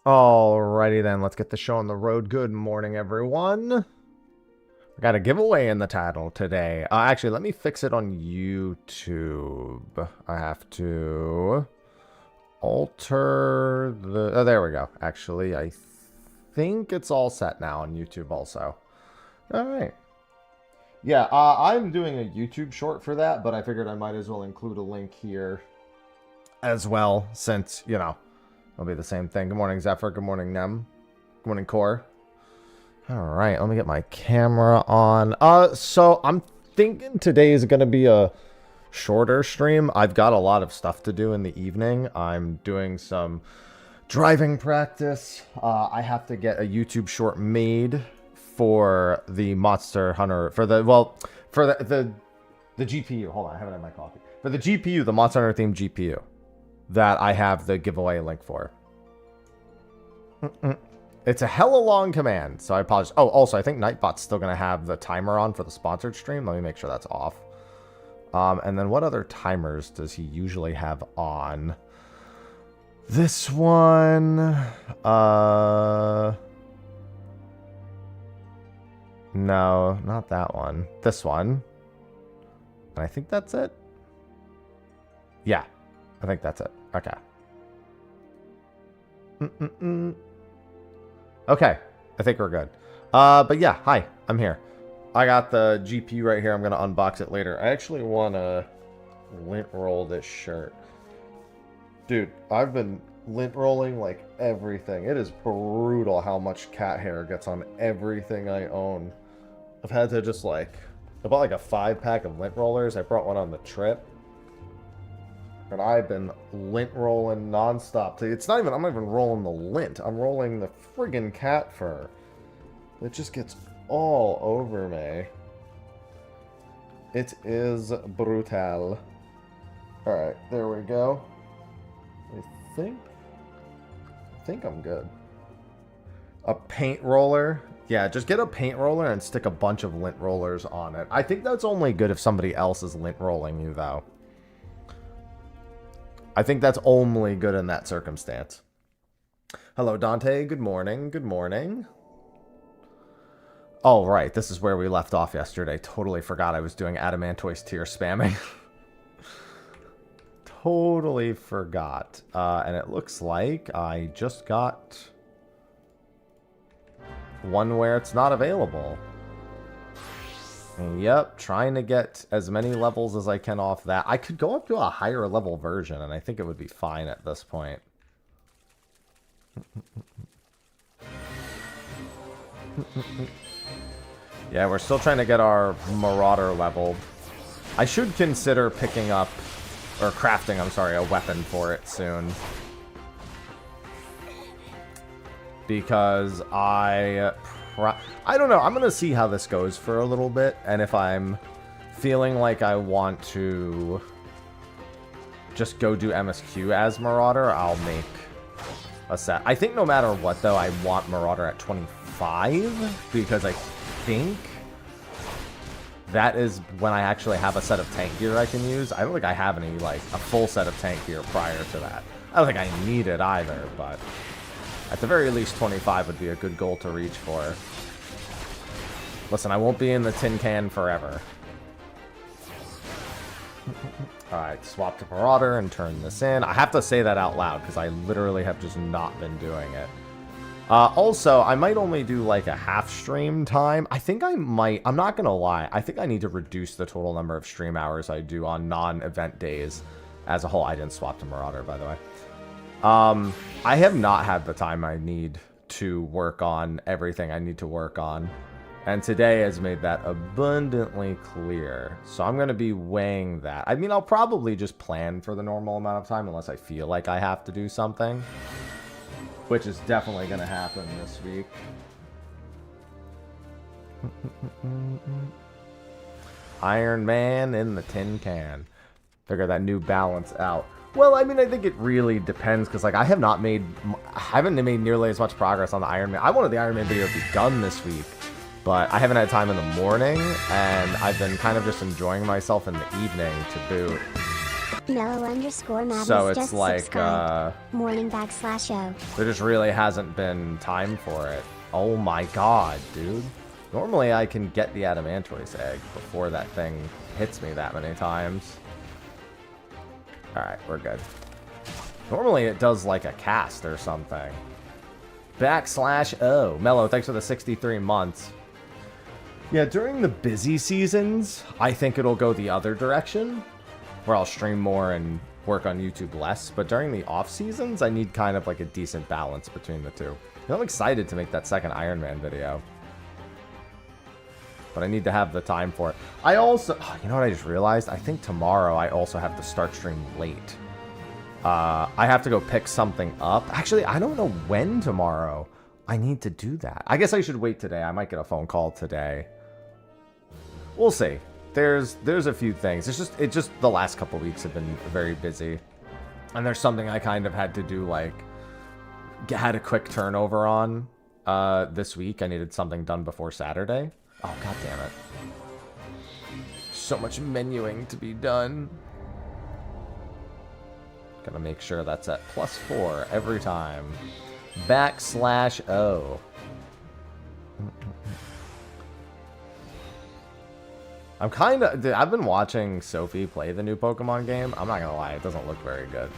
Alrighty then, let's get the show on the road. Good morning, everyone. We got a giveaway in the title today. Actually, let me fix it on YouTube. I have to alter the... Oh, there we go. Actually, I think it's all set now on YouTube also. Alright. Yeah, I'm doing a YouTube short for that, but I figured I might as well include a link here as well, since, you know, it'll be the same thing. Good morning, Zephyr. Good morning, Nem. Good morning, Core. Alright, let me get my camera on. So I'm thinking today is going to be a shorter stream. I've got a lot of stuff to do in the evening. I'm doing some driving practice. I have to get a YouTube short made for the Monster Hunter, for the, well, for the GPU. Hold on, I haven't had my coffee. For the GPU, the Monster Hunter themed GPU that I have the giveaway link for. It's a hella long command, so I apologize. Oh, also, I think Nightbot's still going to have the timer on for the sponsored stream. Let me make sure that's off. And then what other timers does he usually have on? This one... No, not that one. This one. And I think that's it. Yeah, I think that's it. Okay. Okay, I think we're good. But yeah, hi, I'm here. I got the GPU right here. I'm going to unbox it later. I actually want to lint roll this shirt. Dude, I've been lint rolling like everything. It is brutal how much cat hair gets on everything I own. I've had to just like... I bought like a 5-pack of lint rollers. I brought one on the trip. And I've been lint rolling nonstop. It's not even, I'm not even rolling the lint. I'm rolling the friggin' cat fur. It just gets all over me. It is brutal. Alright, there we go. I think I'm good. A paint roller. Yeah, just get a paint roller and stick a bunch of lint rollers on it. I think that's only good if somebody else is lint rolling you, though. I think that's only good in that circumstance. Hello, Dante. Good morning. Good morning. Oh, right. This is where we left off yesterday. Totally forgot I was doing Adamantoise tier spamming. Totally forgot. And it looks like I just got one where it's not available. Yep, trying to get as many levels as I can off that. I could go up to a higher level version, and I think it would be fine at this point. Yeah, we're still trying to get our Marauder leveled. I should consider picking up, or crafting, I'm sorry, a weapon for it soon. Because I don't know. I'm going to see how this goes for a little bit. And if I'm feeling like I want to just go do MSQ as Marauder, I'll make a set. I think no matter what, though, I want Marauder at 25. Because I think that is when I actually have a set of tank gear I can use. I don't think I have any, like, a full set of tank gear prior to that. I don't think I need it either, but... At the very least, 25 would be a good goal to reach for. Listen, I won't be in the tin can forever. Alright, swap to Marauder and turn this in. I have to say that out loud, because I literally have just not been doing it. Also, I might only do like a half stream time. I think I might, I'm not going to lie, I think I need to reduce the total number of stream hours I do on non-event days as a whole. I didn't swap to Marauder, by the way. I have not had the time I need to work on everything I need to work on. And today has made that abundantly clear. So I'm going to be weighing that. I mean, I'll probably just plan for the normal amount of time unless I feel like I have to do something. Which is definitely going to happen this week. Iron Man in the tin can. Figure that New Balance out. Well, I mean, I think it really depends, because, like, I haven't made nearly as much progress on the Iron Man. I wanted the Iron Man video to be done this week, but I haven't had time in the morning, and I've been kind of just enjoying myself in the evening to boot. Mellow_Madness So it's just like, subscribed. Morning/O. there just really hasn't been time for it. Oh my god, dude. Normally I can get the Adamantoise egg before that thing hits me that many times. Alright, we're good. Normally it does like a cast or something. /O. Mellow, thanks for the 63 months. Yeah, during the busy seasons, I think it'll go the other direction, where I'll stream more and work on YouTube less. But during the off seasons, I need kind of like a decent balance between the two. I'm excited to make that second Ironman video, but I need to have the time for it. I also, you know what I just realized? I think tomorrow I also have to start stream late. I have to go pick something up. Actually, I don't know when tomorrow I need to do that. I guess I should wait today. I might get a phone call today. We'll see. There's a few things. It's just the last couple weeks have been very busy. And there's something I kind of had to do, like, had a quick turnover on this week. I needed something done before Saturday. Oh, god damn it. So much menuing to be done. Gotta make sure that's at +4 every time. /O. I've been watching Sophie play the new Pokemon game. I'm not gonna lie, it doesn't look very good.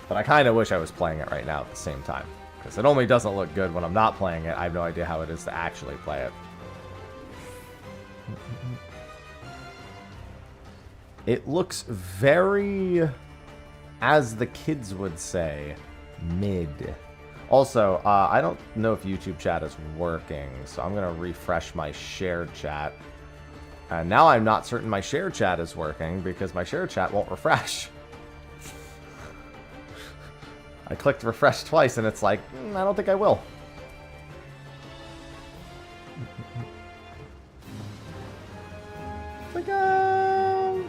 But I kind of wish I was playing it right now at the same time. Because it only doesn't look good when I'm not playing it. I have no idea how it is to actually play it. It looks very, as the kids would say, mid. Also, I don't know if YouTube chat is working, so I'm going to refresh my shared chat. And now I'm not certain my shared chat is working because my shared chat won't refresh. I clicked refresh twice and it's like, I don't think I will. It's like, I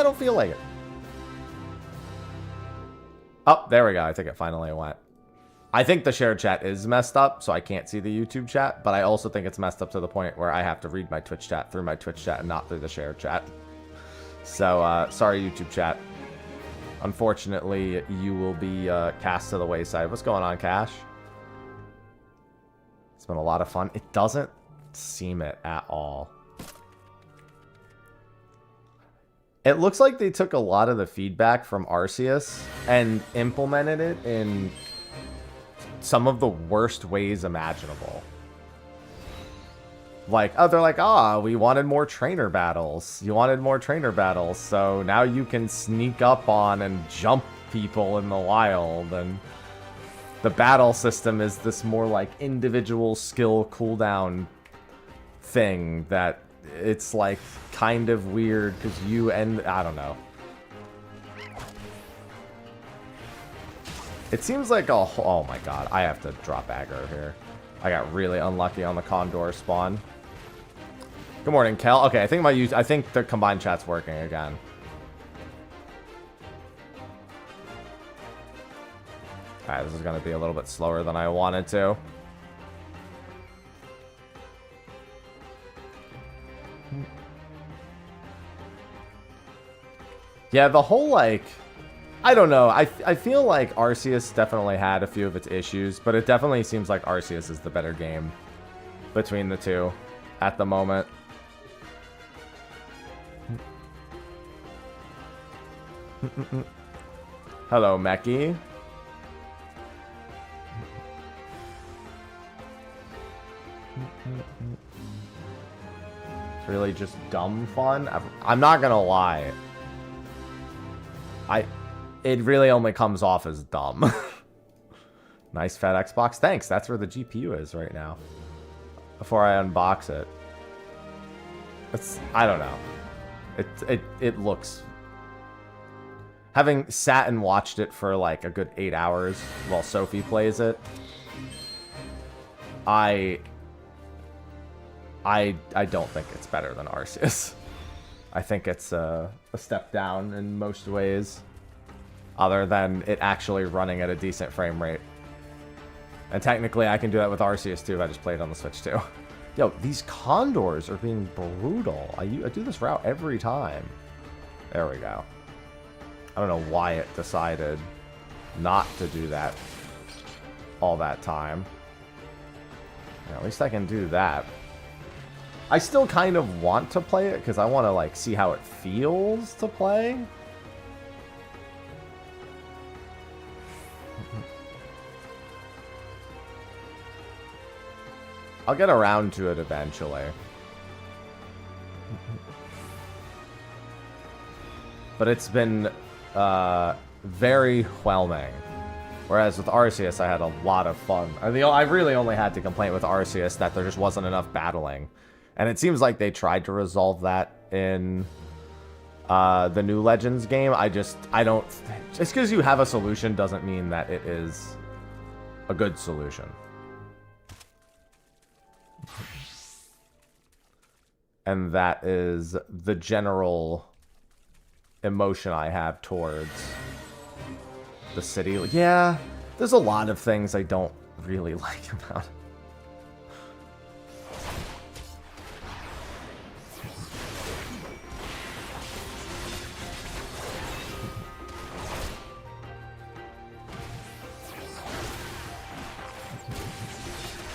don't feel like it. Oh, there we go. I think it finally went. I think the shared chat is messed up, so I can't see the YouTube chat, but I also think it's messed up to the point where I have to read my Twitch chat through my Twitch chat and not through the shared chat. So, sorry, YouTube chat. Unfortunately, you will be cast to the wayside. What's going on, Cash? It's been a lot of fun. It doesn't seem it at all. It looks like they took a lot of the feedback from Arceus and implemented it in some of the worst ways imaginable. Like, oh, they're like, we wanted more trainer battles. You wanted more trainer battles, so now you can sneak up on and jump people in the wild. And the battle system is this more like individual skill cooldown thing that it's like kind of weird because you and I don't know. It seems like oh my god, I have to drop aggro here. I got really unlucky on the Condor spawn. Good morning, Kel. Okay, I think the combined chat's working again. Alright, this is gonna be a little bit slower than I wanted to. Yeah, the whole, like, I don't know. I feel like Arceus definitely had a few of its issues, but it definitely seems like Arceus is the better game between the two at the moment. Hello, Meki. It's really just dumb fun. I'm not gonna lie. It really only comes off as dumb. Nice fat Xbox. Thanks. That's where the GPU is right now. Before I unbox it. I don't know. It looks... Having sat and watched it for like a good 8 hours while Sophie plays it, I don't think it's better than Arceus. I think it's a step down in most ways, other than it actually running at a decent frame rate. And technically, I can do that with Arceus too if I just play it on the Switch too. Yo, these Condors are being brutal. I do this route every time. There we go. I don't know why it decided not to do that all that time. Yeah, at least I can do that. I still kind of want to play it because I want to like see how it feels to play. I'll get around to it eventually. But it's been very whelming. Whereas with Arceus, I had a lot of fun. I really only had to complain with Arceus that there just wasn't enough battling. And it seems like they tried to resolve that in the new Legends game. Just because you have a solution doesn't mean that it is a good solution. And that is the general emotion I have towards the city. Yeah, there's a lot of things I don't really like about it.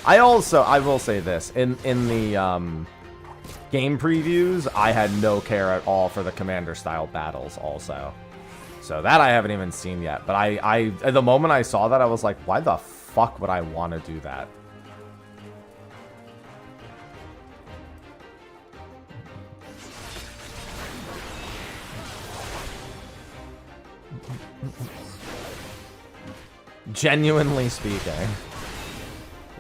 I will say this, in the game previews, I had no care at all for the commander style battles also. So that I haven't even seen yet. But at the moment I saw that, I was like, why the fuck would I want to do that? Genuinely speaking,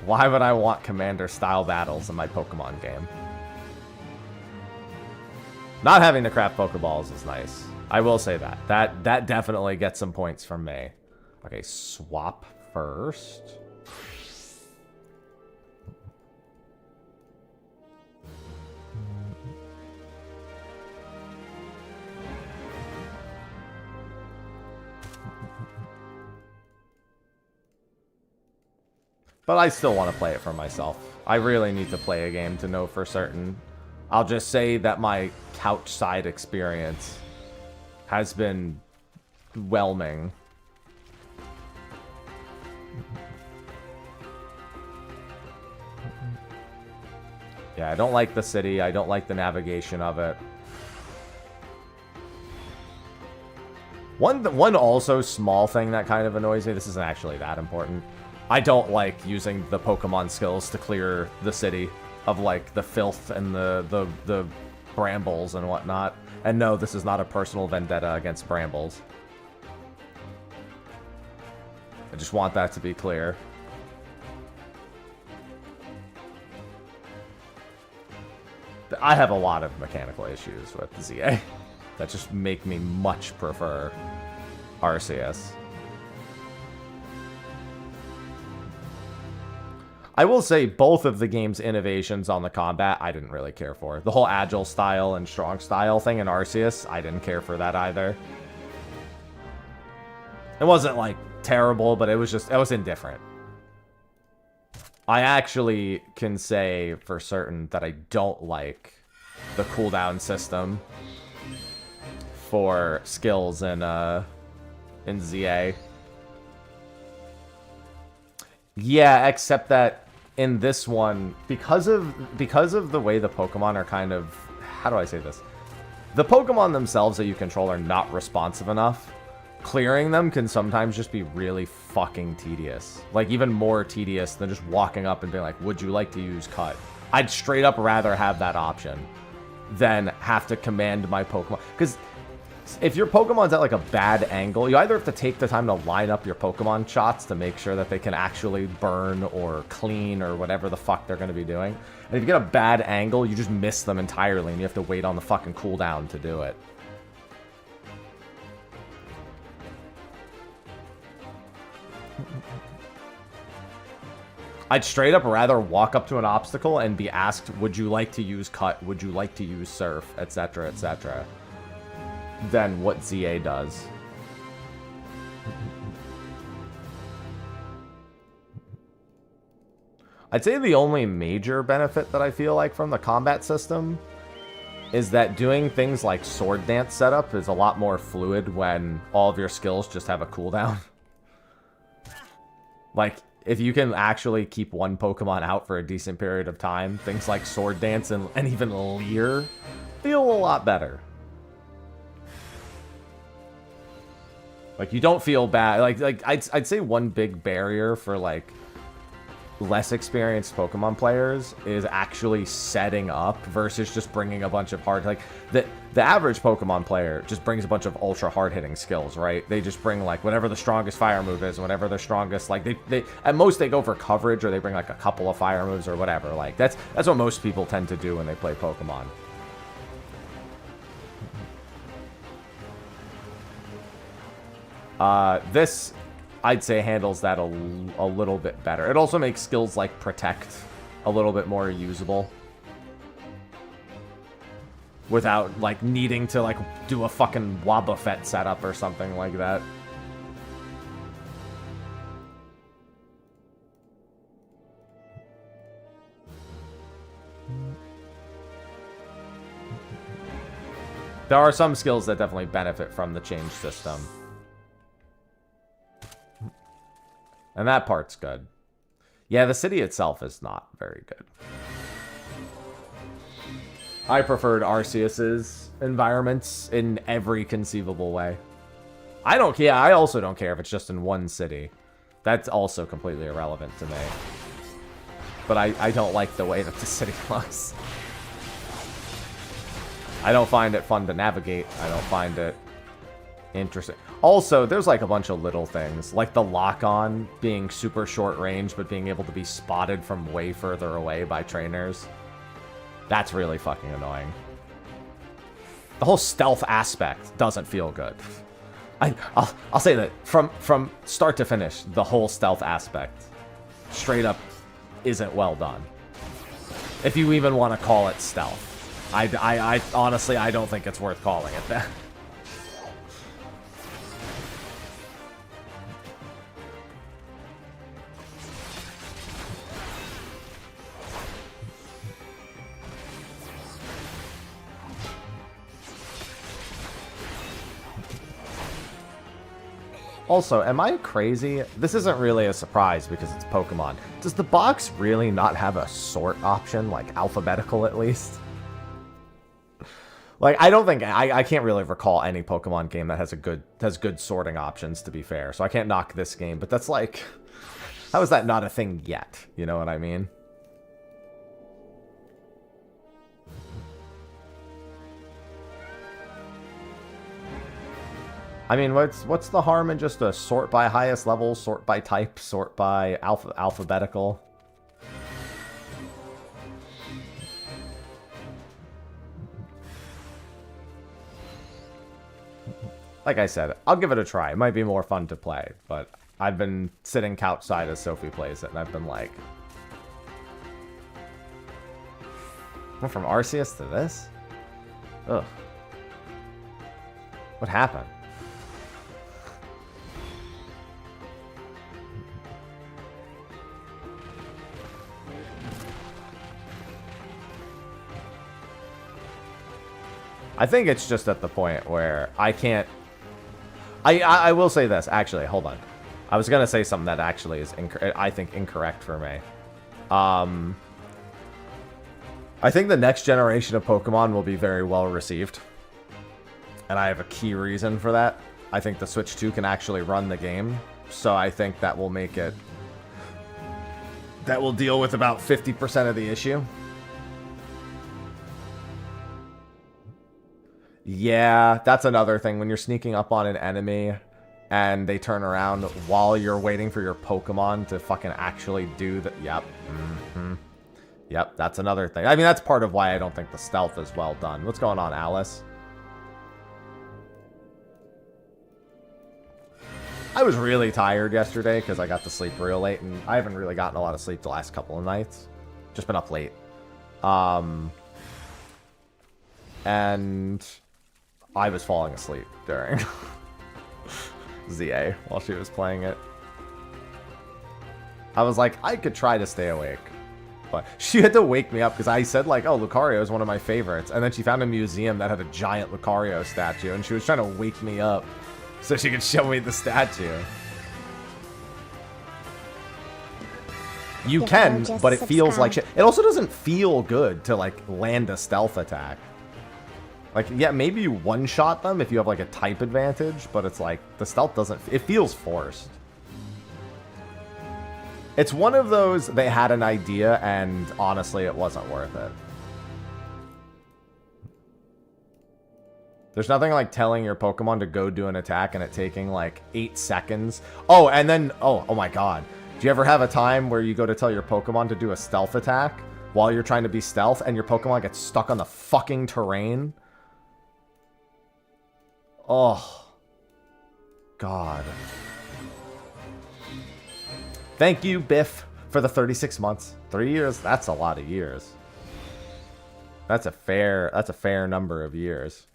why would I want commander style battles in my Pokemon game? Not having to craft Pokeballs is nice. I will say that. That definitely gets some points from me. Okay, swap first. But I still want to play it for myself. I really need to play a game to know for certain. I'll just say that my couch side experience has been whelming. Yeah, I don't like the city. I don't like the navigation of it. One also small thing that kind of annoys me, this isn't actually that important. I don't like using the Pokemon skills to clear the city of like the filth and the brambles and whatnot. And no, this is not a personal vendetta against brambles. I just want that to be clear. I have a lot of mechanical issues with ZA that just make me much prefer Arceus. I will say both of the game's innovations on the combat I didn't really care for. The whole agile style and strong style thing in Arceus, I didn't care for that either. It wasn't like terrible, but it was indifferent. I actually can say for certain that I don't like the cooldown system for skills in ZA. Yeah, except that in this one, because of the way the Pokemon are kind of, how do I say this? The Pokemon themselves that you control are not responsive enough. Clearing them can sometimes just be really fucking tedious. Like, even more tedious than just walking up and being like, would you like to use Cut? I'd straight up rather have that option than have to command my Pokemon. Because if your Pokemon's at like a bad angle, you either have to take the time to line up your Pokemon shots to make sure that they can actually burn or clean or whatever the fuck they're going to be doing. And if you get a bad angle, you just miss them entirely and you have to wait on the fucking cooldown to do it. I'd straight up rather walk up to an obstacle and be asked, would you like to use Cut? Would you like to use Surf? Etc., etc. Than what ZA does. I'd say the only major benefit that I feel like from the combat system is that doing things like sword dance setup is a lot more fluid when all of your skills just have a cooldown. Like, if you can actually keep one Pokemon out for a decent period of time, things like sword dance and even Leer feel a lot better. Like, you don't feel bad. Like I'd say one big barrier for, like, less experienced Pokemon players is actually setting up versus just bringing a bunch of hard... Like, the average Pokemon player just brings a bunch of ultra hard-hitting skills, right? They just bring, like, whatever the strongest fire move is, whatever their strongest... Like, they at most, they go for coverage, or they bring, like, a couple of fire moves or whatever. Like, that's what most people tend to do when they play Pokemon. This, I'd say, handles that a little bit better. It also makes skills like Protect a little bit more usable. Without, like, needing to, like, do a fucking Wobbuffet setup or something like that. There are some skills that definitely benefit from the change system. And that part's good. Yeah, the city itself is not very good. I preferred Arceus's environments in every conceivable way. I also don't care if it's just in one city. That's also completely irrelevant to me. But I don't like the way that the city looks. I don't find it fun to navigate. I don't find it interesting. Also, there's like a bunch of little things, like the lock-on being super short range, but being able to be spotted from way further away by trainers. That's really fucking annoying. The whole stealth aspect doesn't feel good. I'll say that from start to finish, the whole stealth aspect straight up isn't well done. If you even want to call it stealth. I honestly, I don't think it's worth calling it that. Also, am I crazy? This isn't really a surprise because it's Pokemon. Does the box really not have a sort option, like alphabetical at least? Like, I don't think... I can't really recall any Pokemon game that has good sorting options, to be fair. So I can't knock this game, but that's like... How is that not a thing yet? You know what I mean? I mean, what's the harm in just a sort by highest level, sort by type, sort by alphabetical? Like I said, I'll give it a try. It might be more fun to play, but I've been sitting couchside as Sophie plays it, and I've been like... Went from Arceus to this? Ugh. What happened? I think it's just at the point where I can't... I will say this, actually, hold on. I was going to say something that actually is, I think, incorrect for me. I think the next generation of Pokemon will be very well received. And I have a key reason for that. I think the Switch 2 can actually run the game. So I think that will make it... That will deal with about 50% of the issue. Yeah, that's another thing. When you're sneaking up on an enemy and they turn around while you're waiting for your Pokemon to fucking actually do the... Yep. Yep, that's another thing. I mean, that's part of why I don't think the stealth is well done. What's going on, Alice? I was really tired yesterday because I got to sleep real late, and I haven't really gotten a lot of sleep the last couple of nights. Just been up late. And I was falling asleep during ZA while she was playing it. I was like, I could try to stay awake. But she had to wake me up because I said, like, oh, Lucario is one of my favorites. And then she found a museum that had a giant Lucario statue, and she was trying to wake me up so she could show me the statue. You can, but it feels like shit. It also doesn't feel good to, like, land a stealth attack. Like, yeah, maybe you one-shot them if you have, like, a type advantage, but it's like, the stealth doesn't... It feels forced. It's one of those, they had an idea, and honestly, it wasn't worth it. There's nothing like telling your Pokemon to go do an attack and it taking, like, 8 seconds. Oh, and then... Oh my god. Do you ever have a time where you go to tell your Pokemon to do a stealth attack while you're trying to be stealth, and your Pokemon gets stuck on the fucking terrain? Oh. God. Thank you, Biff, for the 36 months. 3 years, that's a lot of years. That's a fair number of years.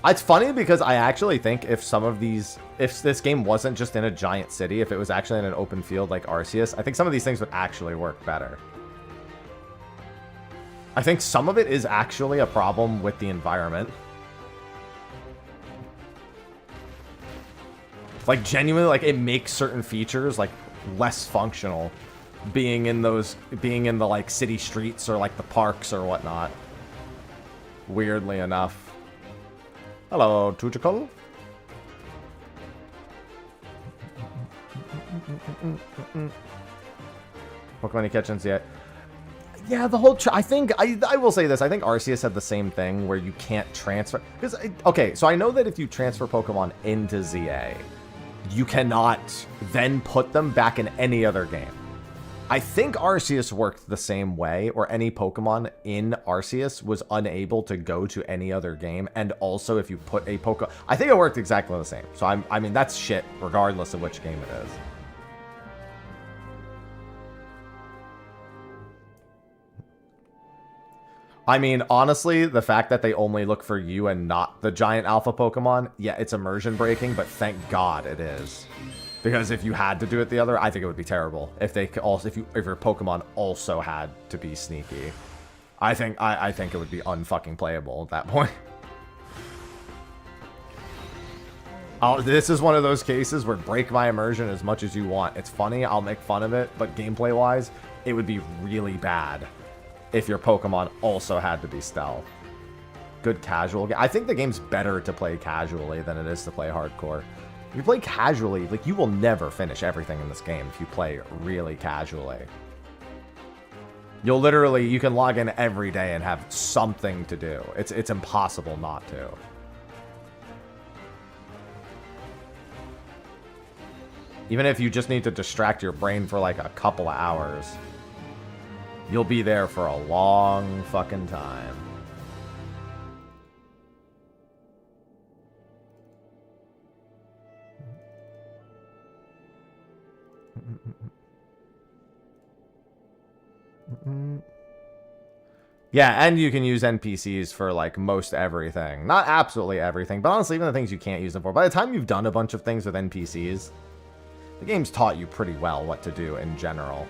It's funny because I actually think if this game wasn't just in a giant city, if it was actually in an open field like Arceus, I think some of these things would actually work better. I think some of it is actually a problem with the environment. Like, genuinely, like, it makes certain features, like, less functional being in the, like, city streets or, like, the parks or whatnot. Weirdly enough. Hello, Tuchikol. Pokemon you catch yet? Yeah, the whole... I think... I will say this. I think Arceus had the same thing where you can't transfer... Because, okay, so I know that if you transfer Pokemon into ZA, you cannot then put them back in any other game. I think Arceus worked the same way, or any Pokemon in Arceus was unable to go to any other game, and also if you put a Pokemon... I think it worked exactly the same. So, I mean, that's shit, regardless of which game it is. I mean, honestly, the fact that they only look for you and not the giant alpha Pokemon, yeah, it's immersion breaking, but thank God it is. Because if you had to do it the other, I think it would be terrible. If they also, if your Pokemon also had to be sneaky, I think it would be unfucking playable at that point. This is one of those cases where break my immersion as much as you want. It's funny, I'll make fun of it, but gameplay wise, it would be really bad if your Pokemon also had to be stealth. Good casual game. I think the game's better to play casually than it is to play hardcore. If you play casually, like, you will never finish everything in this game if you play really casually. You'll literally, you can log in every day and have something to do. It's impossible not to. Even if you just need to distract your brain for like a couple of hours, you'll be there for a long fucking time. Yeah, and you can use NPCs for, like, most everything. Not absolutely everything, but honestly, even the things you can't use them for. By the time you've done a bunch of things with NPCs, the game's taught you pretty well what to do in general.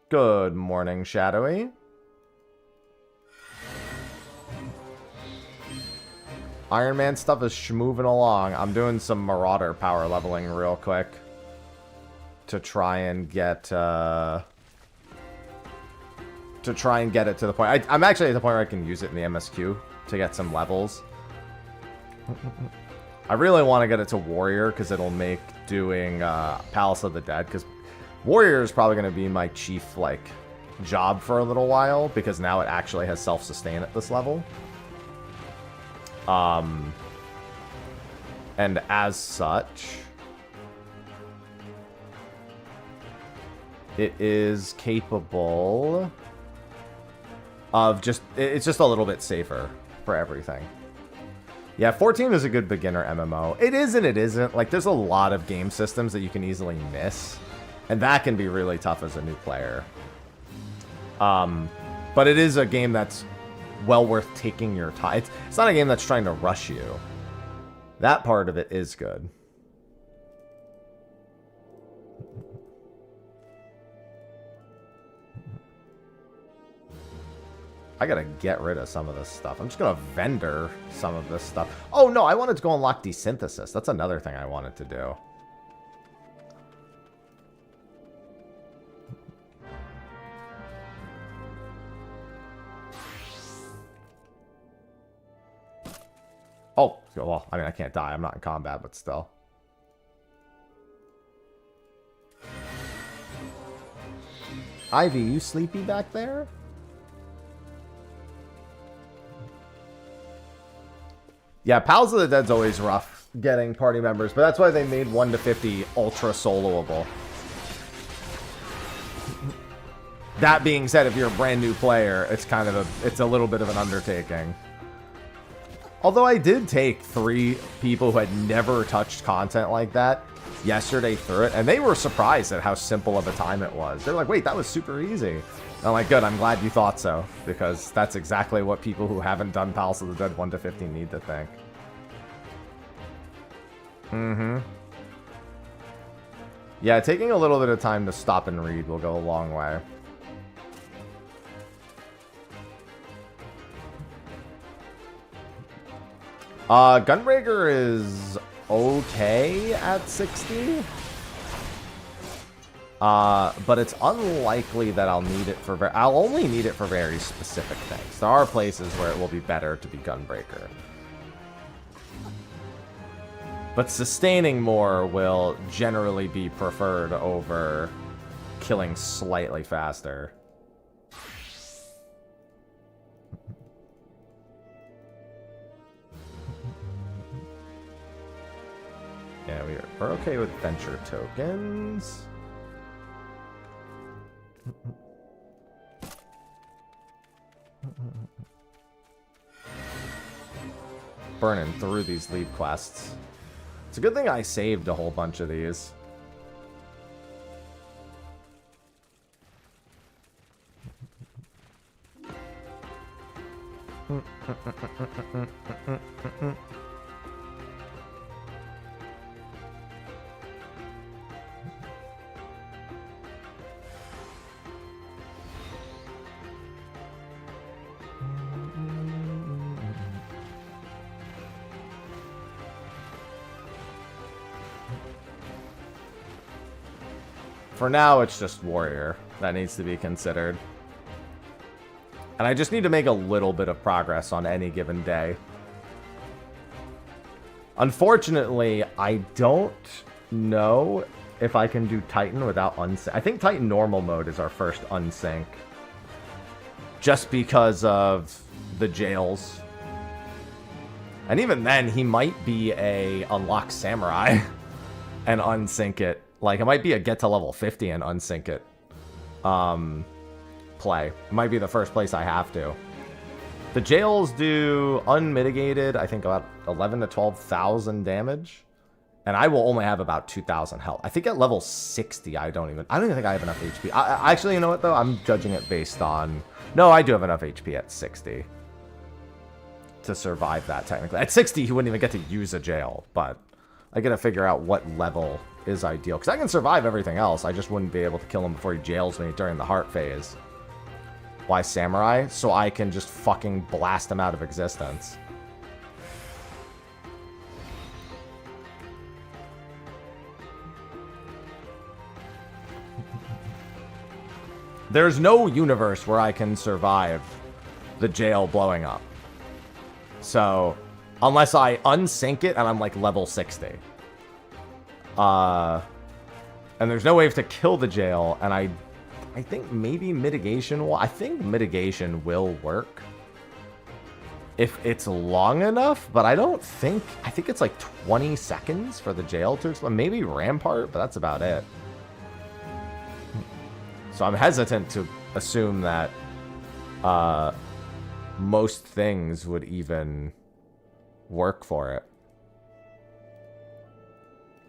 Good morning, Shadowy. Ironman stuff is moving along. I'm doing some Marauder power leveling real quick to try and get it to the point. I'm actually at the point where I can use it in the MSQ to get some levels. I really want to get it to Warrior because it'll make doing Palace of the Dead, because Warrior is probably going to be my chief, like, job for a little while, because now it actually has self-sustain at this level. And as such, it is capable of it's just a little bit safer for everything. Yeah, 14 is a good beginner MMO. It is and it isn't. Like, there's a lot of game systems that you can easily miss. And that can be really tough as a new player. But it is a game that's well worth taking your time. It's not a game that's trying to rush you. That part of it is good. I gotta get rid of some of this stuff. I'm just gonna vendor some of this stuff. Oh no, I wanted to go unlock desynthesis. That's another thing I wanted to do. Oh, well, I mean, I can't die. I'm not in combat, but still. Ivy, you sleepy back there? Yeah, Pals of the Dead's always rough getting party members, but that's why they made 1 to 50 ultra soloable. That being said, if you're a brand new player, it's kind of it's a little bit of an undertaking. Although I did take 3 people who had never touched content like that yesterday through it, and they were surprised at how simple of a time it was. They're like, wait, that was super easy. And I'm like, good, I'm glad you thought so, because that's exactly what people who haven't done Pals of the Dead 1 to 50 need to think. Yeah, taking a little bit of time to stop and read will go a long way. Gunbreaker is okay at 60. But it's unlikely that I'll need it for... I'll only need it for very specific things. There are places where it will be better to be Gunbreaker. But sustaining more will generally be preferred over killing slightly faster. Yeah, we're okay with venture tokens. Burning through these lead quests. It's a good thing I saved a whole bunch of these. For now, it's just warrior that needs to be considered. And I just need to make a little bit of progress on any given day. Unfortunately, I don't know if I can do Titan without unsync. I think Titan normal mode is our first unsync. Just because of the jails. And even then, he might be a unlock samurai and unsync it. Like, it might be a get to level 50 and unsync it play. It might be the first place I have to. The jails do unmitigated, I think about 11 to 12,000 damage. And I will only have about 2,000 health. I think at level 60, I don't even think I have enough HP. Actually, you know what, though? I'm judging it based on... No, I do have enough HP at 60 to survive that, technically. At 60, he wouldn't even get to use a jail, but I gotta figure out what level is ideal. Because I can survive everything else. I just wouldn't be able to kill him before he jails me during the heart phase. Why samurai? So I can just fucking blast him out of existence. There's no universe where I can survive the jail blowing up. So, unless I unsync it and I'm like level 60. And there's no way to kill the jail, and I think maybe mitigation will... I think mitigation will work if it's long enough, but I don't think... I think it's like 20 seconds for the jail to explode. Maybe Rampart, but that's about it. So I'm hesitant to assume that most things would even work for it.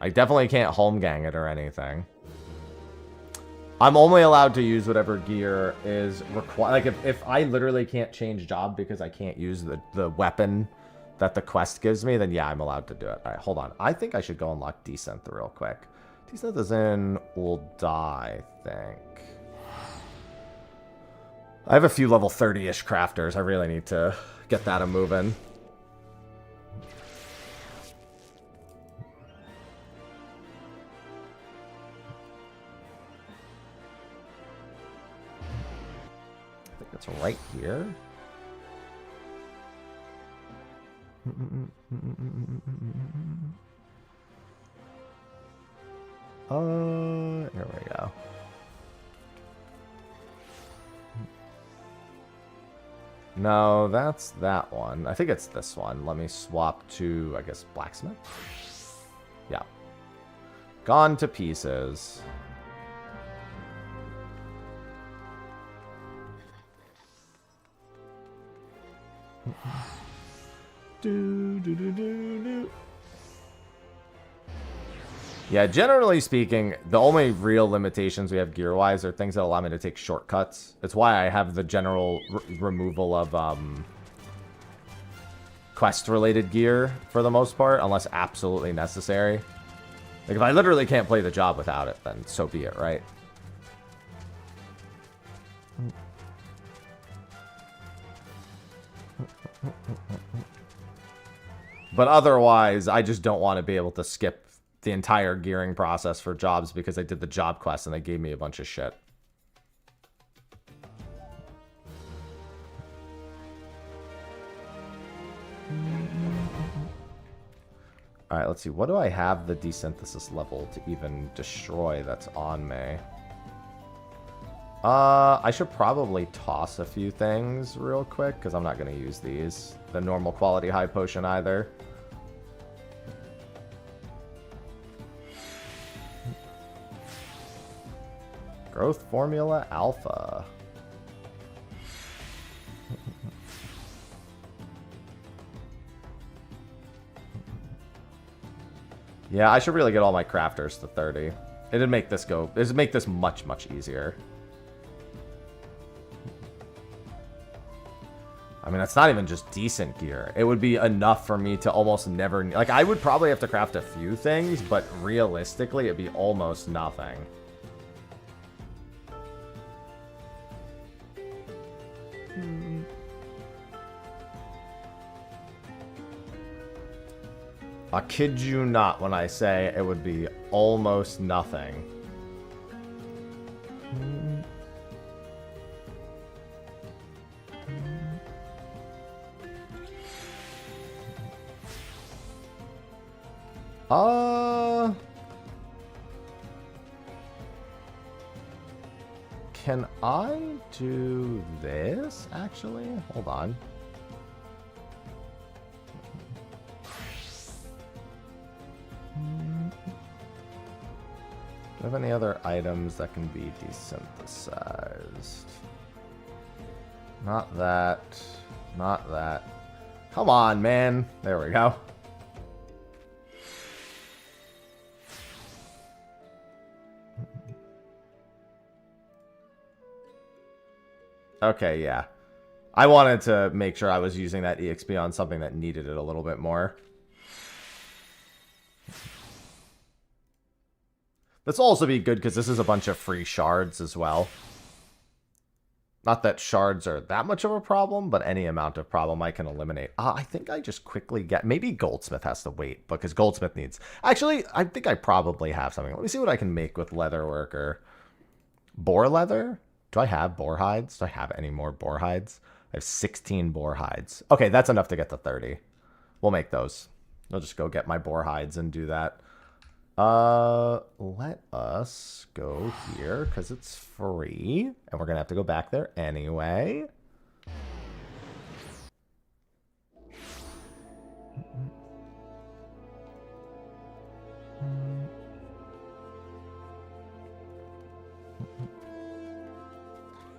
I definitely can't home gang it or anything. I'm only allowed to use whatever gear is required. Like, if I literally can't change job because I can't use the weapon that the quest gives me, then yeah, I'm allowed to do it. All right, hold on. I think I should go unlock desynth real quick. Desynth is in will die, I think. I have a few level 30-ish crafters. I really need to get that a-moving. I think it's right here. Here we go. No, that's that one. I think it's this one. Let me swap to, I guess, blacksmith. Yeah. Gone to pieces. Yeah, generally speaking, the only real limitations we have gear-wise are things that allow me to take shortcuts. It's why I have the general removal of quest-related gear for the most part, unless absolutely necessary. Like, if I literally can't play the job without it, then so be it, right? But otherwise, I just don't want to be able to skip the entire gearing process for jobs because I did the job quest and they gave me a bunch of shit. Alright, let's see. What do I have the desynthesis level to even destroy that's on me? I should probably toss a few things real quick because I'm not going to use these. The normal quality high potion either. Growth Formula Alpha. Yeah, I should really get all my crafters to 30. It'd make this go. It'd make this much, much easier. I mean, that's not even just decent gear. It would be enough for me to almost never... Like, I would probably have to craft a few things, but realistically, it'd be almost nothing. I kid you not when I say it would be almost nothing. Can I do this, actually? Hold on. Do I have any other items that can be desynthesized? Not that. Not that. Come on, man. There we go. Okay, yeah. I wanted to make sure I was using that EXP on something that needed it a little bit more. This will also be good because this is a bunch of free shards as well. Not that shards are that much of a problem, but any amount of problem I can eliminate. I think I just quickly get... Maybe Goldsmith has to wait because Goldsmith needs... Actually, I think I probably have something. Let me see what I can make with leatherworker. Boar leather? Do I have boar hides? Do I have any more boar hides? I have 16 boar hides. Okay, that's enough to get to 30. We'll make those. I'll just go get my boar hides and do that. Let us go here because it's free. And we're going to have to go back there anyway.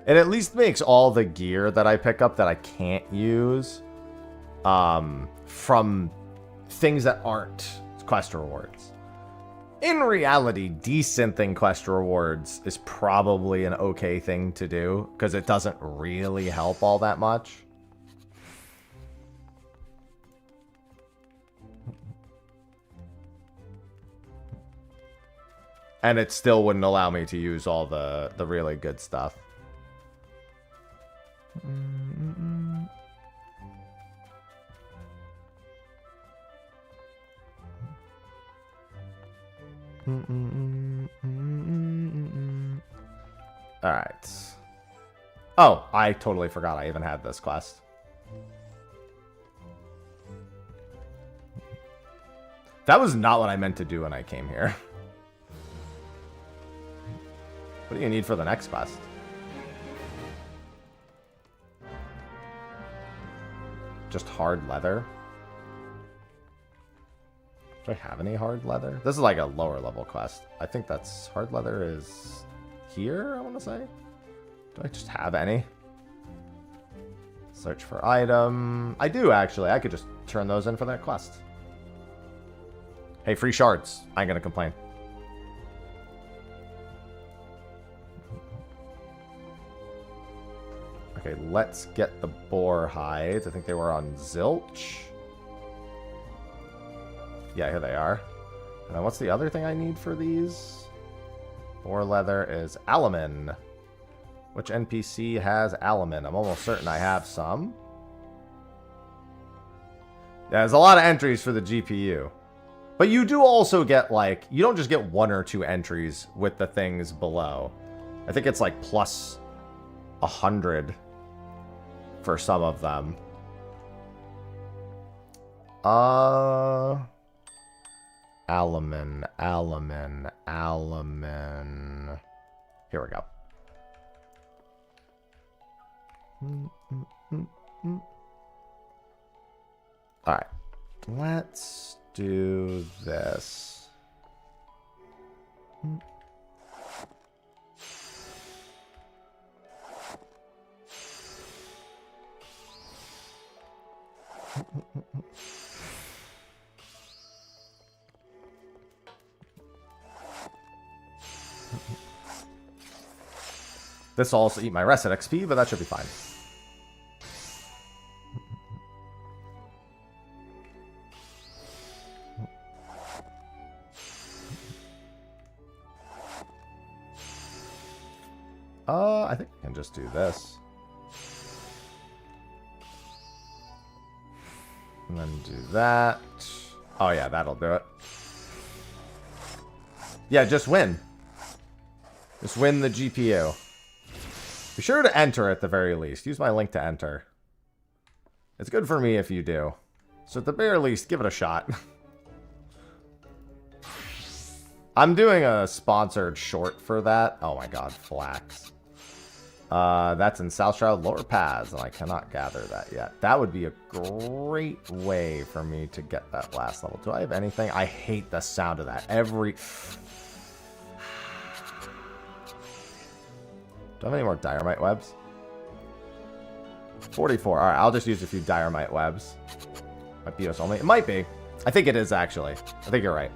It at least makes all the gear that I pick up that I can't use from things that aren't quest rewards. In reality, desynthing quest rewards is probably an okay thing to do, because it doesn't really help all that much. And it still wouldn't allow me to use all the really good stuff. Alright. Oh, I totally forgot I even had this quest. That was not what I meant to do when I came here. What do you need for the next quest? Just hard leather? Do I have any hard leather? This is like a lower level quest. I think that's hard leather is here, I want to say. Do I just have any? Search for item. I do, actually. I could just turn those in for that quest. Hey, free shards. I ain't gonna complain. Okay, let's get the boar hides. I think they were on Zilch. Yeah, here they are. And then what's the other thing I need for these? Boar leather is Alaman. Which NPC has Alaman? I'm almost certain I have some. Yeah, there's a lot of entries for the GPU. But you do also get, like, you don't just get 1 or 2 entries with the things below. I think it's like plus 100 for some of them. Alaman. Here we go. Alright. Let's do this. This will also eat my reset XP, but that should be fine. I think I can just do this. And then do that. Oh yeah, that'll do it. Yeah, just win. Just win the GPU. Be sure to enter at the very least. Use my link to enter. It's good for me if you do. So at the very least, give it a shot. I'm doing a sponsored short for that. Oh my god, flax. That's in South Shroud Lower Paths, and I cannot gather that yet. That would be a great way for me to get that last level. Do I have anything? I hate the sound of that. Do I have any more Diorite webs? 44. Alright, I'll just use a few Diorite webs. Might be us only. It might be. I think it is, actually. I think you're right.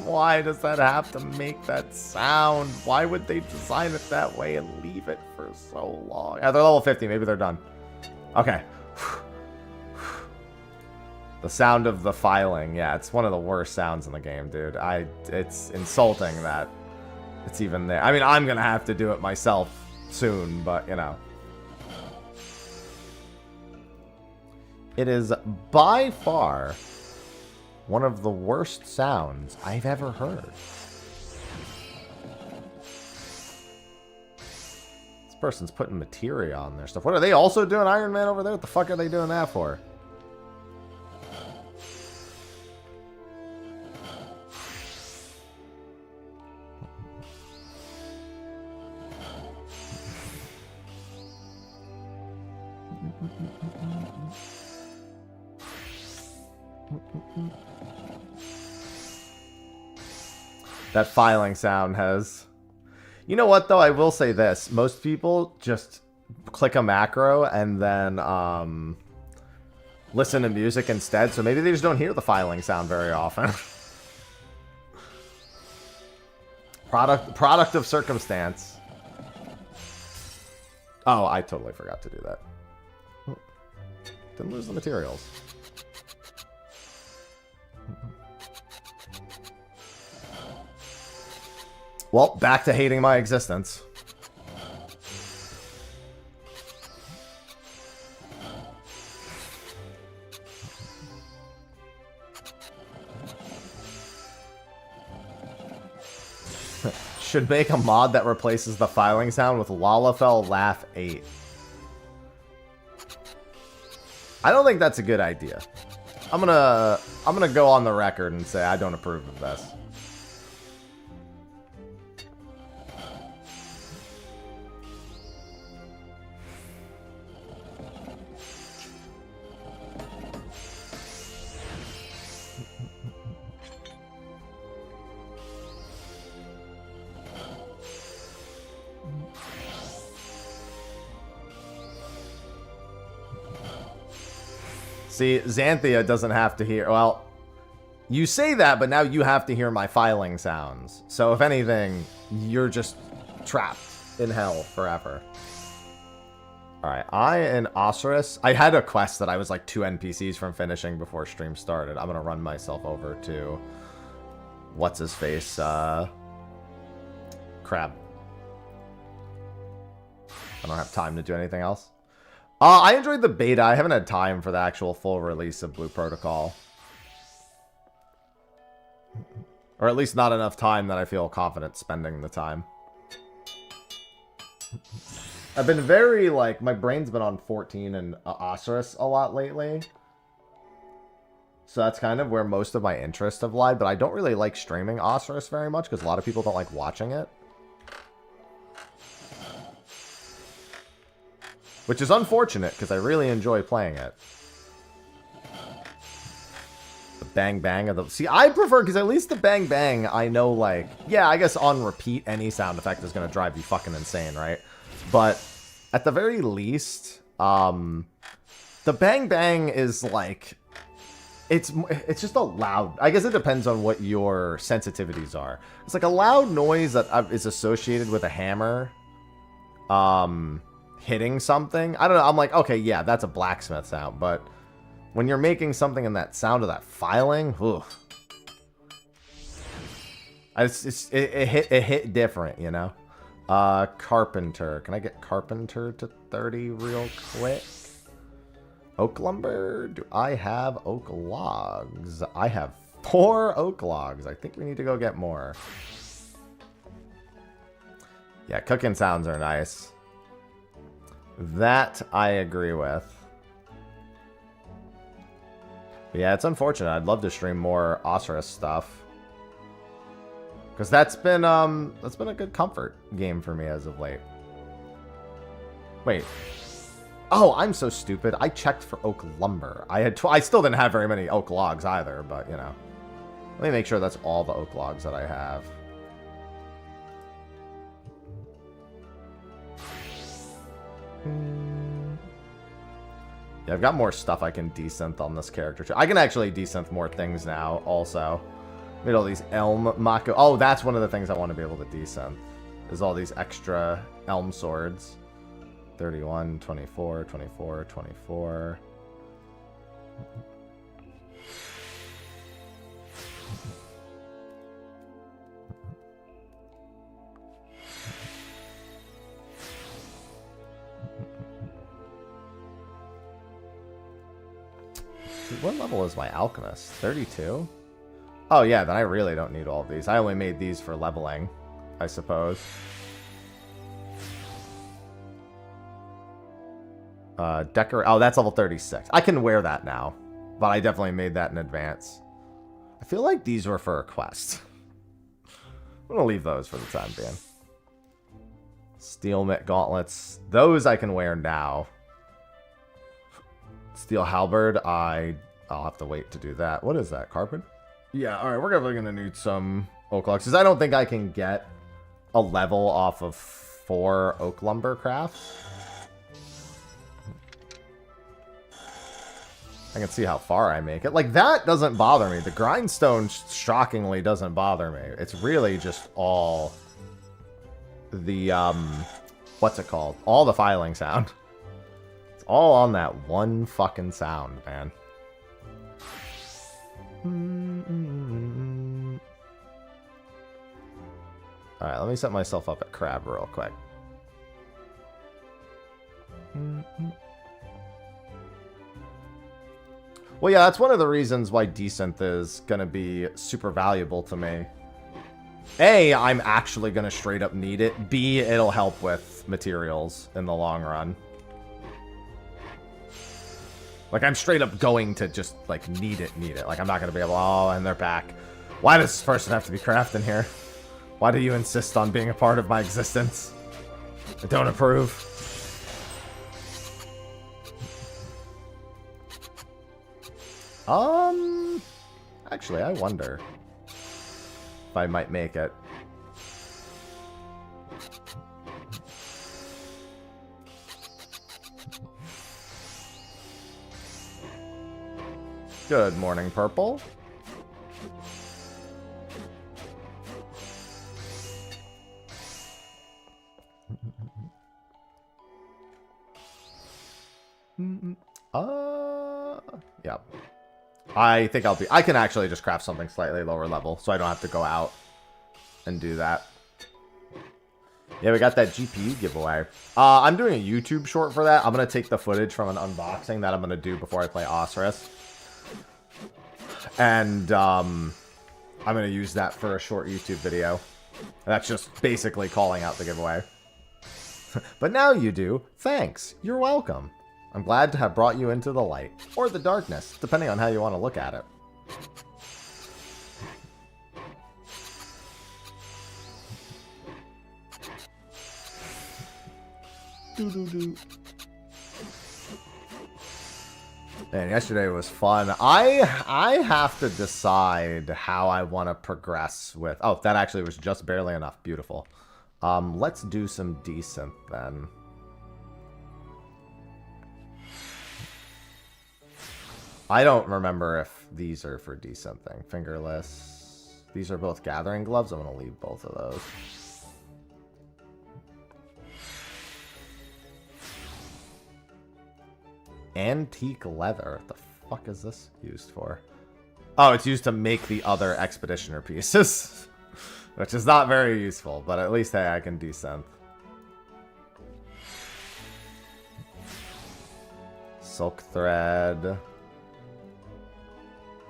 Why does that have to make that sound? Why would they design it that way and leave it for so long? Yeah, they're level 50. Maybe they're done. Okay. The sound of the filing. Yeah, it's one of the worst sounds in the game, dude. It's insulting that it's even there. I mean, I'm going to have to do it myself soon, but, you know. It is by far one of the worst sounds I've ever heard. This person's putting materia on their stuff. What are they also doing Ironman over there? What the fuck are they doing that for? That filing sound has... You know what, though? I will say this. Most people just click a macro and then, listen to music instead, so maybe they just don't hear the filing sound very often. Product of circumstance. Oh, I totally forgot to do that. Didn't lose the materials. Well, back to hating my existence. Should make a mod that replaces the filing sound with Lalafell Laugh 8. I don't think that's a good idea. I'm gonna go on the record and say I don't approve of this. See, Xanthia doesn't have to hear... Well, you say that, but now you have to hear my filing sounds. So if anything, you're just trapped in hell forever. Alright, I and OSRS... I had a quest that I was like 2 NPCs from finishing before stream started. I'm gonna run myself over to... What's-his-face? Crab. I don't have time to do anything else. I enjoyed the beta. I haven't had time for the actual full release of Blue Protocol. Or at least not enough time that I feel confident spending the time. I've been very, like, my brain's been on 14 and OSRS a lot lately. So that's kind of where most of my interests have lied, but I don't really like streaming OSRS very much because a lot of people don't like watching it. Which is unfortunate, because I really enjoy playing it. The bang bang of the... See, I prefer, because at least the bang bang, I know, like... Yeah, I guess on repeat, any sound effect is going to drive you fucking insane, right? But, at the very least, the bang bang is, like... It's just a loud... I guess it depends on what your sensitivities are. It's like a loud noise that is associated with a hammer. Hitting something. I don't know. I'm like, okay, yeah, that's a blacksmith sound. But when you're making something in that sound of that filing, it hit different, you know? Carpenter. Can I get Carpenter to 30 real quick? Oak lumber? Do I have oak logs? I have 4 oak logs. I think we need to go get more. Yeah, cooking sounds are nice. That I agree with. But yeah, it's unfortunate. I'd love to stream more OSRS stuff. Because that's been a good comfort game for me as of late. Wait. Oh, I'm so stupid. I checked for oak lumber. I still didn't have very many oak logs either, but you know. Let me make sure that's all the oak logs that I have. Yeah, I've got more stuff I can desynth on this character. I can actually desynth more things now, also. We had all these elm mako. Oh, that's one of the things I want to be able to desynth. Is all these extra elm swords. 31, 24, 24, 24. What level is my alchemist? 32? Oh yeah, then I really don't need all of these. I only made these for leveling, I suppose. Oh, that's level 36. I can wear that now, but I definitely made that in advance. I feel like these were for a quest. I'm gonna leave those for the time being. Steel mitt gauntlets. Those I can wear now. Steel halberd, I'll have to wait to do that. What is that, carpet? Yeah, alright, we're definitely going to need some oak logs, because I don't think I can get a level off of 4 oak lumber crafts. I can see how far I make it. Like, that doesn't bother me. The grindstone shockingly doesn't bother me. It's really just all the, what's it called? All the filing sound. It's all on that one fucking sound, man. Alright, let me set myself up at crab real quick. Well, yeah, that's one of the reasons why desynth is going to be super valuable to me. A, I'm actually going to straight up need it. B, it'll help with materials in the long run. Like, I'm straight up going to just, like, need it. Like, I'm not going to be able, oh, and they're back. Why does this person have to be crafting here? Why do you insist on being a part of my existence? I don't approve. Actually, I wonder if I might make it. Good morning, Purple. Yeah. I think I can actually just craft something slightly lower level, so I don't have to go out and do that. Yeah, we got that GPU giveaway. I'm doing a YouTube short for that. I'm going to take the footage from an unboxing that I'm going to do before I play OSRS. And I'm going to use that for a short YouTube video. That's just basically calling out the giveaway. But now you do. Thanks. You're welcome. I'm glad to have brought you into the light, or the darkness, depending on how you want to look at it. Man, yesterday was fun. I have to decide how I want to progress with... Oh, that actually was just barely enough. Beautiful. Let's do some desynth then. I don't remember if these are for desynthing. Fingerless. These are both gathering gloves. I'm going to leave both of those. Antique leather. What the fuck is this used for? Oh, it's used to make the other expeditioner pieces. Which is not very useful, but at least, hey, I can desynth. Silk thread.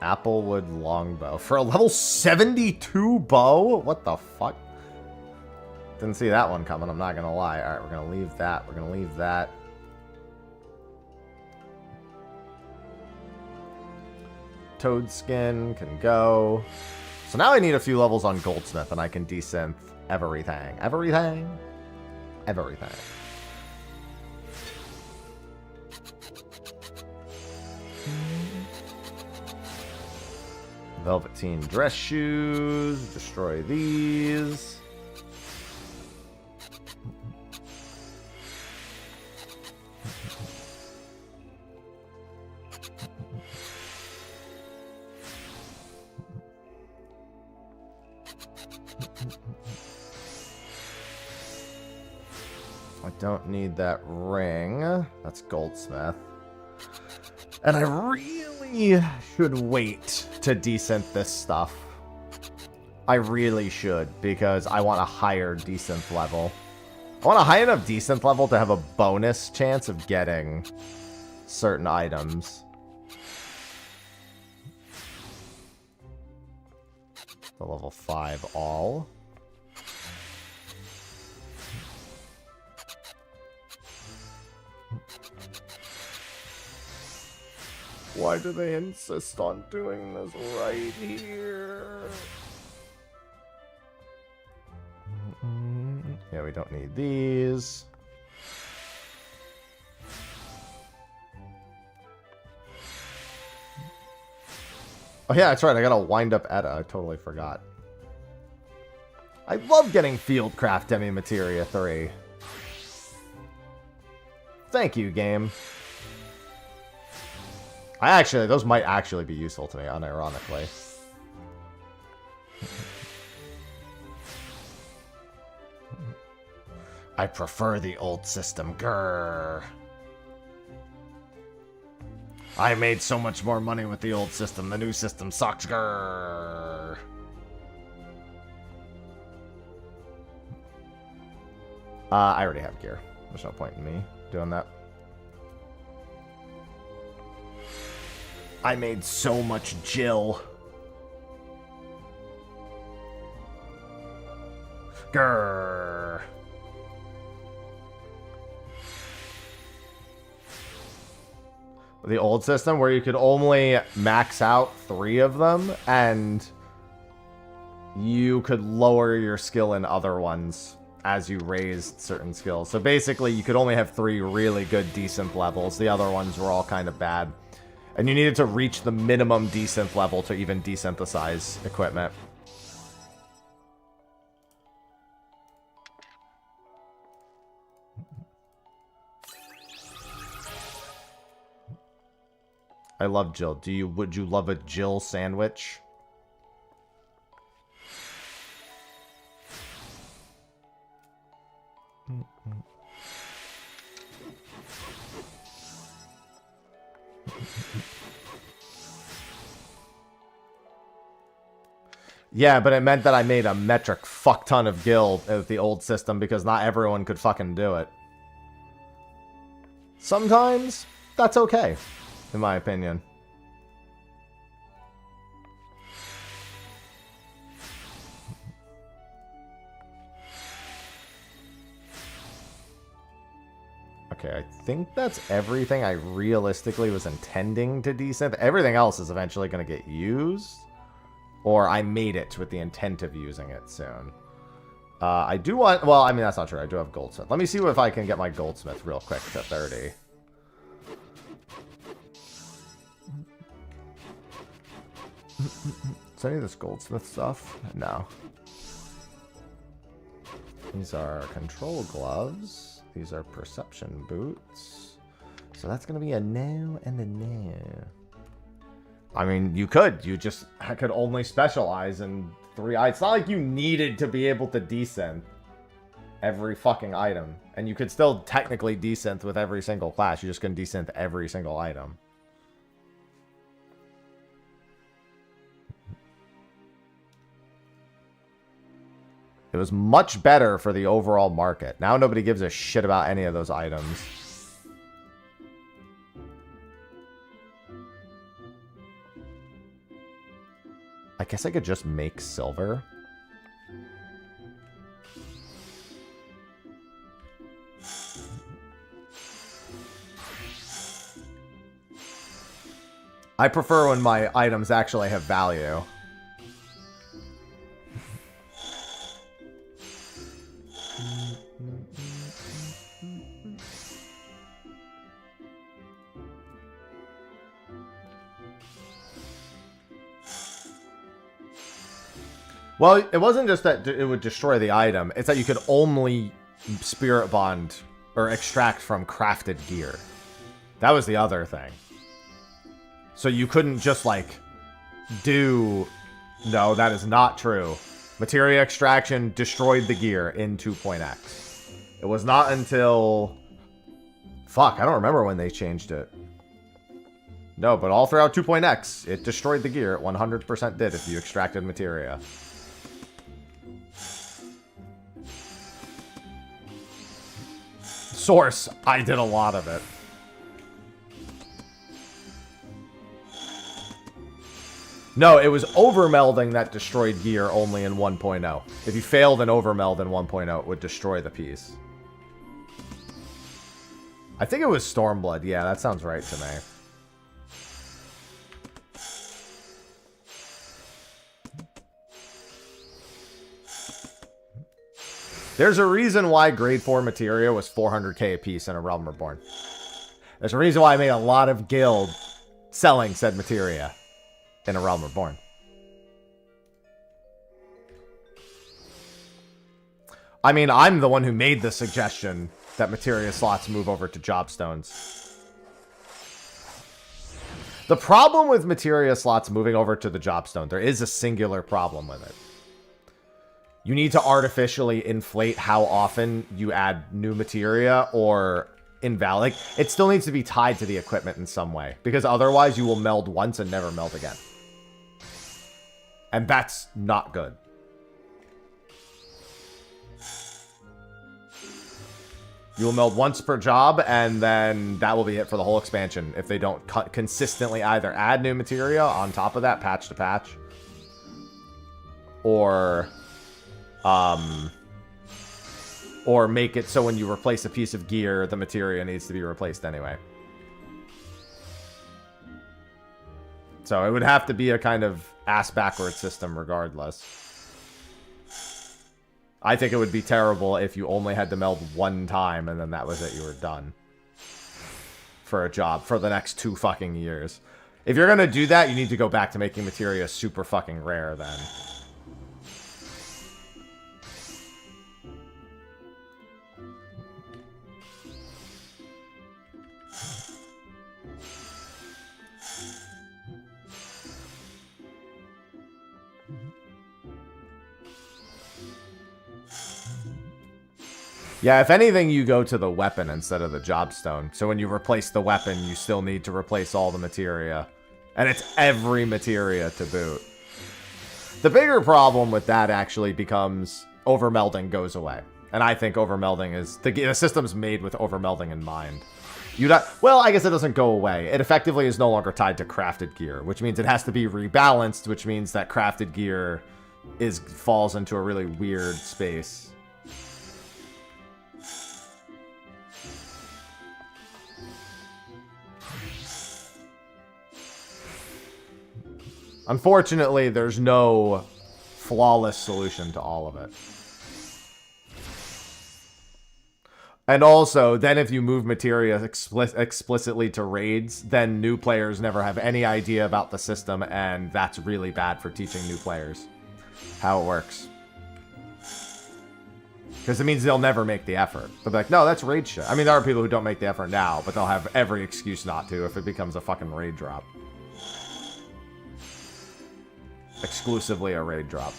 Applewood longbow. For a level 72 bow? What the fuck? Didn't see that one coming, I'm not gonna lie. Alright, we're gonna leave that. We're gonna leave that. Toad skin can go. So now I need a few levels on goldsmith and I can desynth everything. Everything. Everything. Velveteen dress shoes. Destroy these. I don't need that ring. That's goldsmith. And I really should wait to desynth this stuff. I really should, because I want a higher desynth level. I want a high enough desynth level to have a bonus chance of getting certain items. The level 5 all. Why do they insist on doing this right here? Yeah, we don't need these. Oh yeah, that's right, I got a wind-up Edda. I totally forgot. I love getting Fieldcraft Demi-Materia 3. Thank you, game. Those might actually be useful to me, unironically. I prefer the old system. Grrr. I made so much more money with the old system. The new system sucks. Grrr. I already have gear. There's no point in me doing that. I made so much Jill. Grrr. The old system where you could only max out 3 of them and you could lower your skill in other ones as you raised certain skills. So basically you could only have 3 really good desynth levels. The other ones were all kind of bad. And you needed to reach the minimum desynth level to even desynthesize equipment. I love Jill. Would you love a Jill sandwich? Yeah, but it meant that I made a metric fuck ton of gil with the old system because not everyone could fucking do it. Sometimes that's okay, in my opinion. Okay, I think that's everything I realistically was intending to desynth. Everything else is eventually going to get used. Or I made it with the intent of using it soon. I do want... Well, I mean, that's not true. I do have Goldsmith. Let me see if I can get my Goldsmith real quick to 30. Is any of this Goldsmith stuff? No. These are control gloves. These are perception boots. So that's going to be a no and a no. I mean, you could. I could only specialize in 3 items. It's not like you needed to be able to desynth every fucking item. And you could still technically desynth with every single class. You just couldn't desynth every single item. It was much better for the overall market. Now nobody gives a shit about any of those items. I guess I could just make silver. I prefer when my items actually have value. Well, it wasn't just that it would destroy the item. It's that you could only spirit bond or extract from crafted gear. That was the other thing. So you couldn't just, like, do... No, that is not true. Materia extraction destroyed the gear in 2.x. It was not until... Fuck, I don't remember when they changed it. No, but all throughout 2.x, it destroyed the gear. It 100% did if you extracted materia. Source, I did a lot of it. No, it was overmelding that destroyed gear only in 1.0. If you failed an overmeld in 1.0, it would destroy the piece. I think it was Stormblood. Yeah, that sounds right to me. There's a reason why grade 4 materia was 400k a piece in A Realm Reborn. There's a reason why I made a lot of guild selling said materia in A Realm Reborn. I mean, I'm the one who made the suggestion that materia slots move over to jobstones. The problem with materia slots moving over to the jobstone, there is a singular problem with it. You need to artificially inflate how often you add new materia or invalid. Like, it still needs to be tied to the equipment in some way, because otherwise you will meld once and never meld again. And that's not good. You will meld once per job, and then that will be it for the whole expansion. If they don't consistently either add new materia on top of that, patch to patch, or make it so when you replace a piece of gear, the materia needs to be replaced anyway. So it would have to be a kind of ass-backwards system regardless. I think it would be terrible if you only had to meld one time and then that was it, you were done. For a job, for the next 2 fucking years. If you're gonna do that, you need to go back to making materia super fucking rare then. Yeah, if anything, you go to the weapon instead of the jobstone. So when you replace the weapon, you still need to replace all the materia. And it's every materia to boot. The bigger problem with that actually becomes overmelding goes away. And I think overmelding is... The system's made with overmelding in mind. Well, I guess it doesn't go away. It effectively is no longer tied to crafted gear, which means it has to be rebalanced, which means that crafted gear falls into a really weird space. Unfortunately, there's no flawless solution to all of it. And also, then if you move materia explicitly to raids, then new players never have any idea about the system, and that's really bad for teaching new players how it works. Because it means they'll never make the effort. They'll be like, no, that's raid shit. I mean, there are people who don't make the effort now, but they'll have every excuse not to if it becomes a fucking raid drop. Exclusively a raid drop.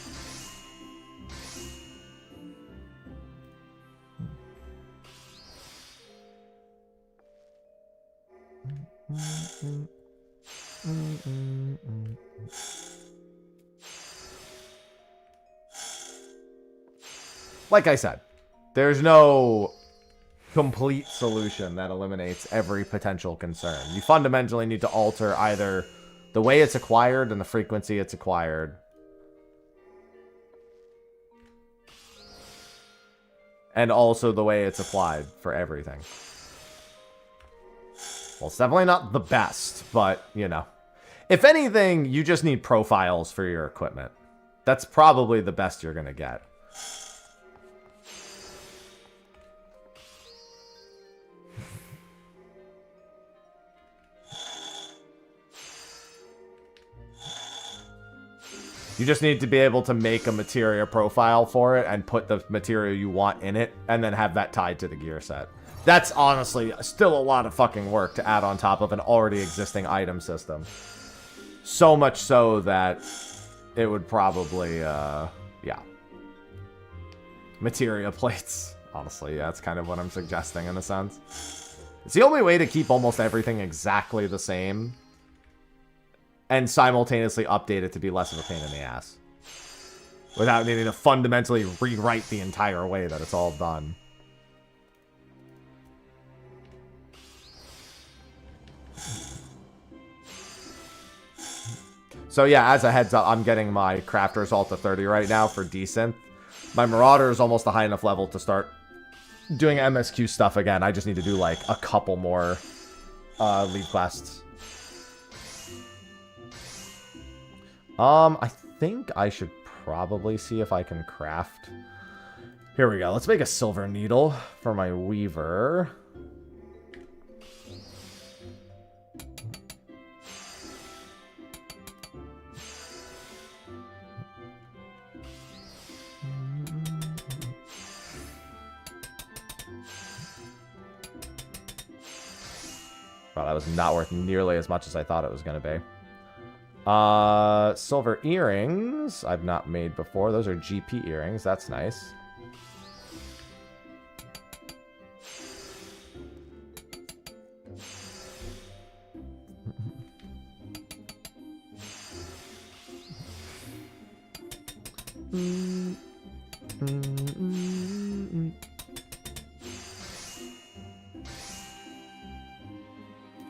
Like I said, there's no complete solution that eliminates every potential concern. You fundamentally need to alter either the way it's acquired and the frequency it's acquired, and also the way it's applied for everything. Well, it's definitely not the best, but, you know. If anything, you just need profiles for your equipment. That's probably the best you're going to get. You just need to be able to make a materia profile for it and put the materia you want in it, and then have that tied to the gear set. That's honestly still a lot of fucking work to add on top of an already existing item system. So much so that it would probably, yeah. Materia plates. Honestly, yeah, that's kind of what I'm suggesting in a sense. It's the only way to keep almost everything exactly the same and simultaneously update it to be less of a pain in the ass. Without needing to fundamentally rewrite the entire way that it's all done. So yeah, as a heads up, I'm getting my Crafter Assault to 30 right now for desynth. My Marauder is almost a high enough level to start doing MSQ stuff again. I just need to do like a couple more lead quests. I think I should probably see if I can craft. Here we go. Let's make a silver needle for my weaver. Well, that was not worth nearly as much as I thought it was going to be. Silver earrings. I've not made before. Those are GP earrings. That's nice.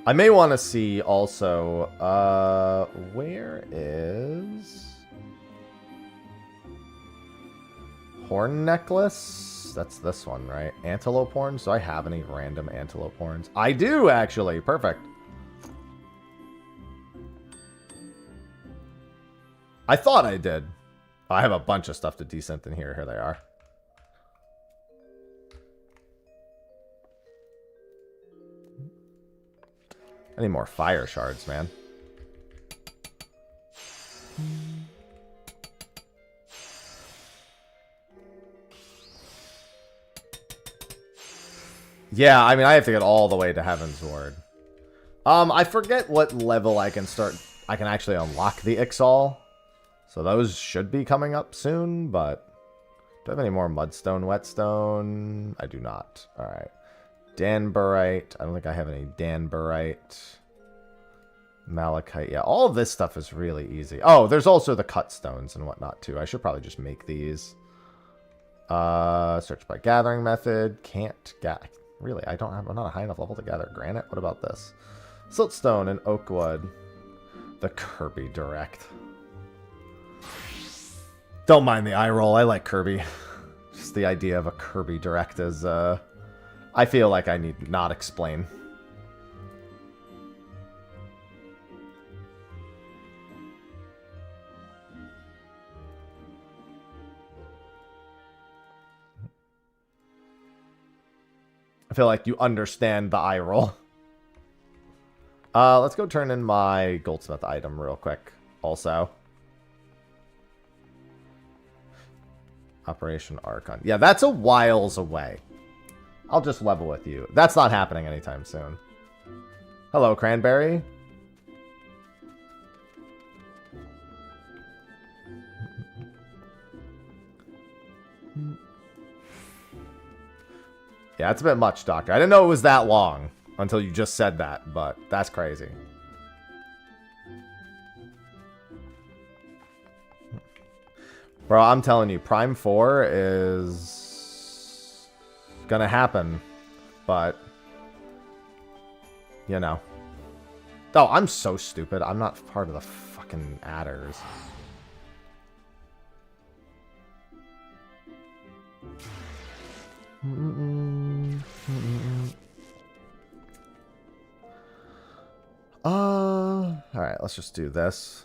I may want to see also, where is horn necklace? That's this one, right? Antelope horns? Do I have any random antelope horns? I do, actually. Perfect. I thought I did. I have a bunch of stuff to desynth in here. Here they are. I need more fire shards, man. Yeah, I mean, I have to get all the way to Heaven's Ward. I forget what level I can start. I can actually unlock the Ixal. So those should be coming up soon, but... Do I have any more Mudstone, Whetstone? I do not. Alright. Danburite. I don't think I have any Danburite. Malachite. Yeah, all of this stuff is really easy. Oh, there's also the cut stones and whatnot, too. I should probably just make these. Search by gathering method. Can't gather. Really, I'm not a high enough level to gather granite. What about this? Siltstone and oakwood. The Kirby Direct. Don't mind the eye roll. I like Kirby. Just the idea of a Kirby Direct is, I feel like I need not explain. I feel like you understand the eye roll. Let's go turn in my goldsmith item real quick also. Operation Archon. Yeah, that's a whiles away. I'll just level with you. That's not happening anytime soon. Hello, Cranberry. Yeah, it's a bit much, Doctor. I didn't know it was that long until you just said that, but that's crazy. Bro, I'm telling you, Prime 4 is gonna happen, but, you know. Oh, I'm so stupid. I'm not part of the fucking adders. Alright, let's just do this.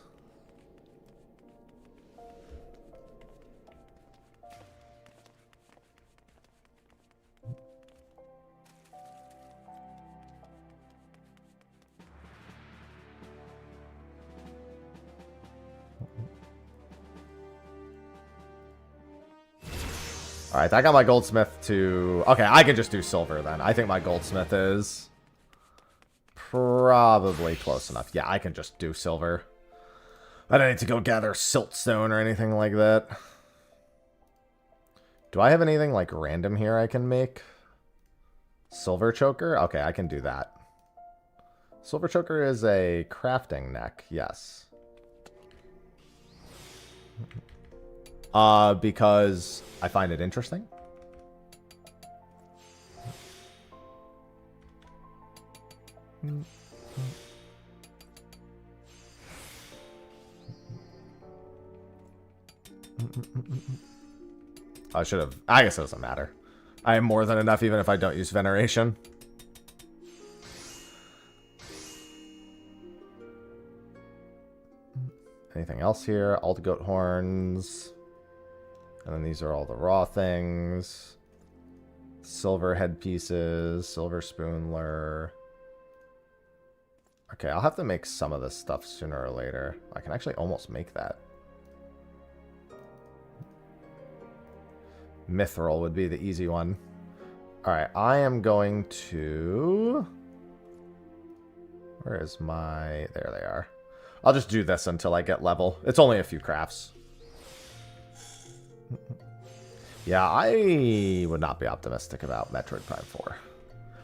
Alright, I got my goldsmith to... Okay, I can just do silver then. I think my goldsmith is probably close enough. Yeah, I can just do silver. I don't need to go gather siltstone or anything like that. Do I have anything like random here I can make? Silver choker? Okay, I can do that. Silver choker is a crafting neck, yes. Because I find it interesting. I should have... I guess it doesn't matter. I have more than enough even if I don't use veneration. Anything else here? All the goat horns. And then these are all the raw things. Silver headpieces. Silver spoonler. Okay, I'll have to make some of this stuff sooner or later. I can actually almost make that. Mithril would be the easy one. Alright, I am going to... Where is my... There they are. I'll just do this until I get level. It's only a few crafts. Yeah, I would not be optimistic about Metroid Prime 4.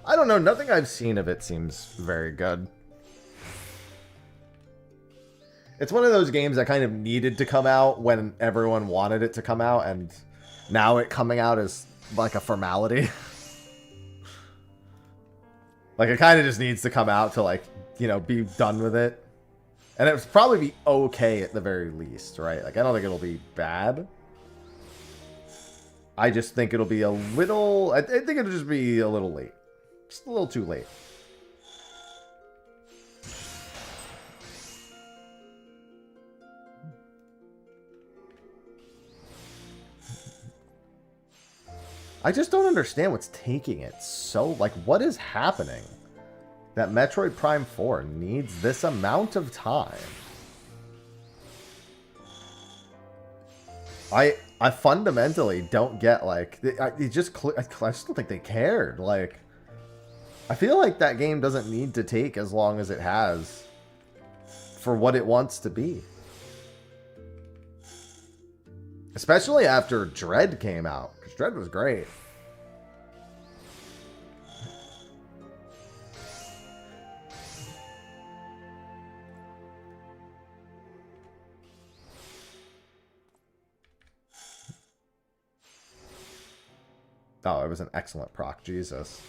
I don't know. Nothing I've seen of it seems very good. It's one of those games that kind of needed to come out when everyone wanted it to come out, and now it coming out is like a formality. Like, it kind of just needs to come out to, like, you know, be done with it. And it would probably be okay at the very least, right? Like, I don't think it'll be bad. I just think it'll be a little... I think it'll just be a little late. Just a little too late. I just don't understand what's taking it so... Like, what is happening that Metroid Prime 4 needs this amount of time? I fundamentally don't get, like... I just don't think they cared. Like, I feel like that game doesn't need to take as long as it has for what it wants to be. Especially after Dread came out. Because Dread was great. Oh, it was an excellent proc. Jesus.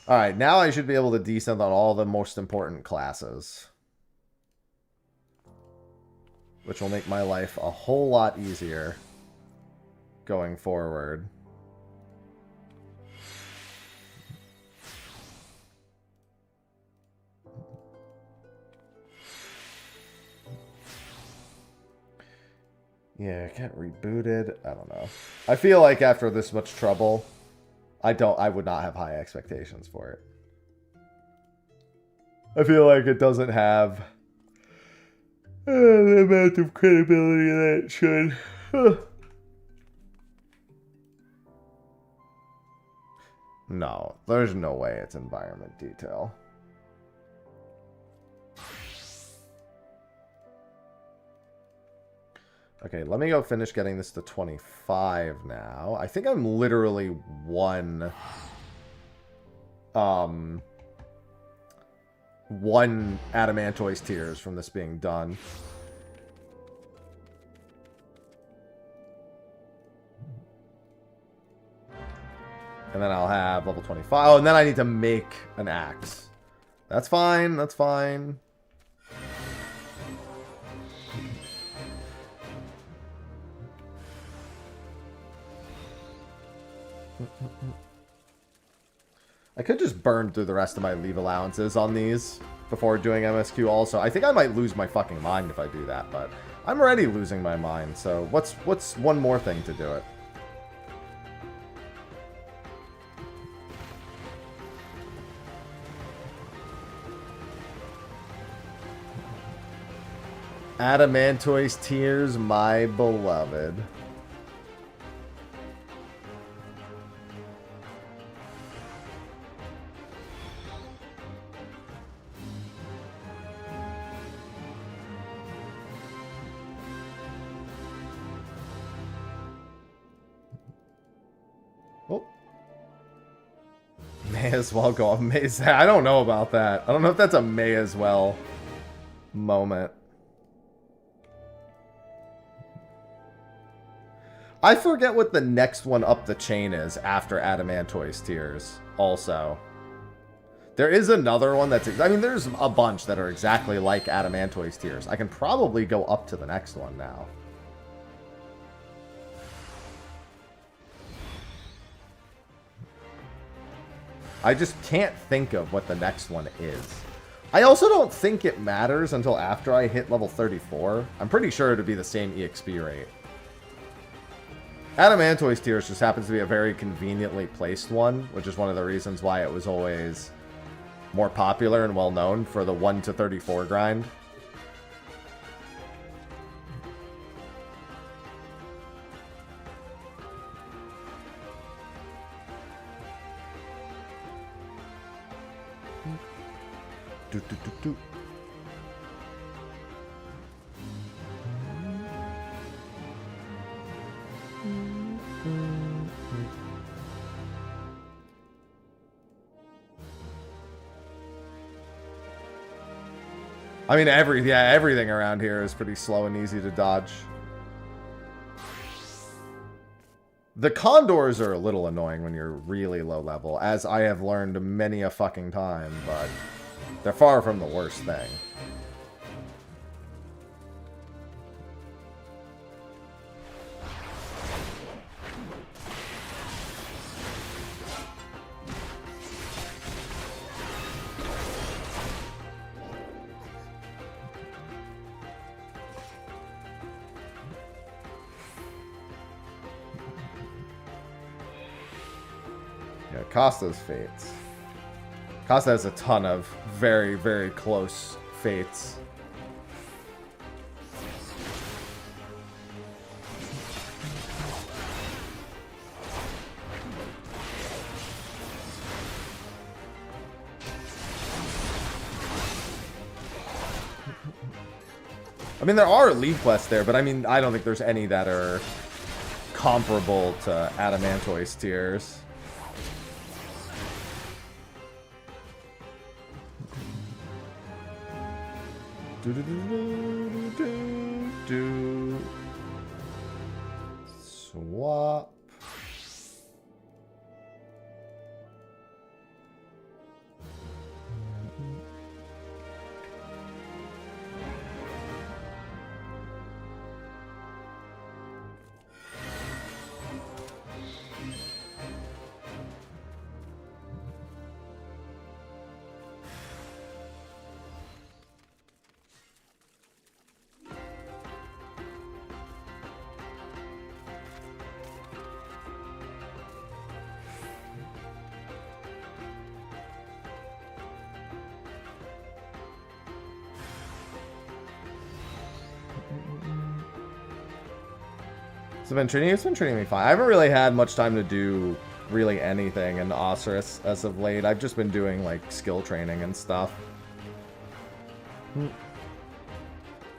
Alright, now I should be able to descend on all the most important classes. Which will make my life a whole lot easier going forward. Yeah, I get rebooted. I don't know. I feel like after this much trouble, I would not have high expectations for it. I feel like it doesn't have the amount of credibility that it should. No, there's no way it's environment detail. Okay, let me go finish getting this to 25 now. I think I'm literally one Adamantoise Tears from this being done. And then I'll have level 25. Oh, and then I need to make an axe. That's fine, that's fine. I could just burn through the rest of my leave allowances on these before doing MSQ also. I think I might lose my fucking mind if I do that, but I'm already losing my mind, so what's one more thing to do it? Adamantoise Tears, my beloved. May as well go off. I don't know about that. I don't know if that's a may as well moment. I forget what the next one up the chain is after Adamantoise Tears also. There is another one that's... I mean, there's a bunch that are exactly like Adamantoise Tears. I can probably go up to the next one now. I just can't think of what the next one is. I also don't think it matters until after I hit level 34. I'm pretty sure it would be the same EXP rate. Adamantoise Tears just happens to be a very conveniently placed one, which is one of the reasons why it was always more popular and well known for the 1 to 34 grind. I mean, everything around here is pretty slow and easy to dodge. The condors are a little annoying when you're really low level, as I have learned many a fucking time, but they're far from the worst thing. Costa's fates. Costa has a ton of very, very close fates. I mean, there are lead quests there, but I mean, I don't think there's any that are comparable to Adamantoise tiers. Swap. So it's been treating me fine. I haven't really had much time to do really anything in OSRS as of late. I've just been doing like skill training and stuff.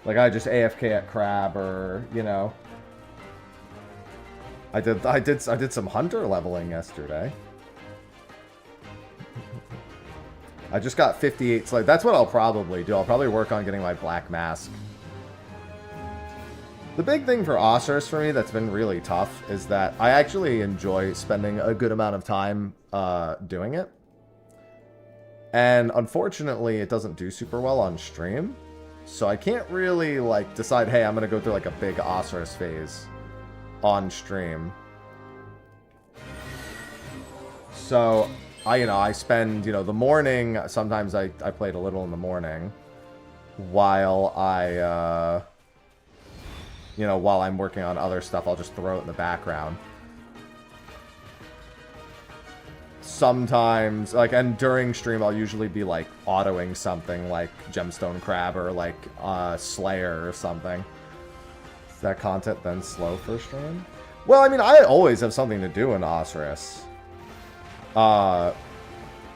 Like I just AFK at Crab, or you know, I did some hunter leveling yesterday. I just got 58 slaves. That's what I'll probably do. I'll probably work on getting my black mask. The big thing for OSRS for me that's been really tough is that I actually enjoy spending a good amount of time doing it. And unfortunately, it doesn't do super well on stream. So I can't really like decide, hey, I'm going to go through like a big OSRS phase on stream. So I spend, the morning, sometimes I played a little in the morning while while I'm working on other stuff. I'll just throw it in the background. Sometimes, and during stream, I'll usually be, autoing something like Gemstone Crab or, Slayer or something. Is that content then slow for stream? Well, I mean, I always have something to do in OSRS.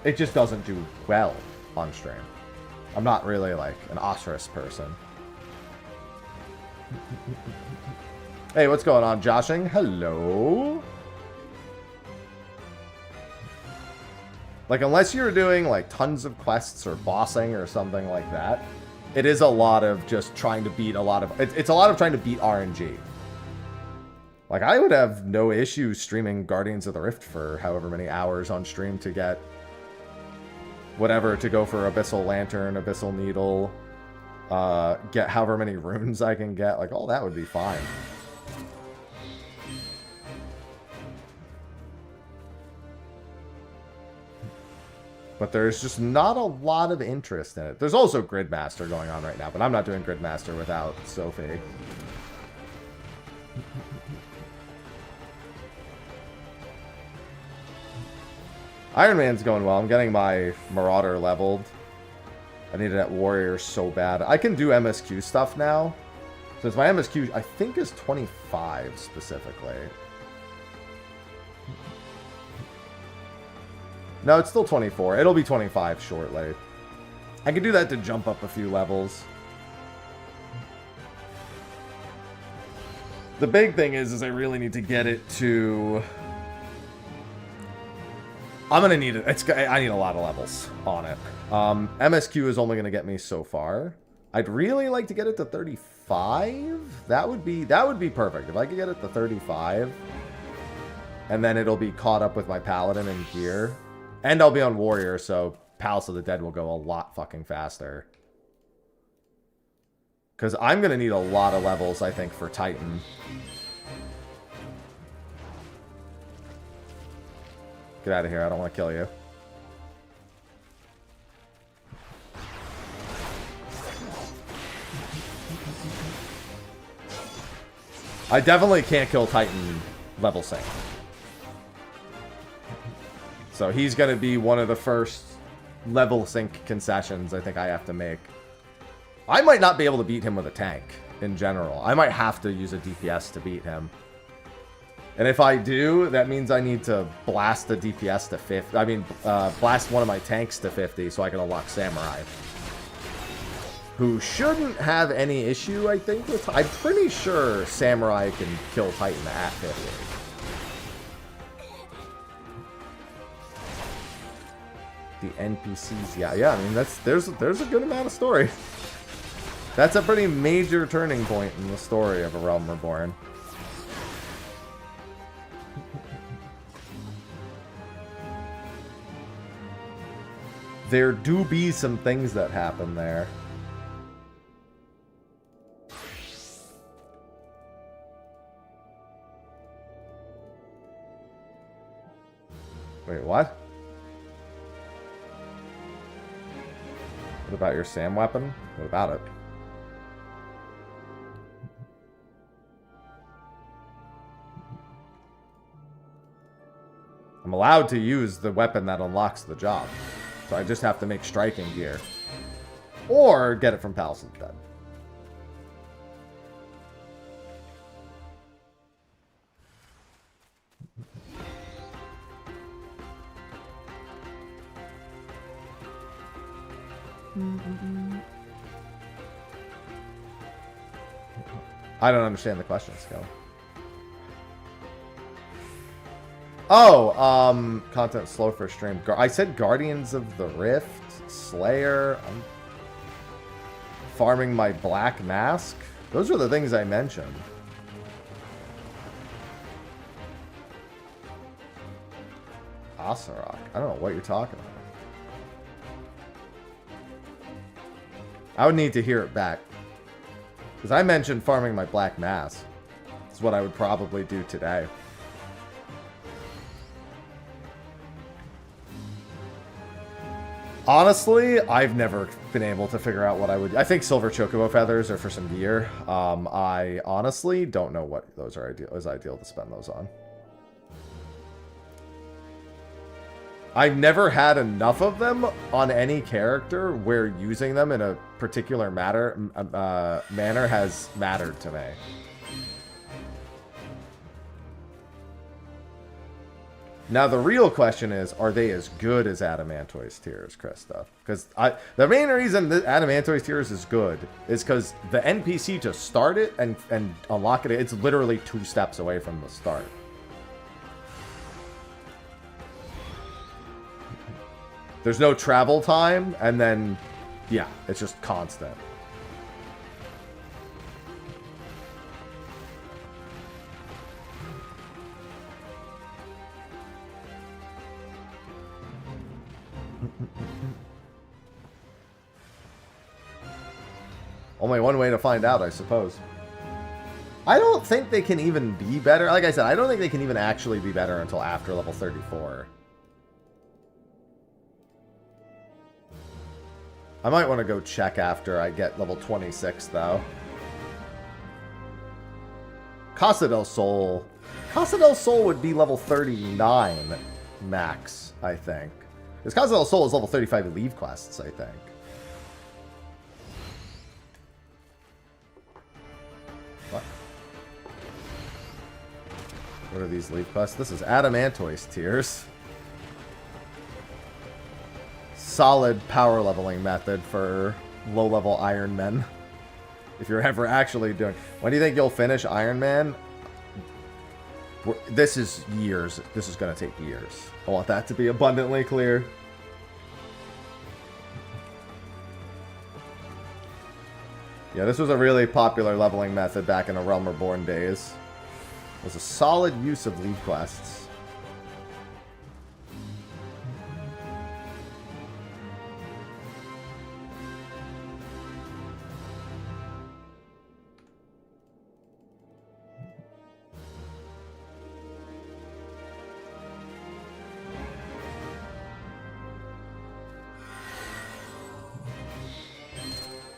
It just doesn't do well on stream. I'm not really, an OSRS person. Hey, what's going on, Joshing? Hello? Unless you're doing, tons of quests or bossing or something like that, it is a lot of just trying to beat a lot of... It's a lot of trying to beat RNG. I would have no issue streaming Guardians of the Rift for however many hours on stream to get whatever, to go for Abyssal Lantern, Abyssal Needle, get however many runes I can get. All that would be fine. But there's just not a lot of interest in it. There's also Gridmaster going on right now, but I'm not doing Gridmaster without Sophie. Ironman's going well. I'm getting my Marauder leveled. I needed that warrior so bad. I can do MSQ stuff now. Since my MSQ, I think, is 25 specifically. No, it's still 24. It'll be 25 shortly. I could do that to jump up a few levels. The big thing is I really need to get it to... I'm gonna need it. I need a lot of levels on it. MSQ is only gonna get me so far. I'd really like to get it to 35. That would be perfect. If I could get it to 35, and then it'll be caught up with my Paladin and gear, and I'll be on Warrior, so Palace of the Dead will go a lot fucking faster. Because I'm gonna need a lot of levels, I think, for Titan. Get out of here. I don't want to kill you. I definitely can't kill Titan level sync. So he's going to be one of the first level sync concessions I think I have to make. I might not be able to beat him with a tank in general. I might have to use a DPS to beat him. And if I do, that means I need to blast the DPS to 50. I mean, blast one of my tanks to 50 so I can unlock Samurai. Who shouldn't have any issue, I think, with... I'm pretty sure Samurai can kill Titan at 50. The NPCs, yeah, I mean, there's a good amount of story. That's a pretty major turning point in the story of A Realm Reborn. There do be some things that happen there. Wait, what? What about your SAM weapon? What about it? I'm allowed to use the weapon that unlocks the job. So I just have to make striking gear. Or get it from Palace of the Dead. I don't understand the question, Skill. Oh, content slow for stream. I said Guardians of the Rift, Slayer. I'm farming my Black Mask. Those are the things I mentioned. Asarok. I don't know what you're talking about. I would need to hear it back. Because I mentioned farming my Black Mask. That's what I would probably do today. Honestly, I've never been able to figure out what I would... I think silver chocobo feathers are for some gear. I honestly don't know what those are ideal to spend those on. I've never had enough of them on any character where using them in a particular manner has mattered to me. Now, the real question is, are they as good as Adamantoise Tears, Krista? Because the main reason that Adamantoise Tears is good is because the NPC to start it and unlock it, it's literally 2 steps away from the start. There's no travel time, and then, yeah, it's just constant. Only one way to find out, I suppose. I don't think they can even be better. Like I said, I don't think they can even actually be better until after level 34. I might want to go check after I get level 26, though. Casa del Sol. Casa del Sol would be level 39 max, I think. Because Casa del Sol is level 35 leave quests, I think. What? What are these leave quests? This is Adamantoise Tears. solid power leveling method for low-level Ironmen. If you're ever actually doing... When do you think you'll finish Ironman? This is years. This is going to take years. I want that to be abundantly clear. Yeah, this was a really popular leveling method back in the Realm Reborn days. It was a solid use of leave quests.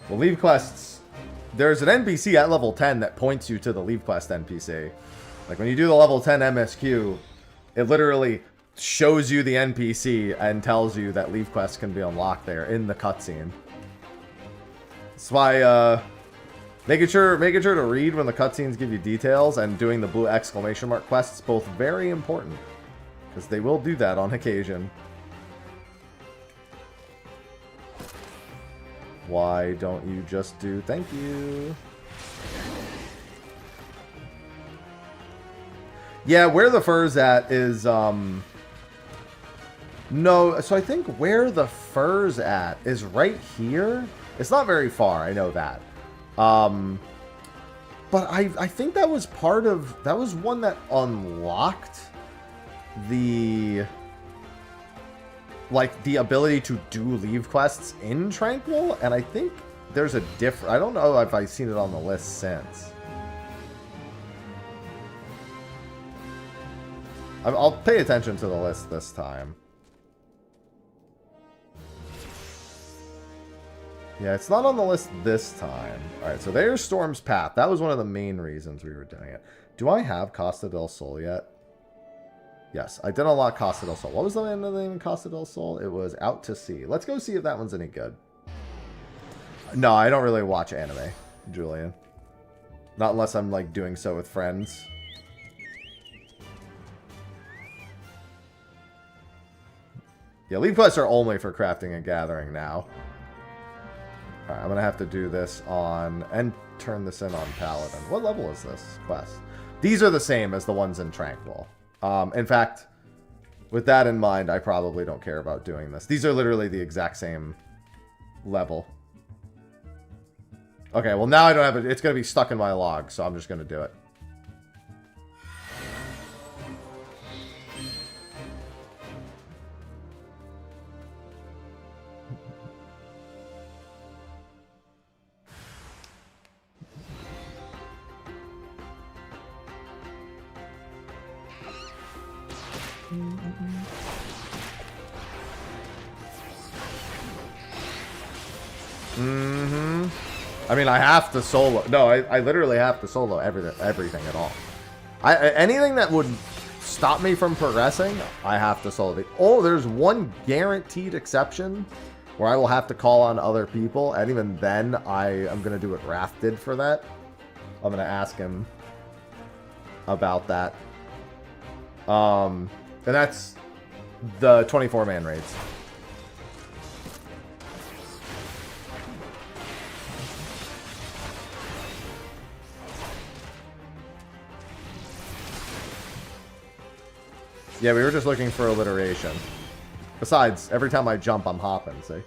Well, leave quests, there's an NPC at level 10 that points you to the leave quest NPC. Like when you do the level 10 MSQ, it literally shows you the NPC and tells you that leave quests can be unlocked there in the cutscene. That's why making sure to read when the cutscenes give you details and doing the blue exclamation mark quests, both very important, because they will do that on occasion. Why don't you just do thank you? Yeah, where the fur's at is, no, so I think where the fur's at is right here. It's not very far, I know that. But I think that was part of, that was one that unlocked the... like, the ability to do leave quests in Tranquil, and I think there's a different... I don't know if I've seen it on the list since. I'll pay attention to the list this time. Yeah, it's not on the list this time. Alright, so there's Storm's Path. That was one of the main reasons we were doing it. Do I have Costa del Sol yet? Yes, I did unlock Costa del Sol. What was the name of the name of Costa del Sol? It was Out to Sea. Let's go see if that one's any good. No, I don't really watch anime, Julian. Not unless I'm, like, doing so with friends. Yeah, leave quests are only for crafting and gathering now. Alright, I'm going to have to do this on... and turn this in on Paladin. What level is this quest? These are the same as the ones in Tranquil. In fact, with that in mind, I probably don't care about doing this. These are literally the exact same level. Okay, well now I don't have it. It's going to be stuck in my log, so I'm just going to do it. I mean, I have to solo. No, I literally have to solo everything at all. Anything that would stop me from progressing, I have to solo. There's one guaranteed exception where I will have to call on other people, and even then, I am going to do what Raph did for that. I'm going to ask him about that. And that's the 24-man raids. Yeah, we were just looking for alliteration. Besides, every time I jump, I'm hopping, see?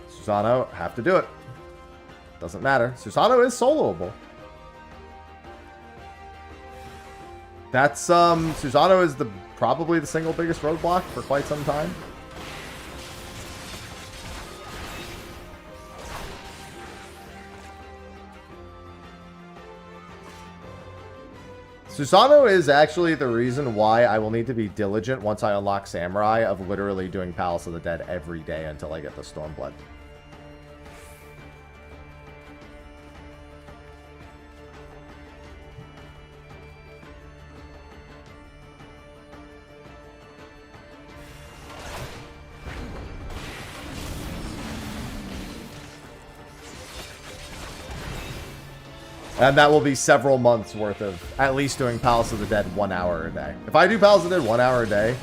Susano, have to do it. Doesn't matter. Susano is soloable. That's, Susano is probably the single biggest roadblock for quite some time. Susano is actually the reason why I will need to be diligent once I unlock Samurai of literally doing Palace of the Dead every day until I get the Stormblood. And that will be several months worth of at least doing Palace of the Dead 1 hour a day. If I do Palace of the Dead 1 hour a day,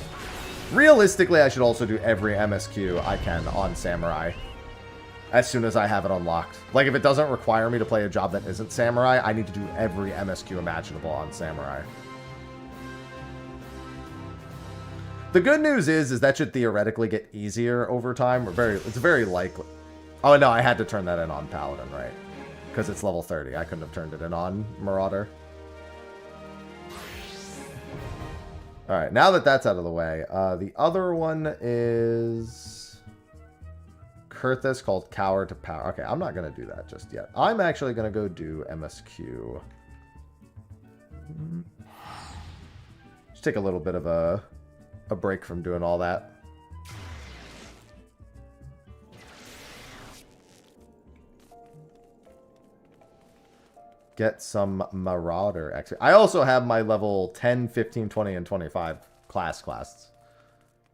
realistically, I should also do every MSQ I can on Samurai as soon as I have it unlocked. Like, if it doesn't require me to play a job that isn't Samurai, I need to do every MSQ imaginable on Samurai. The good news is that should theoretically get easier over time. It's very likely. Oh, no, I had to turn that in on Paladin, right? Because it's level 30. I couldn't have turned it in on Marauder. Alright, now that that's out of the way, the other one is Kurthus called Coward to Power. Okay, I'm not going to do that just yet. I'm actually going to go do MSQ. Just take a little bit of a break from doing all that. Get some Marauder XP. I also have my level 10, 15, 20, and 25 classes.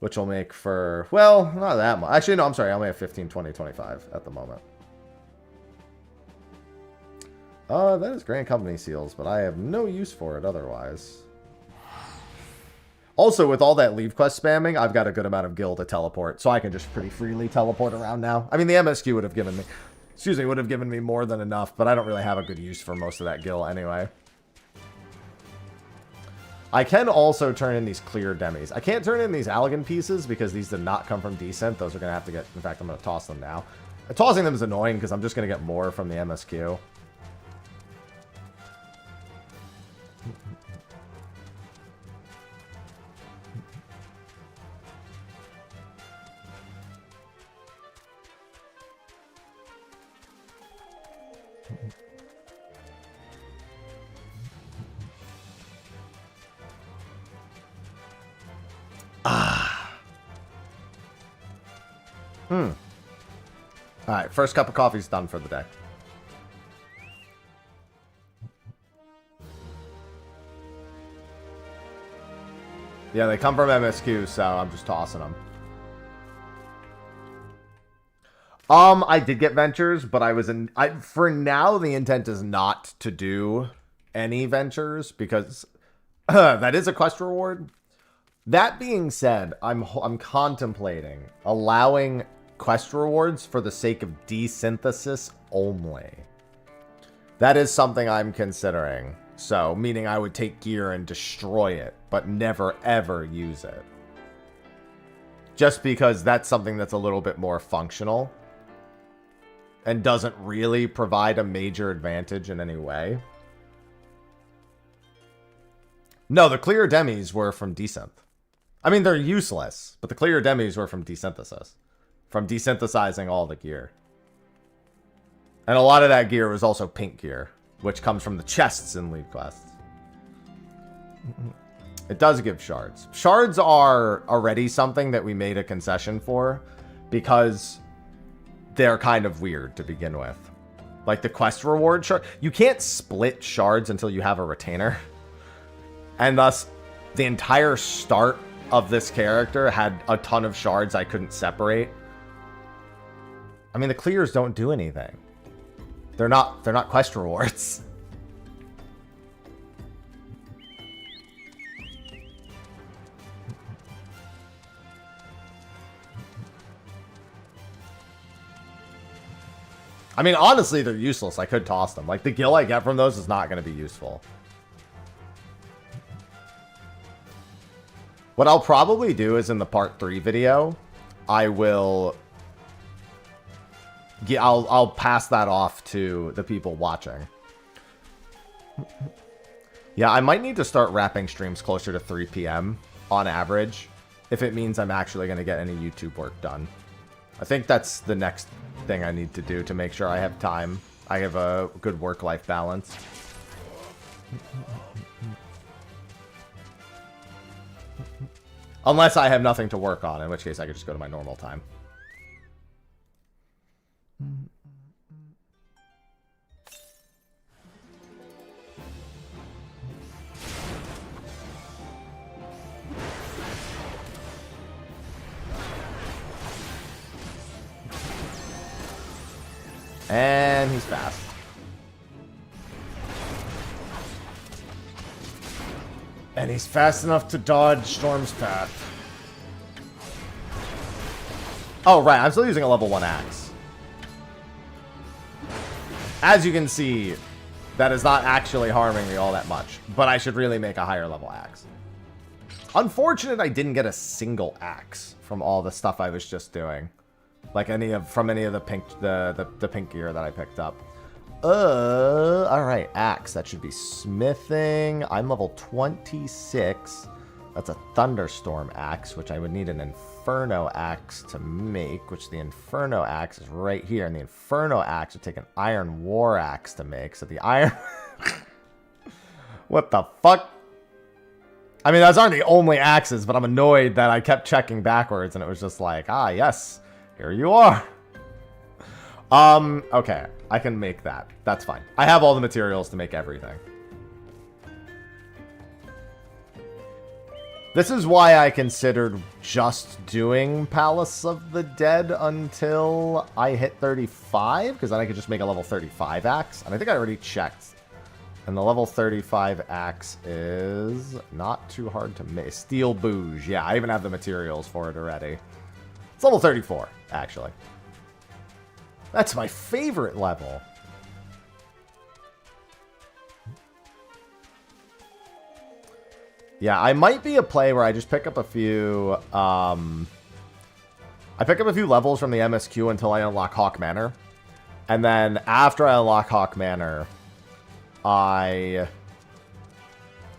Which will make for, well, not that much. Actually, no, I'm sorry. I only have 15, 20, 25 at the moment. That is Grand Company Seals, but I have no use for it otherwise. Also, with all that leave quest spamming, I've got a good amount of gil to teleport, so I can just pretty freely teleport around now. I mean, the MSQ would have given me... Excuse me, would have given me more than enough, but I don't really have a good use for most of that gil anyway. I can also turn in these clear demis. I can't turn in these Allegan pieces because these did not come from Descent. Those are going to have to get... In fact, I'm going to toss them now. Tossing them is annoying because I'm just going to get more from the MSQ. Alright, first cup of coffee's done for the day. Yeah, they come from MSQ, so I'm just tossing them. I did get ventures, but I was in... for now, the intent is not to do any ventures, because that is a quest reward. That being said, I'm contemplating allowing quest rewards for the sake of desynthesis only. That is something I'm considering. So, meaning I would take gear and destroy it, but never ever use it. Just because that's something that's a little bit more functional and doesn't really provide a major advantage in any way. No, the clear demis were from desynth. I mean, they're useless, but the clear demis were from desynthesis. From desynthesizing all the gear. And a lot of that gear was also pink gear, which comes from the chests in lead quests. It does give shards. Shards are already something that we made a concession for because they're kind of weird to begin with. Like the quest reward shard. You can't split shards until you have a retainer. And thus, the entire start of this character had a ton of shards I couldn't separate. I mean, the clears don't do anything. They're not quest rewards. I mean, honestly, they're useless. I could toss them. Like, the gil I get from those is not going to be useful. What I'll probably do is in the part 3 video, I will... Yeah, I'll pass that off to the people watching. Yeah, I might need to start wrapping streams closer to 3 p.m. on average, if it means I'm actually going to get any YouTube work done. I think that's the next thing I need to do to make sure I have time. I have a good work-life balance. Unless I have nothing to work on, in which case I could just go to my normal time. And he's fast. And he's fast enough to dodge Storm's path. Oh, right. I'm still using a level 1 axe. As you can see, that is not actually harming me all that much. But I should really make a higher level axe. Unfortunate I didn't get a single axe from all the stuff I was just doing. Like from any of the pink gear that I picked up. Alright, axe. That should be smithing. I'm level 26. That's a thunderstorm axe, which I would need an inferno axe to make, which the inferno axe is right here, and the inferno axe would take an iron war axe to make. So the iron what the fuck? I mean, those aren't the only axes, but I'm annoyed that I kept checking backwards and it was just like, ah, yes, here you are. Okay, I can make that. That's fine. I have all the materials to make everything. This is why I considered just doing Palace of the Dead until I hit 35, because then I could just make a level 35 axe. And I think I already checked. And the level 35 axe is not too hard to make. Steel Bouge. Yeah, I even have the materials for it already. It's level 34, actually. That's my favorite level. Yeah, I might be a play where I just pick up a few, I pick up a few levels from the MSQ until I unlock Hawk Manor. And then after I unlock Hawk Manor, I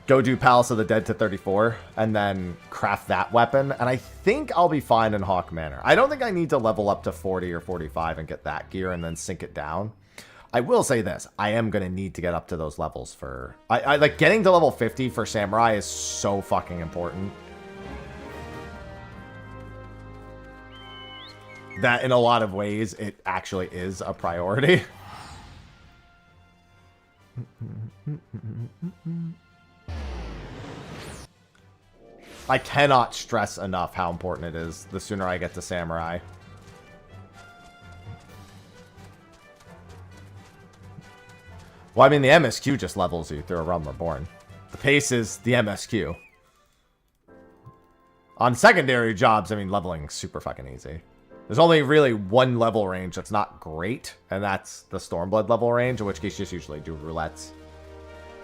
go do Palace of the Dead to 34 and then craft that weapon. And I think I'll be fine in Hawk Manor. I don't think I need to level up to 40 or 45 and get that gear and then sink it down. I will say this. I am going to need to get up to those levels for... I like getting to level 50 for Samurai is so fucking important. That in a lot of ways, it actually is a priority. I cannot stress enough how important it is the sooner I get to Samurai. Well, I mean, the MSQ just levels you through a Realm Reborn. The pace is the MSQ. On secondary jobs, I mean, leveling super fucking easy. There's only really one level range that's not great, and that's the Stormblood level range, in which case you just usually do roulettes.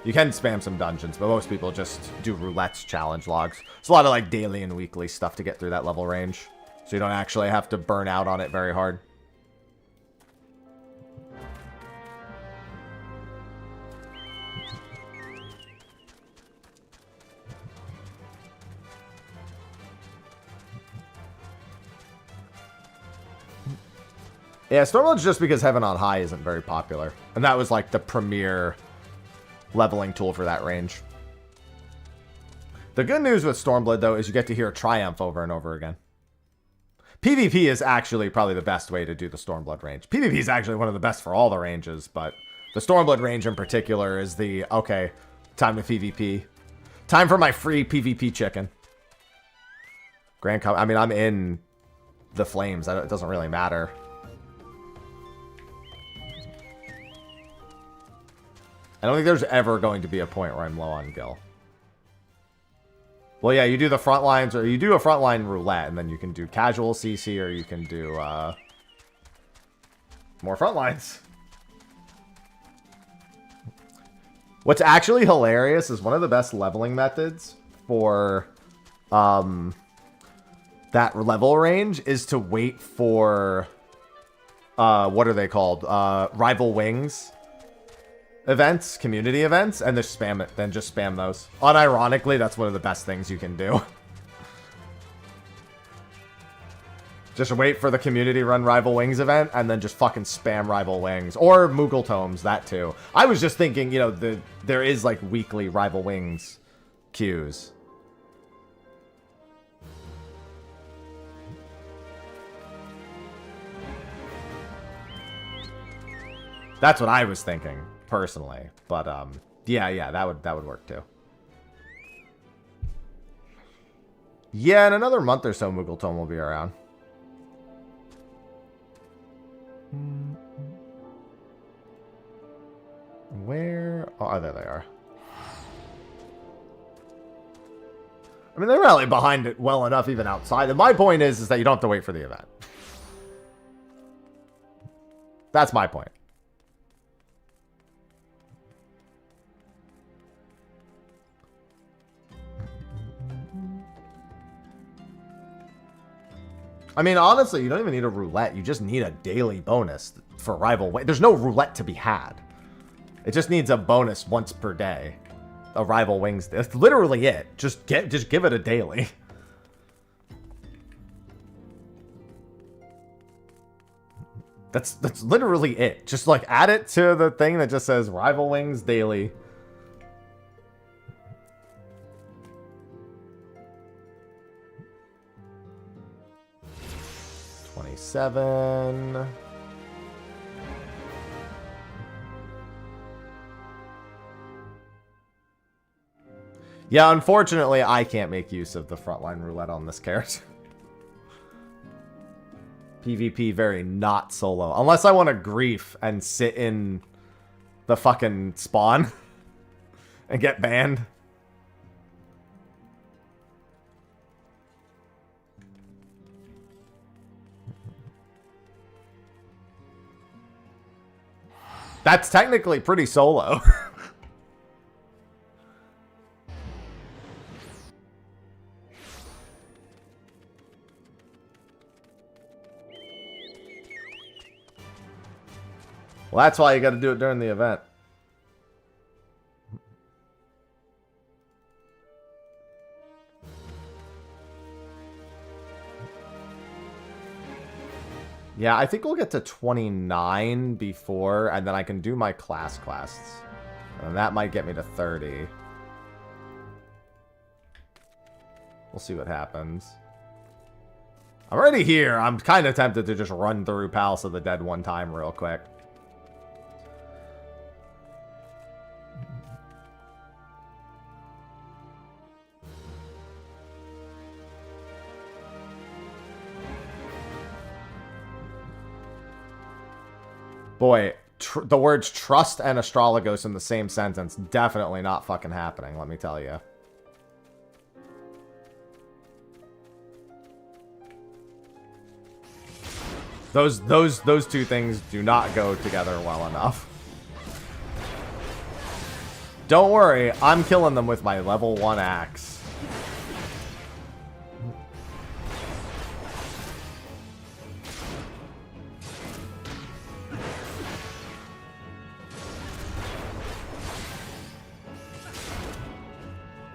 You can spam some dungeons, but most people just do roulettes challenge logs. It's a lot of like daily and weekly stuff to get through that level range, so you don't actually have to burn out on it very hard. Yeah, Stormblood's just because Heaven on High isn't very popular. And that was like the premier leveling tool for that range. The good news with Stormblood, though, is you get to hear Triumph over and over again. PvP is actually probably the best way to do the Stormblood range. PvP is actually one of the best for all the ranges, but the Stormblood range in particular is the, okay, time to PvP. Time for my free PvP chicken. I mean, I'm in the flames. It doesn't really matter. I don't think there's ever going to be a point where I'm low on gil. Well, yeah, you do the front lines, or you do a frontline roulette, and then you can do casual CC, or you can do more front lines. What's actually hilarious is one of the best leveling methods for that level range is to wait for what are they called? Rival Wings events, community events, and just spam it. Then just spam those. Unironically, that's one of the best things you can do. Just wait for the community run Rival Wings event, and then just fucking spam Rival Wings. Or Moogle Tomes, that too. I was just thinking, you know, there is like weekly Rival Wings queues. That's what I was thinking, personally. But, yeah, that would work, too. Yeah, in another month or so, Moogle Tome will be around. Where? Oh, there they are. I mean, they're really behind it well enough even outside. And my point is that you don't have to wait for the event. That's my point. I mean, honestly, you don't even need a roulette. You just need a daily bonus for rival. There's no roulette to be had. It just needs a bonus once per day. A rival wings. That's literally it. Just give it a daily. That's literally it. Just like add it to the thing that just says rival wings daily. $27. Yeah, unfortunately, I can't make use of the frontline roulette on this character. PvP very not solo. Unless I want to grief and sit in the fucking spawn and get banned. That's technically pretty solo. Well, that's why you got to do it during the event. Yeah, I think we'll get to 29 before, and then I can do my class quests. And that might get me to 30. We'll see what happens. I'm already here. I'm kind of tempted to just run through Palace of the Dead one time real quick. Boy, the words trust and astrologos in the same sentence, definitely not fucking happening, let me tell you. Those two things do not go together well enough. Don't worry, I'm killing them with my level 1 axe.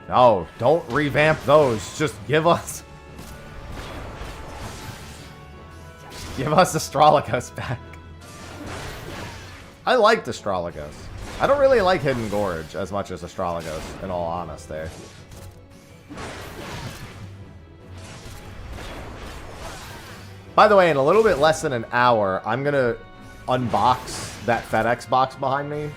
No, don't revamp those. Just give us... Give us Astrologos back. I liked Astrologos. I don't really like Hidden Gorge as much as Astrologos, in all honesty. By the way, in a little bit less than an hour, I'm going to unbox that FedEx box behind me.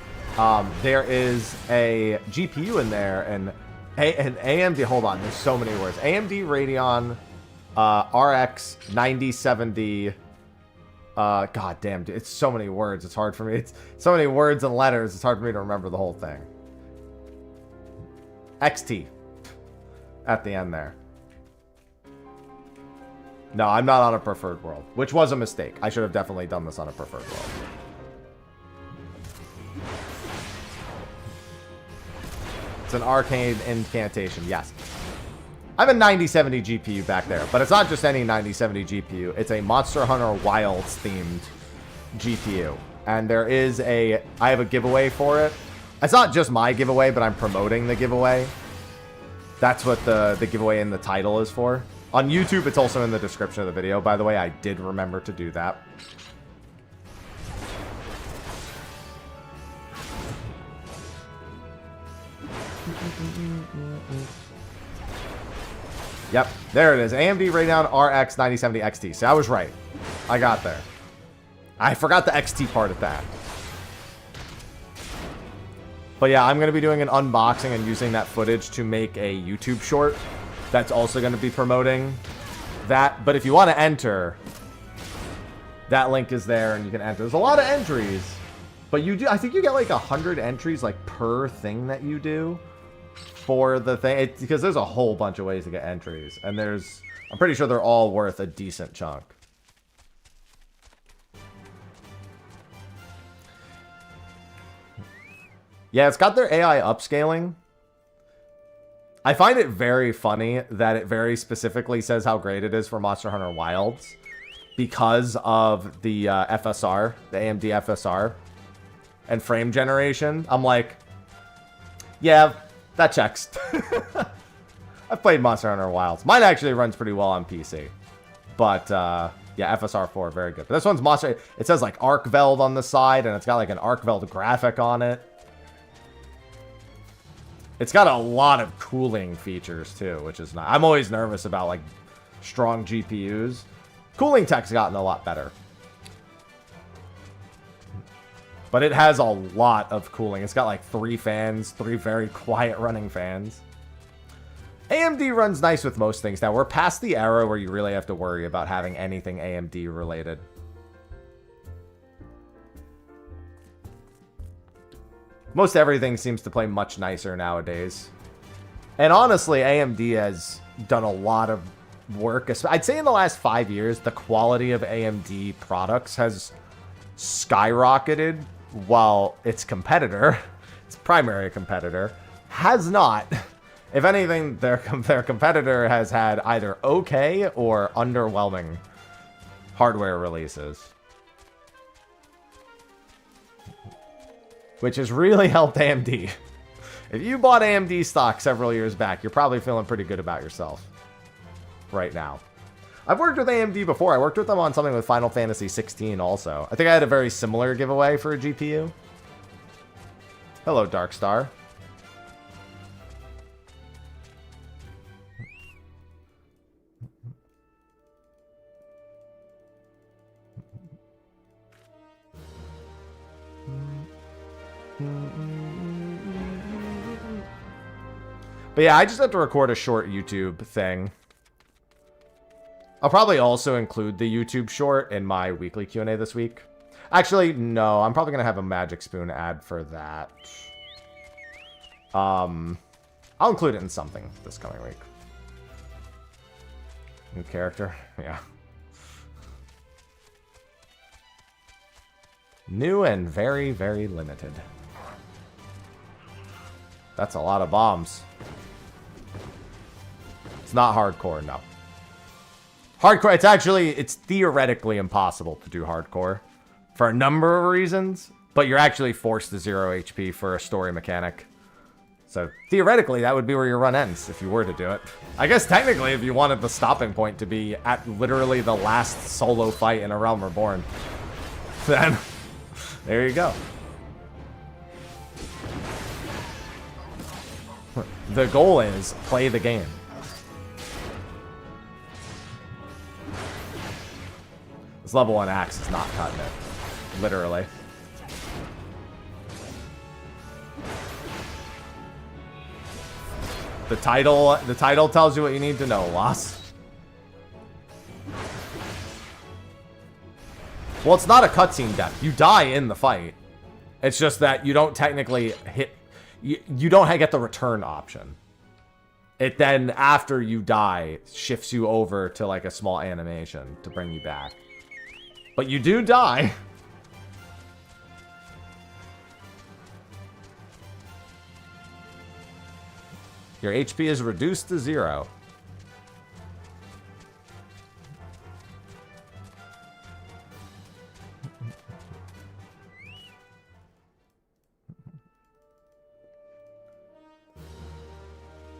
There is a GPU in there, and an AMD, hold on, there's so many words. AMD Radeon RX 9070. God damn, dude, it's so many words. It's hard for me. It's so many words and letters. It's hard for me to remember the whole thing. XT at the end there. No, I'm not on a preferred world, which was a mistake. I should have definitely done this on a preferred world. It's an arcane incantation, yes. I have a 9070 GPU back there, but it's not just any 9070 GPU. It's a Monster Hunter Wilds themed GPU. And there is I have a giveaway for it. It's not just my giveaway, but I'm promoting the giveaway. That's what the giveaway in the title is for. On YouTube, it's also in the description of the video, by the way. I did remember to do that. Yep, there it is. AMD Radeon RX 9070 XT. See, I was right. I got there. I forgot the XT part of that. But yeah, I'm going to be doing an unboxing and using that footage to make a YouTube short that's also going to be promoting that. But if you want to enter, that link is there and you can enter. There's a lot of entries, but you do, I think you get like 100 entries like per thing that you do. for the thing. Because there's a whole bunch of ways to get entries. And I'm pretty sure they're all worth a decent chunk. Yeah, it's got their AI upscaling. I find it very funny that it very specifically says how great it is for Monster Hunter Wilds because of the FSR, the AMD FSR, and frame generation. I'm like, yeah, that checks. I've played Monster Hunter Wilds. Mine actually runs pretty well on PC. But, yeah, FSR 4, very good. But this one's Monster... It says, like, ArcVeld on the side, and it's got, like, an ArcVeld graphic on it. It's got a lot of cooling features, too, which is nice. I'm always nervous about, like, strong GPUs. Cooling tech's gotten a lot better. But it has a lot of cooling. It's got, like, 3 fans, 3 very quiet-running fans. AMD runs nice with most things now. We're past the era where you really have to worry about having anything AMD-related. Most everything seems to play much nicer nowadays. And honestly, AMD has done a lot of work. I'd say in the last 5 years, the quality of AMD products has skyrocketed, while its competitor, its primary competitor, has not. If anything, their competitor has had either okay or underwhelming hardware releases. Which has really helped AMD. If you bought AMD stock several years back, you're probably feeling pretty good about yourself right now. I've worked with AMD before. I worked with them on something with Final Fantasy 16 also. I think I had a very similar giveaway for a GPU. Hello, Darkstar. But yeah, I just have to record a short YouTube thing. I'll probably also include the YouTube short in my weekly Q&A this week. Actually, no, I'm probably going to have a Magic Spoon ad for that. I'll include it in something this coming week. New character? Yeah. New and very, very limited. That's a lot of bombs. It's not hardcore, no. Hardcore, it's theoretically impossible to do hardcore for a number of reasons, but you're actually forced to 0 HP for a story mechanic. So theoretically, that would be where your run ends if you were to do it. I guess technically, if you wanted the stopping point to be at literally the last solo fight in A Realm Reborn, then there you go. The goal is play the game. This level 1 axe is not cutting it. Literally. The title tells you what you need to know, Loss. Well, it's not a cutscene death. You die in the fight. It's just that you don't technically hit... You don't get the return option. It then, after you die, shifts you over to like a small animation to bring you back. But you do die. Your HP is reduced to 0.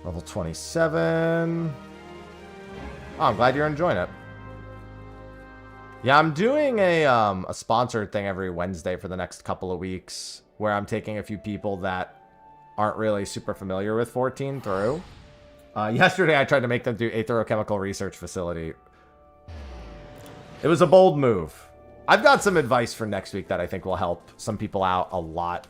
Level 27. Oh, I'm glad you're enjoying it. Yeah, I'm doing a sponsored thing every Wednesday for the next couple of weeks, where I'm taking a few people that aren't really super familiar with 14 through. Yesterday, I tried to make them do a Aetherochemical Research Facility. It was a bold move. I've got some advice for next week that I think will help some people out a lot.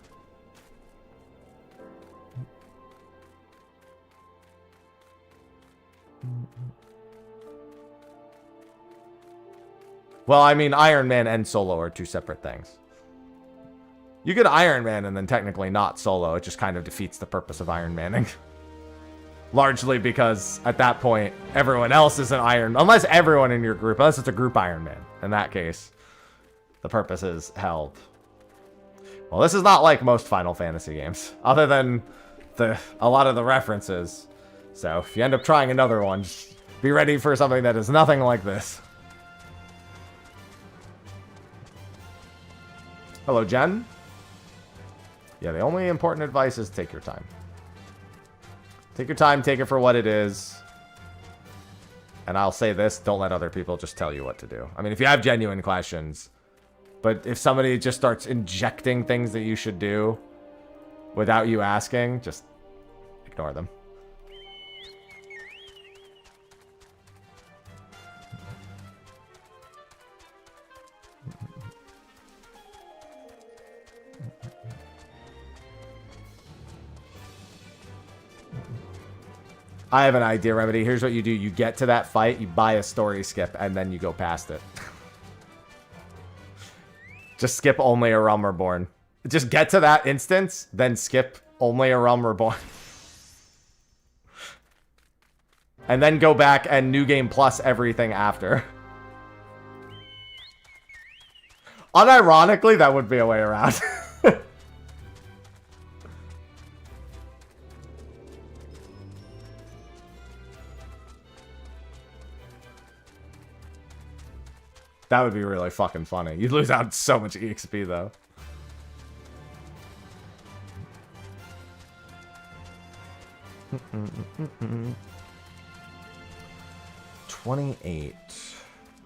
Well, I mean, Ironman and solo are two separate things. You could Ironman and then technically not solo. It just kind of defeats the purpose of Ironmaning. Largely because at that point, everyone else is an Iron... Unless everyone in your group, unless it's a group Ironman. In that case, the purpose is held. Well, this is not like most Final Fantasy games. Other than a lot of the references. So, if you end up trying another one, just be ready for something that is nothing like this. Hello, Jen. Yeah, the only important advice is take your time. Take your time, take it for what it is. And I'll say this, don't let other people just tell you what to do. I mean, if you have genuine questions, but if somebody just starts injecting things that you should do without you asking, just ignore them. I have an idea, Remedy. Here's what you do. You get to that fight, you buy a story skip, and then you go past it. Just skip only a Realm Reborn. Just get to that instance, then skip only a Realm Reborn. And then go back and New Game Plus everything after. Unironically, that would be a way around. That would be really fucking funny. You'd lose out so much EXP, though. $28.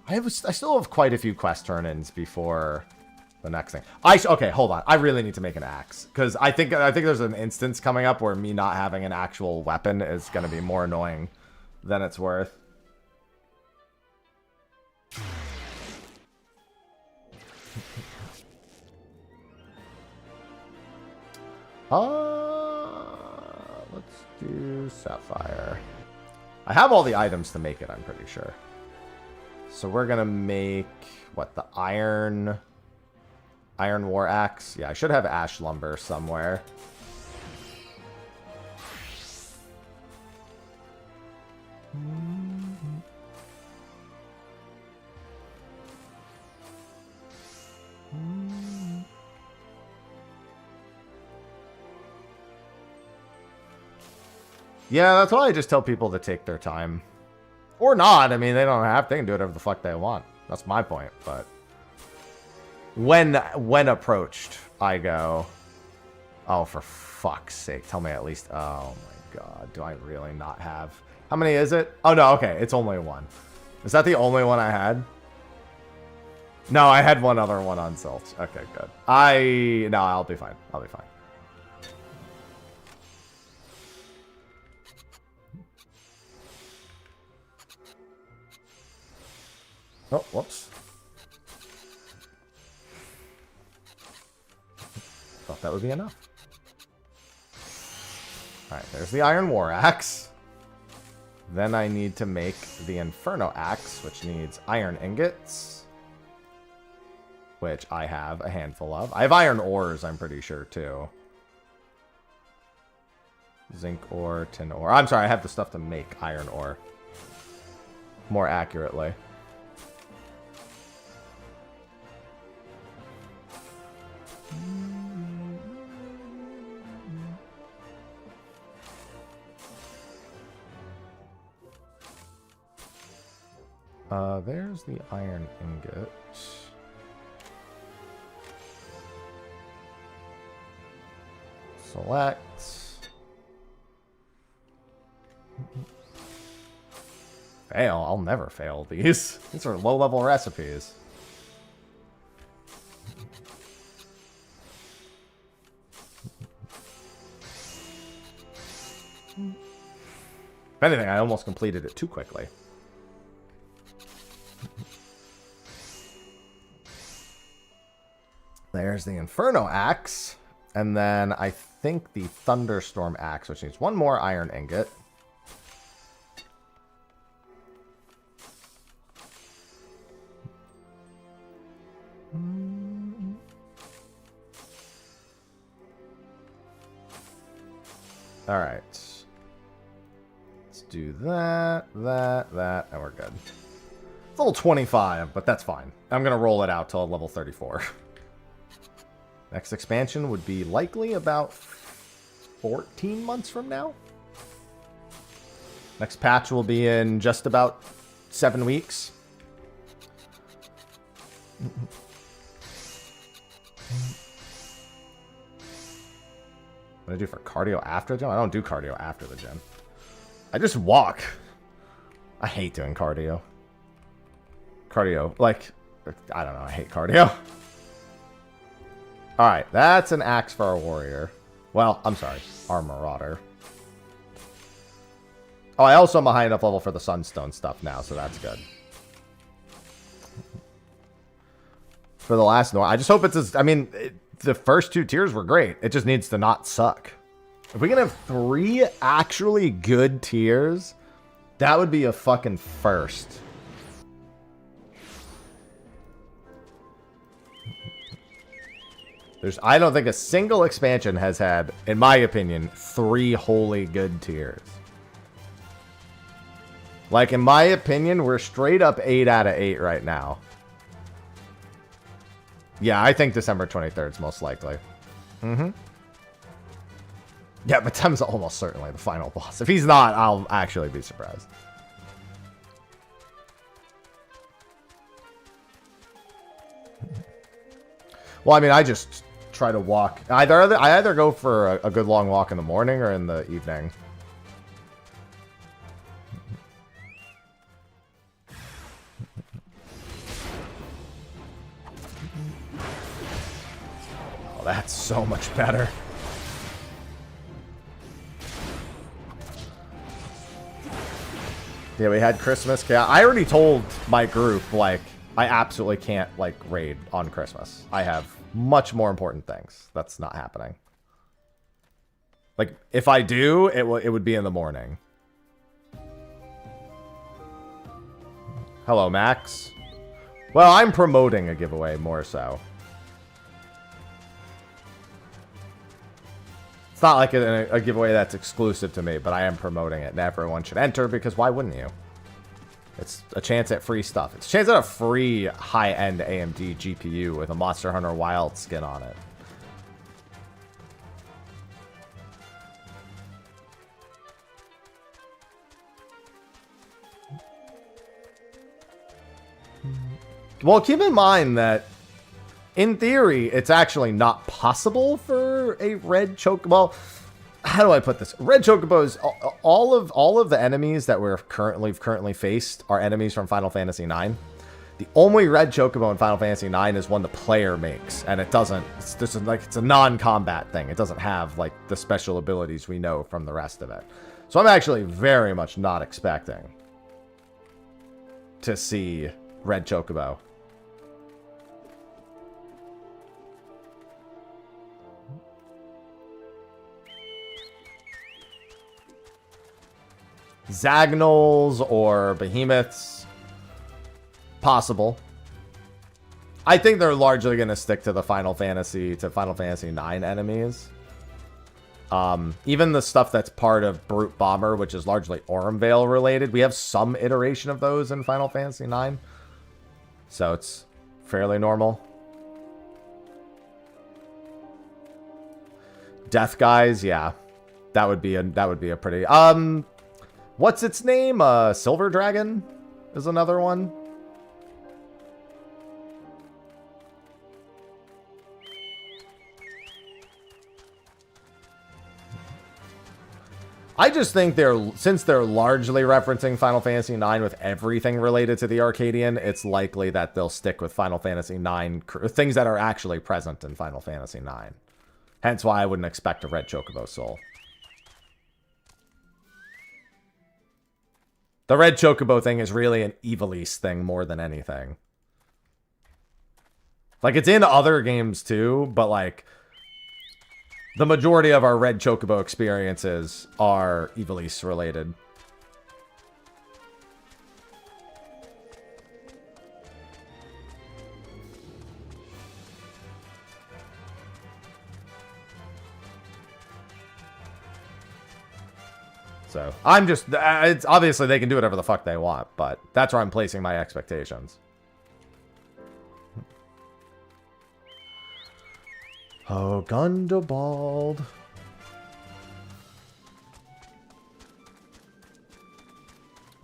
I still have quite a few quest turn-ins before the next thing. Okay, hold on. I really need to make an axe. Because I think there's an instance coming up where me not having an actual weapon is going to be more annoying than it's worth. Let's do Sapphire. I have all the items to make it, I'm pretty sure. So we're gonna make, what, the Iron War Axe? Yeah, I should have Ash Lumber somewhere. Yeah, that's why I just tell people to take their time. Or not. I mean, they don't have to. They can do whatever the fuck they want. That's my point. But when approached, I go, oh, for fuck's sake. Tell me at least. Oh, my God. Do I really not have? How many is it? Oh, no. Okay. It's only one. Is that the only one I had? No, I had one other one on Zilch. Okay, good. No, I'll be fine. I'll be fine. Oh, whoops. Thought that would be enough. Alright, there's the Iron War Axe. Then I need to make the Inferno Axe, which needs iron ingots. Which I have a handful of. I have iron ores, I'm pretty sure, too. Zinc ore, tin ore. I'm sorry, I have the stuff to make iron ore. More accurately. There's the iron ingot. Select. Fail. I'll never fail these. These are low-level recipes. If anything, I almost completed it too quickly. There's the Inferno Axe. And then I think the Thunderstorm Axe, which needs one more iron ingot. Alright. do that, that, and we're good. It's level 25, but that's fine. I'm going to roll it out till level 34. Next expansion would be likely about 14 months from now. Next patch will be in just about 7 weeks. What do I do for cardio after the gym? I don't do cardio after the gym. I just walk. I hate doing cardio. Cardio, like, I don't know, I hate cardio. Alright, that's an axe for our warrior. Well, I'm sorry, our marauder. Oh, I also am a high enough level for the sunstone stuff now, so that's good. For the last one, I just hope it's as, I mean, the first 2 tiers were great. It just needs to not suck. If we can have 3 actually good tiers, that would be a fucking first. I don't think a single expansion has had, in my opinion, 3 wholly good tiers. Like, in my opinion, we're straight up 8 out of 8 right now. Yeah, I think December 23rd is most likely. Mm-hmm. Yeah, but Tem's almost certainly the final boss. If he's not, I'll actually be surprised. Well, I mean, I just try to walk. I either go for a good long walk in the morning or in the evening. Oh, that's so much better. Yeah, we had Christmas chaos. I already told my group, like, I absolutely can't, like, raid on Christmas. I have much more important things. That's not happening. Like, if I do, it would be in the morning. Hello, Max. Well, I'm promoting a giveaway more so. It's not like a giveaway that's exclusive to me, but I am promoting it, and everyone should enter, because why wouldn't you? It's a chance at free stuff. It's a chance at a free high-end AMD GPU with a Monster Hunter Wild skin on it. Well, keep in mind that in theory, it's actually not possible for a red chocobo. Well, how do I put this? Red chocobos, all of the enemies that we're currently faced are enemies from Final Fantasy IX. The only red chocobo in Final Fantasy IX is one the player makes, and it doesn't. It's just like it's a non-combat thing. It doesn't have like the special abilities we know from the rest of it. So I'm actually very much not expecting to see red chocobo. Zagnals or behemoths, possible. I think they're largely going to stick to the Final Fantasy IX enemies. Even the stuff that's part of Brute Bomber, which is largely Ormvale related, we have some iteration of those in Final Fantasy IX, so it's fairly normal. Death guys, yeah, that would be a pretty what's its name? Silver Dragon is another one. I just think since they're largely referencing Final Fantasy IX with everything related to the Arcadian, it's likely that they'll stick with Final Fantasy IX, things that are actually present in Final Fantasy IX. Hence why I wouldn't expect a red chocobo soul. The red chocobo thing is really an Ivalice thing more than anything. Like, it's in other games too, but like, the majority of our red chocobo experiences are Ivalice related. So I'm just, it's obviously they can do whatever the fuck they want, but that's where I'm placing my expectations. Oh, Gundabald.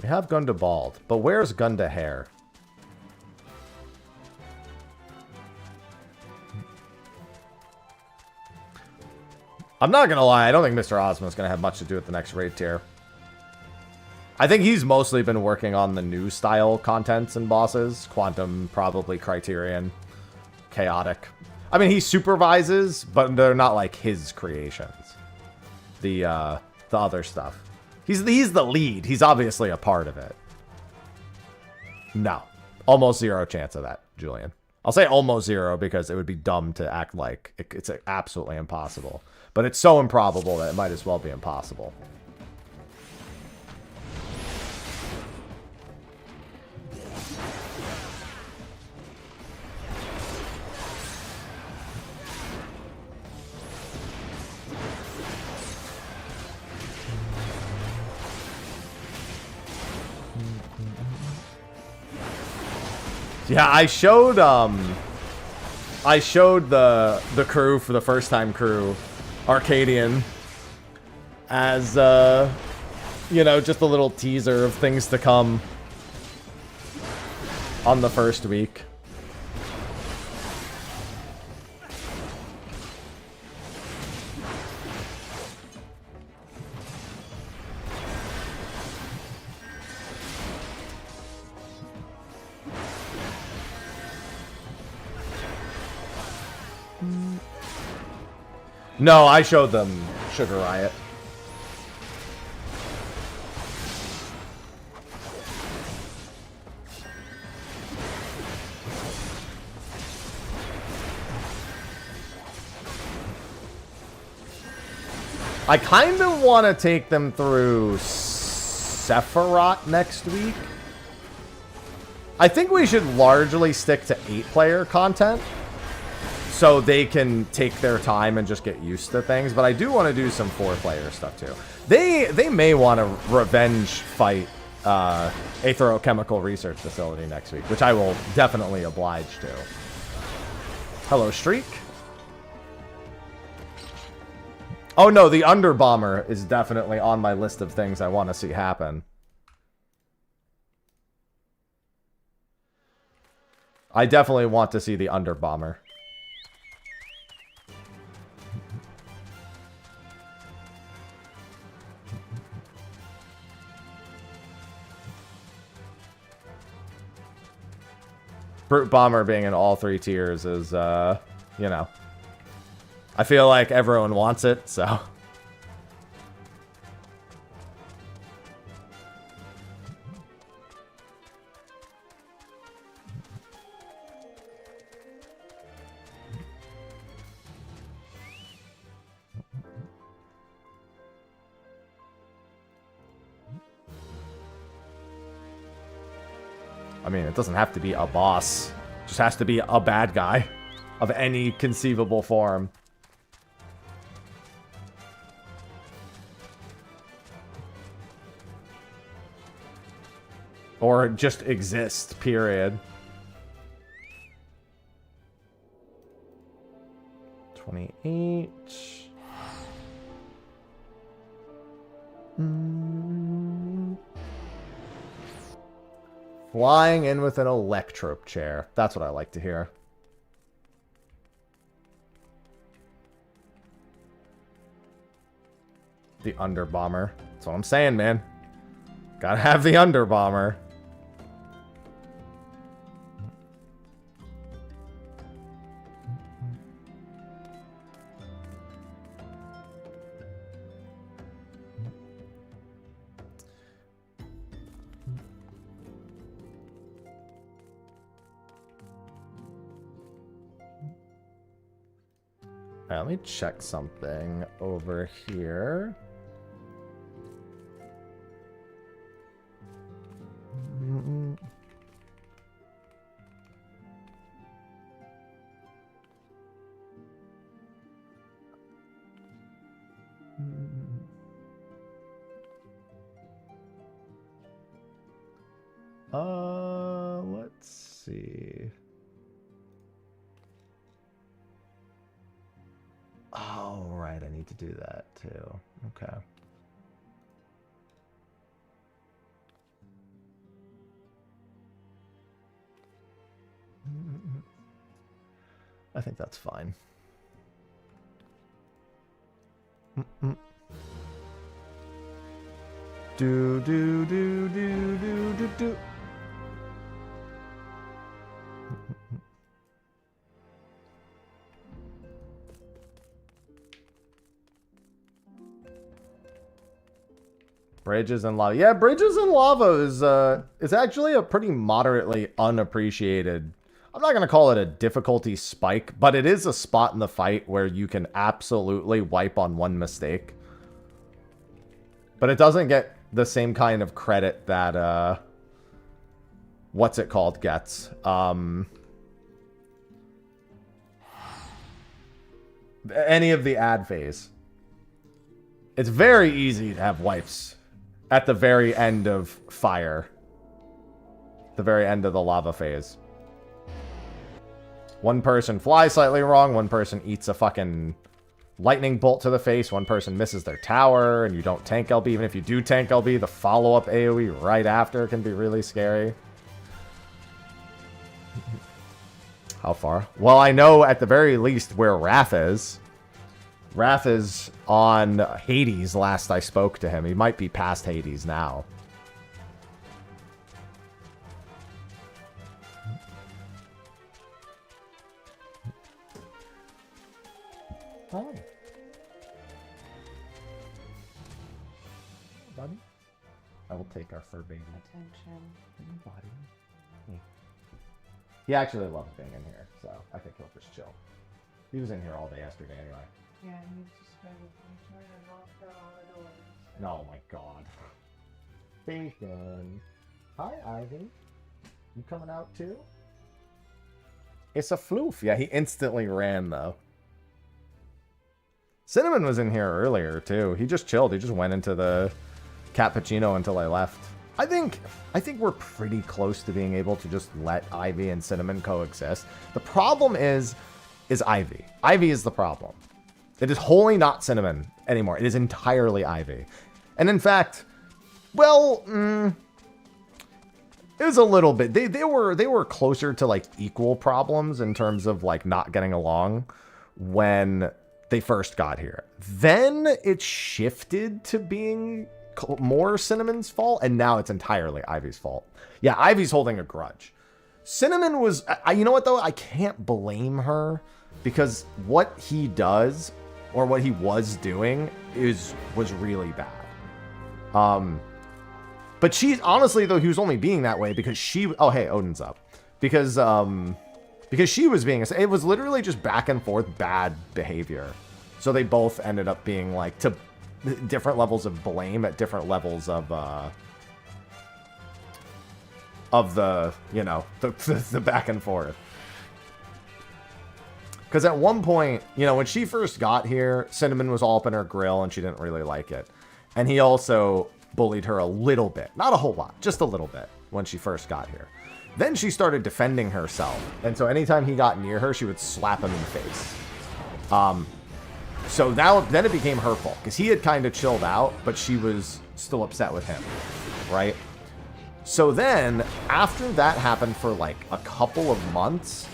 We have Gundabald, but where's Gundahair? I'm not gonna lie, I don't think Mr. Ozma's gonna have much to do with the next raid tier. I think he's mostly been working on the new style contents and bosses. Quantum, probably Criterion, Chaotic. I mean, he supervises, but they're not like his creations. The other stuff. He's the lead. He's obviously a part of it. No. Almost zero chance of that, Julian. I'll say almost zero because it would be dumb to act like it's absolutely impossible. But it's so improbable that it might as well be impossible. Yeah, I showed the crew for the first time crew, Arcadian, as you know, just a little teaser of things to come on the first week. No, I showed them Sugar Riot. I kind of want to take them through Sephiroth next week. I think we should largely stick to 8-player content, so they can take their time and just get used to things. But I do want to do some 4-player stuff too. They may want to revenge fight Aetherochemical Research Facility next week, which I will definitely oblige to. Hello, Streak. Oh no, the Underbomber is definitely on my list of things I want to see happen. I definitely want to see the Underbomber. Brute Bomber being in all 3 tiers is, you know. I feel like everyone wants it, so. I mean, it doesn't have to be a boss. It just has to be a bad guy of any conceivable form. Or just exist, period. 28. Flying in with an electrope chair. That's what I like to hear. The Underbomber. That's what I'm saying, man. Gotta have the Underbomber. Let me check something over here. Let's see. Oh, right. I need to do that too. Okay. I think that's fine. Do do do do do do do. Bridges and lava. Yeah, bridges and lava is actually a pretty moderately unappreciated. I'm not going to call it a difficulty spike, but it is a spot in the fight where you can absolutely wipe on one mistake. But it doesn't get the same kind of credit that, what's it called gets. Any of the ad phase. It's very easy to have wipes at the very end of fire. The very end of the lava phase. One person flies slightly wrong, one person eats a fucking lightning bolt to the face, one person misses their tower, and you don't tank LB. Even if you do tank LB, the follow-up AoE right after can be really scary. How far? Well, I know at the very least where Raph is. Raph is on Hades last I spoke to him. He might be past Hades now. Hi. Buddy? I will take our fur baby. Attention. Buddy. He actually loves being in here, so I think he'll just chill. He was in here all day yesterday anyway. Yeah, he just spent trying to knock down all the doors. Oh my god. Bacon. Hi, Ivy. You coming out too? It's a floof. Yeah, he instantly ran though. Cinnamon was in here earlier too. He just chilled. He just went into the cappuccino until I left. I think we're pretty close to being able to just let Ivy and Cinnamon coexist. The problem is Ivy. Ivy is the problem. It is wholly not Cinnamon anymore. It is entirely Ivy. And in fact, well, it was a little bit. They were closer to like equal problems in terms of like not getting along when they first got here. Then it shifted to being more Cinnamon's fault, and now it's entirely Ivy's fault. Yeah, Ivy's holding a grudge. Cinnamon was, you know what though? I can't blame her because what he does, or what he was doing, was really bad. But she's, honestly though, he was only being that way because she, oh hey, Odin's up. Because she was being, it was literally just back and forth bad behavior. So they both ended up being like, to different levels of blame at different levels of the, you know, the back and forth. Because at one point, you know, when she first got here, Cinnamon was all up in her grill and she didn't really like it. And he also bullied her a little bit. Not a whole lot, just a little bit when she first got here. Then she started defending herself. And so anytime he got near her, she would slap him in the face. So then it became her fault because he had kind of chilled out, but she was still upset with him, right? So then after that happened for like a couple of months,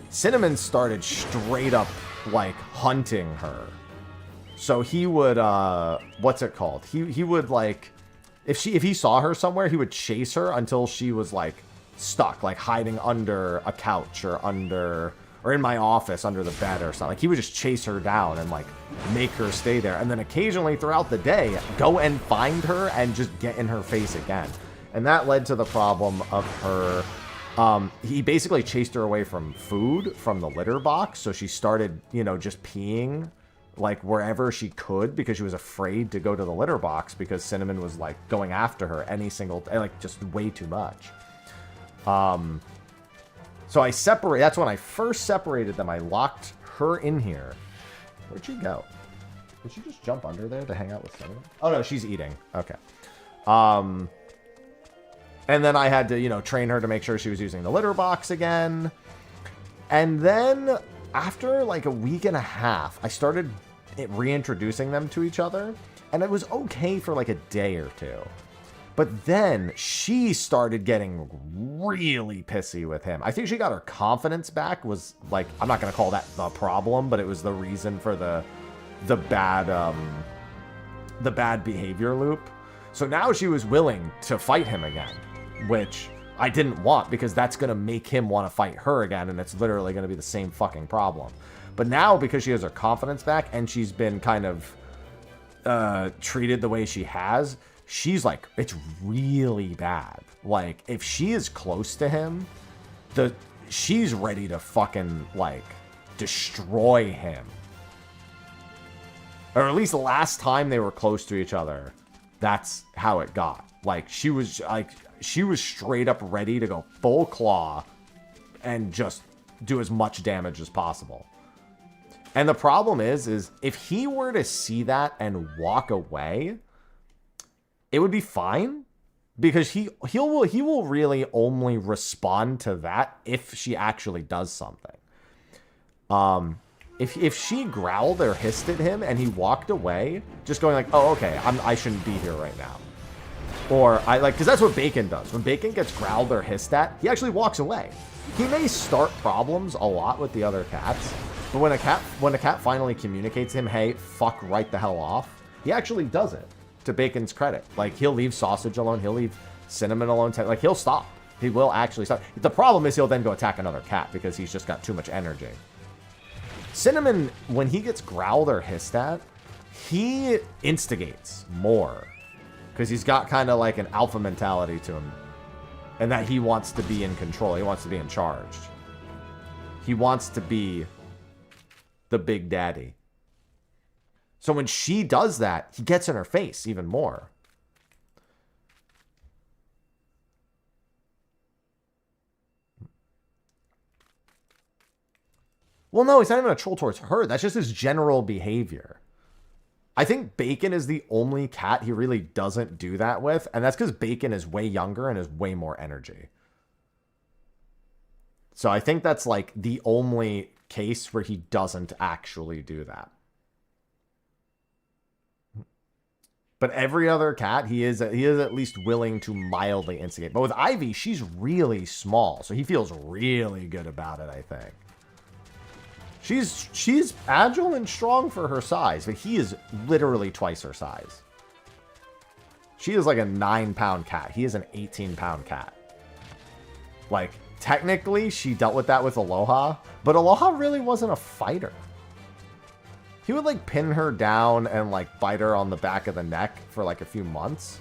Cinnamon started straight up like hunting her. So he would, what's it called? He would like, if he saw her somewhere, he would chase her until she was like stuck, like hiding under a couch or in my office under the bed or something. Like he would just chase her down and like make her stay there. And then occasionally throughout the day, go and find her and just get in her face again. And that led to the problem of her, he basically chased her away from food, from the litter box. So she started, you know, just peeing like wherever she could because she was afraid to go to the litter box because Cinnamon was like going after her any single day, like just way too much. So that's when I first separated them. I locked her in here. Where'd she go? Did she just jump under there to hang out with Cinnamon? Oh no, she's eating. Okay. And then I had to, you know, train her to make sure she was using the litter box again. And then after like a week and a half, I started reintroducing them to each other. And it was okay for like a day or two. But then she started getting really pissy with him. I think she got her confidence back, was like, I'm not going to call that the problem, but it was the reason for the bad behavior loop. So now she was willing to fight him again, which I didn't want because that's going to make him want to fight her again. And it's literally going to be the same fucking problem. But now because she has her confidence back and she's been kind of treated the way she has, she's like, it's really bad. Like, if she is close to him, she's ready to fucking, like, destroy him. Or at least the last time they were close to each other, that's how it got. Like, she was straight up ready to go full claw and just do as much damage as possible. And the problem is if he were to see that and walk away, it would be fine because he will really only respond to that if she actually does something. If she growled or hissed at him and he walked away, just going like, oh, okay, I shouldn't be here right now. Or because that's what Bacon does. When Bacon gets growled or hissed at, he actually walks away. He may start problems a lot with the other cats, but when a cat finally communicates to him, hey, fuck right the hell off, he actually does it. To Bacon's credit, like, he'll leave Sausage alone, he'll leave Cinnamon alone, like, he'll stop. He will actually stop. The problem is he'll then go attack another cat because he's just got too much energy. Cinnamon, when he gets growled or hissed at, he instigates more because he's got kind of like an alpha mentality to him, and that he wants to be in control. He wants to be in charge. He wants to be the big daddy. So when she does that, he gets in her face even more. Well, no, he's not even a troll towards her. That's just his general behavior. I think Bacon is the only cat he really doesn't do that with, and that's because Bacon is way younger and has way more energy. So I think that's like the only case where he doesn't actually do that. But every other cat, he is at least willing to mildly instigate. But with Ivy, she's really small, so he feels really good about it, I think. She's agile and strong for her size, but he is literally twice her size. She is like a 9-pound cat. He is an 18-pound cat. Like, technically, she dealt with that with Aloha, but Aloha really wasn't a fighter. He would, like, pin her down and, like, bite her on the back of the neck for, like, a few months.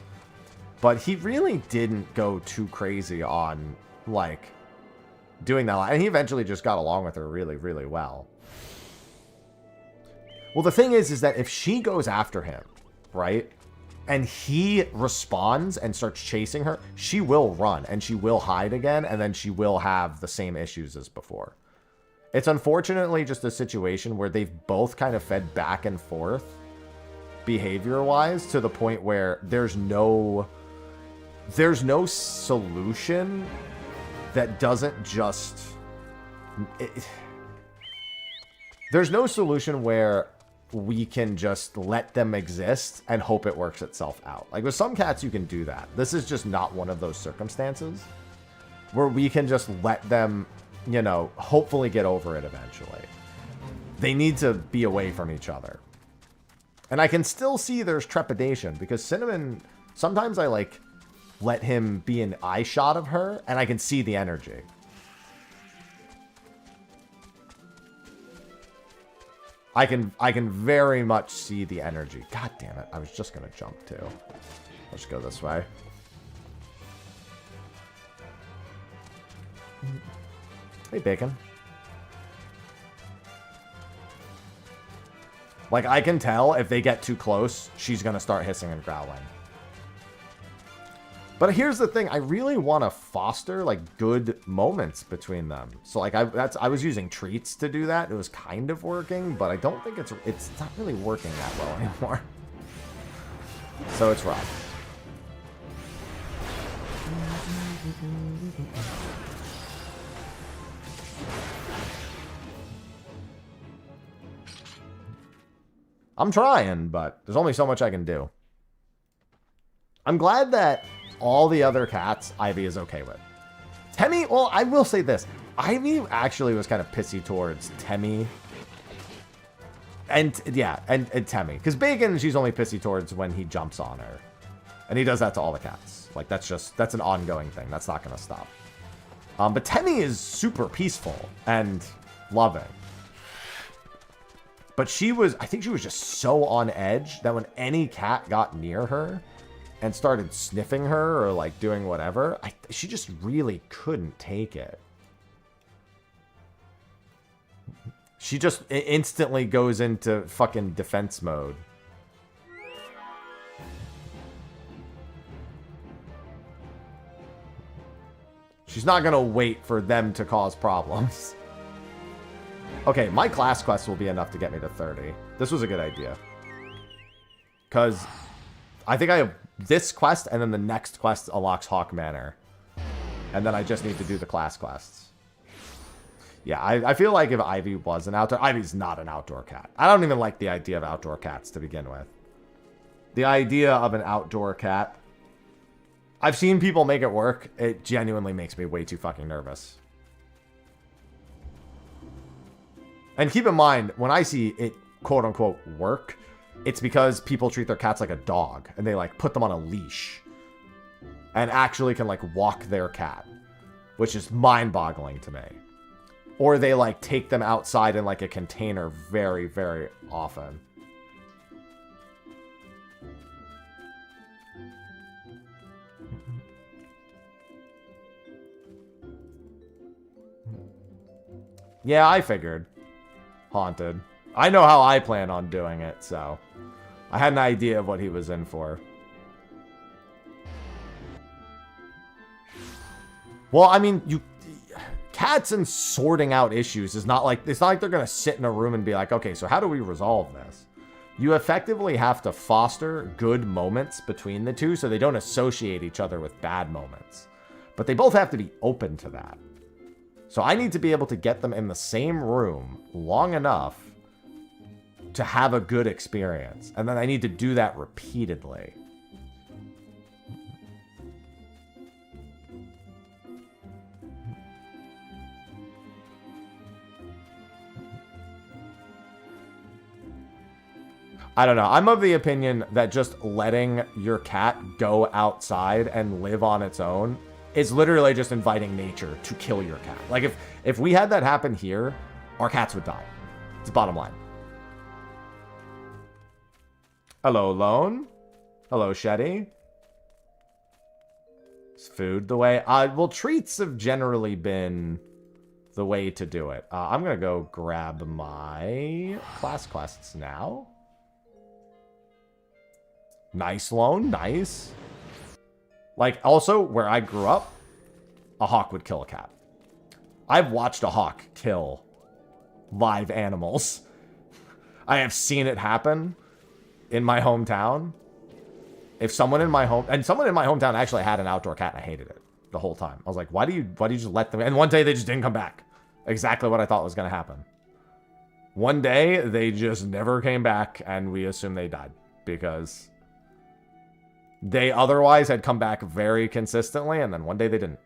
But he really didn't go too crazy on, like, doing that. And he eventually just got along with her really, really well. Well, the thing is that if she goes after him, right, and he responds and starts chasing her, she will run and she will hide again, and then she will have the same issues as before. It's unfortunately just a situation where they've both kind of fed back and forth behavior-wise to the point where there's no solution that doesn't just... there's no solution where we can just let them exist and hope it works itself out. Like, with some cats, you can do that. This is just not one of those circumstances where we can just let them, you know, hopefully get over it eventually. They need to be away from each other. And I can still see there's trepidation because Cinnamon, sometimes I, like, let him be an eye shot of her and I can see the energy. I can very much see the energy. God damn it. I was just going to jump too. Let's go this way. Hey, Bacon. Like, I can tell if they get too close, she's going to start hissing and growling. But here's the thing. I really want to foster, like, good moments between them. So, like, I was using treats to do that. It was kind of working, but I don't think it's not really working that well anymore. So it's rough. I'm trying, but there's only so much I can do. I'm glad that all the other cats Ivy is okay with. Temmie, well, I will say this. Ivy actually was kind of pissy towards Temmie. And, yeah, and Temmie. Because Bacon, she's only pissy towards when he jumps on her. And he does that to all the cats. Like, that's an ongoing thing. That's not going to stop. But Temmie is super peaceful and loving. But I think she was just so on edge that when any cat got near her and started sniffing her or like doing whatever, she just really couldn't take it. She just instantly goes into fucking defense mode. She's not gonna wait for them to cause problems. Okay, my class quest will be enough to get me to 30. This was a good idea. Because I think I have this quest, and then the next quest unlocks Hawk Manor. And then I just need to do the class quests. Yeah, I feel like if Ivy was an outdoor... Ivy's not an outdoor cat. I don't even like the idea of outdoor cats to begin with. The idea of an outdoor cat... I've seen people make it work. It genuinely makes me way too fucking nervous. And keep in mind, when I see it, quote-unquote, work, it's because people treat their cats like a dog. And they, like, put them on a leash. And actually can, like, walk their cat. Which is mind-boggling to me. Or they, like, take them outside in, like, a container very, very often. Yeah, I figured. Haunted. I know how I plan on doing it, so... I had an idea of what he was in for. Well, I mean, cats and sorting out issues is not like... It's not like they're going to sit in a room and be like, okay, so how do we resolve this? You effectively have to foster good moments between the two so they don't associate each other with bad moments. But they both have to be open to that. So I need to be able to get them in the same room long enough to have a good experience. And then I need to do that repeatedly. I don't know. I'm of the opinion that just letting your cat go outside and live on its own is literally just inviting nature to kill your cat. Like, if we had that happen here, our cats would die. It's the bottom line. Hello, Lone. Hello, Shetty. Is food the way? Well, treats have generally been the way to do it. I'm going to go grab my class quests now. Nice, Lone. Nice. Like, also, where I grew up, a hawk would kill a cat. I've watched a hawk kill live animals. I have seen it happen in my hometown. If someone in my hometown actually had an outdoor cat, and I hated it the whole time. I was like, why do you just let them... And one day, they just didn't come back. Exactly what I thought was going to happen. One day, they just never came back, and we assumed they died. Because... they otherwise had come back very consistently, and then one day they didn't.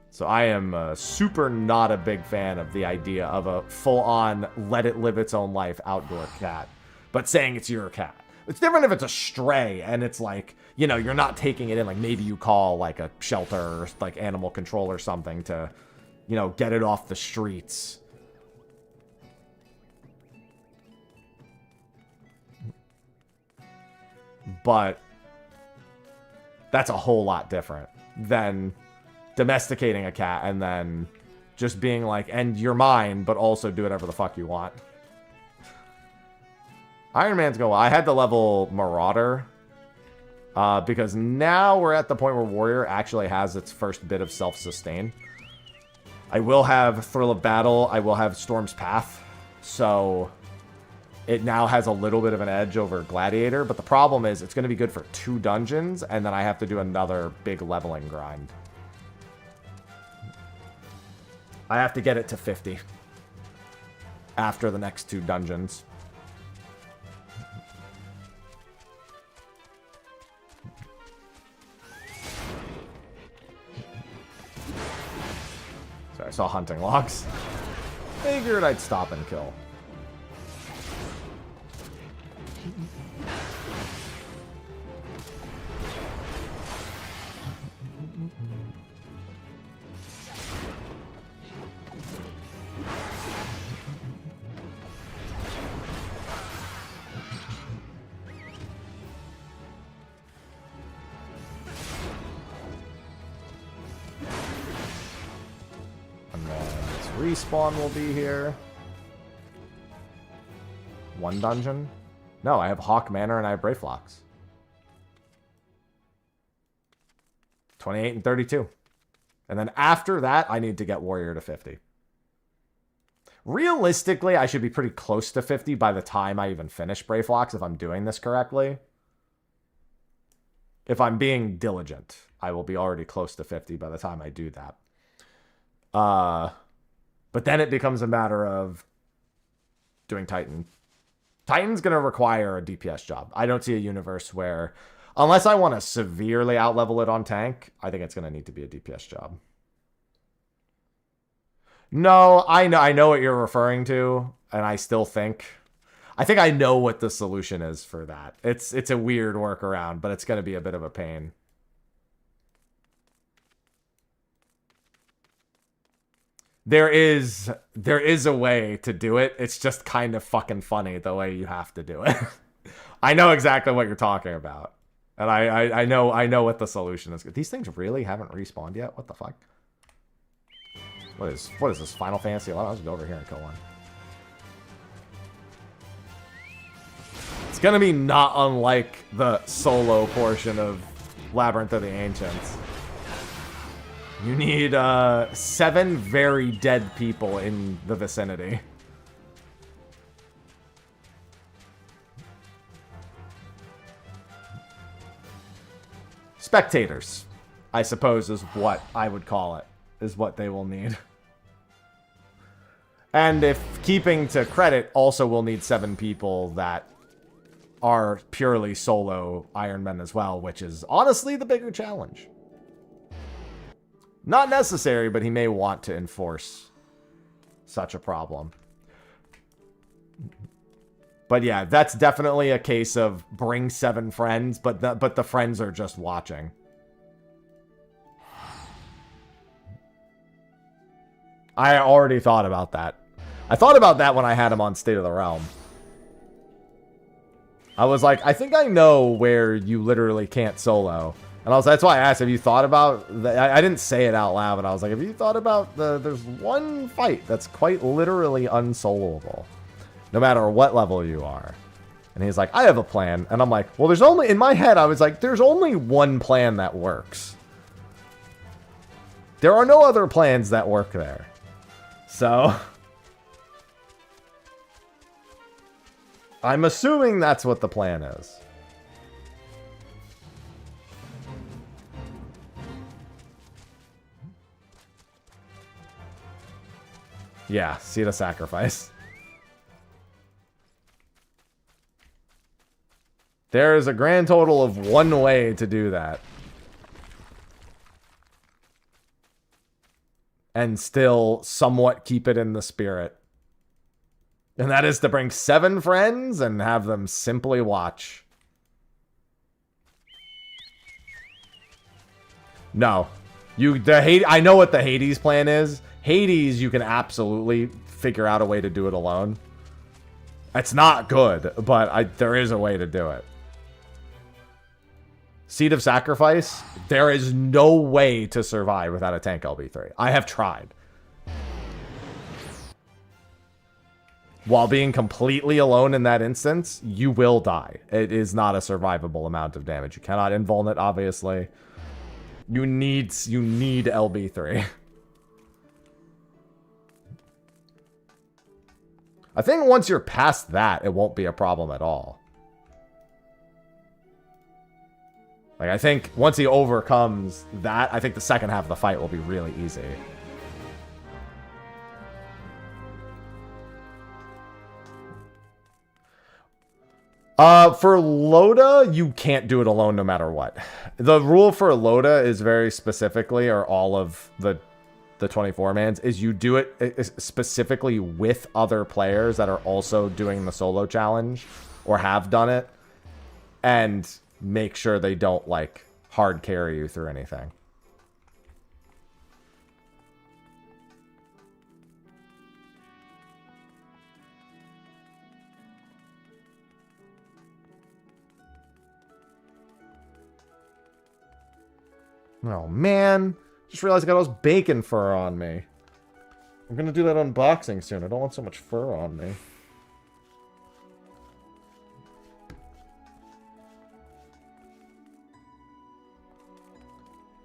So I am super not a big fan of the idea of a full-on, let-it-live-its-own-life outdoor cat. But saying it's your cat. It's different if it's a stray, and it's like, you know, you're not taking it in. Like, maybe you call, like, a shelter or, like, animal control or something to, you know, get it off the streets. But that's a whole lot different than domesticating a cat and then just being like, and you're mine, but also do whatever the fuck you want. Ironman's going well. I had to level Marauder because now we're at the point where Warrior actually has its first bit of self-sustain. I will have Thrill of Battle. I will have Storm's Path. So it now has a little bit of an edge over Gladiator. But the problem is it's going to be good for 2 dungeons. And then I have to do another big leveling grind. I have to get it to 50 after the next 2 dungeons. I saw hunting logs. Figured I'd stop and kill. Respawn will be here. 1 dungeon? No, I have Hawk Manor and I have Brayflocks. 28 and 32. And then after that, I need to get Warrior to 50. Realistically, I should be pretty close to 50 by the time I even finish Brayflocks if I'm doing this correctly. If I'm being diligent, I will be already close to 50 by the time I do that. But then it becomes a matter of doing Titan. Titan's going to require a DPS job. I don't see a universe where, unless I want to severely outlevel it on tank, I think it's going to need to be a DPS job. No, I know what you're referring to, and I think I know what the solution is for that. It's a weird workaround, but it's going to be a bit of a pain. There is a way to do it. It's just kind of fucking funny the way you have to do it. I know exactly what you're talking about. And I know what the solution is. These things really haven't respawned yet? What the fuck? What is this? Final Fantasy 11? I'll just go over here and kill one. It's gonna be not unlike the solo portion of Labyrinth of the Ancients. You need 7 very dead people in the vicinity. Spectators, I suppose, is what I would call it, is what they will need. And if keeping to credit, also will need 7 people that are purely solo Ironmen as well, which is honestly the bigger challenge. Not necessary, but he may want to enforce such a problem. But yeah, that's definitely a case of bring 7 friends, but the friends are just watching. I already thought about that. I thought about that when I had him on State of the Realm. I was like, I think I know where you literally can't solo. And that's why I asked, have you thought about... I didn't say it out loud, but I was like, have you thought about there's one fight that's quite literally unsoloable, no matter what level you are. And he's like, I have a plan. And I'm like, well, there's only... In my head, I was like, there's only one plan that works. There are no other plans that work there. So... I'm assuming that's what the plan is. Yeah, Seed of Sacrifice. There is a grand total of 1 way to do that. And still somewhat keep it in the spirit. And that is to bring 7 friends and have them simply watch. No. I know what the Hades plan is. Hades, you can absolutely figure out a way to do it alone. It's not good, but there is a way to do it. Seed of Sacrifice, there is no way to survive without a tank LB3. I have tried. While being completely alone in that instance, you will die. It is not a survivable amount of damage. You cannot invuln it, obviously. You need LB3. I think once you're past that, it won't be a problem at all. Like, I think once he overcomes that, I think the second half of the fight will be really easy. For Loda, you can't do it alone no matter what. The rule for Loda is very specifically, or all of the 24-mans, is you do it specifically with other players that are also doing the solo challenge, or have done it, and make sure they don't, like, hard carry you through anything. Oh, man. Just realized I got all this bacon fur on me. I'm going to do that unboxing soon. I don't want so much fur on me.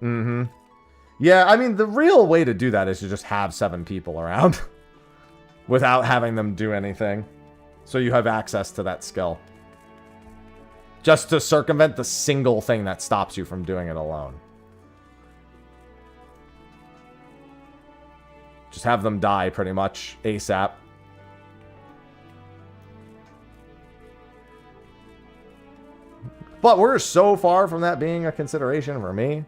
Mm-hmm. Yeah, I mean, the real way to do that is to just have 7 people around without having them do anything. So you have access to that skill. Just to circumvent the single thing that stops you from doing it alone. Just have them die pretty much ASAP. But we're so far from that being a consideration for me.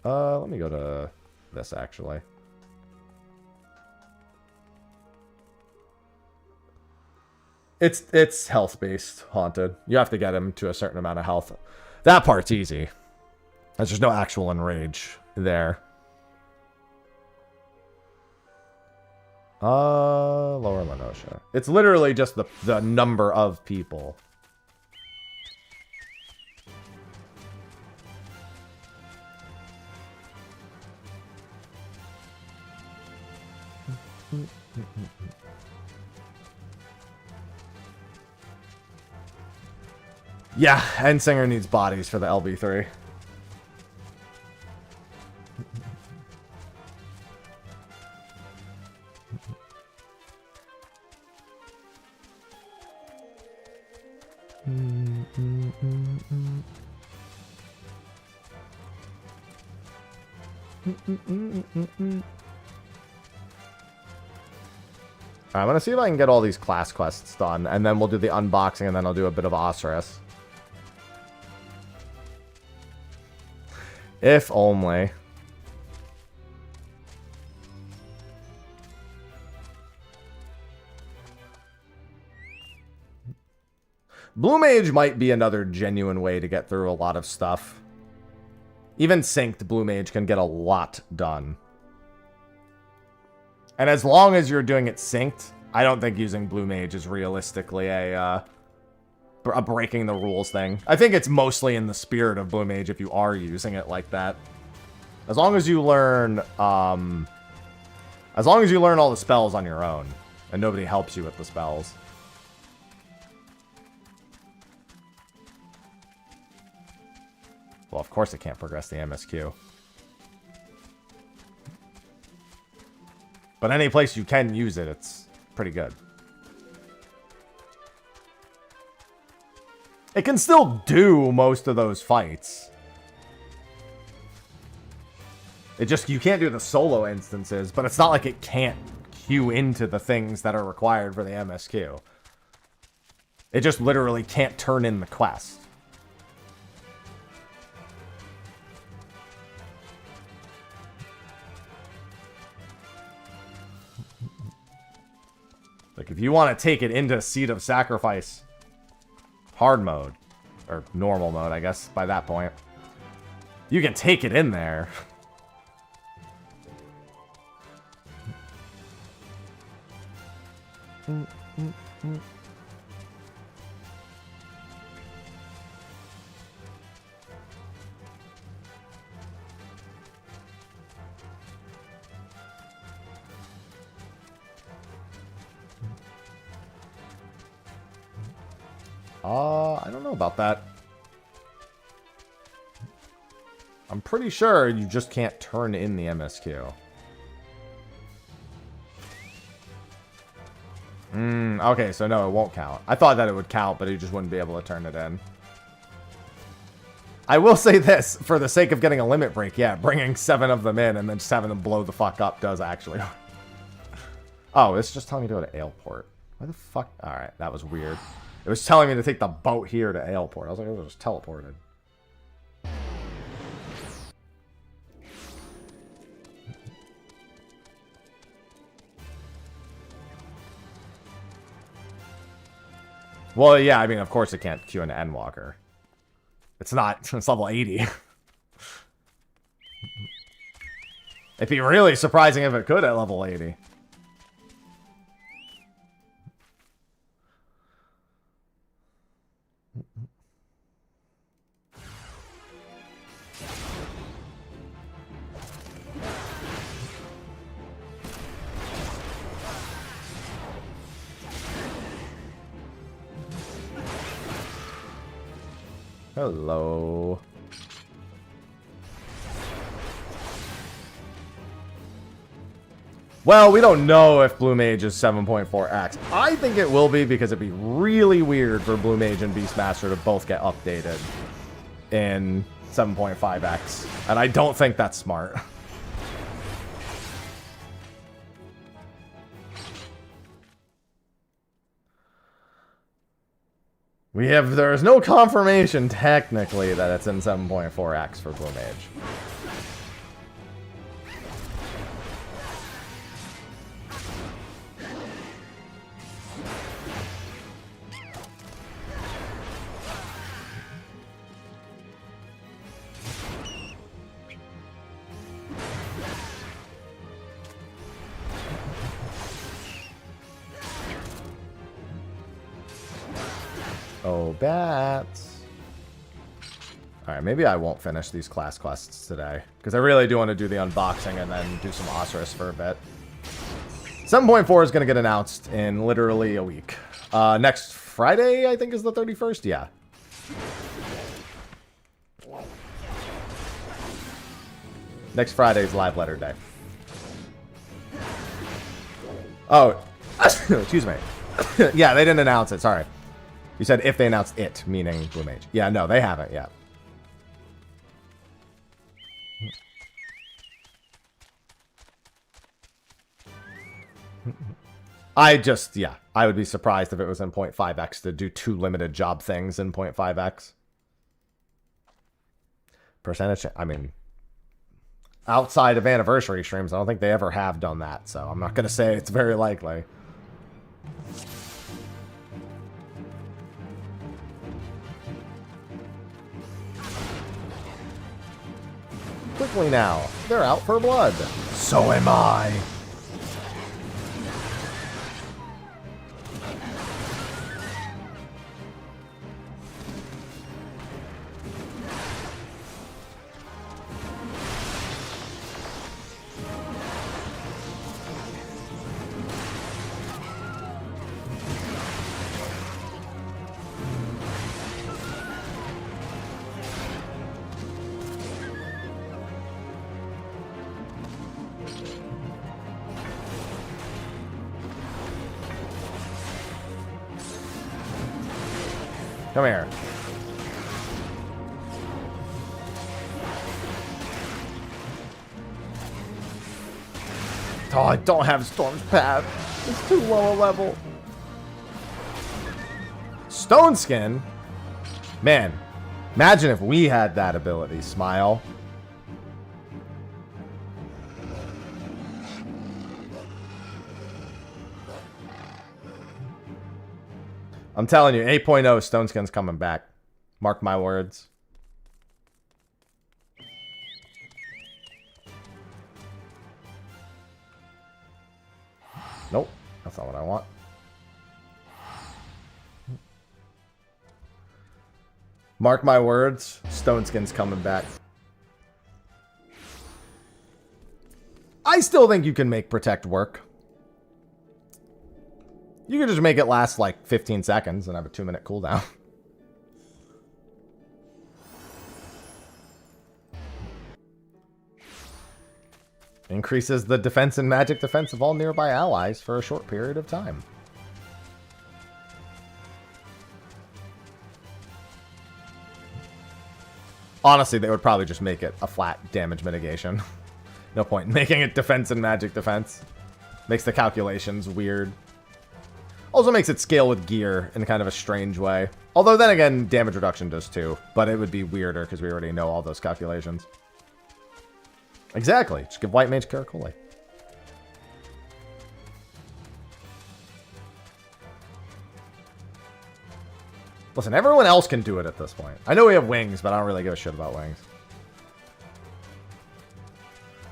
Let me go to this, actually. It's health-based haunted. You have to get him to a certain amount of health. That part's easy. There's just no actual enrage there. Lower Lenosha. It's literally just the number of people. Yeah, Endsinger needs bodies for the LB3. I'm gonna see if I can get all these class quests done, and then we'll do the unboxing, and then I'll do a bit of OSRS. If only. Blue Mage might be another genuine way to get through a lot of stuff. Even synced Blue Mage can get a lot done. And as long as you're doing it synced, I don't think using Blue Mage is realistically a breaking the rules thing. I think it's mostly in the spirit of Blue Mage if you are using it like that. As long as you learn, all the spells on your own, and nobody helps you with the spells. Well, of course it can't progress the MSQ. But any place you can use it, it's pretty good. It can still do most of those fights. It just, you can't do the solo instances, but it's not like it can't queue into the things that are required for the MSQ. It just literally can't turn in the quest. Like, if you want to take it into Seed of Sacrifice hard mode, or normal mode, I guess, by that point, you can take it in there. I don't know about that. I'm pretty sure you just can't turn in the MSQ. Okay, so no, it won't count. I thought that it would count, but you just wouldn't be able to turn it in. I will say this, for the sake of getting a limit break, yeah, bringing 7 of them in and then just having them blow the fuck up does actually. Oh, it's just telling me to go to Aleport. Why the fuck? Alright, that was weird. It was telling me to take the boat here to Aleport. I was like, it was just teleported. Well, yeah, I mean, of course it can't queue an Endwalker. It's not. It's level 80. It'd be really surprising if it could at level 80. Hello. Well, we don't know if Blue Mage is 7.4x. I think it will be because it'd be really weird for Blue Mage and Beastmaster to both get updated in 7.5x. And I don't think that's smart. There is no confirmation technically that it's in 7.4x for Blue Mage. Oh, bats. Alright, maybe I won't finish these class quests today. Because I really do want to do the unboxing and then do some OSRS for a bit. 7.4 is going to get announced in literally a week. Next Friday, I think, is the 31st? Yeah. Next Friday is live letter day. Oh, excuse me. Yeah, they didn't announce it, sorry. You said if they announced it, meaning Blue Mage. Yeah, no, they haven't yet. I would be surprised if it was in 0.5x to do 2 limited job things in 0.5x. Percentage, I mean, outside of anniversary streams, I don't think they ever have done that, so I'm not going to say it's very likely. Quickly now. They're out for blood. So am I. Come here. Oh, I don't have Storm's Path. It's too low a level. Stone Skin? Man, imagine if we had that ability, Smile. I'm telling you, 8.0 Stone Skin's coming back. Mark my words. Nope, that's not what I want. Mark my words, Stone Skin's coming back. I still think you can make Protect work. You can just make it last like 15 seconds and have a 2-minute cooldown. Increases the defense and magic defense of all nearby allies for a short period of time. Honestly, they would probably just make it a flat damage mitigation. No point in making it defense and magic defense. Makes the calculations weird. Also makes it scale with gear in kind of a strange way. Although then again, damage reduction does too. But it would be weirder because we already know all those calculations. Exactly. Just give White Mage Caracoli. Listen, everyone else can do it at this point. I know we have wings, but I don't really give a shit about wings.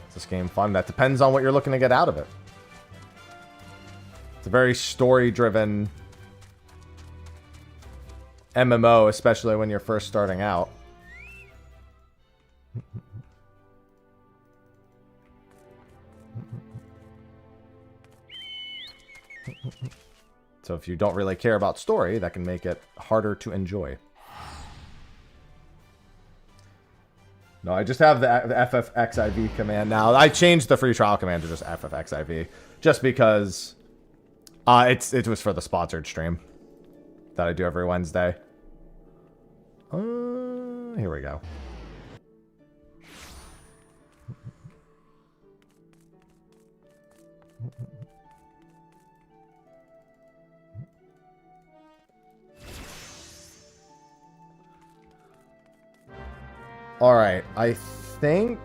Is this game fun? That depends on what you're looking to get out of it. It's a very story-driven MMO, especially when you're first starting out. So if you don't really care about story, that can make it harder to enjoy. No, I just have the FFXIV command now. I changed the free trial command to just FFXIV. Just because it was for the sponsored stream that I do every Wednesday. Here we go. All right, I think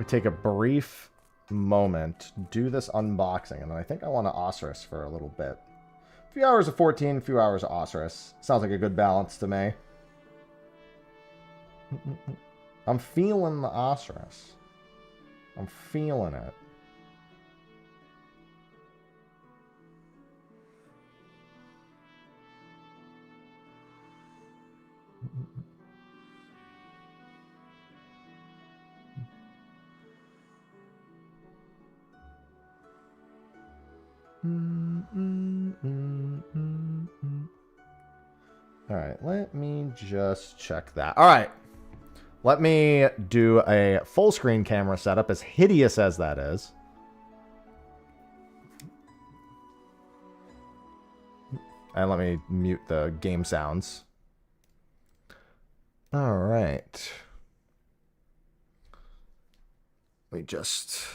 we take a brief moment, do this unboxing, and then I think I want to OSRS for a little bit. A few hours of 14, a few hours of OSRS. Sounds like a good balance to me. I'm feeling the OSRS. I'm feeling it. All right, let me just check that. All right, let me do a full screen camera setup, as hideous as that is. And let me mute the game sounds. All right. Let me just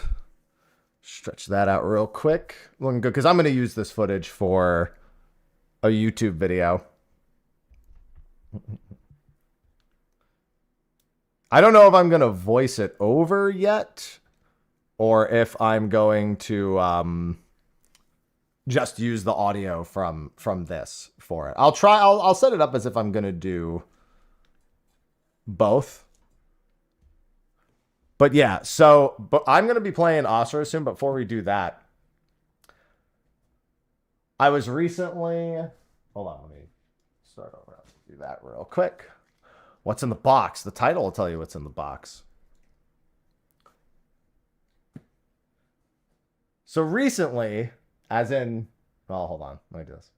stretch that out real quick. Looking good, because I'm going to use this footage for a YouTube video. I don't know if I'm going to voice it over yet, or if I'm going to just use the audio from this for it. I'll set it up as if I'm going to do both. But yeah, but I'm going to be playing OSRS soon. Before we do that, I was recently... Hold on, let me start over. I'll do that real quick. What's in the box? The title will tell you what's in the box. So recently, as in... Well, hold on. Let me do this.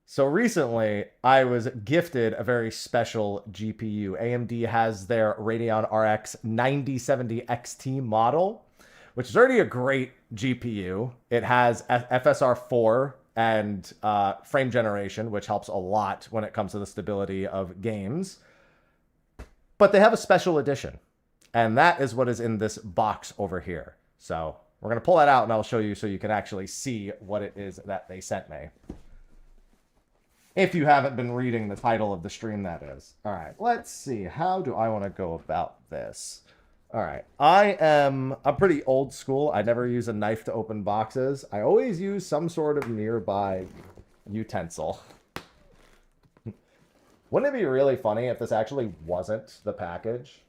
So recently, I was gifted a very special GPU. AMD has their Radeon RX 9070 XT model, which is already a great GPU. It has FSR4 and frame generation, which helps a lot when it comes to the stability of games. But they have a special edition, and that is what is in this box over here. So we're going to pull that out, and I'll show you so you can actually see what it is that they sent me. If you haven't been reading the title of the stream, that is. All right, let's see. How do I want to go about this? All right, I'm pretty old school. I never use a knife to open boxes. I always use some sort of nearby utensil. Wouldn't it be really funny if this actually wasn't the package?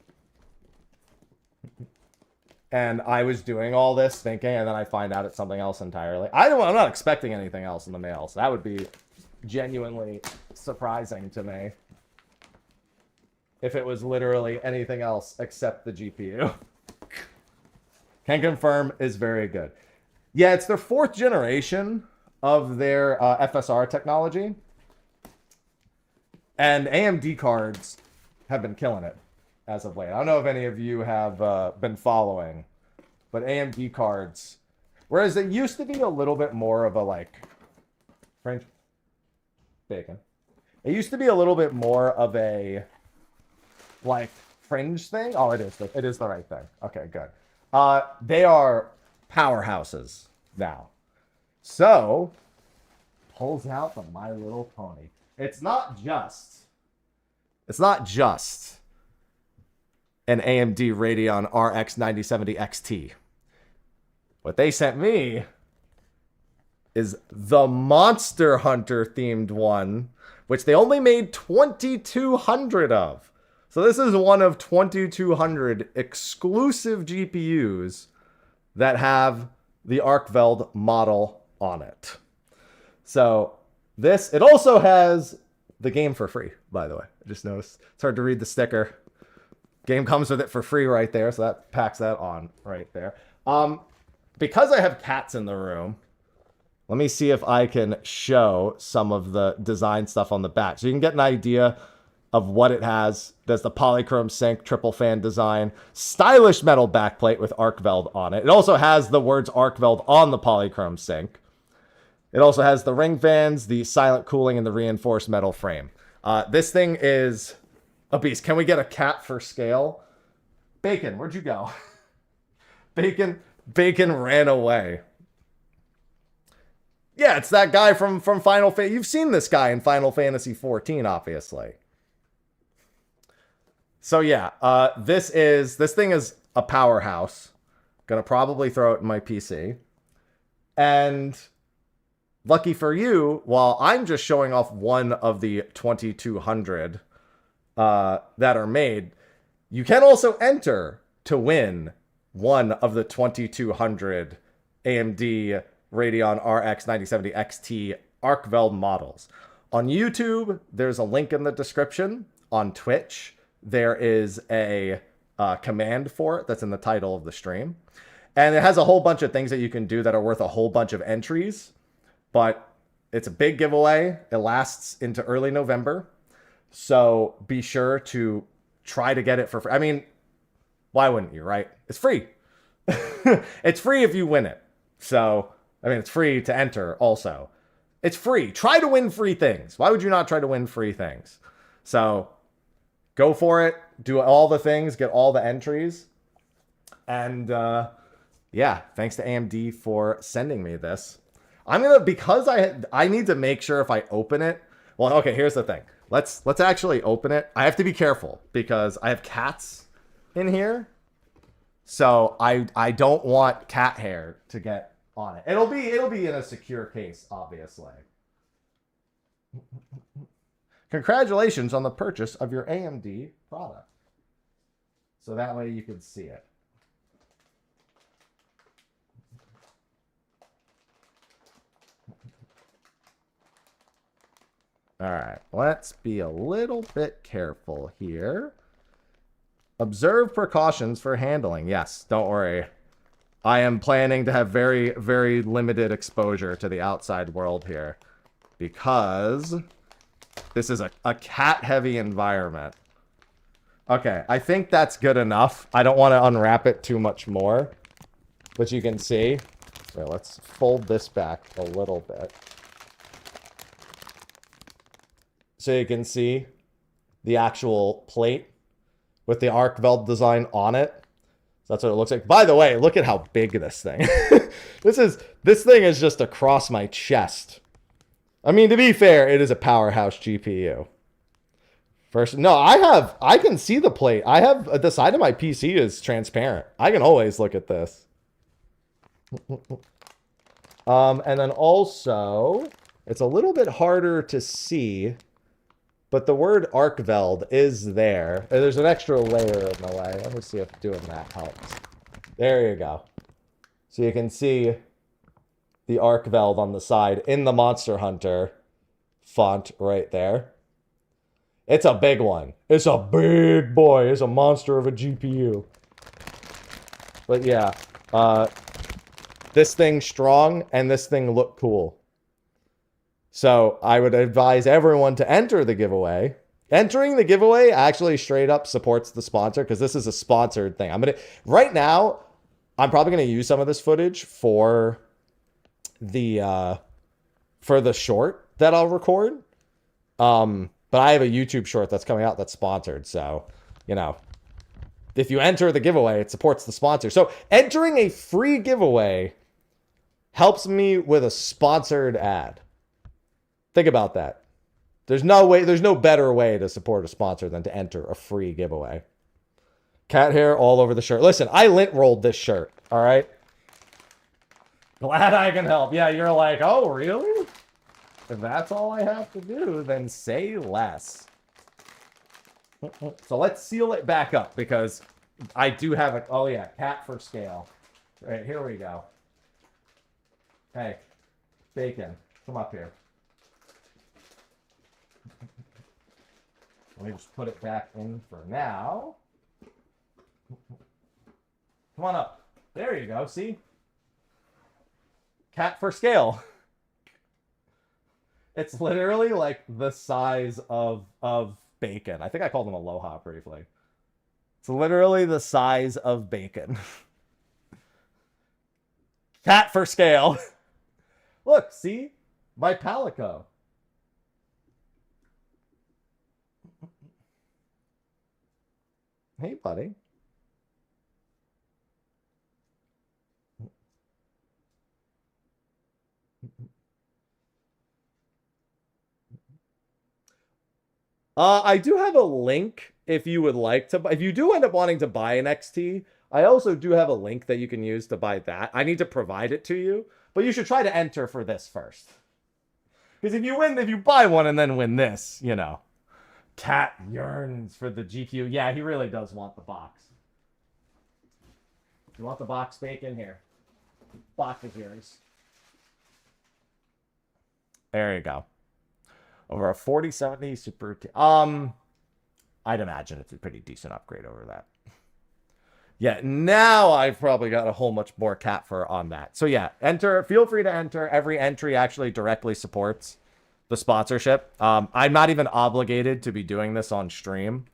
And I was doing all this thinking, and then I find out it's something else entirely. I'm not expecting anything else in the mail, so that would be genuinely surprising to me if it was literally anything else except the GPU. Can confirm is very good. Yeah, it's their 4th generation of their FSR technology. And AMD cards have been killing it as of late. I don't know if any of you have been following, but AMD cards, whereas it used to be a little bit more of a like French bacon. It used to be a little bit more of a like fringe thing. Oh, it is the right thing. Okay, good. They are powerhouses now. So pulls out the My Little Pony. It's not just an AMD Radeon RX 9070 XT. What they sent me is the Monster Hunter themed one, which they only made 2,200 of. So this is one of 2,200 exclusive GPUs that have the ArcVeld model on it. So it also has the game for free, by the way. I just noticed it's hard to read the sticker. Game comes with it for free right there, so that packs that on right there. Because I have cats in the room, let me see if I can show some of the design stuff on the back. So you can get an idea of what it has. There's the polychrome sync, triple fan design, stylish metal backplate with ArcVeld on it. It also has the words ArcVeld on the polychrome sync. It also has the ring fans, the silent cooling, and the reinforced metal frame. This thing is a beast. Can we get a cat for scale? Bacon, where'd you go? Bacon ran away. Yeah, it's that guy from Final Fantasy. You've seen this guy in Final Fantasy 14, obviously. So yeah, this thing is a powerhouse. Gonna probably throw it in my PC. And lucky for you, while I'm just showing off one of the 2,200 that are made, you can also enter to win one of the 2,200 AMD Radeon RX 9070 XT ArcVeld models. On YouTube, there's a link in the description. On Twitch, there is a command for it that's in the title of the stream. And it has a whole bunch of things that you can do that are worth a whole bunch of entries. But it's a big giveaway. It lasts into early November. So be sure to try to get it for free. I mean, why wouldn't you, right? It's free. It's free if you win it. So, I mean, it's free to enter also. It's free. Try to win free things. Why would you not try to win free things? So go for it. Do all the things. Get all the entries. And yeah, thanks to AMD for sending me this. Because I need to make sure if I open it. Well, okay, here's the thing. Let's actually open it. I have to be careful because I have cats in here. So I don't want cat hair to get on it. It'll be in a secure case, obviously. Congratulations on the purchase of your AMD product. So that way you can see it. All right, let's be a little bit careful here. Observe precautions for handling. Yes, don't worry. I am planning to have very, very limited exposure to the outside world here because this is a cat-heavy environment. Okay, I think that's good enough. I don't want to unwrap it too much more, but you can see. So let's fold this back a little bit. So you can see the actual plate with the ArcVeld design on it. So that's what it looks like. By the way, look at how big this thing. This thing is just across my chest. I mean, to be fair, it is a powerhouse GPU. I can see the plate. I have the side of my PC is transparent. I can always look at this. And then also, it's a little bit harder to see. But the word ArcVeld is there. There's an extra layer in the way. Let me see if doing that helps. There you go. So you can see the ArcVeld on the side in the Monster Hunter font right there. It's a big one. It's a big boy. It's a monster of a GPU. But yeah, this thing's strong and this thing look cool. So I would advise everyone to enter the giveaway. Entering the giveaway actually straight up supports the sponsor because this is a sponsored thing. Right now, I'm probably going to use some of this footage for the short that I'll record. But I have a YouTube short that's coming out that's sponsored. So, you know, if you enter the giveaway, it supports the sponsor. So entering a free giveaway helps me with a sponsored ad. Think about that. There's no better way to support a sponsor than to enter a free giveaway. Cat hair all over the shirt. Listen, I lint rolled this shirt, all right? Glad I can help. Yeah, you're like, oh, really? If that's all I have to do, then say less. So let's seal it back up because I do have a, oh yeah, cat for scale. All right, here we go. Hey, Bacon, come up here. Let me just put it back in for now. Come on up. There you go, see? Cat for scale. It's literally like the size of Bacon. I think I called him Aloha briefly. It's literally the size of Bacon. Cat for scale. Look, see? My Palico. Hey, buddy. I do have a link if you would like to. If you do end up wanting to buy an XT, I also do have a link that you can use to buy that. I need to provide it to you, but you should try to enter for this first. Because if you buy one and then win this, you know. Cat yearns for the GPU. Yeah, he really does want the box. You want the box, Bacon? Here. Box is yours. There you go. Over a 4070 Super T. I'd imagine it's a pretty decent upgrade over that. Yeah, now I've probably got a whole much more cat fur on that. So yeah, enter. Feel free to enter. Every entry actually directly supports the sponsorship. I'm not even obligated to be doing this on stream,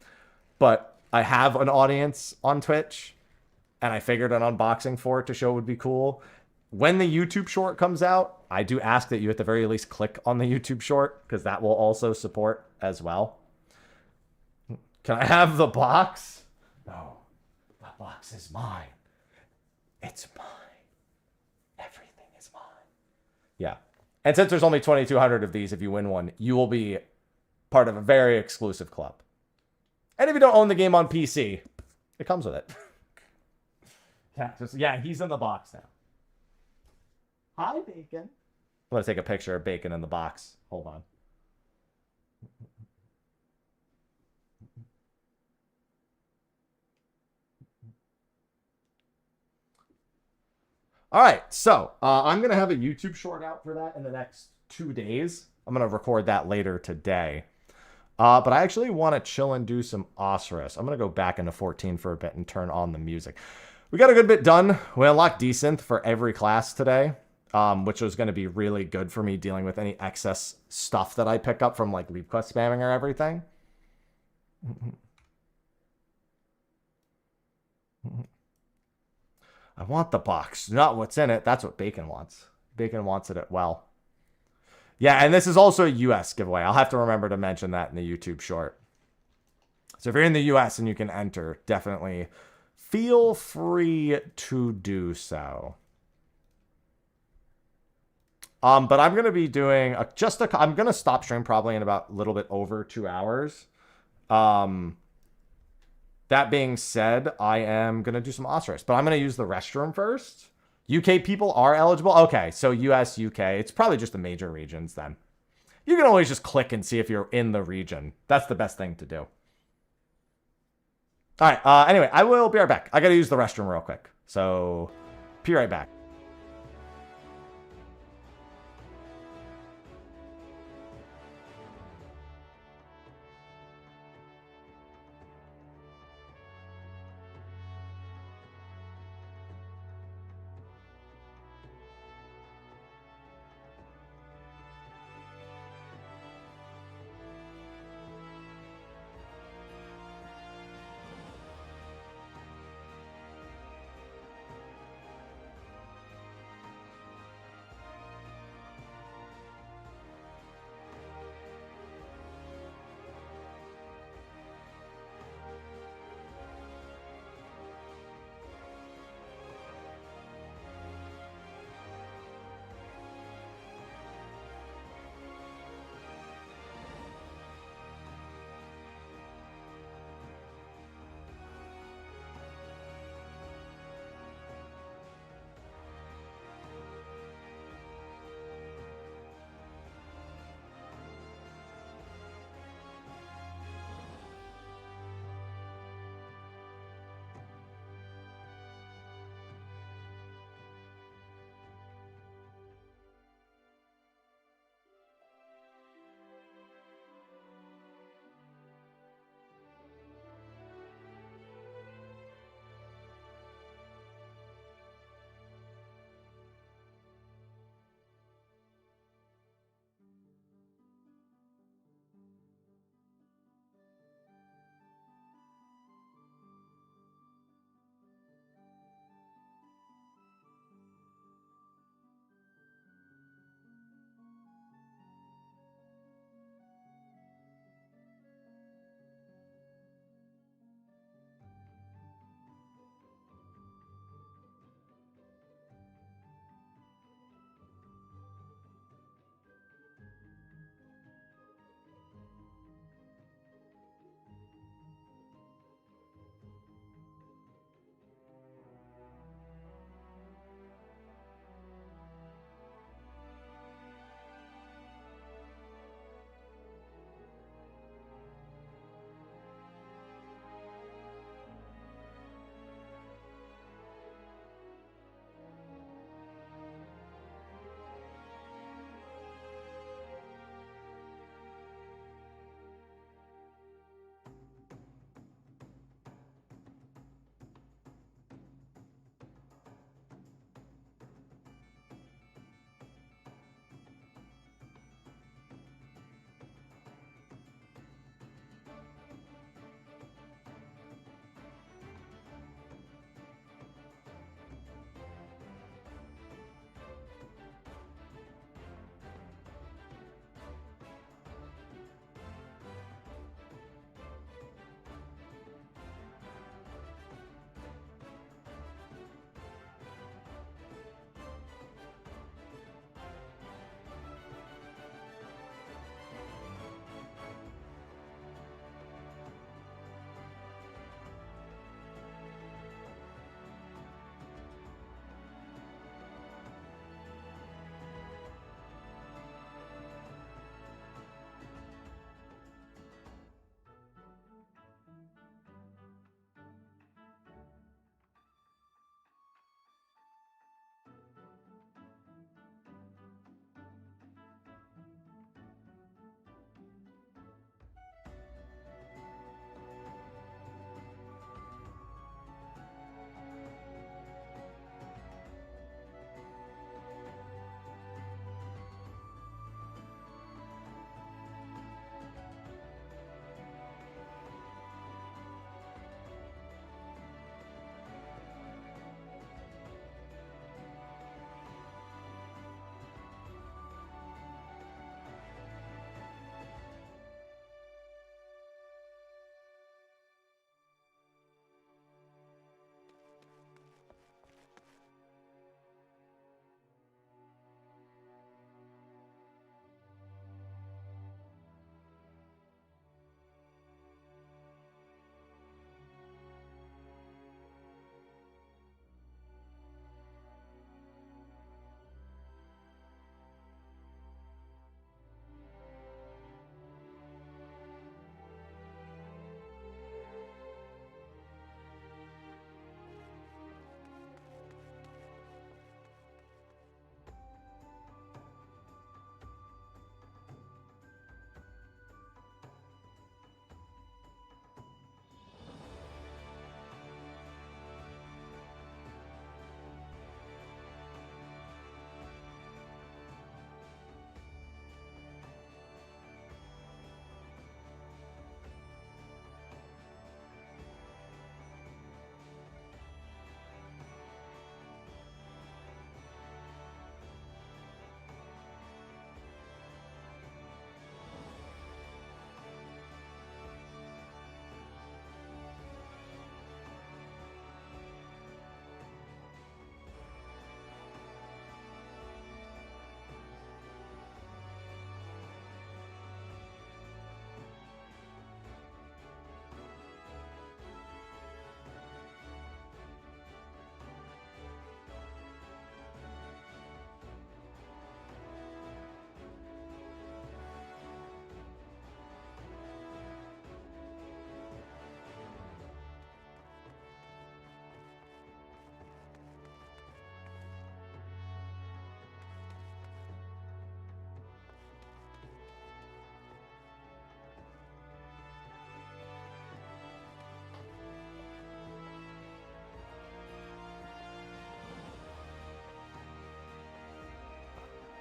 but I have an audience on Twitch, and I figured an unboxing for it to show would be cool. When the YouTube short comes out, I do ask that you at the very least click on the YouTube short, because that will also support as well. Can I have the box? No, the box is mine. It's mine. Everything is mine. Yeah. And since there's only 2,200 of these, if you win one, you will be part of a very exclusive club. And if you don't own the game on PC, it comes with it. Yeah, he's in the box now. Hi, Bacon. I'm going to take a picture of Bacon in the box. Hold on. All right, so I'm going to have a YouTube short out for that in the next 2 days. I'm going to record that later today. But I actually want to chill and do some OSRS. I'm going to go back into 14 for a bit and turn on the music. We got a good bit done. We unlocked desynth for every class today, which was going to be really good for me dealing with any excess stuff that I pick up from like leave quest spamming or everything. I want the box, not what's in it. That's what Bacon wants. Bacon wants it well. Yeah, and this is also a US giveaway. I'll have to remember to mention that in the YouTube short. So if you're in the US and you can enter, definitely feel free to do so. But I'm going to be doing I'm going to stop stream probably in about a little bit over 2 hours. That being said, I am going to do some OSRS, but I'm going to use the restroom first. UK people are eligible. Okay, so US, UK. It's probably just the major regions then. You can always just click and see if you're in the region. That's the best thing to do. All right, anyway, I will be right back. I got to use the restroom real quick. So, be right back.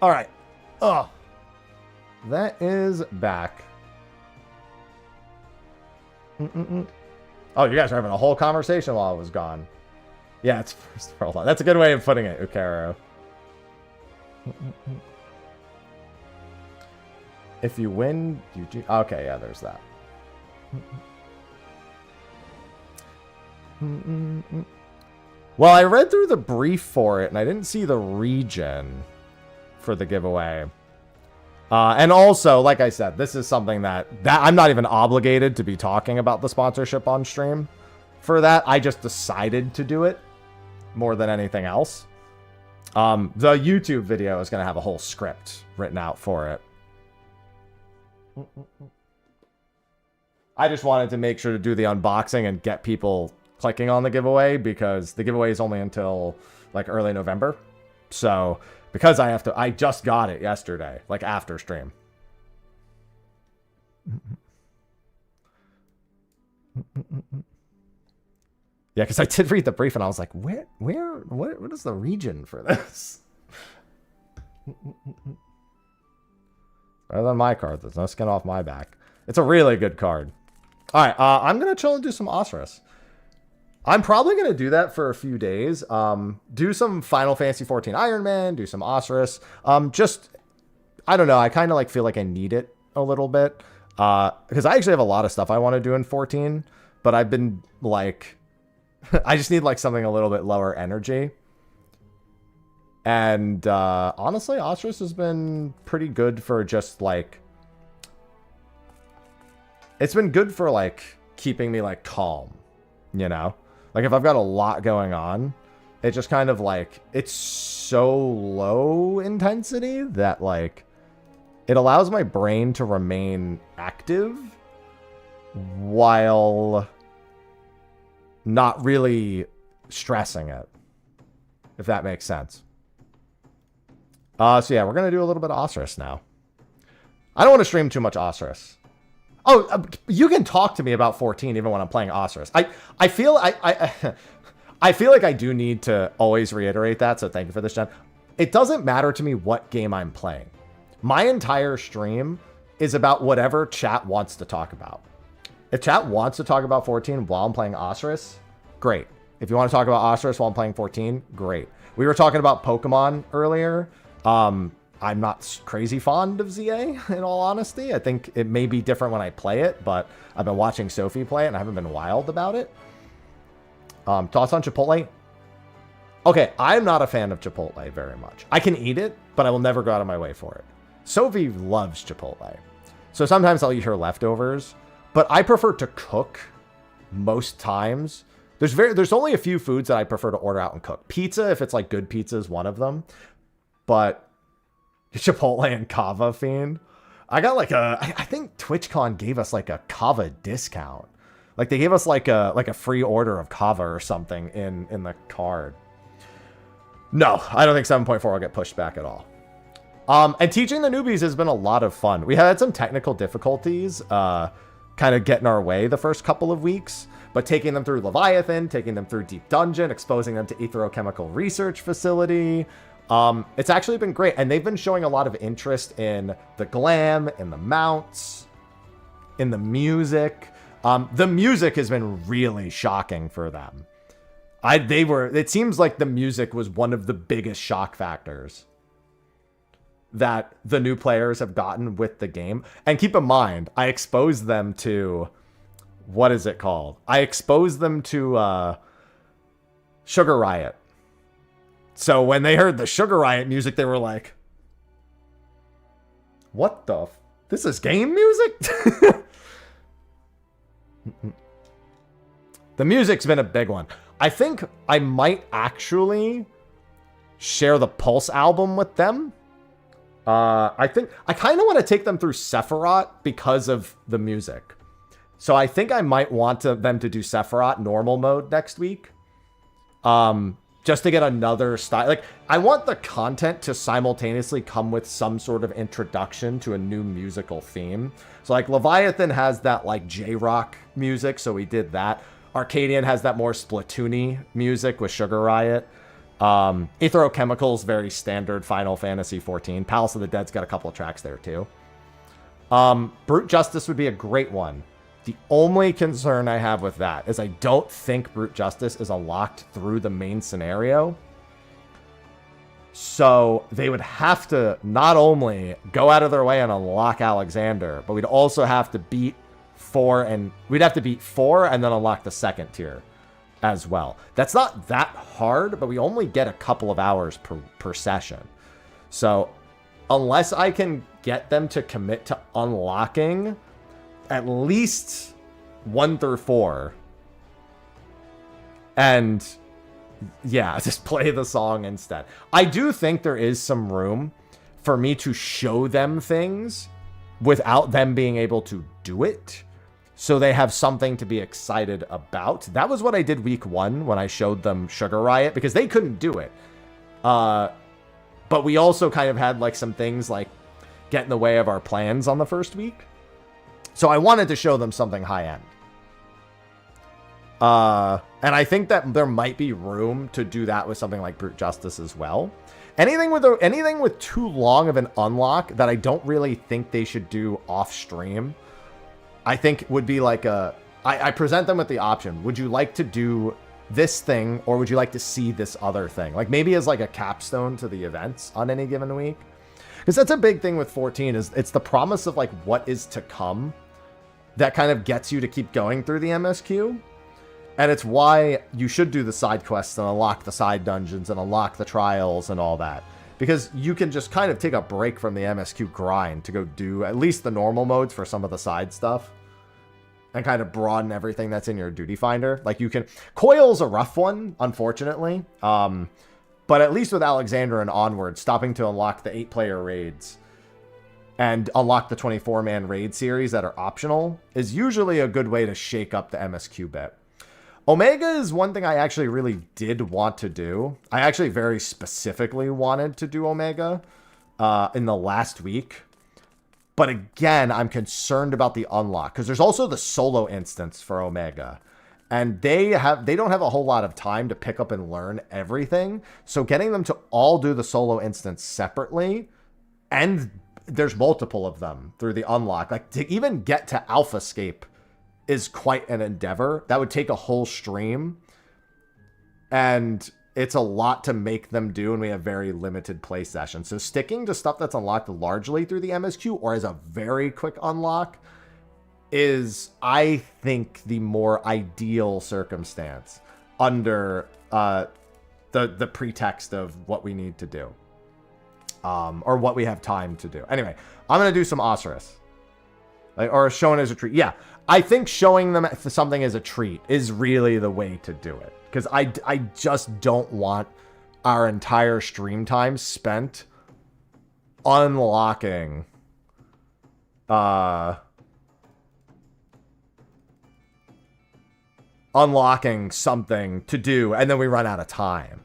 All right. Oh, that is back. Oh, you guys are having a whole conversation while I was gone. Yeah, it's first world. That's a good way of putting it, Ocarus. If you win, you do. Okay, yeah, there's that. Well, I read through the brief for it, and I didn't see the region for the giveaway. And also, like I said, this is something that I'm not even obligated to be talking about the sponsorship on stream for that. I just decided to do it more than anything else. The YouTube video is going to have a whole script written out for it. I just wanted to make sure to do the unboxing and get people clicking on the giveaway because the giveaway is only until like early November. So because I just got it yesterday, like after stream. Yeah, because I did read the brief and I was like, what is the region for this? Better than my card. There's no skin off my back. It's a really good card. All right, I'm going to chill and do some OSRS. I'm probably going to do that for a few days. Do some Final Fantasy 14 Ironman, do some OSRS. I don't know. I kind of like feel like I need it a little bit. Because I actually have a lot of stuff I want to do in 14. But I've been like, I just need like something a little bit lower energy. And honestly, OSRS has been pretty good for just like, it's been good for like keeping me like calm, you know? Like if I've got a lot going on, it just kind of like, it's so low intensity that like, it allows my brain to remain active while not really stressing it, if that makes sense. So yeah, we're going to do a little bit of OSRS now. I don't want to stream too much OSRS. Oh, you can talk to me about 14 even when I'm playing OSRS. I feel I feel like I do need to always reiterate that, so thank you for this, Jen. It doesn't matter to me what game I'm playing. My entire stream is about whatever chat wants to talk about. If chat wants to talk about 14 while I'm playing OSRS, great. If you want to talk about OSRS while I'm playing 14, great. We were talking about Pokemon earlier. I'm not crazy fond of ZA, in all honesty. I think it may be different when I play it, but I've been watching Sophie play it, and I haven't been wild about it. Thoughts on Chipotle? Okay, I'm not a fan of Chipotle very much. I can eat it, but I will never go out of my way for it. Sophie loves Chipotle. So sometimes I'll eat her leftovers, but I prefer to cook most times. There's only a few foods that I prefer to order out and cook. Pizza, if it's like good pizza, is one of them. But Chipotle and Kava Fiend. I got like I think TwitchCon gave us like a Kava discount. Like they gave us like a free order of Kava or something in the card. No, I don't think 7.4 will get pushed back at all. And teaching the newbies has been a lot of fun. We had some technical difficulties kind of getting our way the first couple of weeks, but taking them through Leviathan, taking them through Deep Dungeon, exposing them to Etherochemical Research Facility, it's actually been great. And they've been showing a lot of interest in the glam, in the mounts, in the music. The music has been really shocking for them. It seems like the music was one of the biggest shock factors that the new players have gotten with the game. And keep in mind, I exposed them to, what is it called? I exposed them to Sugar Riot. So when they heard the Sugar Riot music, they were like, what the this is game music? The music's been a big one. I think I might actually share the Pulse album with them. I think I kind of want to take them through Sephiroth because of the music. So I think I might want them to do Sephiroth normal mode next week. Just to get another style. Like, I want the content to simultaneously come with some sort of introduction to a new musical theme. So, like, Leviathan has that, like, J-Rock music, so we did that. Arcadian has that more Splatoon-y music with Sugar Riot. Etherochemicals, very standard Final Fantasy 14. Palace of the Dead's got a couple of tracks there too. Brute Justice would be a great one. The only concern I have with that is I don't think Brute Justice is unlocked through the main scenario. So they would have to not only go out of their way and unlock Alexander, but we'd also have to beat 4 and then unlock the second tier as well. That's not that hard, but we only get a couple of hours per session. So unless I can get them to commit to unlocking at least 1 through 4, and yeah, just play the song instead. I do think there is some room for me to show them things without them being able to do it, so they have something to be excited about. That was what I did week 1 when I showed them Sugar Riot, because they couldn't do it. But we also kind of had like some things like get in the way of our plans on the first week. So I wanted to show them something high-end. And I think that there might be room to do that with something like Brute Justice as well. Anything with too long of an unlock that I don't really think they should do off stream, I think would be like I present them with the option. Would you like to do this thing, or would you like to see this other thing? Like maybe as like a capstone to the events on any given week. Because that's a big thing with 14, is it's the promise of like what is to come that kind of gets you to keep going through the MSQ. And it's why you should do the side quests and unlock the side dungeons and unlock the trials and all that. Because you can just kind of take a break from the MSQ grind to go do at least the normal modes for some of the side stuff. And kind of broaden everything that's in your duty finder. Like you can... Coil's a rough one, unfortunately. But at least with Alexander and onward, stopping to unlock the 8-player raids and unlock the 24-man raid series that are optional is usually a good way to shake up the MSQ bit. Omega is one thing I actually really did want to do. I actually very specifically wanted to do Omega in the last week. But again, I'm concerned about the unlock, because there's also the solo instance for Omega. And they don't have a whole lot of time to pick up and learn everything. So getting them to all do the solo instance separately, and there's multiple of them through the unlock. Like to even get to Alphascape is quite an endeavor. That would take a whole stream. And it's a lot to make them do, and we have very limited play sessions. So sticking to stuff that's unlocked largely through the MSQ or as a very quick unlock is, I think, the more ideal circumstance under the pretext of what we need to do. Or what we have time to do. Anyway, I'm going to do some OSRS. Or shown as a treat. Yeah, I think showing them something as a treat is really the way to do it. Because I just don't want our entire stream time spent unlocking something to do, and then we run out of time.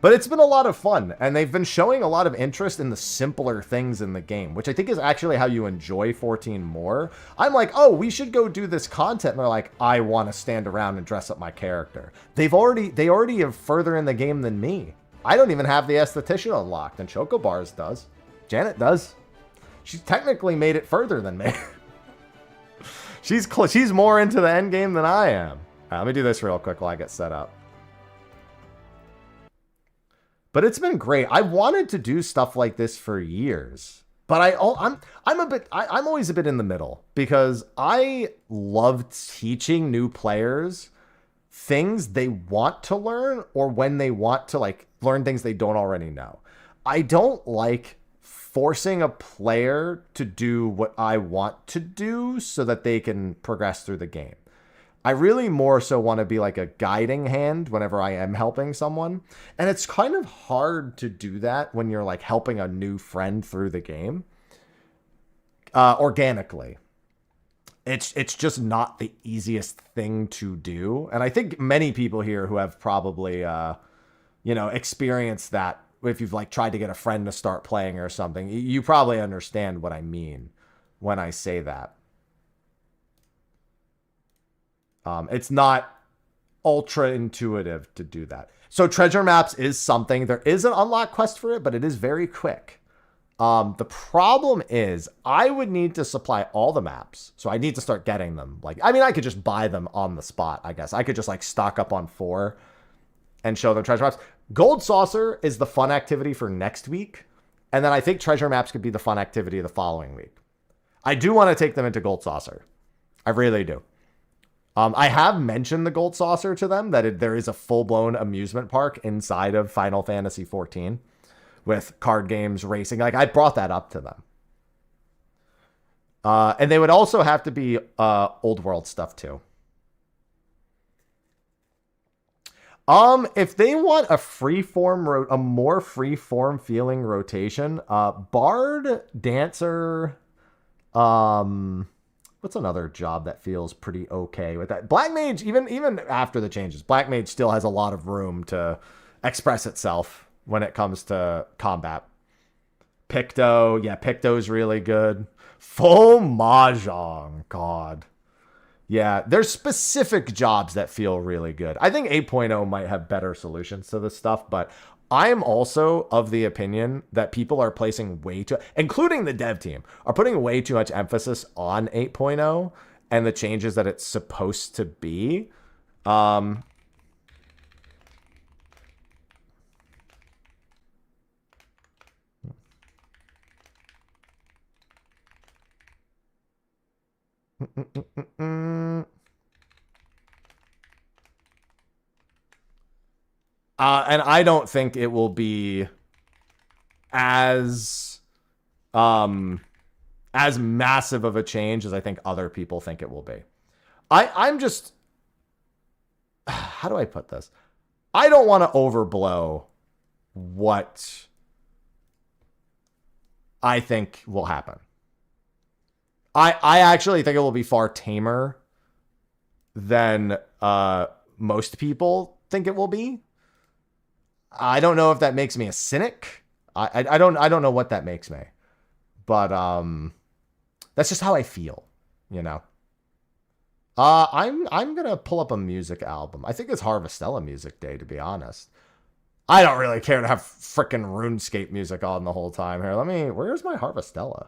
But it's been a lot of fun, and they've been showing a lot of interest in the simpler things in the game, which I think is actually how you enjoy 14 more. I'm like, oh, we should go do this content, and they're like, I want to stand around and dress up my character. They already have further in the game than me. I don't even have the esthetician unlocked, and Chocobars does. Janet does. She's technically made it further than me. She's more into the end game than I am. All right, let me do this real quick while I get set up. But it's been great. I wanted to do stuff like this for years, but I'm always a bit in the middle, because I love teaching new players things they want to learn, or when they want to like learn things they don't already know. I don't like forcing a player to do what I want to do so that they can progress through the game. I really more so want to be like a guiding hand whenever I am helping someone. And it's kind of hard to do that when you're like helping a new friend through the game organically. It's just not the easiest thing to do. And I think many people here who have probably, experienced that, if you've like tried to get a friend to start playing or something, you probably understand what I mean when I say that. It's not ultra intuitive to do that. So treasure maps is something. There is an unlock quest for it, but it is very quick. The problem is I would need to supply all the maps. So I need to start getting them. Like, I mean, I could just buy them on the spot, I guess. I could just like stock up on 4 and show them treasure maps. Gold Saucer is the fun activity for next week. And then I think treasure maps could be the fun activity the following week. I do want to take them into Gold Saucer. I really do. I have mentioned the Gold Saucer to them, that there is a full-blown amusement park inside of Final Fantasy XIV with card games, racing. Like, I brought that up to them. And they would also have to be old world stuff too. If they want a more freeform feeling rotation, Bard, Dancer, what's another job that feels pretty okay with that? Black Mage, even after the changes, Black Mage still has a lot of room to express itself when it comes to combat. Picto, yeah, Picto's really good. Full Mahjong, God. Yeah, there's specific jobs that feel really good. I think 8.0 might have better solutions to this stuff, but I am also of the opinion that people are placing way too, including the dev team, are putting way too much emphasis on 8.0 and the changes that it's supposed to be. And I don't think it will be as massive of a change as I think other people think it will be. I'm just, how do I put this? I don't want to overblow what I think will happen. I actually think it will be far tamer than most people think it will be. I don't know if that makes me a cynic. I don't know what that makes me. But that's just how I feel, you know. I'm gonna pull up a music album. I think it's Harvestella Music Day, to be honest. I don't really care to have frickin' RuneScape music on the whole time here. Where's my Harvestella?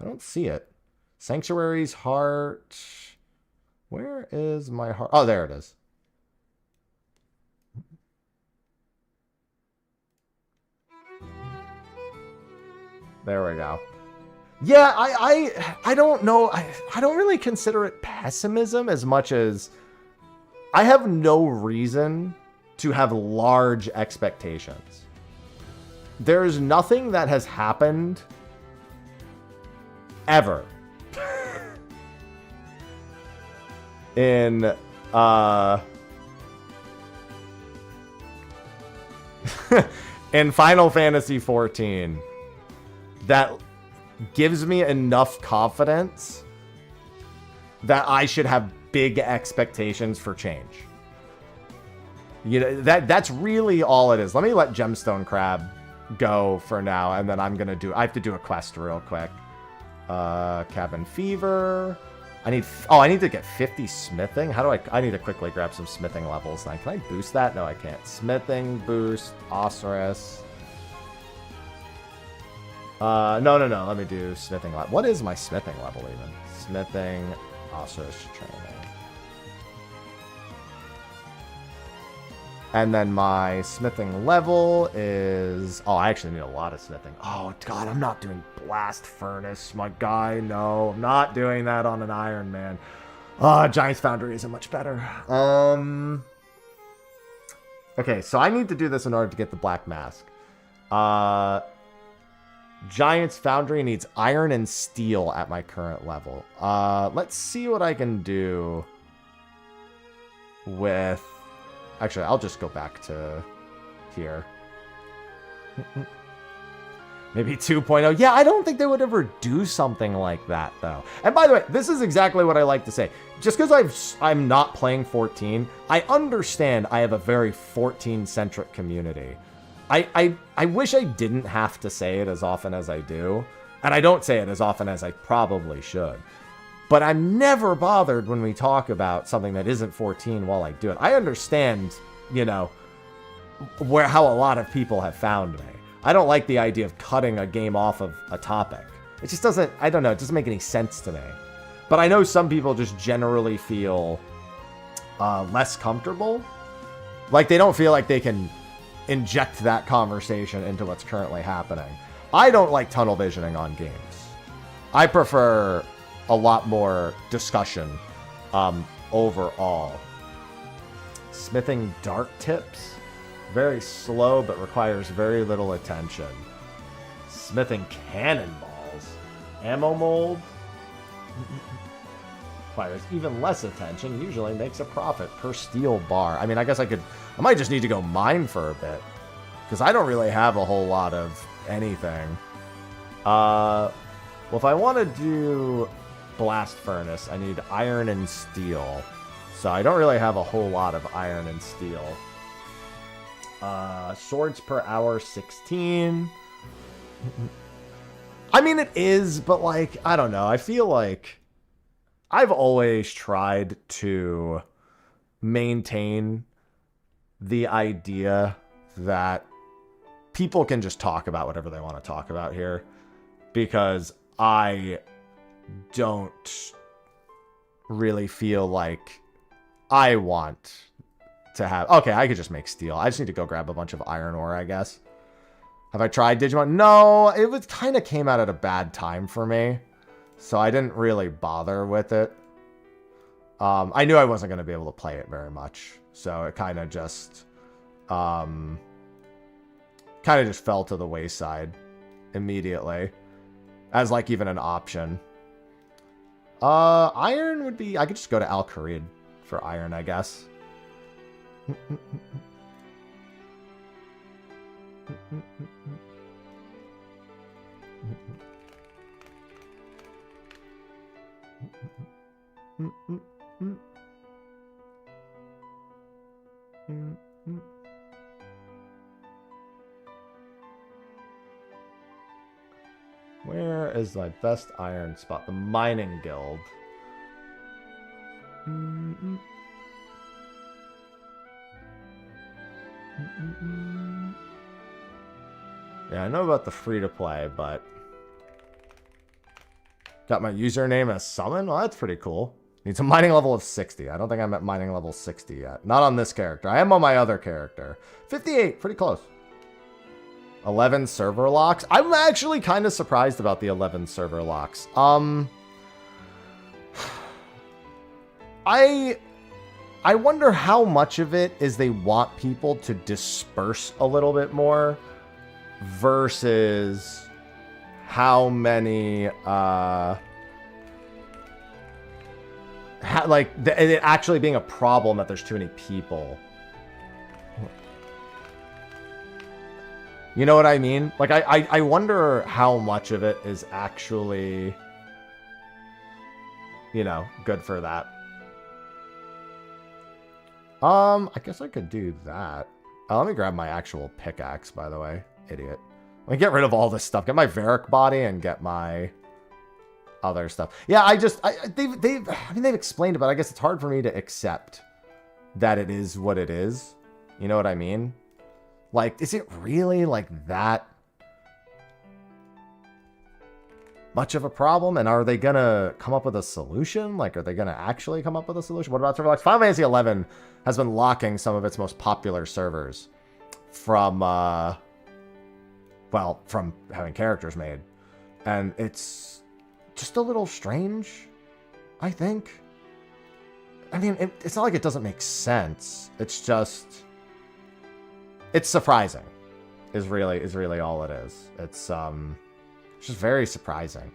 I don't see it. Sanctuary's Heart. Where is my heart? Oh, there it is. There we go. Yeah, I don't know. I don't really consider it pessimism as much as I have no reason to have large expectations. There's nothing that has happened ever in in Final Fantasy XIV that gives me enough confidence that I should have big expectations for change. You know, that's really all it is. Let me let Gemstone Crab go for now, and then I have to do a quest real quick. Cabin Fever. I need to get 50 smithing. How do I need to quickly grab some smithing levels. Can I boost that? No, I can't. Smithing, boost, OSRS. No. Let me do smithing level. What is my smithing level even? Smithing, OSRS training. And then my smithing level is... Oh, I actually need a lot of smithing. Oh, God, I'm not doing Blast Furnace, my guy. No, I'm not doing that on an Ironman. Giant's Foundry isn't much better. Okay, so I need to do this in order to get the Black Mask. Giant's Foundry needs iron and steel at my current level. Let's see what I can do with... Actually, I'll just go back to here. Maybe 2.0. Yeah, I don't think they would ever do something like that, though. And by the way, this is exactly what I like to say. Just because I'm not playing 14, I understand I have a very 14-centric community. I wish I didn't have to say it as often as I do. And I don't say it as often as I probably should. But I'm never bothered when we talk about something that isn't 14 while I do it. I understand, you know, how a lot of people have found me. I don't like the idea of cutting a game off of a topic. It just doesn't, I don't know, it doesn't make any sense to me. But I know some people just generally feel less comfortable. Like they don't feel like they can inject that conversation into what's currently happening. I don't like tunnel visioning on games. I prefer a lot more discussion overall. Smithing dart tips. Very slow, but requires very little attention. Smithing cannonballs. Ammo mold. Requires even less attention. Usually makes a profit per steel bar. I mean, I guess I might just need to go mine for a bit. Because I don't really have a whole lot of anything. Well, if I want to do blast furnace, I need iron and steel. So I don't really have a whole lot of iron and steel. Swords per hour, 16. I mean, it is, but like, I don't know. I feel like I've always tried to maintain the idea that people can just talk about whatever they want to talk about here, because I don't really feel like I want to have... Okay, I could just make steel. I just need to go grab a bunch of iron ore, I guess. Have I tried Digimon? No, it was kind of came out at a bad time for me, so I didn't really bother with it. I knew I wasn't going to be able to play it very much, so it kind of just fell to the wayside immediately as like even an option. Iron would be... I could just go to Al Kharid for iron, I guess. Where is my best iron spot? The mining guild. Yeah, I know about the free-to-play, but... Got my username as Summon? Well, that's pretty cool. Needs a mining level of 60. I don't think I'm at mining level 60 yet. Not on this character. I am on my other character. 58, pretty close. 11 server locks. I'm actually kind of surprised about the 11 server locks. I wonder how much of it is they want people to disperse a little bit more versus how many, it actually being a problem that there's too many people. You know what I mean? Like, I wonder how much of it is actually, you know, good for that. I guess I could do that. Let me grab my actual pickaxe, by the way. Idiot. Let me get rid of all this stuff. Get my Varric body and get my other stuff. Yeah, they've explained it, but I guess it's hard for me to accept that it is what it is. You know what I mean? Like, is it really like that much of a problem? And are they gonna come up with a solution? Like, are they gonna actually come up with a solution? What about server locks? Final Fantasy XI has been locking some of its most popular servers from, from having characters made. And it's just a little strange, I think. I mean, it's not like it doesn't make sense. It's just... It's surprising, is really all it is. It's just very surprising.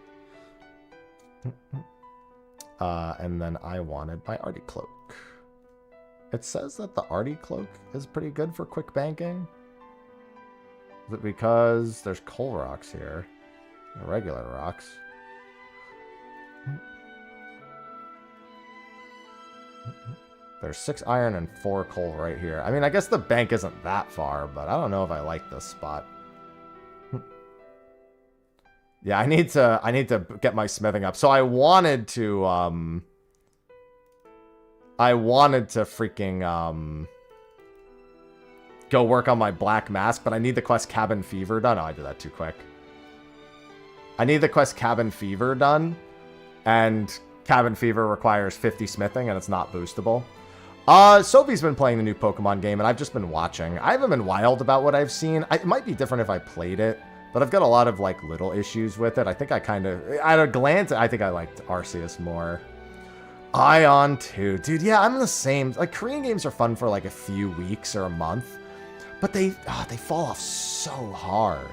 And then I wanted my Artie Cloak. It says that the Artie Cloak is pretty good for quick banking. Is it because there's coal rocks here? Regular rocks. There's 6 iron and 4 coal right here. I mean, I guess the bank isn't that far, but I don't know if I like this spot. Yeah, I need to get my smithing up. So I wanted to freaking go work on my black mask, but I need the quest Cabin Fever done. Oh, I did that too quick. I need the quest Cabin Fever done, and Cabin Fever requires 50 smithing, and it's not boostable. Sophie's been playing the new Pokemon game, and I've just been watching. I haven't been wild about what I've seen. It might be different if I played it, but I've got a lot of, like, little issues with it. I think I kind of, at a glance, I think I liked Arceus more. Ion 2. Dude, yeah, I'm the same. Like, Korean games are fun for, like, a few weeks or a month, but they fall off so hard.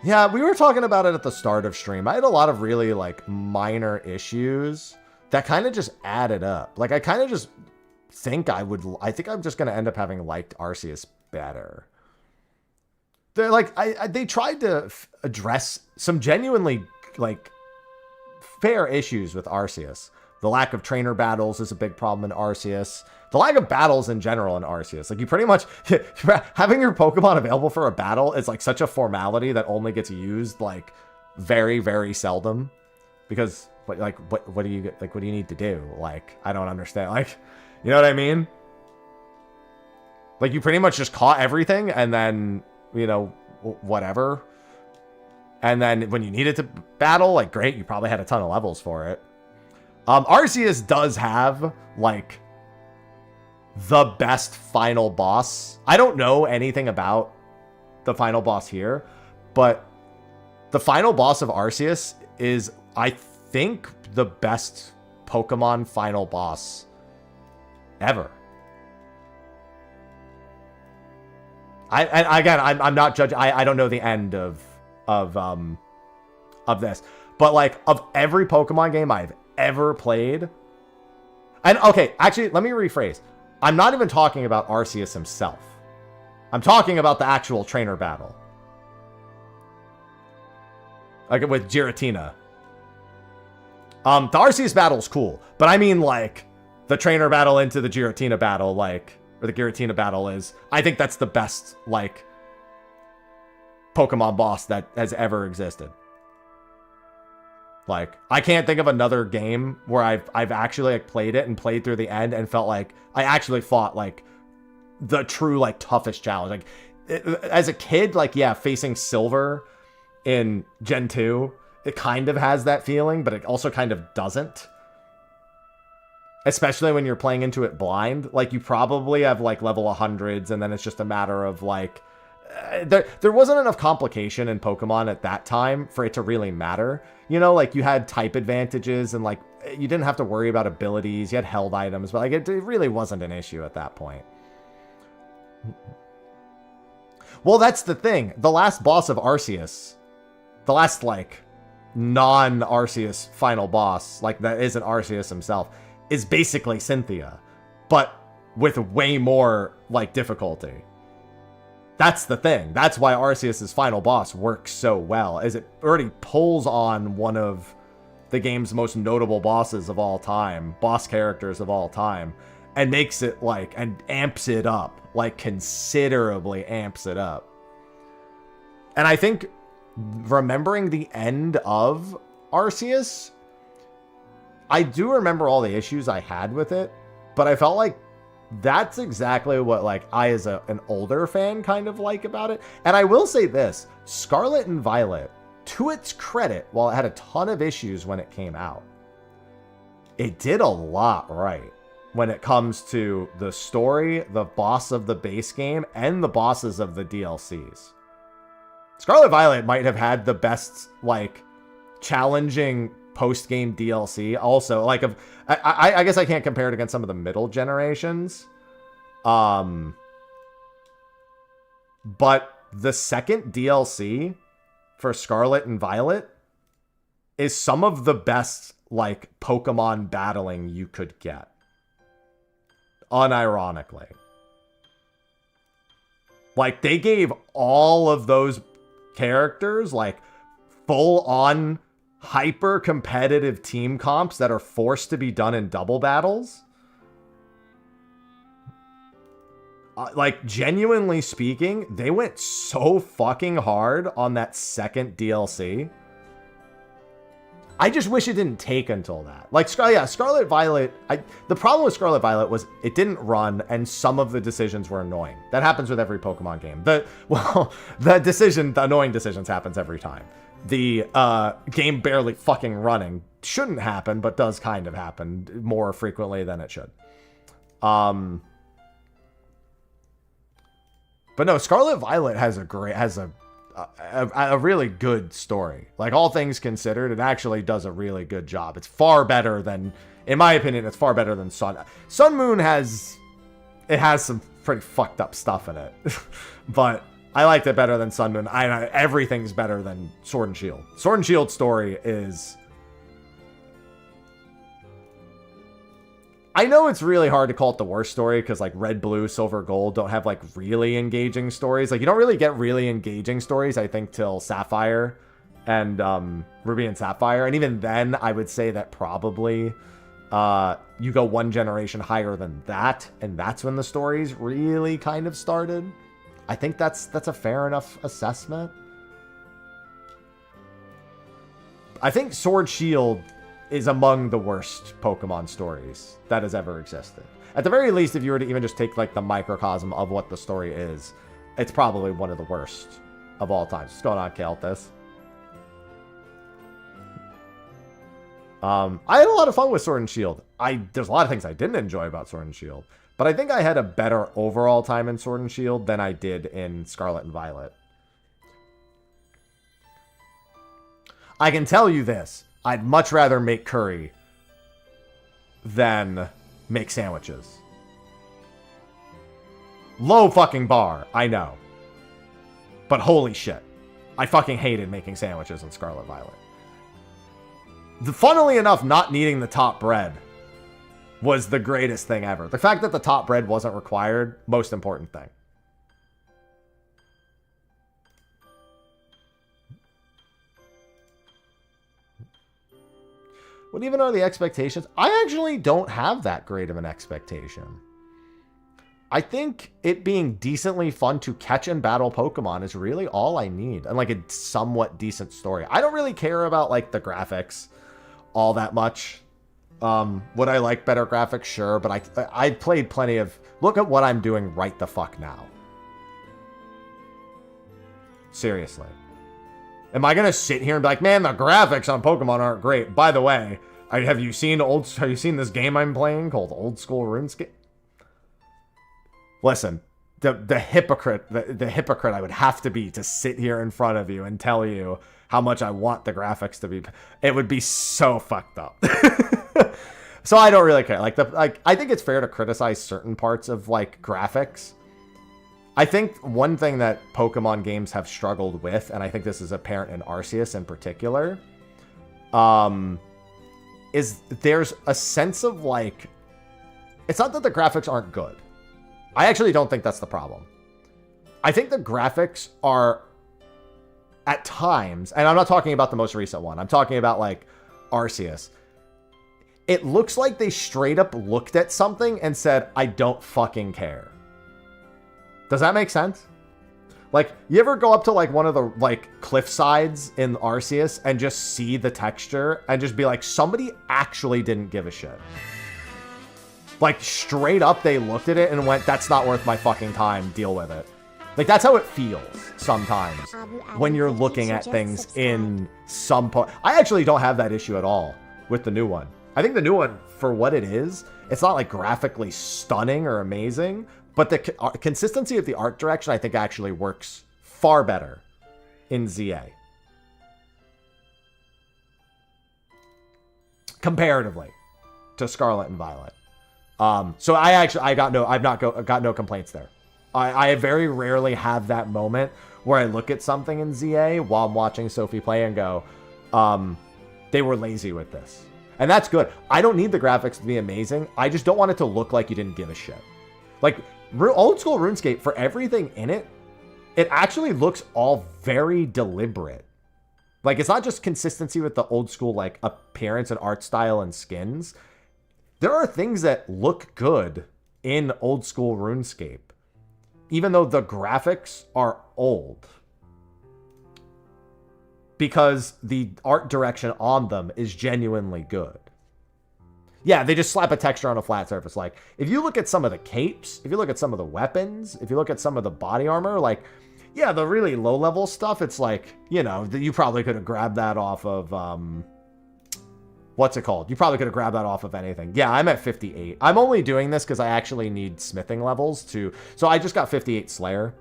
Yeah, we were talking about it at the start of stream. I had a lot of really, like, minor issues that kind of just added up. Like, I kind of just think I think I'm just going to end up having liked Arceus better. They're like, they tried to address some genuinely, like, fair issues with Arceus. The lack of trainer battles is a big problem in Arceus. The lack of battles in general in Arceus. Like, you pretty much, having your Pokemon available for a battle is, like, such a formality that only gets used, like, very, very seldom. Because, like, what do you, like, what do you need to do? Like, I don't understand. Like, you know what I mean? Like, you pretty much just caught everything, and then, you know, whatever. And then when you needed to battle, like, great, you probably had a ton of levels for it. Arceus does have, like, the best final boss. I don't know anything about the final boss here, but the final boss of Arceus is, I think, the best Pokemon final boss ever. I'm not judging. I don't know the end of this, but, like, of every Pokemon game I've ever played, and okay, actually, let me rephrase. I'm not even talking about Arceus himself. I'm talking about the actual trainer battle. Like with Giratina. The Arceus battle is cool, but I mean, like, the trainer battle into the Giratina battle, like, or the Giratina battle is, I think that's the best, like, Pokemon boss that has ever existed. Like, I can't think of another game where I've actually, like, played it and played through the end and felt like I actually fought, like, the true, like, toughest challenge. Like, as a kid, like, yeah, facing Silver in Gen 2, it kind of has that feeling, but it also kind of doesn't. Especially when you're playing into it blind. Like, you probably have, like, level 100s, and then it's just a matter of, like, there wasn't enough complication in Pokemon at that time for it to really matter. You know, like, you had type advantages, and, like, you didn't have to worry about abilities. You had held items, but, like, it really wasn't an issue at that point. Well, that's the thing. The last boss of Arceus, the last, like, non-Arceus final boss, like, that isn't Arceus himself, is basically Cynthia, but with way more, like, difficulty. That's the thing. That's why Arceus' final boss works so well, is it already pulls on one of the game's most notable bosses of all time, boss characters of all time, and makes it, like, and amps it up, like, considerably amps it up. And I think remembering the end of Arceus, I do remember all the issues I had with it, but I felt like that's exactly what, like, I as an older fan kind of like about it. And I will say this, Scarlet and Violet, to its credit, while it had a ton of issues when it came out, it did a lot right when it comes to the story, the boss of the base game, and the bosses of the DLCs. Scarlet Violet might have had the best, like, challenging post-game DLC also. Like, I guess I can't compare it against some of the middle generations. But the second DLC for Scarlet and Violet is some of the best, like, Pokemon battling you could get. Unironically. Like, they gave all of those characters, like, full-on hyper competitive team comps that are forced to be done in double battles. like, genuinely speaking, they went so fucking hard on that second DLC. I just wish it didn't take until that. Like, Scarlet Violet, the problem with Scarlet Violet was it didn't run, and some of the decisions were annoying. That happens with every Pokemon game. The annoying decisions happens every time. The game barely fucking running shouldn't happen, but does kind of happen more frequently than it should. But no, Scarlet Violet has a really good story. Like, all things considered, it actually does a really good job. It's far better than, in my opinion, it's far better than Sun. Sun Moon has some pretty fucked up stuff in it. But I liked it better than Sun Moon. Everything's better than Sword and Shield. Sword and Shield story is... I know it's really hard to call it the worst story because, like, Red, Blue, Silver, Gold don't have, like, really engaging stories. Like, you don't really get really engaging stories, I think, till Sapphire and Ruby and Sapphire. And even then, I would say that probably you go one generation higher than that, and that's when the stories really kind of started. I think that's a fair enough assessment. I think Sword Shield is among the worst Pokemon stories that has ever existed. At the very least, if you were to even just take, like, the microcosm of what the story is, it's probably one of the worst of all time. What's going on, Kael'thas? I had a lot of fun with Sword and Shield. There's a lot of things I didn't enjoy about Sword and Shield, but I think I had a better overall time in Sword and Shield than I did in Scarlet and Violet. I can tell you this. I'd much rather make curry than make sandwiches. Low fucking bar, I know. But holy shit. I fucking hated making sandwiches in Scarlet Violet. Funnily enough, not needing the top bread was the greatest thing ever. The fact that the top bread wasn't required, most important thing. What even are the expectations? I actually don't have that great of an expectation. I think it being decently fun to catch and battle Pokemon is really all I need. And, like, a somewhat decent story. I don't really care about, like, the graphics all that much. Would I like better graphics? Sure. But I played plenty of... Look at what I'm doing right the fuck now. Seriously. Am I gonna sit here and be like, man, the graphics on Pokemon aren't great? By the way, have you seen this game I'm playing called Old School RuneScape? Listen, the hypocrite I would have to be to sit here in front of you and tell you how much I want the graphics to be. It would be so fucked up. So I don't really care. I think it's fair to criticize certain parts of, like, graphics. I think one thing that Pokemon games have struggled with, and I think this is apparent in Arceus in particular, is there's a sense of, like, it's not that the graphics aren't good. I actually don't think that's the problem. I think the graphics are, at times, and I'm not talking about the most recent one, I'm talking about, like, Arceus. It looks like they straight up looked at something and said, I don't fucking care. Does that make sense? Like, you ever go up to, like, one of the, like, cliff sides in Arceus and just see the texture and just be like, somebody actually didn't give a shit. Like, straight up, they looked at it and went, that's not worth my fucking time, deal with it. Like, that's how it feels sometimes when you're looking at things in some... I actually don't have that issue at all with the new one. I think the new one, for what it is, it's not, like, graphically stunning or amazing, but the consistency of the art direction, I think, actually works far better in ZA. Comparatively to Scarlet and Violet. So I've got no complaints there. I very rarely have that moment where I look at something in ZA while I'm watching Sophie play and go, they were lazy with this. And that's good. I don't need the graphics to be amazing. I just don't want it to look like you didn't give a shit. Like, old school RuneScape, for everything in it, it actually looks all very deliberate. Like, it's not just consistency with the old school, like, appearance and art style and skins. There are things that look good in old school RuneScape. even though the graphics are old, because the art direction on them is genuinely good. Yeah, they just slap a texture on a flat surface. Like, if you look at some of the capes, if you look at some of the weapons, if you look at some of the body armor, like, yeah, the really low-level stuff, it's like, you know, you probably could have grabbed that off of, what's it called? You probably could have grabbed that off of anything. Yeah, I'm at 58. I'm only doing this because I actually need smithing levels to... So I just got 58 Slayer,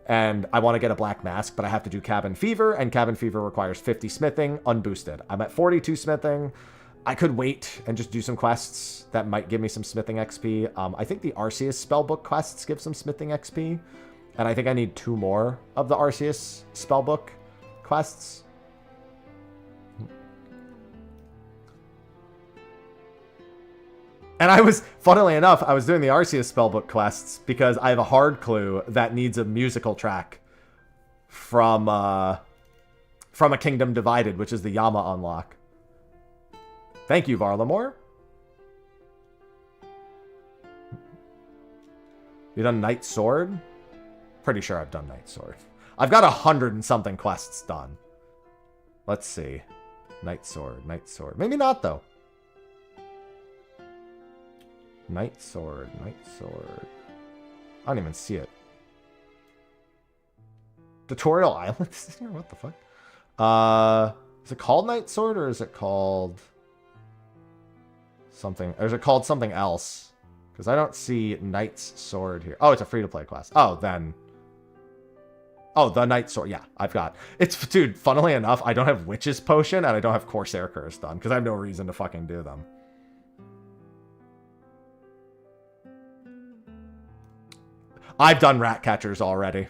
and I want to get a Black Mask, but I have to do Cabin Fever, and Cabin Fever requires 50 smithing, unboosted. I'm at 42 smithing. I could wait and just do some quests that might give me some smithing XP. I think the Arceus spellbook quests give some smithing XP. And I think I need 2 more of the Arceus spellbook quests. And I was, funnily enough, I was doing the Arceus spellbook quests because I have a hard clue that needs a musical track from A Kingdom Divided, which is the Yama unlock. Thank you, Varlamore. You done Knight Sword? Pretty sure I've done Knight Sword. I've got 100 and something quests done. Let's see. Knight Sword, Knight Sword. Maybe not, though. Knight Sword, Knight Sword. I don't even see it. Tutorial Island? What the fuck? Is it called Knight Sword or is it called... something, or is it called something else? Because I don't see Knight's Sword here. Oh, it's a free-to-play class. Oh, then. Oh, the Knight Sword. Yeah, I've got. It's, dude, funnily enough, I don't have Witch's Potion, and I don't have Corsair Curse done, because I have no reason to fucking do them. I've done Rat Catchers already.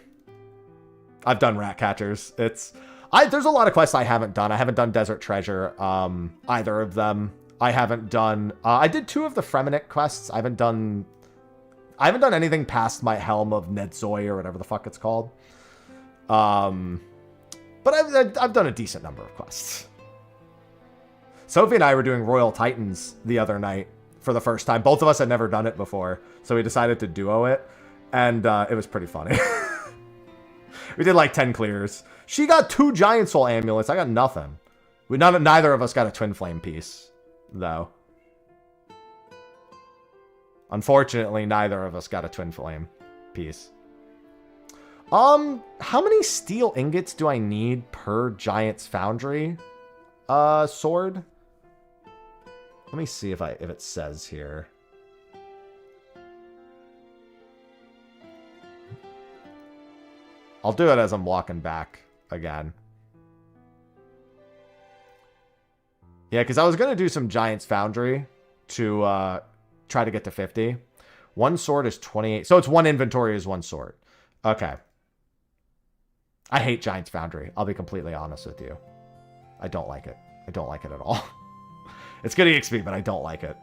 I've done Rat Catchers. There's a lot of quests I haven't done. I haven't done Desert Treasure, either of them. I haven't done... I did 2 of the Fremennik quests. I haven't done anything past my Helm of Nedzoy or whatever the fuck it's called. But I've done a decent number of quests. Sophie and I were doing Royal Titans the other night for the first time. Both of us had never done it before, so we decided to duo it, and it was pretty funny. We did like 10 clears. She got 2 Giant Soul Amulets. I got nothing. Neither of us got a Twin Flame piece, though. Unfortunately, neither of us got a Twin Flame piece. How many steel ingots do I need per Giant's Foundry sword? Let me see if it says here. I'll do it as I'm walking back again. Yeah, because I was going to do some Giant's Foundry to try to get to 50. One sword is 28. So it's one inventory is one sword. Okay. I hate Giant's Foundry. I'll be completely honest with you. I don't like it. I don't like it at all. It's good EXP, but I don't like it.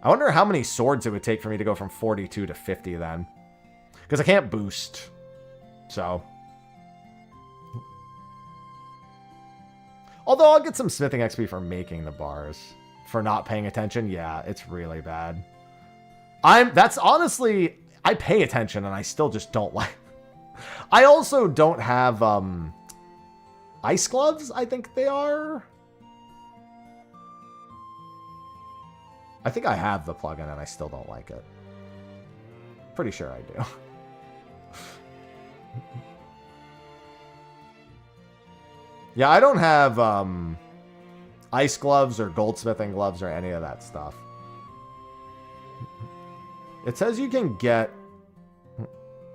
I wonder how many swords it would take for me to go from 42 to 50 then. Because I can't boost. So. Although I'll get some smithing XP for making the bars. For not paying attention, yeah, it's really bad. That's honestly, I pay attention and I still just don't like. I also don't have ice gloves, I think they are. I think I have the plugin and I still don't like it. Pretty sure I do. Yeah, I don't have ice gloves or goldsmithing gloves or any of that stuff. It says you can get...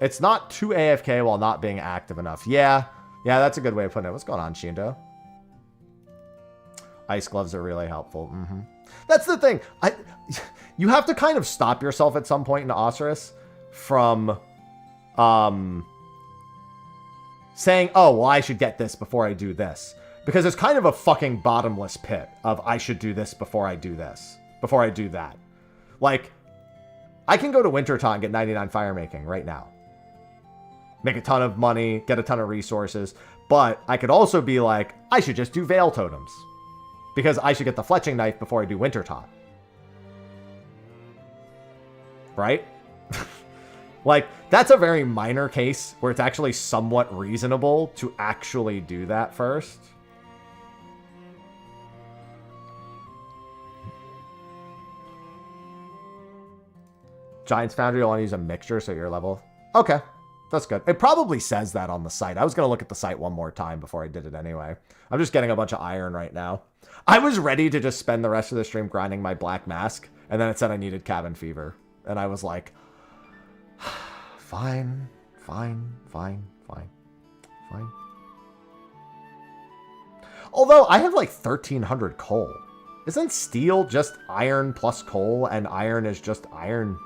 It's not too AFK while not being active enough. Yeah, that's a good way of putting it. What's going on, Shindo? Ice gloves are really helpful. That's the thing. You have to kind of stop yourself at some point in OSRS from saying, oh, well, I should get this before I do this. Because it's kind of a fucking bottomless pit of I should do this before I do this. Before I do that. Like, I can go to Wintertaunt and get 99 firemaking right now. Make a ton of money, get a ton of resources. But I could also be like, I should just do Veil Totems. Because I should get the Fletching Knife before I do Wintertaunt. Right? Like, that's a very minor case where it's actually somewhat reasonable to actually do that first. Giants Foundry will only use a mixture, so your level. Okay, that's good. It probably says that on the site. I was going to look at the site one more time before I did it anyway. I'm just getting a bunch of iron right now. I was ready to just spend the rest of the stream grinding my black mask, and then it said I needed cabin fever. And I was like, fine. Although, I have like 1,300 coal. Isn't steel just iron plus coal, and iron is just iron?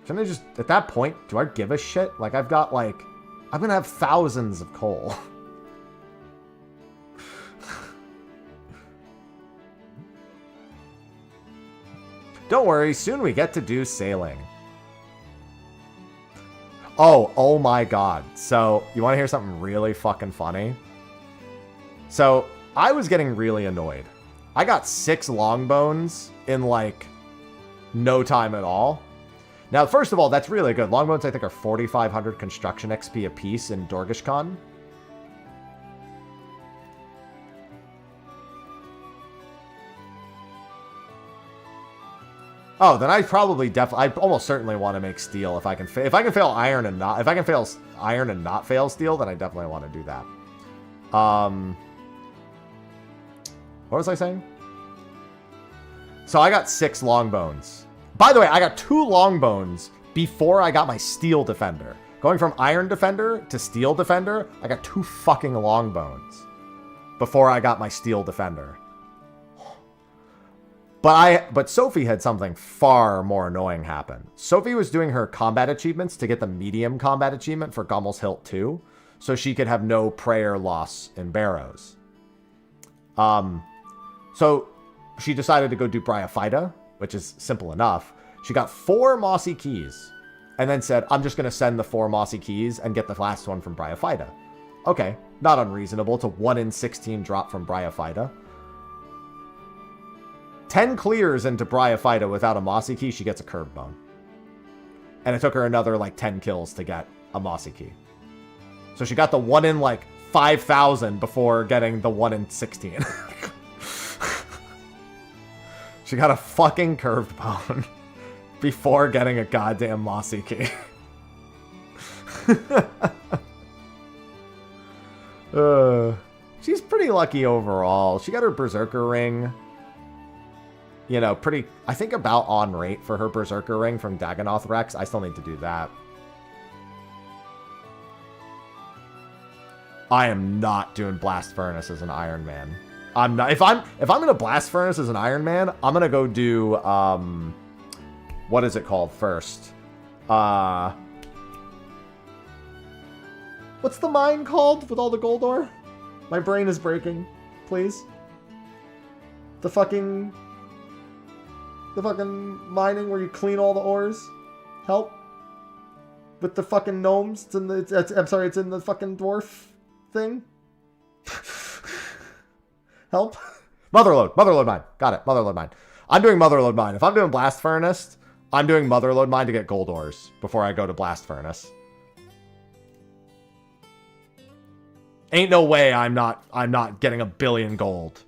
Shouldn't I just, at that point, do I give a shit? Like, I've got, like, I'm gonna have thousands of coal. Don't worry, soon we get to do sailing. Oh my god. So, you want to hear something really fucking funny? So, I was getting really annoyed. I got 6 longbones in, like, no time at all. Now, first of all, that's really good. Longbones, I think, are 4,500 construction XP apiece in Dorgishkon. Oh, then I probably I almost certainly want to make steel if I can if I can fail iron and not fail steel, then I definitely want to do that. What was I saying? So I got 6 longbones. By the way, I got 2 longbones before I got my steel defender. Going from iron defender to steel defender, I got 2 fucking longbones before I got my steel defender. But Sophie had something far more annoying happen. Sophie was doing her combat achievements to get the medium combat achievement for Gummel's Hilt 2, so she could have no prayer loss in Barrows. So she decided to go do Bryophyta, which is simple enough. She got 4 mossy keys, and then said, I'm just going to send the 4 mossy keys and get the last one from Bryophyta. Okay, not unreasonable. It's a 1 in 16 drop from Bryophyta. 10 clears into Bryophyta without a mossy key, she gets a curved bone. And it took her another, like, 10 kills to get a mossy key. So she got the 1 in, like, 5,000 before getting the 1 in 16. She got a fucking curved bone before getting a goddamn mossy key. She's pretty lucky overall. She got her Berserker ring. You know, I think about on rate for her Berserker ring from Dagonoth Rex. I still need to do that. I am not doing Blast Furnace as an Iron Man. I'm not. If I'm gonna Blast Furnace as an Iron Man, I'm gonna go do what is it called first? What's the mine called with all the gold ore? My brain is breaking. Please. The fucking mining where you clean all the ores. Help. With the fucking gnomes. It's in the. I'm sorry. It's in the fucking dwarf thing. Help. Motherlode mine. Got it. Motherlode mine. I'm doing Motherlode mine. If I'm doing Blast Furnace, I'm doing Motherlode mine to get gold ores before I go to Blast Furnace. Ain't no way I'm not getting 1 billion gold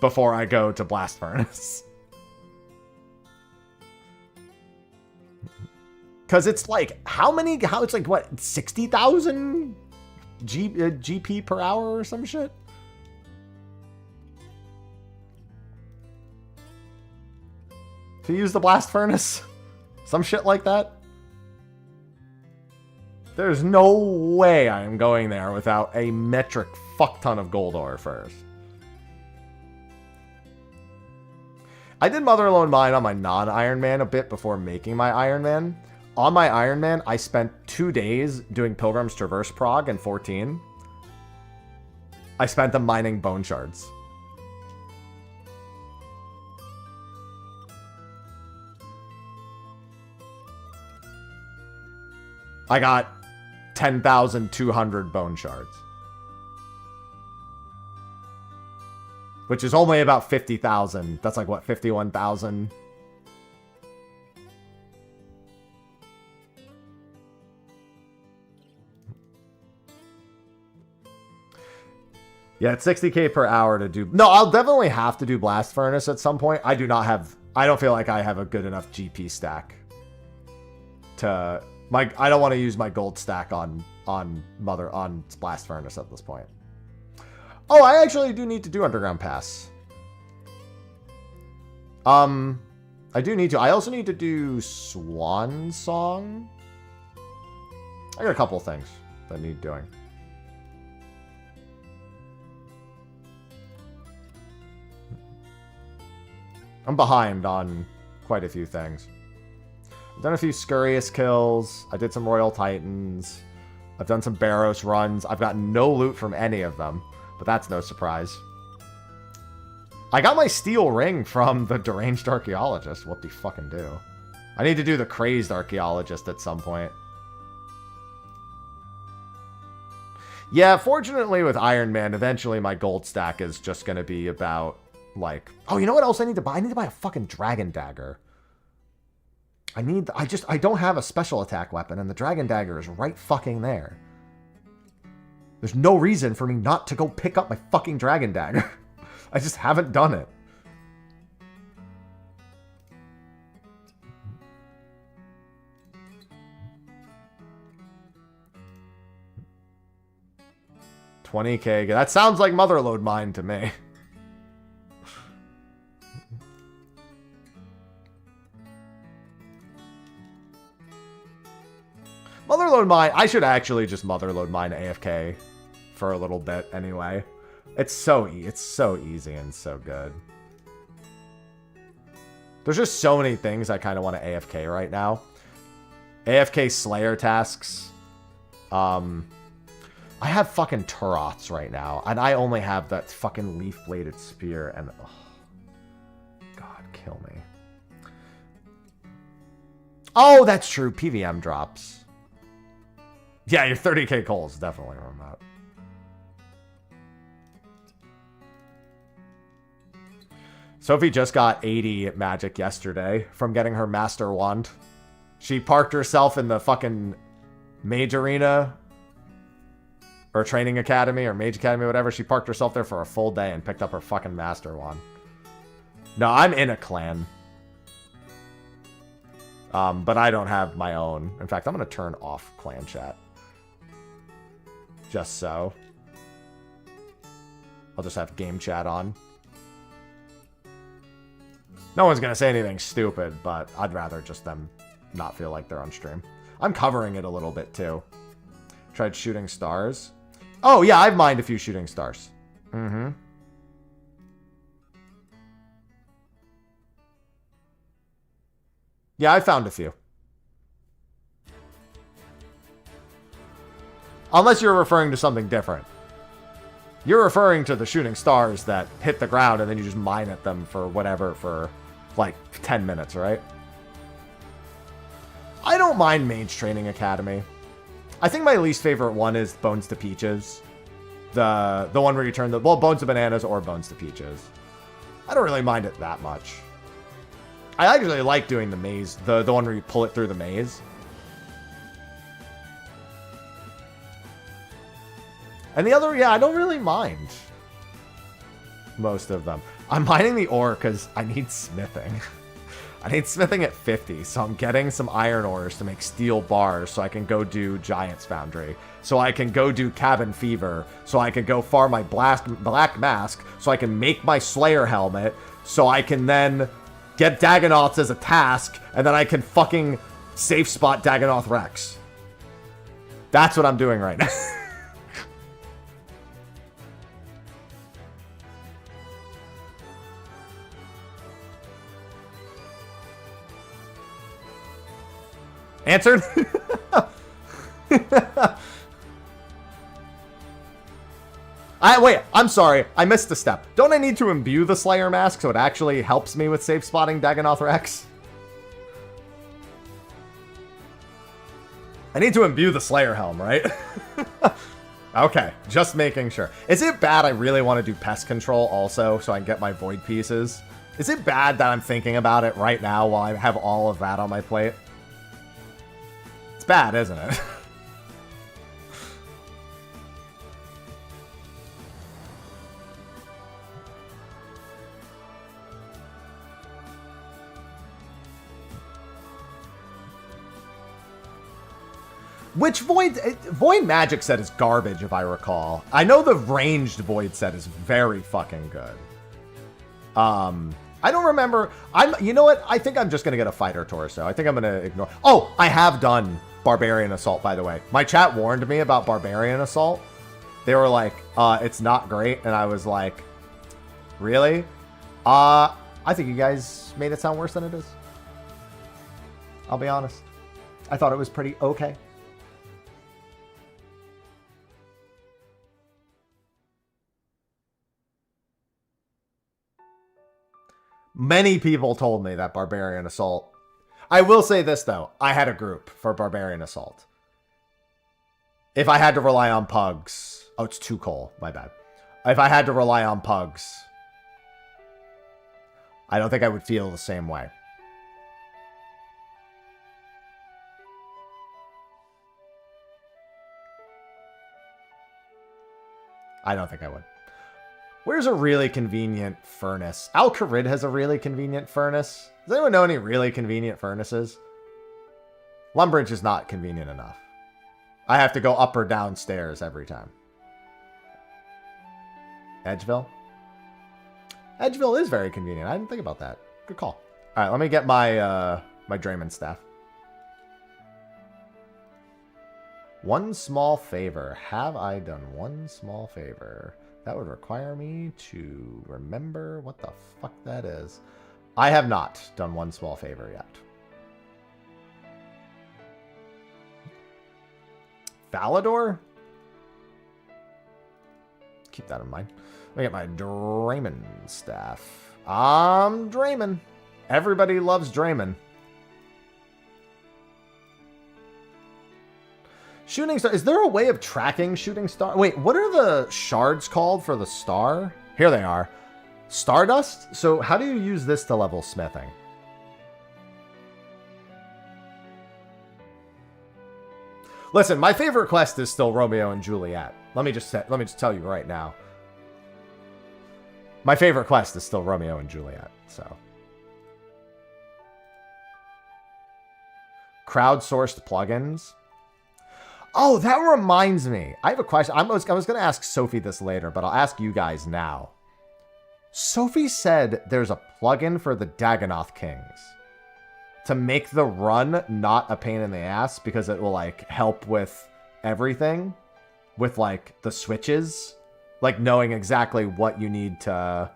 before I go to Blast Furnace. Cause it's like it's like what, 60,000 GP per hour or some shit? To use the Blast Furnace? Some shit like that? There's no way I am going there without a metric fuck ton of gold ore first. I did Motherlode mine on my non-Iron Man a bit before making my Iron Man. On my Iron Man, I spent 2 days doing Pilgrim's Traverse prog in 14. I spent them mining bone shards. I got 10,200 bone shards. Which is only about 50,000. That's like, what, 51,000 Yeah, it's 60k per hour to do... No, I'll definitely have to do Blast Furnace at some point. I don't feel like I have a good enough GP stack to... I don't want to use my gold stack on Blast Furnace at this point. Oh, I actually do need to do Underground Pass. I do need to. I also need to do Swan Song. I got a couple things that need doing. I'm behind on quite a few things. I've done a few Scurrius kills. I did some Royal Titans. I've done some Barrows runs. I've gotten no loot from any of them, but that's no surprise. I got my steel ring from the Deranged Archaeologist. What the fucking do? I need to do the Crazed Archaeologist at some point. Yeah, fortunately with Ironman, eventually my gold stack is just going to be about, like... Oh, you know what else I need to buy? I need to buy a fucking Dragon Dagger. I don't have a special attack weapon, and the Dragon Dagger is right fucking there. There's no reason for me not to go pick up my fucking Dragon Dagger. I just haven't done it. $20K. That sounds like Motherlode Mine to me. Motherlode Mine. I should actually just Motherlode Mine AFK for a little bit anyway. It's so easy and so good. There's just so many things I kind of want to AFK right now. AFK Slayer tasks. I have fucking Turots right now, and I only have that fucking leaf-bladed spear, and oh, God, kill me. Oh, that's true. PVM drops. Yeah, your 30k coal is definitely from that. Sophie just got 80 magic yesterday from getting her Master Wand. She parked herself in the fucking Mage Arena or Training Academy or Mage Academy or whatever. She parked herself there for a full day and picked up her fucking Master Wand. No, I'm in a clan. But I don't have my own. In fact, I'm going to turn off clan chat. Just so. I'll just have game chat on. No one's going to say anything stupid, but I'd rather just them not feel like they're on stream. I'm covering it a little bit, too. Tried shooting stars. Oh, yeah, I've mined a few shooting stars. Mm-hmm. Yeah, I found a few. Unless you're referring to something different. You're referring to the shooting stars that hit the ground and then you just mine at them for whatever for like 10 minutes, right? I don't mind Mage Training Academy. I think my least favorite one is Bones to Peaches. The one where you turn the... Well, Bones to Bananas or Bones to Peaches. I don't really mind it that much. I actually like doing the maze. The one where you pull it through the maze. And the other, yeah, I don't really mind most of them. I'm mining the ore because I need smithing. I need smithing at 50, so I'm getting some iron ores to make steel bars so I can go do Giant's Foundry. So I can go do Cabin Fever. So I can go farm my Black Mask. So I can make my Slayer Helmet. So I can then get Dagonoths as a task. And then I can fucking safe spot Dagonoth Rex. That's what I'm doing right now. Answered? Wait, I'm sorry. I missed a step. Don't I need to imbue the Slayer Mask so it actually helps me with safe spotting Dagonoth Rex? I need to imbue the Slayer Helm, right? Okay, just making sure. Is it bad I really want to do pest control also so I can get my void pieces? Is it bad that I'm thinking about it right now while I have all of that on my plate? It's bad, isn't it? Which Void Magic set is garbage, if I recall. I know the ranged Void set is very fucking good. I don't remember. You know what? I think I'm just gonna get a fighter torso. I think I'm gonna ignore. Oh, I have done Barbarian Assault, by the way. My chat warned me about Barbarian Assault. They were like, it's not great, and I was like, really? I think you guys made it sound worse than it is. I'll be honest. I thought it was pretty okay. Many people told me that Barbarian Assault... I will say this, though. I had a group for Barbarian Assault. If I had to rely on pugs... Oh, it's too cold. My bad. If I had to rely on pugs, I don't think I would feel the same way. I don't think I would. Where's a really convenient furnace? Al-Kharid has a really convenient furnace. Does anyone know any really convenient furnaces? Lumbridge is not convenient enough. I have to go up or down stairs every time. Edgeville? Edgeville is very convenient. I didn't think about that. Good call. All right, let me get my my Drayman staff. One small favor. Have I done one small favor? That would require me to remember what the fuck that is. I have not done one small favor yet. Valador? Keep that in mind. Let me get my Drayman staff. Drayman. Everybody loves Drayman. Shooting star. Is there a way of tracking shooting star? Wait, what are the shards called for the star? Here they are. Stardust? So how do you use this to level smithing? Listen, my favorite quest is still Romeo and Juliet. Let me just tell you right now. My favorite quest is still Romeo and Juliet, so. Crowdsourced plugins. Oh, that reminds me. I have a question. I was going to ask Sophie this later, but I'll ask you guys now. Sophie said there's a plugin for the Dagonoth Kings to make the run not a pain in the ass because it will, like, help with everything. With, like, the switches. Like, knowing exactly what you need to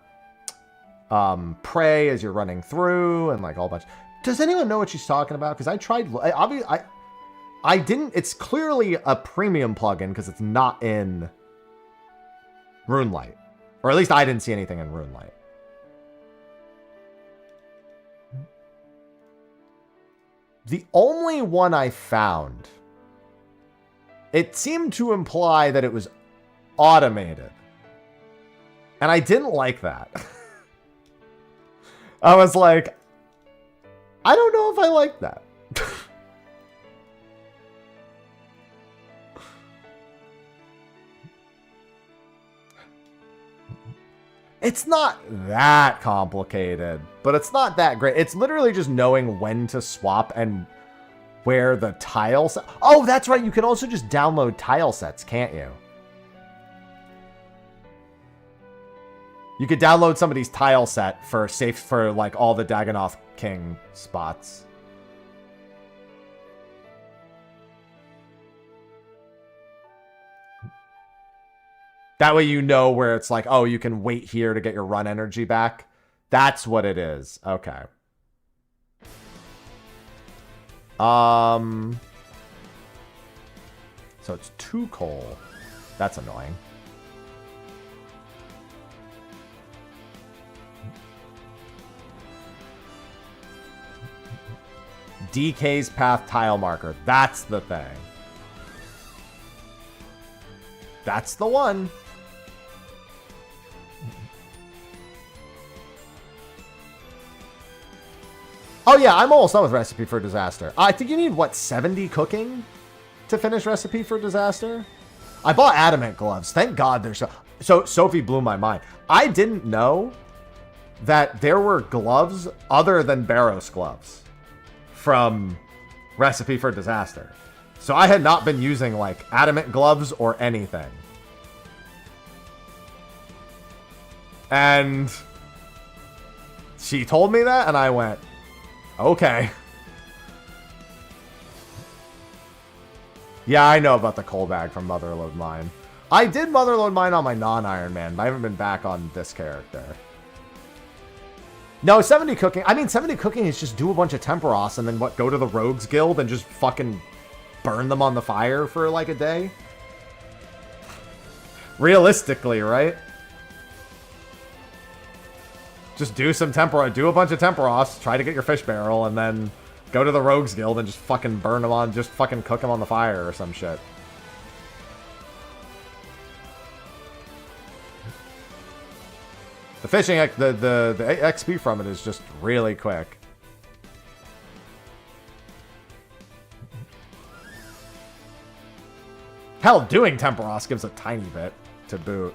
pray as you're running through and, like, all bunch. Does anyone know what she's talking about? Because I tried... I didn't... It's clearly a premium plugin because it's not in Runelight. Or at least I didn't see anything in Runelight. The only one I found... It seemed to imply that it was automated. And I didn't like that. I was like... I don't know if I like that. It's not that complicated, but it's not that great. It's literally just knowing when to swap and where the tile set. Oh, that's right. You can also just download tile sets, can't you? You could download somebody's tile set for like all the Dagonoth King spots. That way you know where it's like, oh, you can wait here to get your run energy back. That's what it is. Okay. So it's 2 coal. That's annoying. DK's path tile marker. That's the thing. That's the one. Oh yeah, I'm almost done with Recipe for Disaster. I think you need, what, 70 cooking to finish Recipe for Disaster? I bought adamant gloves. Thank God they're so Sophie blew my mind. I didn't know that there were gloves other than Barrows gloves from Recipe for Disaster. So I had not been using, like, adamant gloves or anything. And she told me that, and I went, okay. Yeah, I know about the coal bag from Motherload Mine. I did Motherload Mine on my non-Ironman, but I haven't been back on this character. No, 70 cooking. I mean, 70 cooking is just do a bunch of Temporos and then what? Go to the Rogues Guild and just fucking burn them on the fire for like a day? Realistically, right? Just do some Temporo. Do a bunch of Temporos. Try to get your fish barrel and then go to the Rogues Guild and just fucking burn them on. Just fucking cook them on the fire or some shit. The fishing, the XP from it is just really quick. Hell, doing Temporos gives a tiny bit to boot.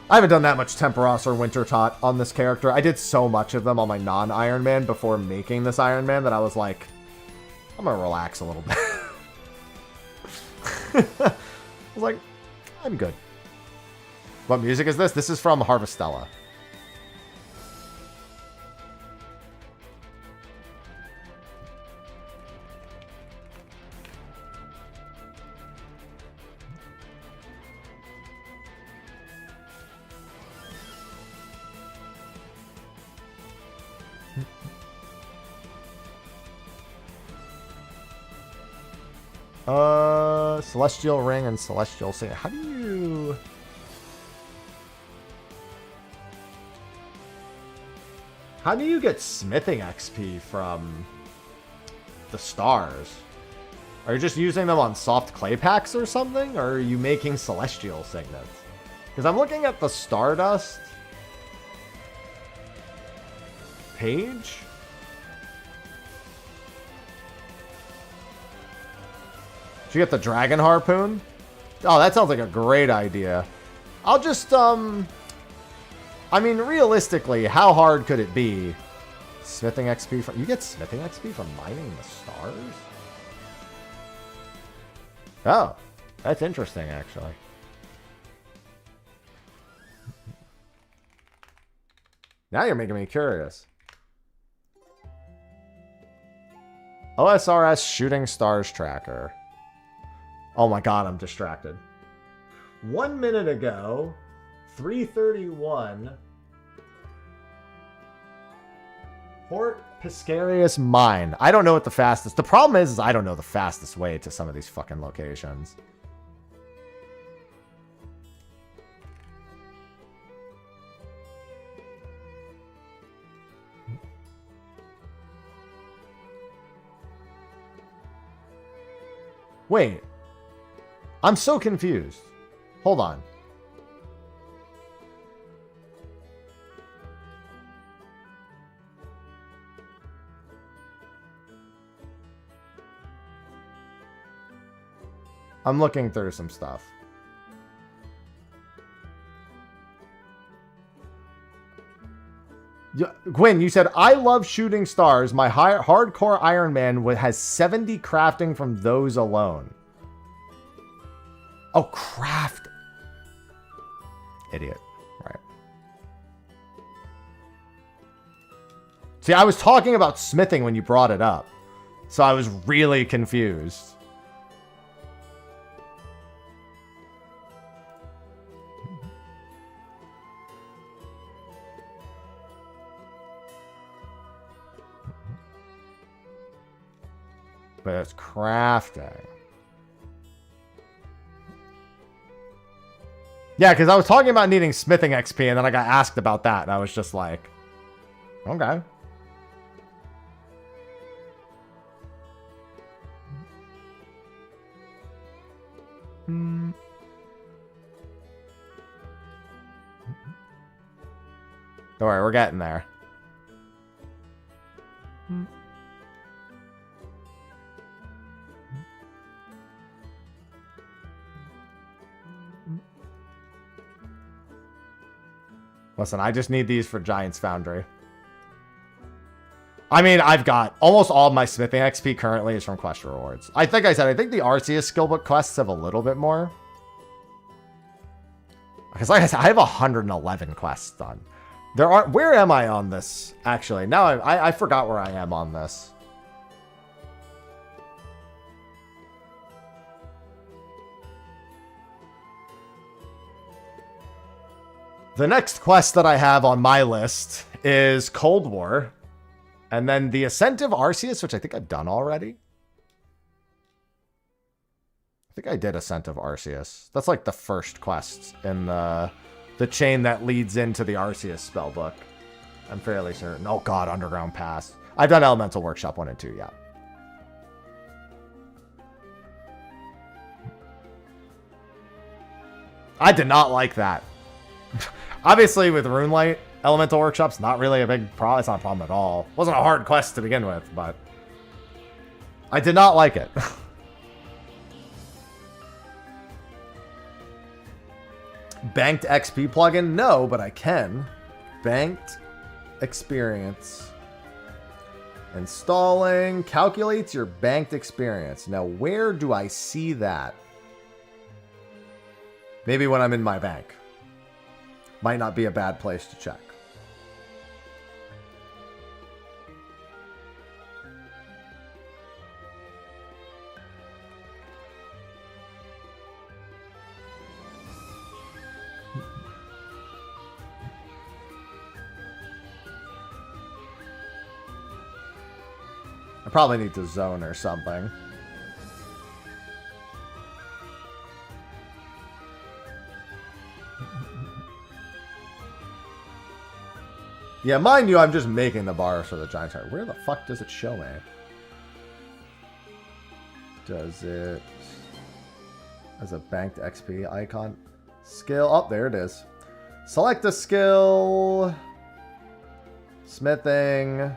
I haven't done that much Temporos or Winter Tot on this character. I did so much of them on my non-Ironman before making this Ironman that I was like, I'm gonna relax a little bit. I was like, I'm good. What music is this? This is from Harvestella. Celestial Ring and Celestial Sing. How do you... How do you get smithing XP from the stars? Are you just using them on soft clay packs or something? Or are you making celestial signets? Because I'm looking at the Stardust page. Did you get the Dragon Harpoon? Oh, that sounds like a great idea. I'll just, I mean, realistically, how hard could it be? Smithing XP from... You get smithing XP from mining the stars? Oh, that's interesting, actually. Now you're making me curious. OSRS Shooting Stars Tracker. Oh my god, I'm distracted. 1 minute ago, 3:31, Port Piscarius Mine. I don't know what the fastest... The problem is I don't know the fastest way to some of these fucking locations. Wait. I'm so confused. Hold on. I'm looking through some stuff. Gwen, you said, I love shooting stars. My hardcore Ironman has 70 crafting from those alone. Oh, craft. Idiot. Right. See, I was talking about smithing when you brought it up. So I was really confused. But it's crafting. Yeah, because I was talking about needing smithing XP, and then I got asked about that, and I was just like, okay. Don't worry, we're getting there. Listen, I just need these for Giant's Foundry. I mean, I've got almost all of my smithing XP currently is from quest rewards. I think I think the Arceus skillbook quests have a little bit more. Because like I said, I have 111 quests done. There are... Where am I on this, actually? Now I forgot where I am on this. The next quest that I have on my list is Cold War. And then the Ascent of Arceus, which I think I've done already. I think I did Ascent of Arceus. That's like the first quest in the chain that leads into the Arceus spellbook. I'm fairly certain. Oh god, Underground Pass. I've done Elemental Workshop 1 and 2, yeah. I did not like that. Obviously, with Runelight, Elemental Workshop's not really a big problem. It's not a problem at all. It wasn't a hard quest to begin with, but I did not like it. Banked XP plugin? No, but I can. Banked experience. Installing. Calculates your banked experience. Now, where do I see that? Maybe when I'm in my bank. Might not be a bad place to check. I probably need to zone or something. Yeah, mind you, I'm just making the bars for the giant tire. Where the fuck does it show me? Does it... as a banked XP icon? Skill. Oh, there it is. Select a skill. Smithing.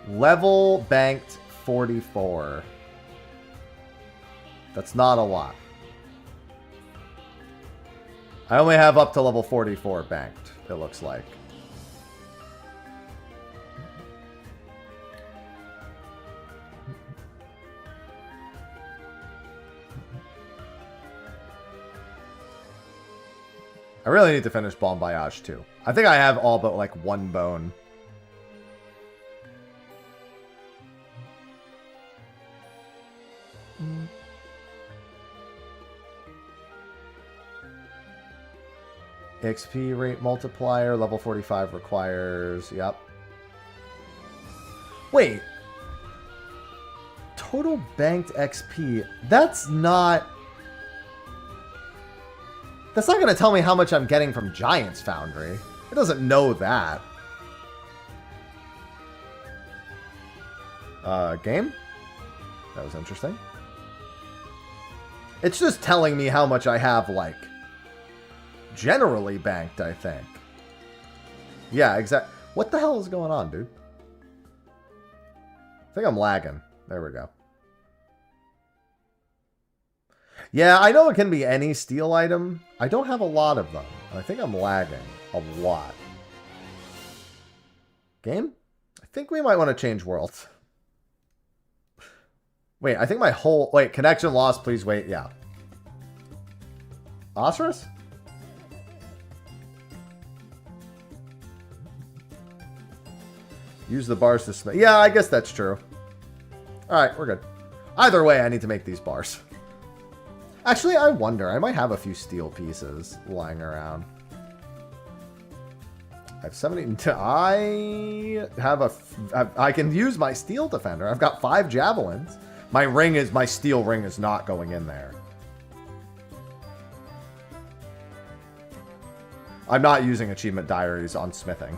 Level banked 44. That's not a lot. I only have up to level 44 banked, it looks like. I really need to finish Bon Voyage too. I think I have all but like one bone. XP rate multiplier, level 45 requires, yep. Wait. Total banked XP, that's not going to tell me how much I'm getting from Giant's Foundry. It doesn't know that. Game? That was interesting. It's just telling me how much I have, like, generally banked, I think. Yeah, exactly. What the hell is going on, dude? I think I'm lagging. There we go. Yeah, I know it can be any steel item. I don't have a lot of them. I think I'm lagging a lot. Game? I think we might want to change worlds. Wait, I think my whole... Wait, connection lost, please wait. Yeah. OSRS? Use the bars to smith. Yeah, I guess that's true. Alright, we're good. Either way, I need to make these bars. Actually, I wonder. I might have a few steel pieces lying around. I have 70... I have a... I can use my steel defender. I've got 5 javelins. My ring is... My steel ring is not going in there. I'm not using achievement diaries on smithing.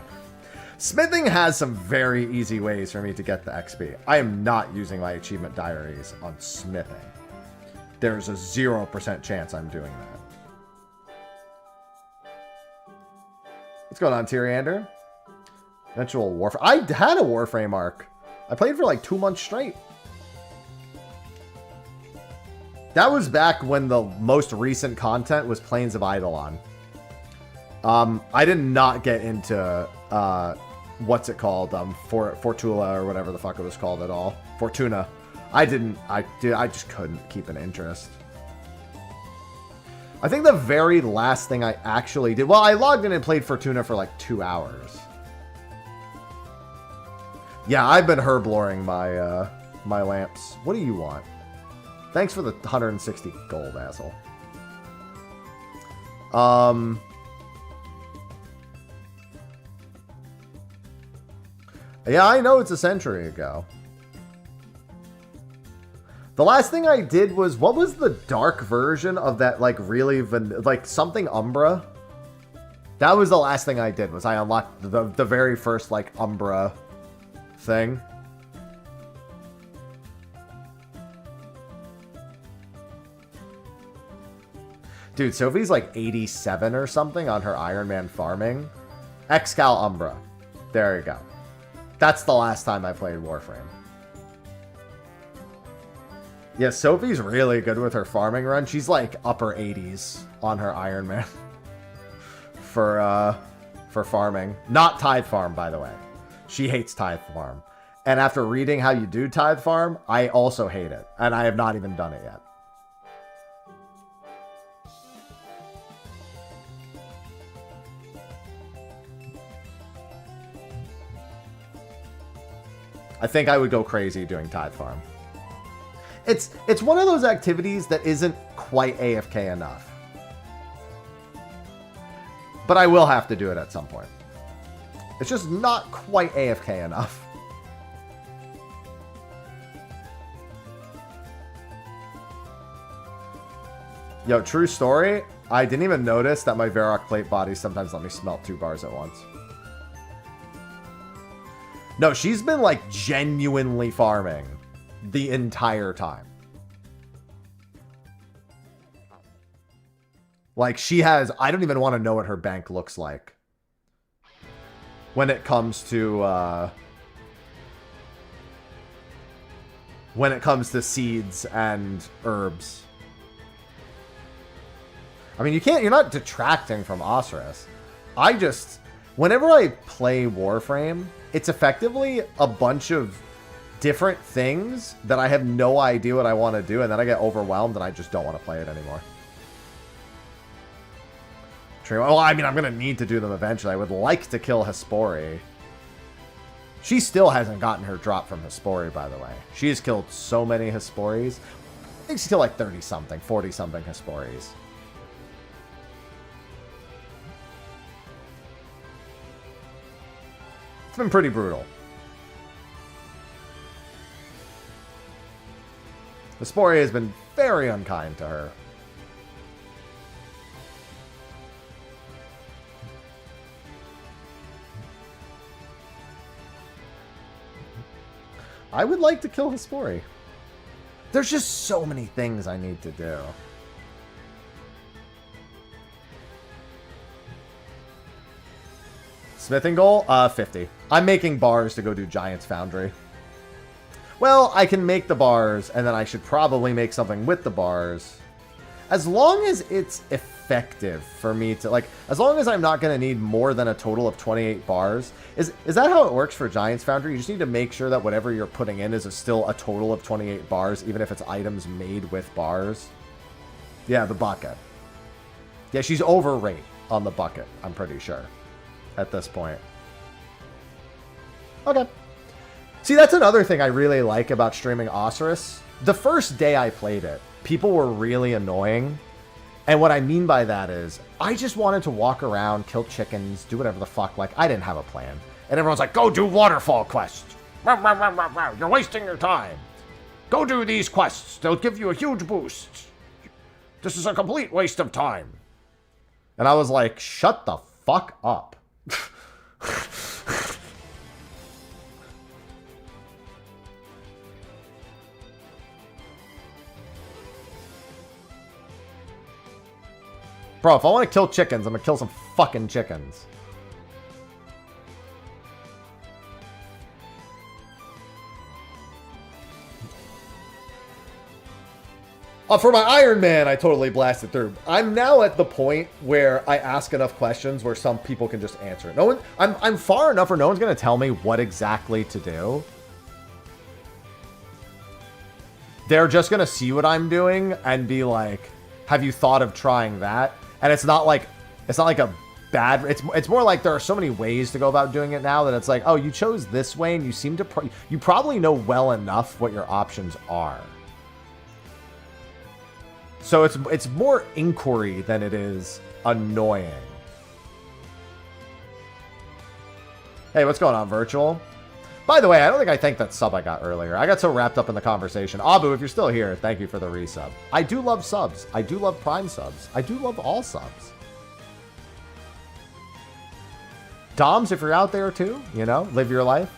Smithing has some very easy ways for me to get the XP. I am not using my achievement diaries on smithing. There's a 0% chance I'm doing that. What's going on, Tyriander? Eventual Warframe. I had a Warframe arc. I played for like 2 months straight. That was back when the most recent content was Plains of Eidolon. I did not get into what's it called? Fortuna or whatever the fuck it was called at all. Fortuna. I just couldn't keep an interest. I think the very last thing I actually did, well, I logged in and played Fortuna for like 2 hours. Yeah, I've been herbloring my my lamps. What do you want? Thanks for the 160 gold, asshole. Yeah, I know it's a century ago. The last thing I did was, what was the dark version of that, like, really, like, something Umbra? That was the last thing I did, was I unlocked the very first, like, Umbra thing. Dude, Sophie's, like, 87 or something on her Ironman farming. Excal Umbra. There you go. That's the last time I played Warframe. Yeah, Sophie's really good with her farming run. She's like upper 80s on her Ironman for farming. Not Tithe Farm, by the way. She hates Tithe Farm. And after reading how you do Tithe Farm, I also hate it. And I have not even done it yet. I think I would go crazy doing Tithe Farm. It's one of those activities that isn't quite AFK enough. But I will have to do it at some point. It's just not quite AFK enough. Yo, true story, I didn't even notice that my Varrock plate bodies sometimes let me smelt 2 bars at once. No, she's been like genuinely farming the entire time. Like she has, I don't even want to know what her bank looks like when it comes to seeds and herbs. I mean, you're not detracting from OSRS. Whenever I play Warframe, it's effectively a bunch of different things that I have no idea what I want to do, and then I get overwhelmed and I just don't want to play it anymore. Well, I mean, I'm going to need to do them eventually. I would like to kill Hespori. She still hasn't gotten her drop from Hespori, by the way. She has killed so many Hesporis. I think she's killed like 30-something, 40-something Hesporis. It's been pretty brutal. Hesperia has been very unkind to her. I would like to kill Hespori. There's just so many things I need to do. Smithing goal? 50. I'm making bars to go do Giant's Foundry. Well, I can make the bars, and then I should probably make something with the bars. As long as it's effective for me to, like, as long as I'm not going to need more than a total of 28 bars. Is that how it works for Giant's Foundry? You just need to make sure that whatever you're putting in is still a total of 28 bars, even if it's items made with bars. Yeah, the bucket. Yeah, she's overrate on the bucket, I'm pretty sure, at this point. Okay. See, that's another thing I really like about streaming OSRS. The first day I played it, people were really annoying. And what I mean by that is, I just wanted to walk around, kill chickens, do whatever the fuck. Like, I didn't have a plan. And everyone's like, go do waterfall quests. You're wasting your time. Go do these quests. They'll give you a huge boost. This is a complete waste of time. And I was like, shut the fuck up. Bro, if I want to kill chickens, I'm going to kill some fucking chickens. For my Ironman, I totally blasted through. I'm now at the point where I ask enough questions where some people can just answer it. No one, I'm far enough where no one's going to tell me what exactly to do. They're just going to see what I'm doing and be like, have you thought of trying that? And it's not like a bad, it's more like there are so many ways to go about doing it now that it's like, oh, you chose this way and you seem to, you probably know well enough what your options are. So it's more inquiry than it is annoying. Hey, what's going on, Virtual? By the way, I don't think I thanked that sub I got earlier. I got so wrapped up in the conversation. Abu, if you're still here, thank you for the resub. I do love subs. I do love Prime subs. I do love all subs. Doms, if you're out there too, you know, live your life.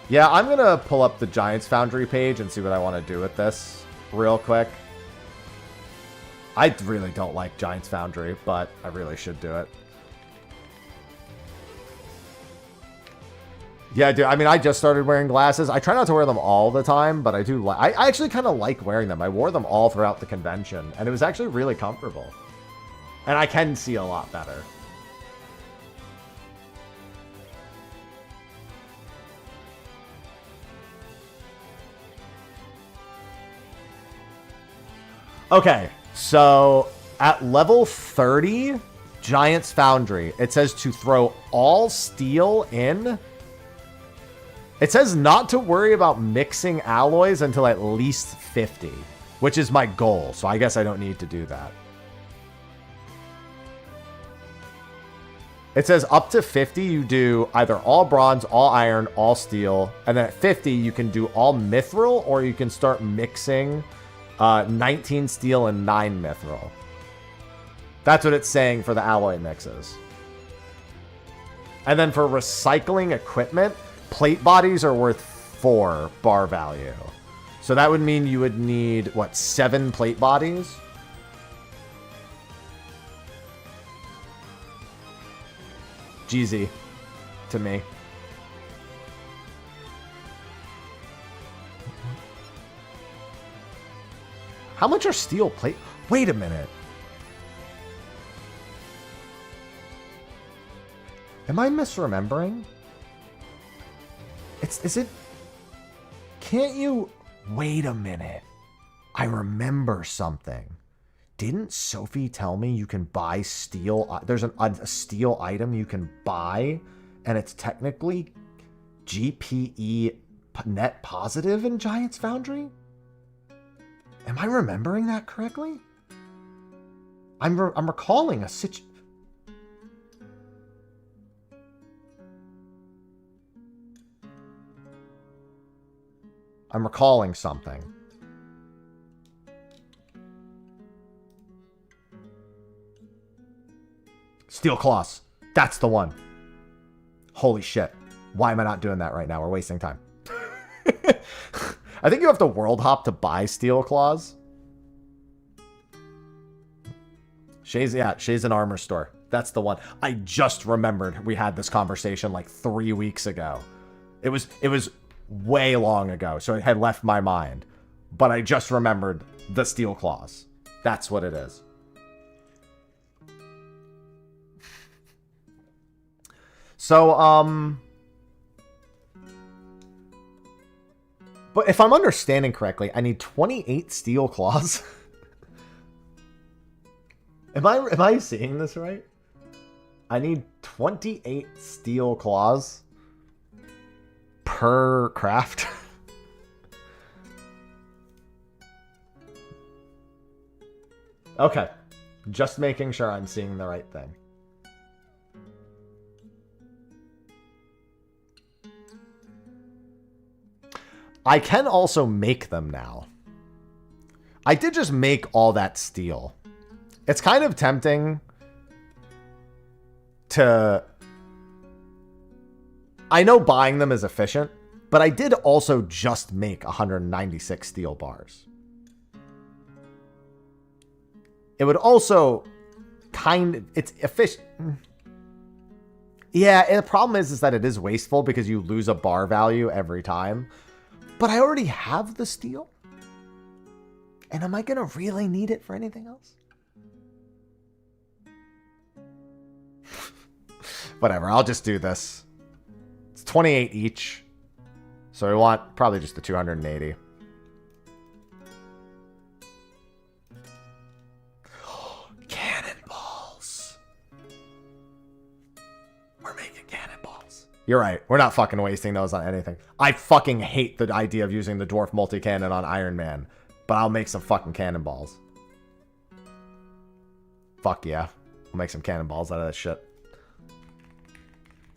Yeah, I'm going to pull up the Giants Foundry page and see what I want to do with this real quick. I really don't like Giants Foundry, but I really should do it. Yeah, dude, I mean, I just started wearing glasses. I try not to wear them all the time, but I do like... I actually kind of like wearing them. I wore them all throughout the convention, and it was actually really comfortable. And I can see a lot better. Okay, so at level 30, Giants Foundry, it says to throw all steel in. It says not to worry about mixing alloys until at least 50, which is my goal, so I guess I don't need to do that. It says up to 50, you do either all bronze, all iron, all steel, and then at 50, you can do all mithril, or you can start mixing 19 steel and 9 mithril. That's what it's saying for the alloy mixes. And then for recycling equipment, plate bodies are worth 4 bar value. So that would mean you would need, what, 7 plate bodies? GZ to me. How much are steel plate? Wait a minute. Am I misremembering? Is it... Can't you... Wait a minute. I remember something. Didn't Sophie tell me you can buy steel... There's a steel item you can buy, and it's technically GPE net positive in Giants Foundry? Am I remembering that correctly? I'm recalling a situation. I'm recalling something. Steel claws. That's the one. Holy shit. Why am I not doing that right now? We're wasting time. I think you have to world hop to buy steel claws. Shay's an armor store. That's the one. I just remembered we had this conversation like 3 weeks ago. It was way long ago, so it had left my mind. But I just remembered the steel claws. That's what it is. So, but if I'm understanding correctly, I need 28 steel claws. Am I seeing this right? I need 28 steel claws per craft. Okay. Just making sure I'm seeing the right thing. I can also make them now. I did just make all that steel. It's kind of tempting to... I know buying them is efficient, but I did also just make 196 steel bars. It would also it's efficient. Yeah, and the problem is that it is wasteful because you lose a bar value every time. But I already have the steel. And am I going to really need it for anything else? Whatever, I'll just do this. It's 28 each. So we want probably just the 280. Cannonballs. We're making cannonballs. You're right. We're not fucking wasting those on anything. I fucking hate the idea of using the dwarf multi-cannon on Ironman. But I'll make some fucking cannonballs. Fuck yeah. I'll make some cannonballs out of that shit.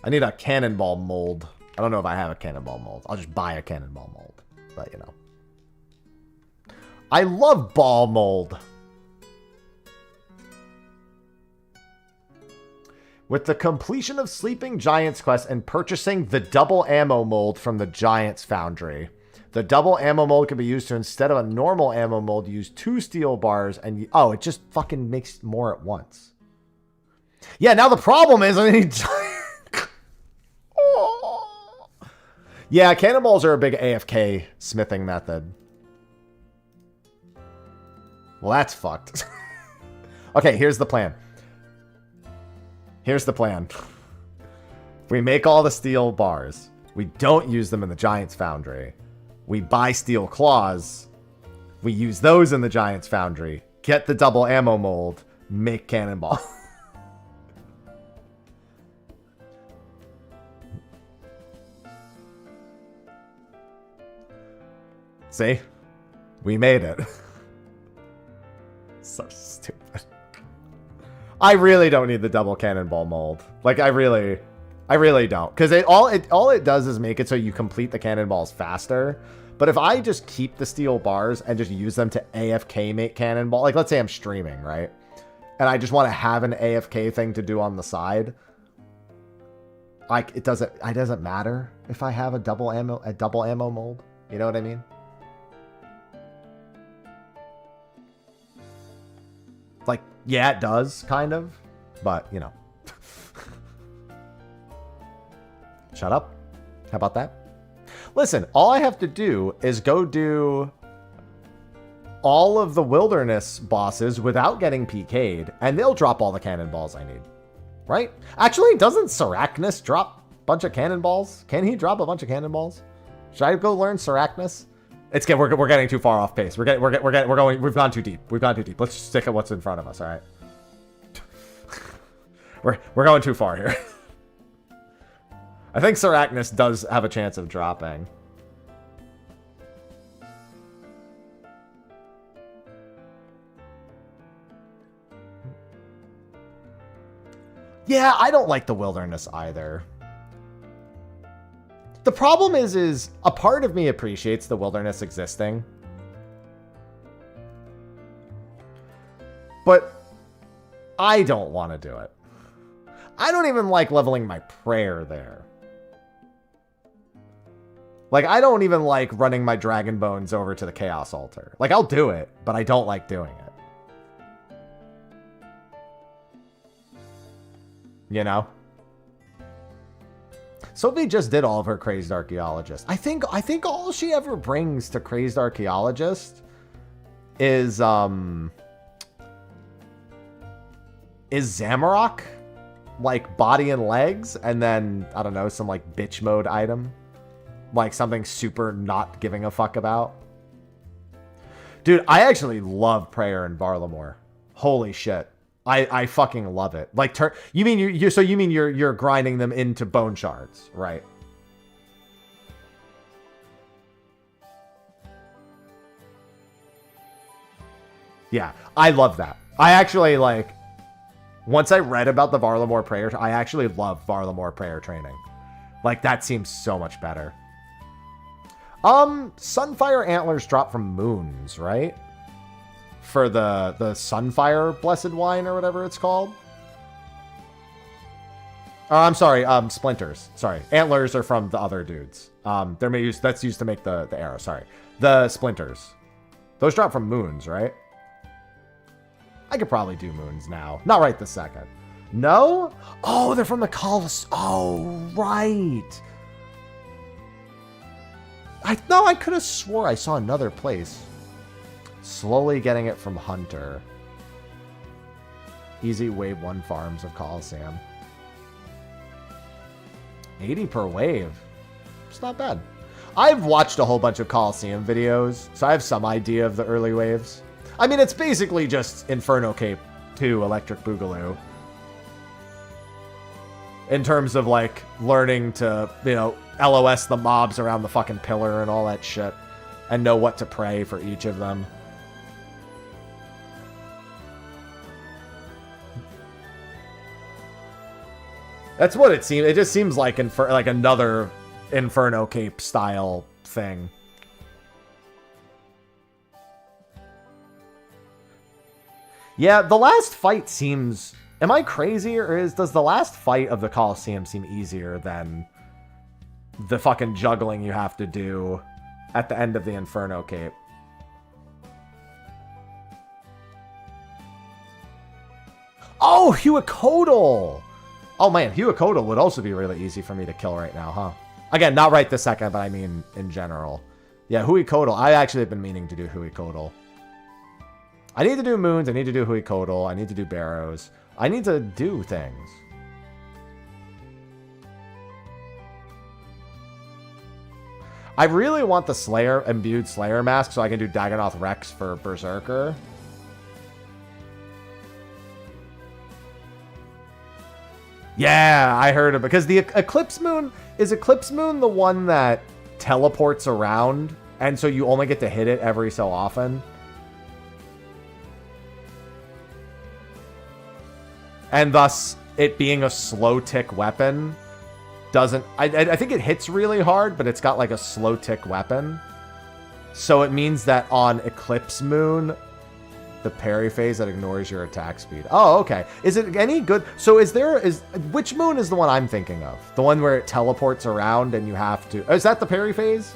I need a cannonball mold. I don't know if I have a cannonball mold. I'll just buy a cannonball mold. But, you know. I love ball mold. With the completion of Sleeping Giants quest and purchasing the double ammo mold from the Giants Foundry, the double ammo mold can be used to, instead of a normal ammo mold, use 2 steel bars and... Oh, it just fucking makes more at once. Yeah, now the problem is I need... Yeah, cannonballs are a big AFK smithing method. Well, that's fucked. Okay, here's the plan. Here's the plan. We make all the steel bars. We don't use them in the Giants Foundry. We buy steel claws. We use those in the Giants Foundry. Get the double ammo mold. Make cannonball. See? We made it. So stupid. I really don't need the double cannonball mold. Like, I really don't. Because all it does is make it so you complete the cannonballs faster. But if I just keep the steel bars and just use them to AFK make cannonball, like let's say I'm streaming, right? And I just want to have an AFK thing to do on the side. Like, it doesn't matter if I have a double ammo mold. You know what I mean? Like, yeah, it does, kind of. But, you know. Shut up. How about that? Listen, all I have to do is go do all of the wilderness bosses without getting PK'd, and they'll drop all the cannonballs I need. Right? Actually, doesn't Sarachnis drop a bunch of cannonballs? Can he drop a bunch of cannonballs? Should I go learn Sarachnis? It's good. We're getting too far off pace. We've gone too deep. We've gone too deep. Let's just stick at what's in front of us. All right. We're going too far here. I think Sarachnis does have a chance of dropping. Yeah, I don't like the wilderness either. The problem is a part of me appreciates the wilderness existing. But I don't want to do it. I don't even like leveling my prayer there. Like, I don't even like running my dragon bones over to the chaos altar. Like, I'll do it, but I don't like doing it. You know? Sophie just did all of her Crazed Archaeologist. I think all she ever brings to Crazed Archaeologist is Zamorak, like body and legs, and then I don't know, some like bitch mode item, like something super not giving a fuck about. Dude, I actually love Prayer and Varlamore. Holy shit. I fucking love it. Like, you mean you're grinding them into bone shards, right? Yeah, I love that. I actually, like, once I read about the Varlamore prayer, I actually love Varlamore prayer training. Like, that seems so much better. Sunfire antlers drop from moons, right? For the Sunfire Blessed Wine or whatever it's called. I'm sorry, splinters. Sorry. Antlers are from the other dudes. That's used to make the arrow, sorry. The splinters. Those drop from moons, right? I could probably do moons now. Not right this second. No? Oh, they're from the Colosseum. Oh, right. I could have swore I saw another place. Slowly getting it from Hunter. Easy wave 1 farms of Colosseum. 80 per wave. It's not bad. I've watched a whole bunch of Colosseum videos, so I have some idea of the early waves. I mean, it's basically just Inferno Cape 2 Electric Boogaloo. In terms of, like, learning to, you know, LOS the mobs around the fucking pillar and all that shit. And know what to pray for each of them. That's what it seems. It just seems like like another Inferno Cape style thing. Yeah, the last fight seems... Am I crazy, or does the last fight of the Colosseum seem easier than the fucking juggling you have to do at the end of the Inferno Cape? Oh, Huacodal! Oh man, Huacodal would also be really easy for me to kill right now, huh? Again, not right this second, but I mean in general. Yeah, Huacodal. I actually have been meaning to do Huacodal. I need to do moons, I need to do Huacodal, I need to do barrows. I need to do things. I really want the Slayer, imbued Slayer mask so I can do Dagonoth Rex for Berserker. Yeah, I heard it because the Eclipse Moon, is Eclipse Moon the one that teleports around and so you only get to hit it every so often? And thus, it being a slow tick weapon doesn't... I think it hits really hard, but it's got like a slow tick weapon. So it means that on Eclipse Moon, the parry phase that ignores your attack speed. Oh, okay. Is it any good? So which moon is the one I'm thinking of? The one where it teleports around and you have to... Is that the parry phase?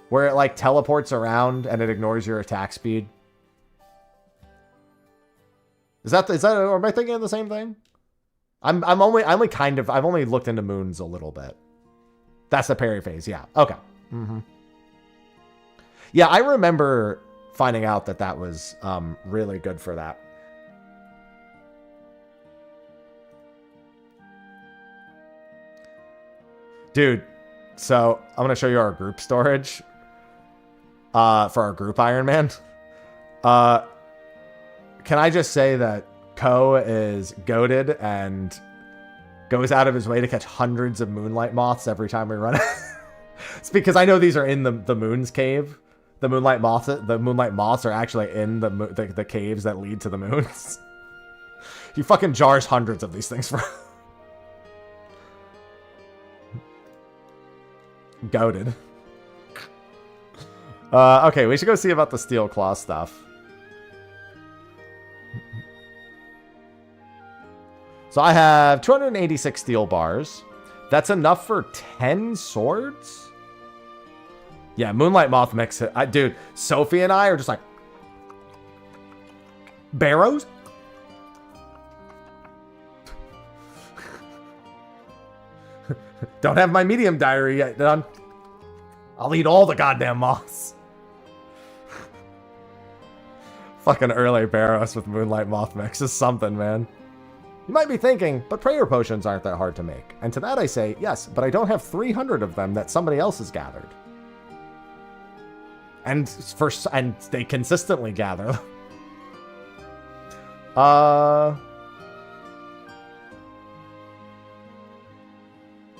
Where it like teleports around and it ignores your attack speed? Is that, or am I thinking of the same thing? I've only looked into moons a little bit. That's the parry phase, yeah. Okay. Mm-hmm. Yeah, I remember finding out that was really good for that. Dude, so I'm going to show you our group storage for our group Ironman. Can I just say that Ko is goated and goes out of his way to catch hundreds of moonlight moths every time we run it? It's because I know these are in the moon's cave. The moonlight moths are actually in the caves that lead to the moons. He fucking jars hundreds of these things for goated. Okay, we should go see about the steel claw stuff. So I have 286 steel bars. That's enough for 10 swords? Yeah, Moonlight Moth mix it. Dude, Sophie and I are just like... Barrows? Don't have my medium diary yet done. I'll eat all the goddamn moths. Fucking early Barrows with Moonlight Moth mix is something, man. You might be thinking, but prayer potions aren't that hard to make. And to that I say, yes, but I don't have 300 of them that somebody else has gathered. And they consistently gather.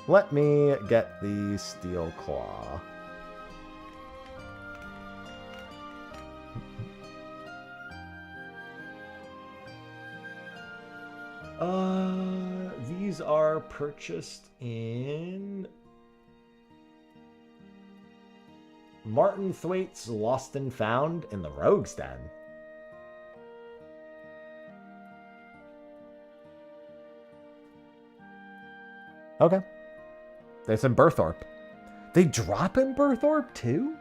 Let me get the steel claw. These are purchased in Martin Thwaite's Lost and Found in the Rogue's Den. Okay. It's in Berthorpe. They drop in Berthorpe too?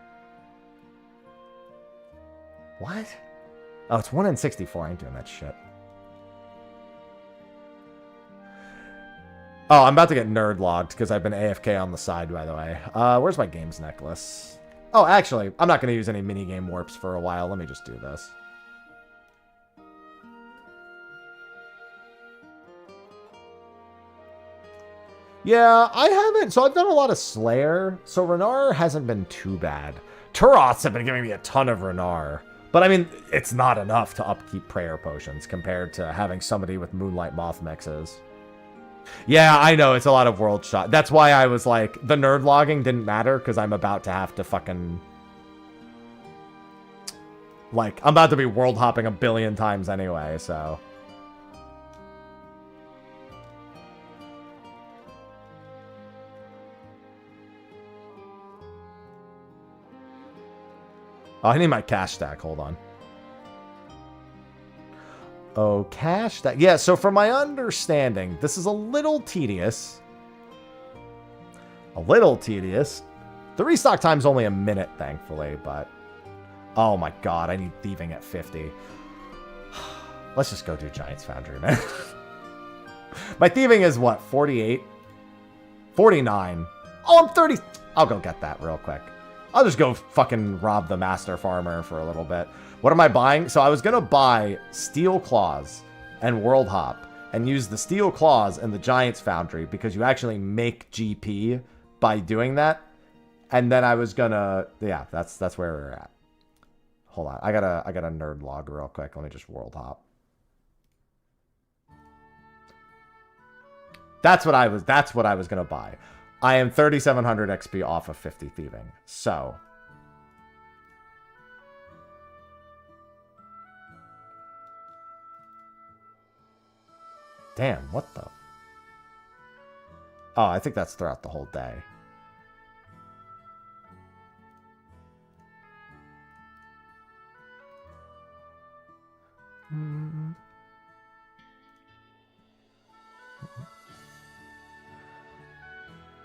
What? Oh, it's 1 in 64. I ain't doing that shit. Oh, I'm about to get nerd logged because I've been AFK on the side, by the way. Where's my games necklace? Oh, actually, I'm not going to use any minigame warps for a while. Let me just do this. Yeah, I haven't. So I've done a lot of Slayer. So Renar hasn't been too bad. Turoths have been giving me a ton of Renar. But I mean, it's not enough to upkeep prayer potions compared to having somebody with Moonlight Moth mixes. Yeah, I know. It's a lot of world shot. That's why I was like, the nerd logging didn't matter because I'm about to have to fucking... Like, I'm about to be world hopping a billion times anyway, so... Oh, I need my cash stack. Hold on. Oh, cash stack. Yeah, so from my understanding, this is a little tedious. A little tedious. The restock time's only a minute, thankfully, but... Oh my god, I need thieving at 50. Let's just go do Giant's Foundry, man. My thieving is what, 48? 49. Oh, I'm 30. I'll go get that real quick. I'll just go fucking rob the Master Farmer for a little bit. What am I buying? So I was going to buy Steel Claws and World Hop and use the Steel Claws and the Giant's Foundry because you actually make GP by doing that. And then I was going to... Yeah, that's where we're at. Hold on. I got a nerd log real quick. Let me just World Hop. That's what I was going to buy. I am 3,700 XP off of 50 thieving. So. Damn, what the? Oh, I think that's throughout the whole day.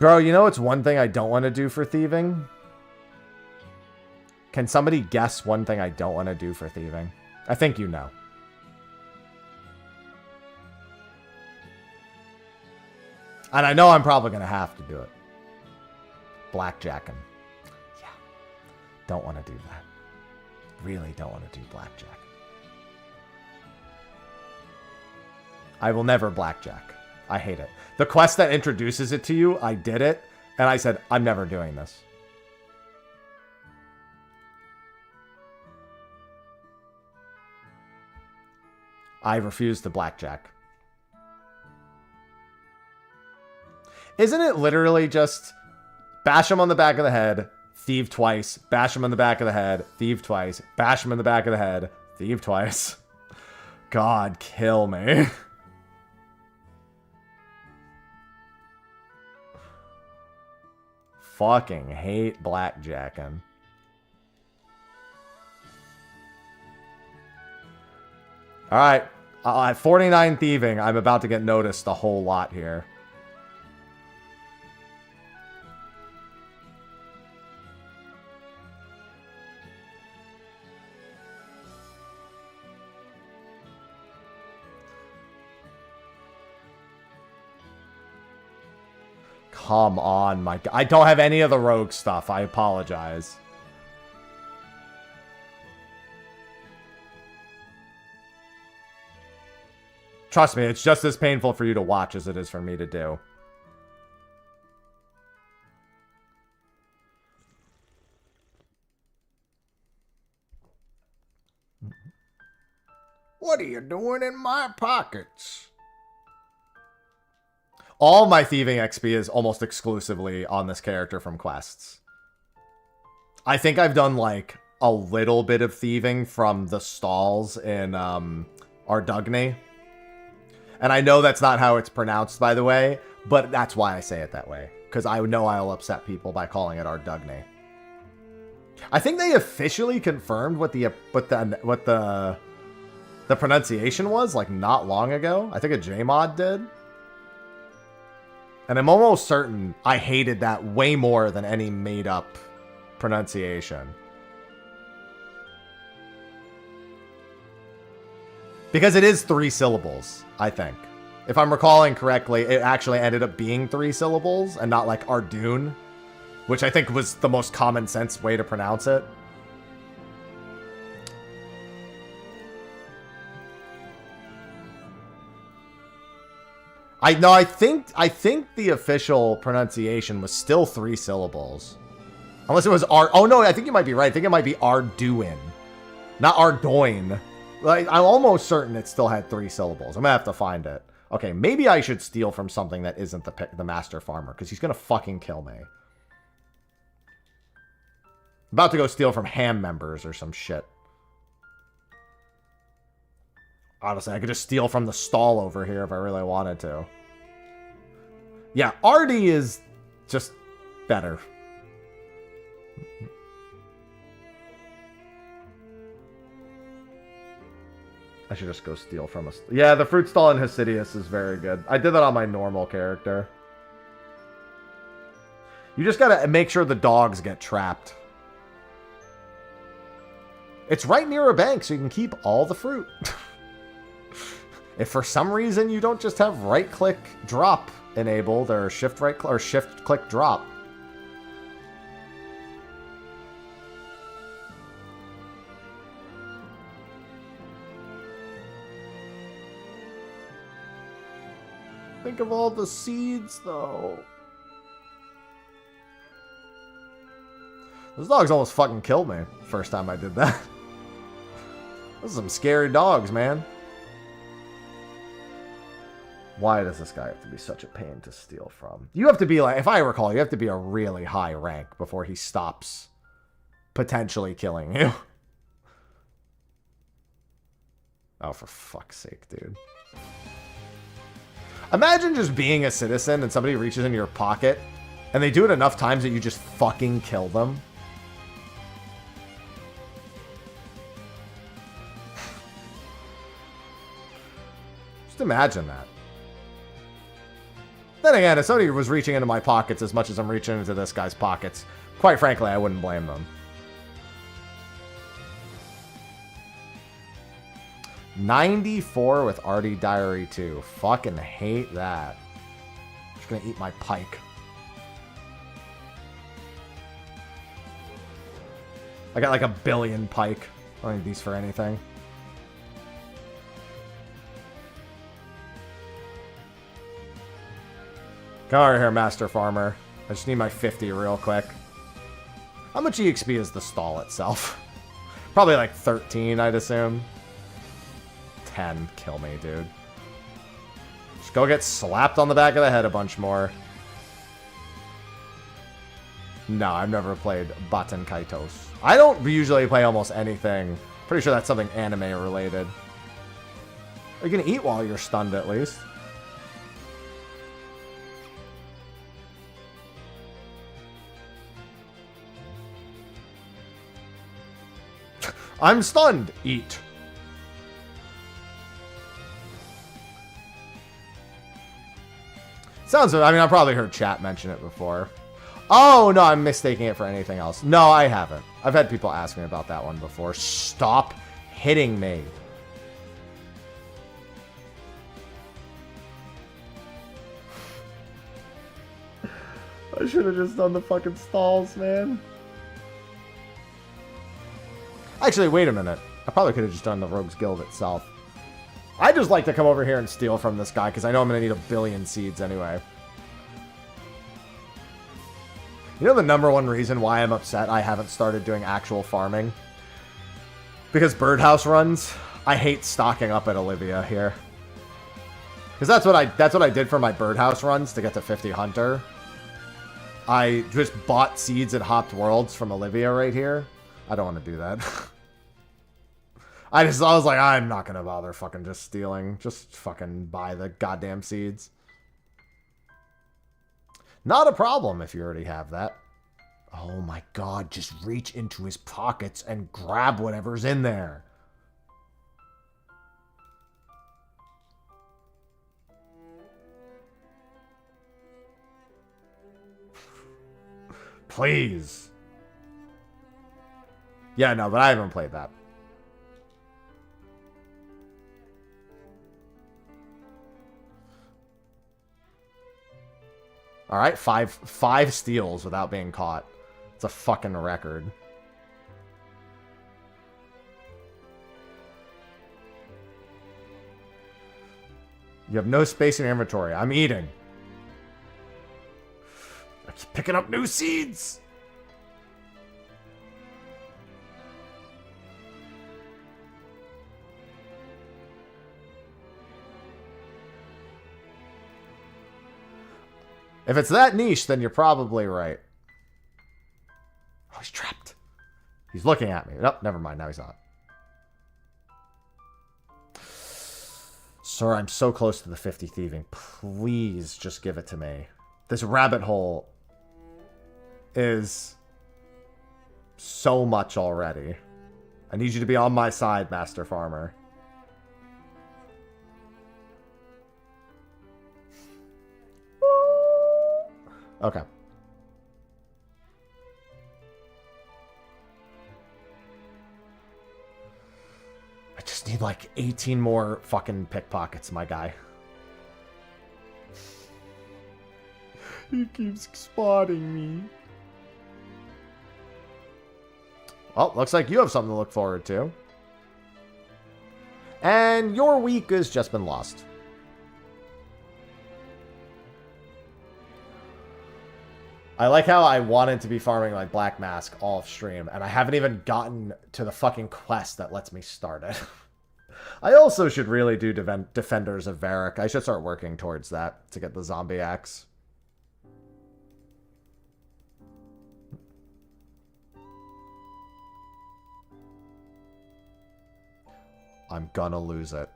Bro, you know what's one thing I don't want to do for thieving? Can somebody guess one thing I don't want to do for thieving? I think you know. And I know I'm probably going to have to do it. Blackjacking. Yeah. Don't want to do that. Really don't want to do blackjack. I will never blackjack. I hate it. The quest that introduces it to you, I did it, and I said, I'm never doing this. I refuse to blackjack. Isn't it literally just bash him on the back of the head, thieve twice, bash him on the back of the head, thieve twice, bash him on the back of the head, thieve twice? God, kill me. Fucking hate blackjacking. Alright. At 49 thieving, I'm about to get noticed a whole lot here. Come on, my God. I don't have any of the rogue stuff. I apologize. Trust me, it's just as painful for you to watch as it is for me to do. What are you doing in my pockets? All my thieving XP is almost exclusively on this character from quests. I think I've done, like, a little bit of thieving from the stalls in, Ardugny. And I know that's not how it's pronounced, by the way, but that's why I say it that way. Because I know I'll upset people by calling it Ardugny. I think they officially confirmed what the pronunciation was, like, not long ago. I think a JMod did. And I'm almost certain I hated that way more than any made-up pronunciation. Because it is 3 syllables, I think. If I'm recalling correctly, it actually ended up being 3 syllables and not like Ardoon, which I think was the most common sense way to pronounce it. I think the official pronunciation was still 3 syllables. Unless it was oh no, I think you might be right. I think it might be Arduin, not Ardoin. Like, I'm almost certain it still had 3 syllables. I'm gonna have to find it. Okay, maybe I should steal from something that isn't the master farmer, because he's gonna fucking kill me. About to go steal from ham members or some shit. Honestly, I could just steal from the stall over here if I really wanted to. Yeah, Artie is just better. I should just go steal from a... Yeah, the fruit stall in Hasidius is very good. I did that on my normal character. You just gotta make sure the dogs get trapped. It's right near a bank, so you can keep all the fruit. If for some reason you don't just have right-click drop enabled, or shift-click drop. Think of all the seeds, though. Those dogs almost fucking killed me first time I did that. Those are some scary dogs, man. Why does this guy have to be such a pain to steal from? You have to be like, if I recall, you have to be a really high rank before he stops potentially killing you. Oh, for fuck's sake, dude. Imagine just being a citizen and somebody reaches into your pocket and they do it enough times that you just fucking kill them. Just imagine that. Then again, if somebody was reaching into my pockets as much as I'm reaching into this guy's pockets, quite frankly, I wouldn't blame them. $94 with Artie Diary 2. Fucking hate that. Just gonna eat my pike. I got like 1 billion pike. I don't need these for anything. Come over here, Master Farmer. I just need my 50 real quick. How much EXP is the stall itself? Probably like 13, I'd assume. 10. Kill me, dude. Just go get slapped on the back of the head a bunch more. No, I've never played Baten Kaitos. I don't usually play almost anything. Pretty sure that's something anime related. Are you gonna eat while you're stunned at least? I'm stunned. Eat. Sounds, I mean, I've probably heard chat mention it before. Oh, no, I'm mistaking it for anything else. No, I haven't. I've had people ask me about that one before. Stop hitting me. I should have just done the fucking stalls, man. Actually, wait a minute. I probably could have just done the Rogues Guild itself. I just like to come over here and steal from this guy, because I know I'm going to need 1 billion seeds anyway. You know the #1 reason why I'm upset I haven't started doing actual farming? Because Birdhouse runs. I hate stocking up at Olivia here. Because that's what I did for my Birdhouse runs to get to 50 Hunter. I just bought seeds at Hopped Worlds from Olivia right here. I don't want to do that. I was like, I'm not going to bother fucking just stealing. Just fucking buy the goddamn seeds. Not a problem if you already have that. Oh my god, just reach into his pockets and grab whatever's in there. Please. Yeah, no, but I haven't played that. All right, five steals without being caught. It's a fucking record. You have no space in your inventory. I'm eating. I keep picking up new seeds. If it's that niche, then you're probably right. Oh, he's trapped. He's looking at me. Nope, never mind. Now he's not. Sir, I'm so close to the 50 thieving. Please just give it to me. This rabbit hole is so much already. I need you to be on my side, Master Farmer. Okay. I just need like 18 more fucking pickpockets, my guy. He keeps spotting me. Well, looks like you have something to look forward to. And your week has just been lost. I like how I wanted to be farming like Black Mask off stream, and I haven't even gotten to the fucking quest that lets me start it. I also should really do Defenders of Varric. I should start working towards that to get the zombie axe. I'm gonna lose it.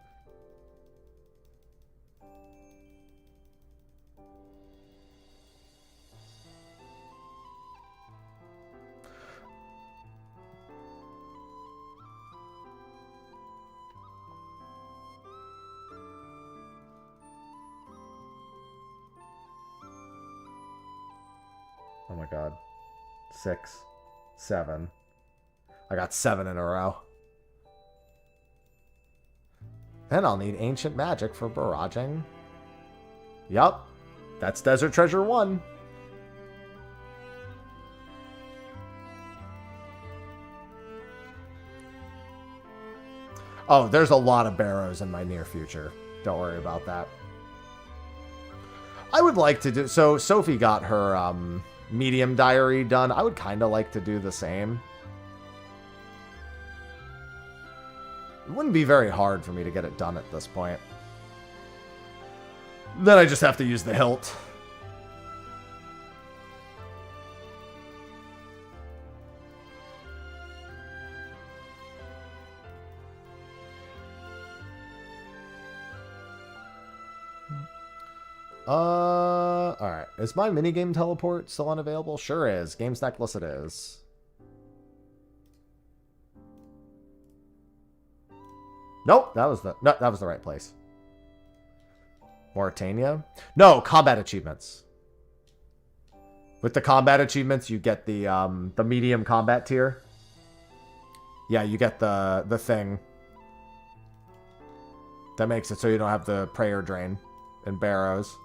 Oh my god. 6, 7. I got 7 in a row. Then I'll need Ancient Magic for barraging. Yup. That's Desert Treasure 1. Oh, there's a lot of barrows in my near future. Don't worry about that. I would like to do... So, Sophie got her medium diary done. I would kind of like to do the same. It wouldn't be very hard for me to get it done at this point. Then I just have to use the hilt. Alright. Is my minigame teleport still unavailable? Sure is. Games necklace it is. Nope, that was the right place. Mauritania? No, combat achievements. With the combat achievements, you get the medium combat tier. Yeah, you get the thing that makes it so you don't have the prayer drain and barrows.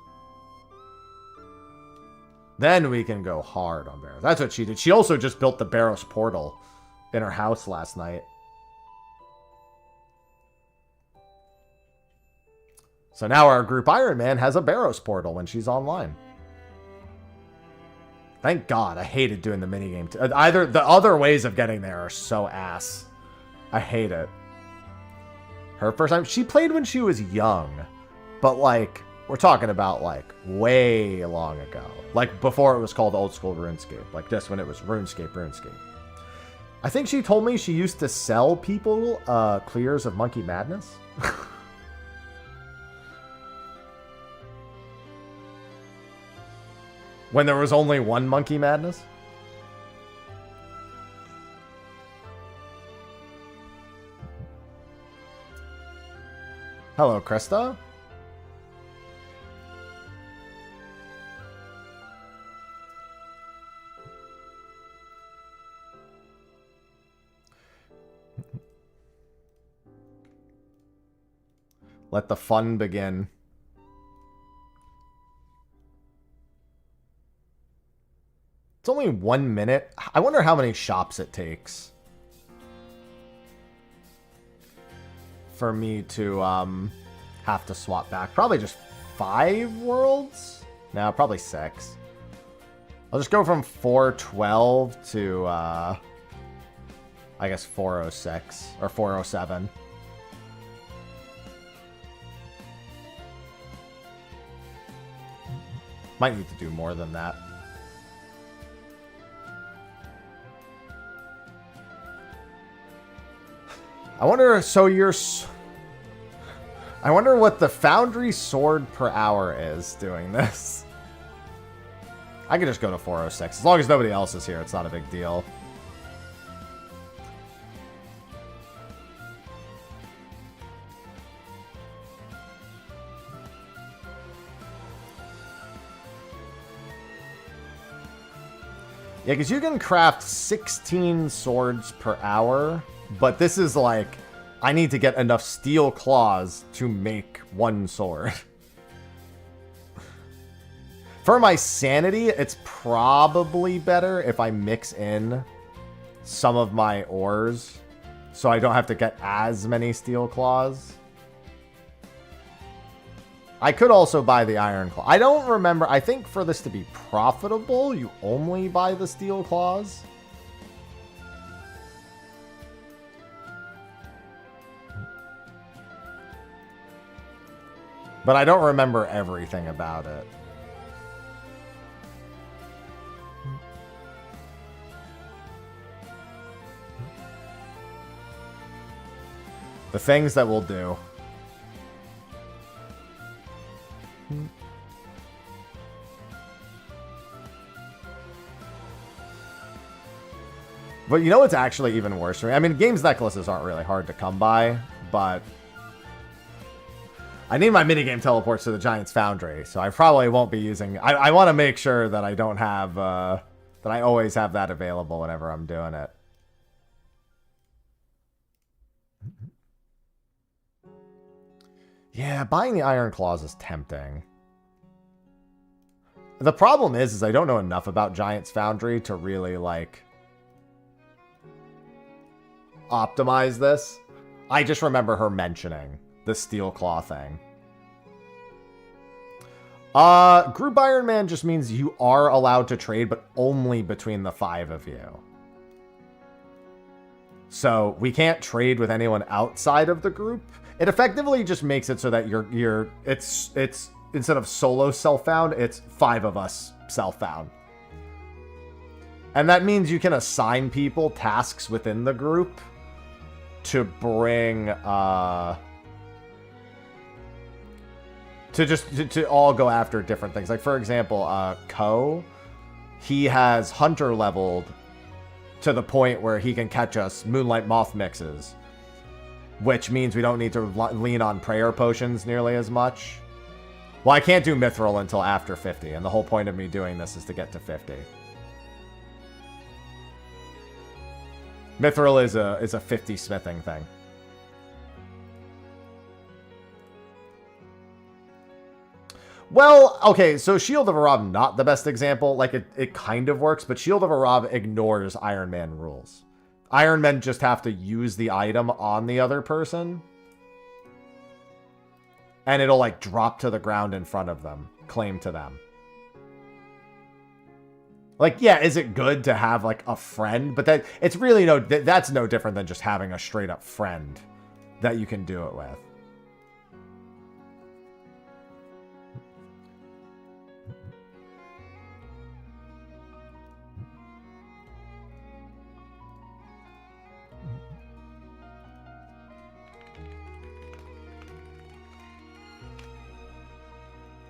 Then we can go hard on barrows. That's what she did. She also just built the Barrows portal in her house last night. So now our group Ironman has a Barrows portal when she's online. Thank God. I hated doing the minigame. Either the other ways of getting there are so ass. I hate it. Her first time, she played when she was young, but like we're talking about like way long ago, like before it was called Old School RuneScape, like just when it was RuneScape. I think she told me she used to sell people clears of Monkey Madness. When there was only one Monkey Madness? Hello, Krista. Let the fun begin. It's only 1 minute. I wonder how many shops it takes for me to have to swap back. Probably just 5 worlds? No, probably 6. I'll just go from 412 to, I guess 406 or 407. Might need to do more than that. I wonder, so you're... I wonder what the Foundry sword per hour is doing this. I could just go to 406. As long as nobody else is here, it's not a big deal. Yeah, because you can craft 16 swords per hour, but this is like, I need to get enough steel claws to make 1 sword. For my sanity, it's probably better if I mix in some of my ores, so I don't have to get as many steel claws. I could also buy the iron claw. I don't remember. I think for this to be profitable, you only buy the steel claws. But I don't remember everything about it. The things that we'll do. But you know what's actually even worse for me? I mean, games necklaces aren't really hard to come by, but I need my minigame teleports to the Giant's Foundry, so I probably won't be using... I want to make sure that I don't have... that I always have that available whenever I'm doing it. Yeah, buying the Iron Claws is tempting. The problem is I don't know enough about Giant's Foundry to really, like, optimize this. I just remember her mentioning the steel claw thing. Group Ironman just means you are allowed to trade, but only between the 5 of you. So we can't trade with anyone outside of the group. It effectively just makes it so that it's instead of solo self-found, it's 5 of us self-found. And that means you can assign people tasks within the group to bring to all go after different things. Like, for example, Ko, he has hunter leveled to the point where he can catch us Moonlight Moth mixes, which means we don't need to lean on prayer potions nearly as much. Well, I can't do Mithril until after 50, and the whole point of me doing this is to get to 50. Mithril is a 50 smithing thing. Well, okay, so Shield of Arav, not the best example. Like, it kind of works, but Shield of Arav ignores Iron Man rules. Iron Men just have to use the item on the other person, and it'll, like, drop to the ground in front of them, claim to them. Like, yeah, is it good to have, like, a friend? But that it's really that's no different than just having a straight-up friend that you can do it with.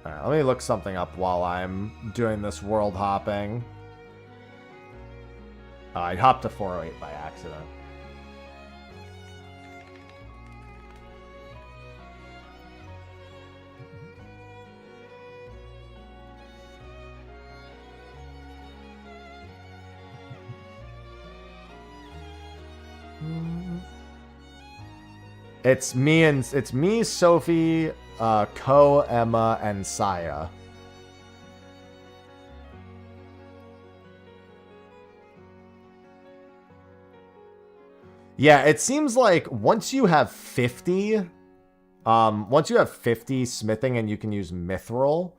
Alright, let me look something up while I'm doing this world hopping. I hopped to 408 by accident. It's me, Sophie, Ko, Emma, and Saya. Yeah, it seems like once you have 50 smithing and you can use mithril,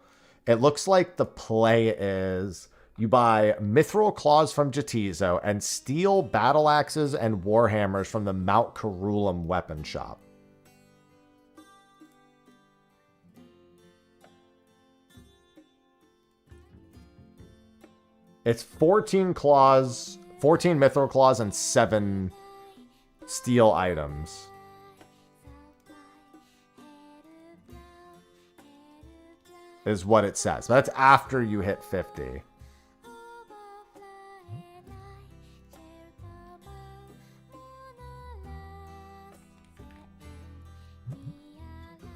it looks like the play is you buy mithril claws from Jatizo and steel battle axes and warhammers from the Mount Carulam weapon shop. It's 14 claws, 14 mithril claws, and 7 steel items. Is what it says. That's after you hit 50.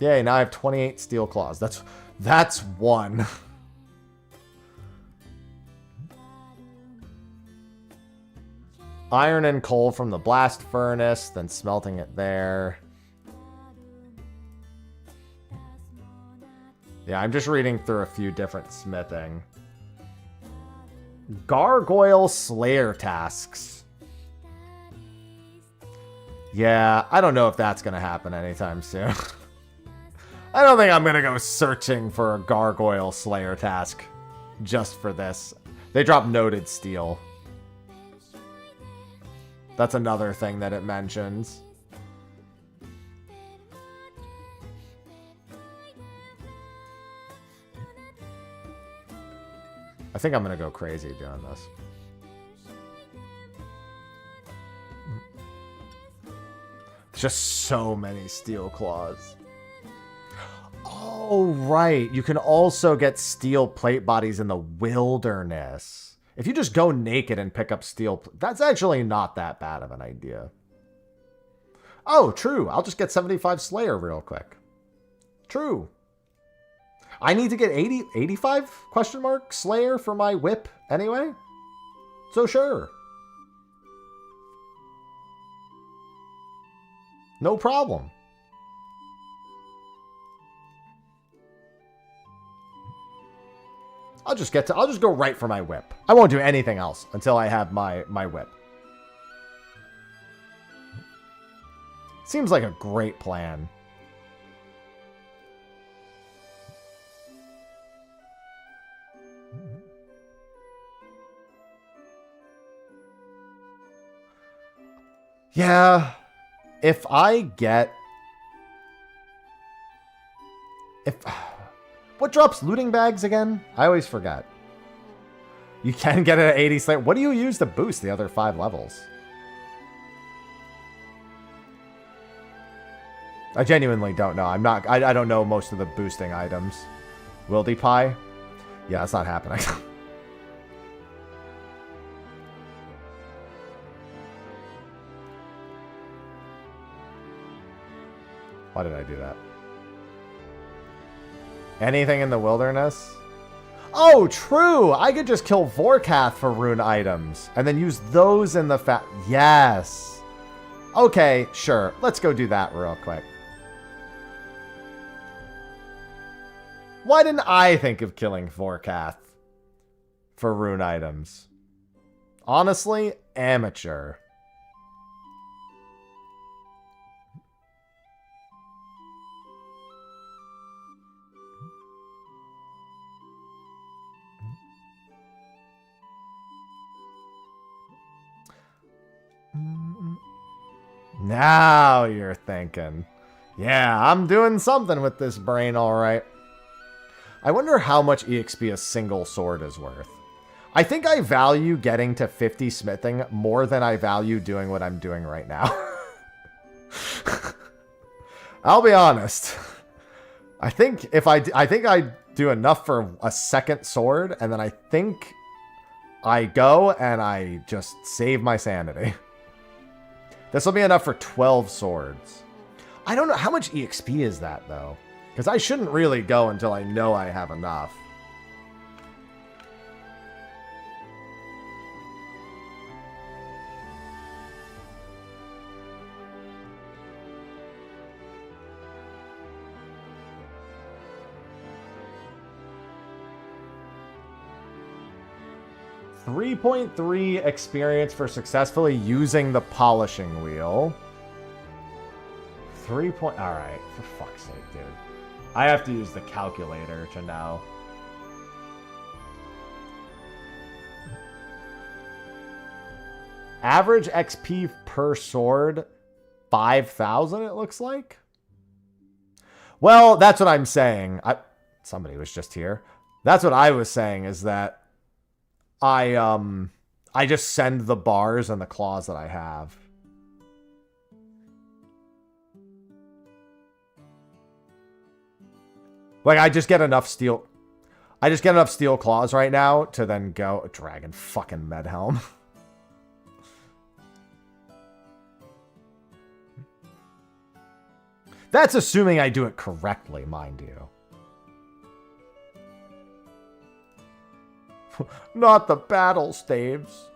Yay, now I have 28 steel claws. That's one. Iron and coal from the blast furnace, then smelting it there. Yeah, I'm just reading through a few different smithing. Gargoyle Slayer tasks. Yeah, I don't know if that's going to happen anytime soon. I don't think I'm going to go searching for a Gargoyle Slayer task just for this. They drop noted steel. That's another thing that it mentions. I think I'm going to go crazy doing this. Just so many steel claws. Oh, right. You can also get steel plate bodies in the wilderness. If you just go naked and pick up steel, that's actually not that bad of an idea. Oh, true. I'll just get 75 Slayer real quick. True. I need to get 85 question mark Slayer for my whip anyway. So sure. No problem. I'll just go right for my whip. I won't do anything else until I have my whip. Seems like a great plan. Yeah. If I get... What drops looting bags again? I always forget. You can get it at 80 Slayer. What do you use to boost the other 5 levels? I genuinely don't know. I don't know most of the boosting items. Wildy Pie? Yeah, that's not happening. Why did I do that? Anything in the wilderness? Oh, true! I could just kill Vorkath for rune items. And then use those in the Yes! Okay, sure. Let's go do that real quick. Why didn't I think of killing Vorkath for rune items? Honestly, amateur. Now you're thinking. Yeah, I'm doing something with this brain, all right. I wonder how much EXP a single sword is worth. I think I value getting to 50 smithing more than I value doing what I'm doing right now. I'll be honest. I think I do enough for a second sword, and then I think I go and I just save my sanity. This will be enough for 12 swords. I don't know. How much EXP is that, though? Because I shouldn't really go until I know I have enough. 3.3 experience for successfully using the polishing wheel. 3 point... Alright, for fuck's sake, dude. I have to use the calculator to know. Average XP per sword, 5,000 it looks like? Well, that's what I'm saying. Somebody was just here. That's what I was saying, is that I just send the bars and the claws that I have. Like, I just get enough steel claws right now to then go... Dragon fucking Medhelm. That's assuming I do it correctly, mind you. Not the battle staves.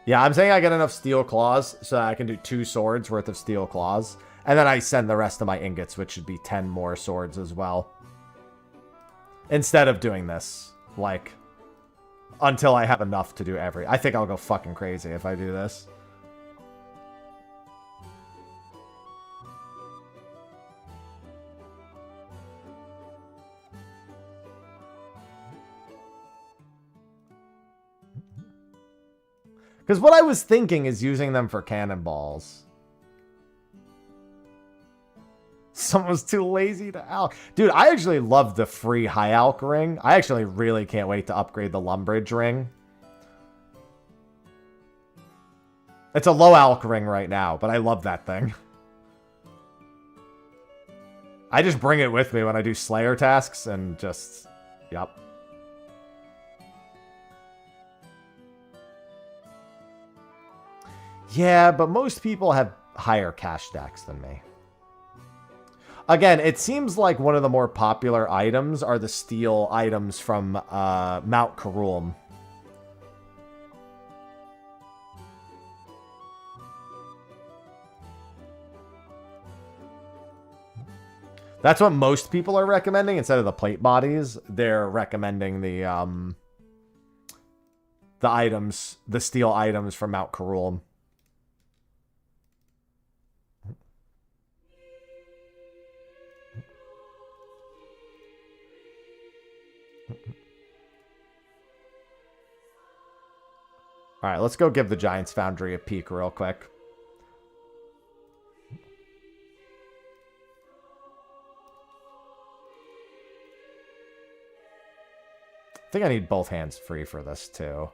Yeah, I'm saying I get enough steel claws so I can do 2 swords worth of steel claws. And then I send the rest of my ingots, which should be 10 more swords as well. Instead of doing this, like, until I have enough to do every... I think I'll go fucking crazy if I do this. Because what I was thinking is using them for cannonballs. Someone's too lazy to alch. Dude, I actually love the free high alch ring. I actually really can't wait to upgrade the Lumbridge ring. It's a low alch ring right now, but I love that thing. I just bring it with me when I do Slayer tasks and just... Yep. Yeah, but most people have higher cash stacks than me. Again, it seems like one of the more popular items are the steel items from Mount Karulm. That's what most people are recommending instead of the plate bodies. They're recommending the items, the steel items from Mount Karulm. All right, let's go give the Giant's Foundry a peek real quick. I think I need both hands free for this, too.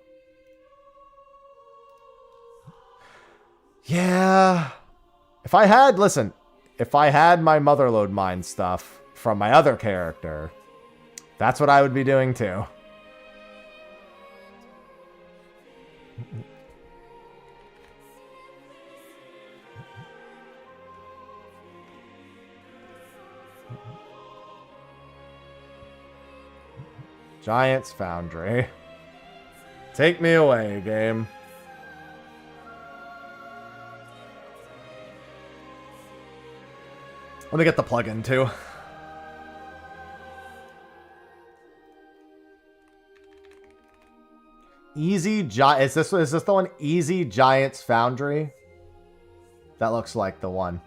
Yeah. If I had, listen, if I had my Motherlode Mine stuff from my other character, that's what I would be doing, too. Giant's Foundry. Take me away, game. Let me get the plugin too. Is this the one? Easy Giant's Foundry? That looks like the one.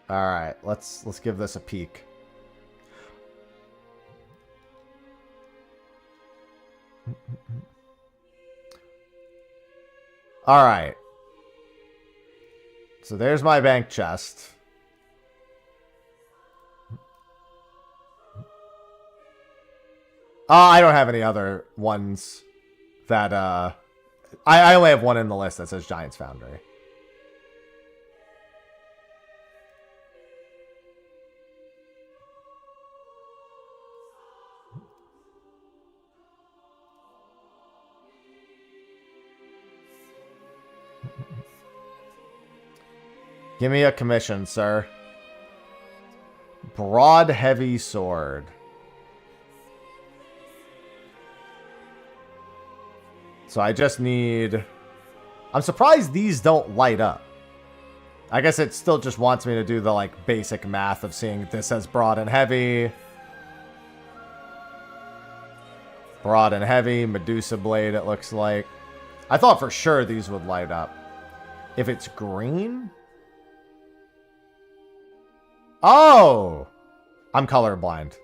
All right, let's give this a peek. All right. So there's my bank chest. I don't have any other ones that I only have one in the list that says Giant's Foundry. Give me a commission, sir. Broad heavy sword. So I just need... I'm surprised these don't light up. I guess it still just wants me to do the, like, basic math of seeing this as broad and heavy. Broad and heavy, Medusa blade, it looks like. I thought for sure these would light up. If it's green? Oh! I'm colorblind.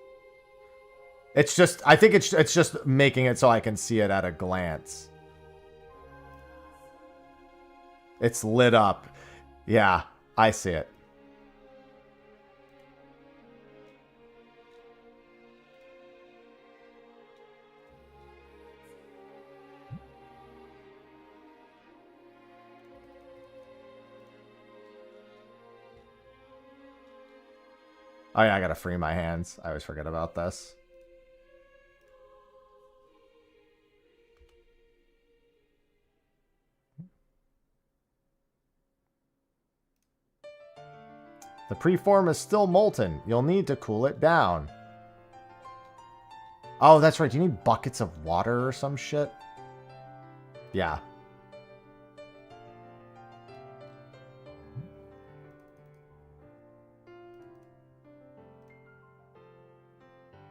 It's just, I think it's just making it so I can see it at a glance. It's lit up. Yeah, I see it. Oh yeah, I gotta free my hands. I always forget about this. The preform is still molten. You'll need to cool it down. Oh, that's right. Do you need buckets of water or some shit? Yeah.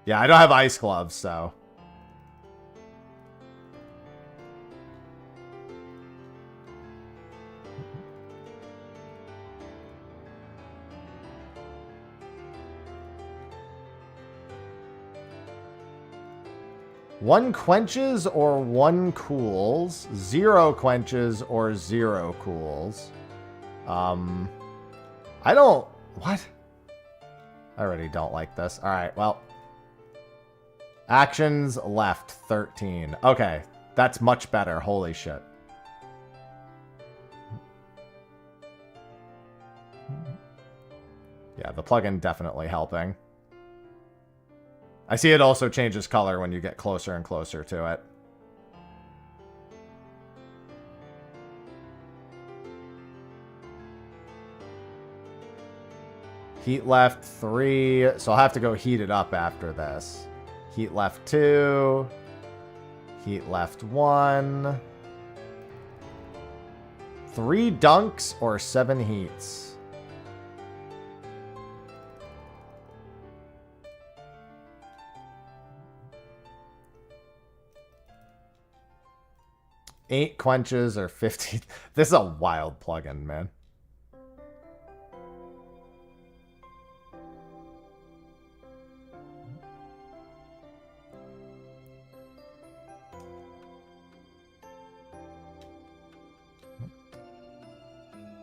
Yeah, I don't have ice gloves, so... One quenches or one cools. 0 quenches or 0 cools. I don't... What? I already don't like this. Alright, well... Actions left, 13. Okay, that's much better. Holy shit. Yeah, the plugin definitely helping. I see it also changes color when you get closer and closer to it. Heat left 3, so I'll have to go heat it up after this. Heat left 2. Heat left 1. 3 dunks or 7 heats? Eight quenches or 15. This is a wild plugin, man.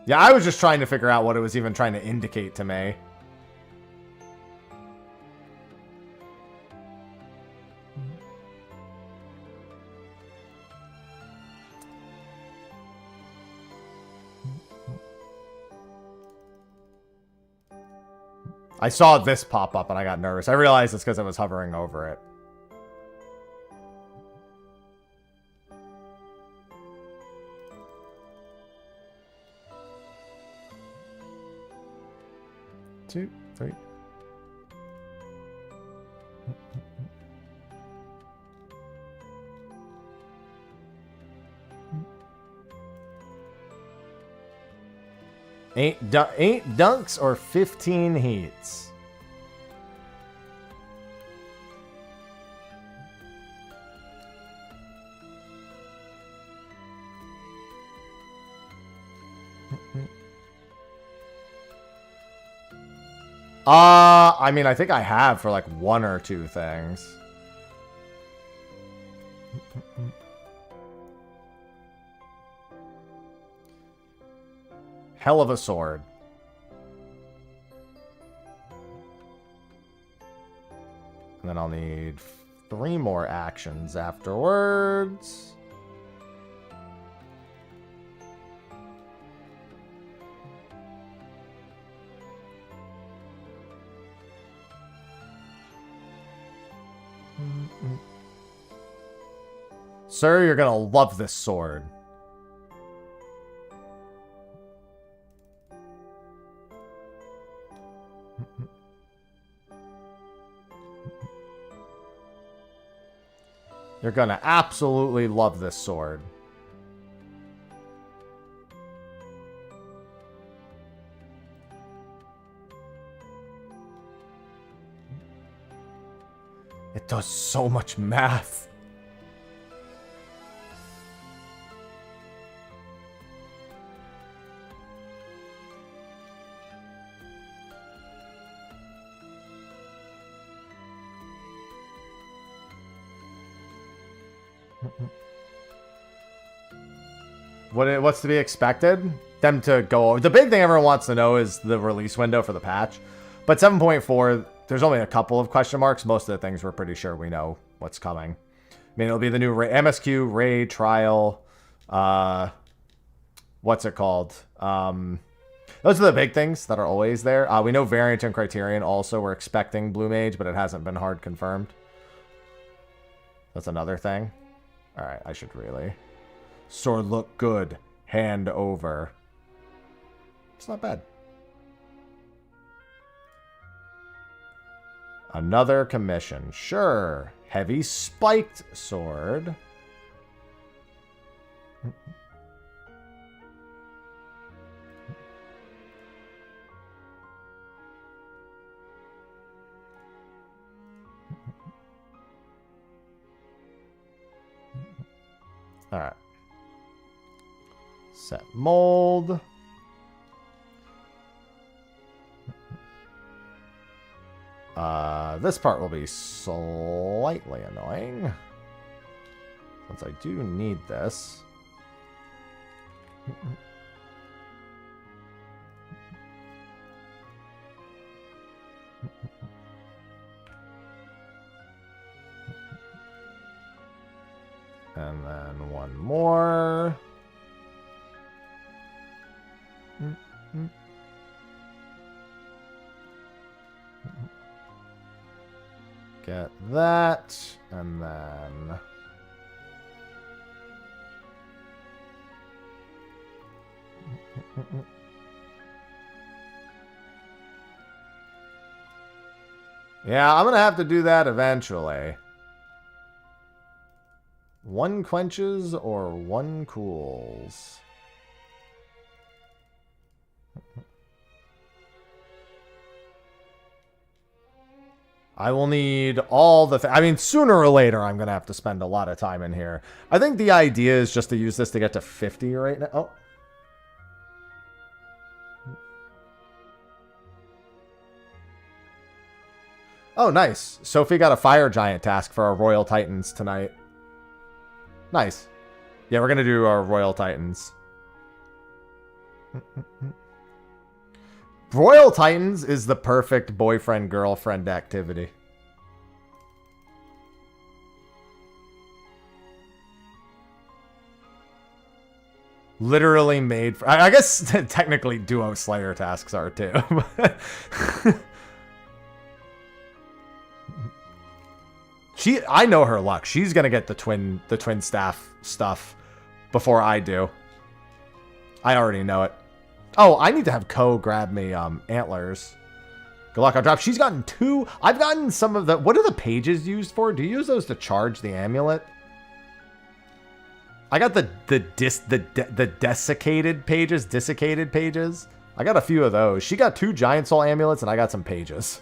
Yeah, I was just trying to figure out what it was even trying to indicate to me. I saw this pop up and I got nervous. I realized it's because I was hovering over it. Two, three. Eight dunks or 15 heats? I mean, I think I have for like 1 or 2 things. Hell of a sword. And then I'll need 3 more actions afterwards. Sir, you're gonna love this sword. You're gonna absolutely love this sword. It does so much math. What's to be expected? Them to go over. The big thing everyone wants to know is the release window for the patch. But 7.4, there's only a couple of question marks. Most of the things we're pretty sure we know what's coming. I mean, it'll be the new MSQ, raid, trial. What's it called? Those are the big things that are always there. We know variant and criterion also. We're expecting Blue Mage, but it hasn't been hard confirmed. That's another thing. All right, I should really. Sword look good. Hand over. It's not bad. Another commission. Sure. Heavy spiked sword. All right. Set mold. This part will be slightly annoying, since I do need this. And then one more. Get that, and then... Yeah, I'm gonna have to do that eventually. One quenches or one cools? I will need all the... I mean, sooner or later, I'm going to have to spend a lot of time in here. I think the idea is just to use this to get to 50 right now. Oh. Oh, nice. Sophie got a fire giant task for our Royal Titans tonight. Nice. Yeah, we're going to do our Royal Titans. Royal Titans is the perfect boyfriend-girlfriend activity. Literally made for... I guess technically Duo Slayer tasks are too. I know her luck. She's gonna get the twin staff stuff before I do. I already know it. Oh, I need to have Ko grab me antlers. Good luck on drop. She's gotten 2. I've gotten some of the... What are the pages used for? Do you use those to charge the amulet? I got the desiccated pages. I got a few of those. She got 2 giant soul amulets, and I got some pages.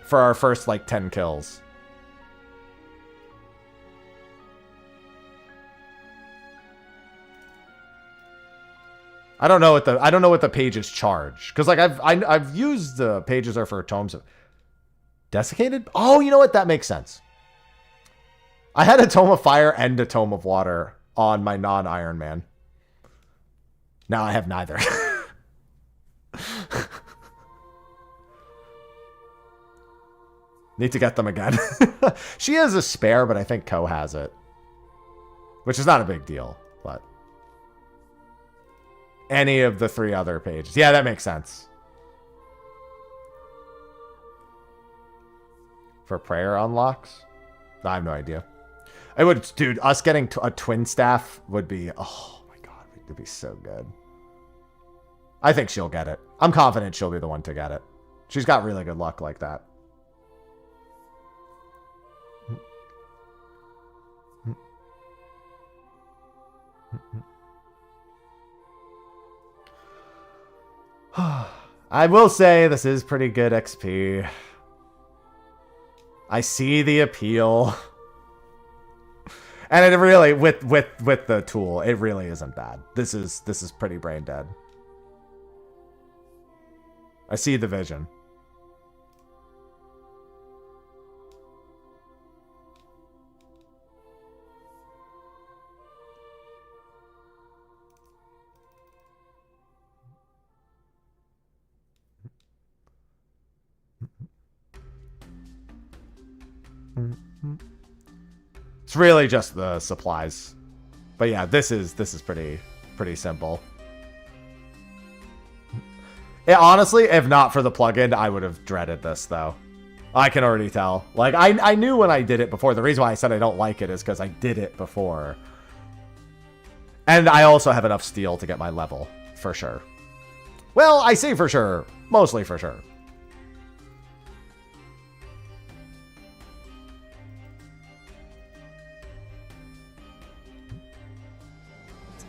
For our first, like, 10 kills. I don't know what the pages charge, because like I've used the pages are for tomes of desiccated. Oh, you know what? That makes sense. I had a tome of fire and a tome of water on my non-Ironman. Now I have neither. Need to get them again. She has a spare, but I think Ko has it, which is not a big deal, but. Any of the 3 other pages. Yeah, that makes sense. For prayer unlocks? I have no idea. I would, dude, us getting a twin staff would be, oh my god, it would be so good. I think she'll get it. I'm confident she'll be the one to get it. She's got really good luck like that. I will say this is pretty good XP. I see the appeal. And it really, with the tool, it really isn't bad. This is pretty brain dead. I see the vision. It's really just the supplies. But yeah, this is pretty simple. Yeah, honestly, if not for the plugin, I would have dreaded this though. I can already tell. Like I knew when I did it before. The reason why I said I don't like it is because I did it before. And I also have enough steel to get my level, for sure. Well, I say for sure, mostly for sure.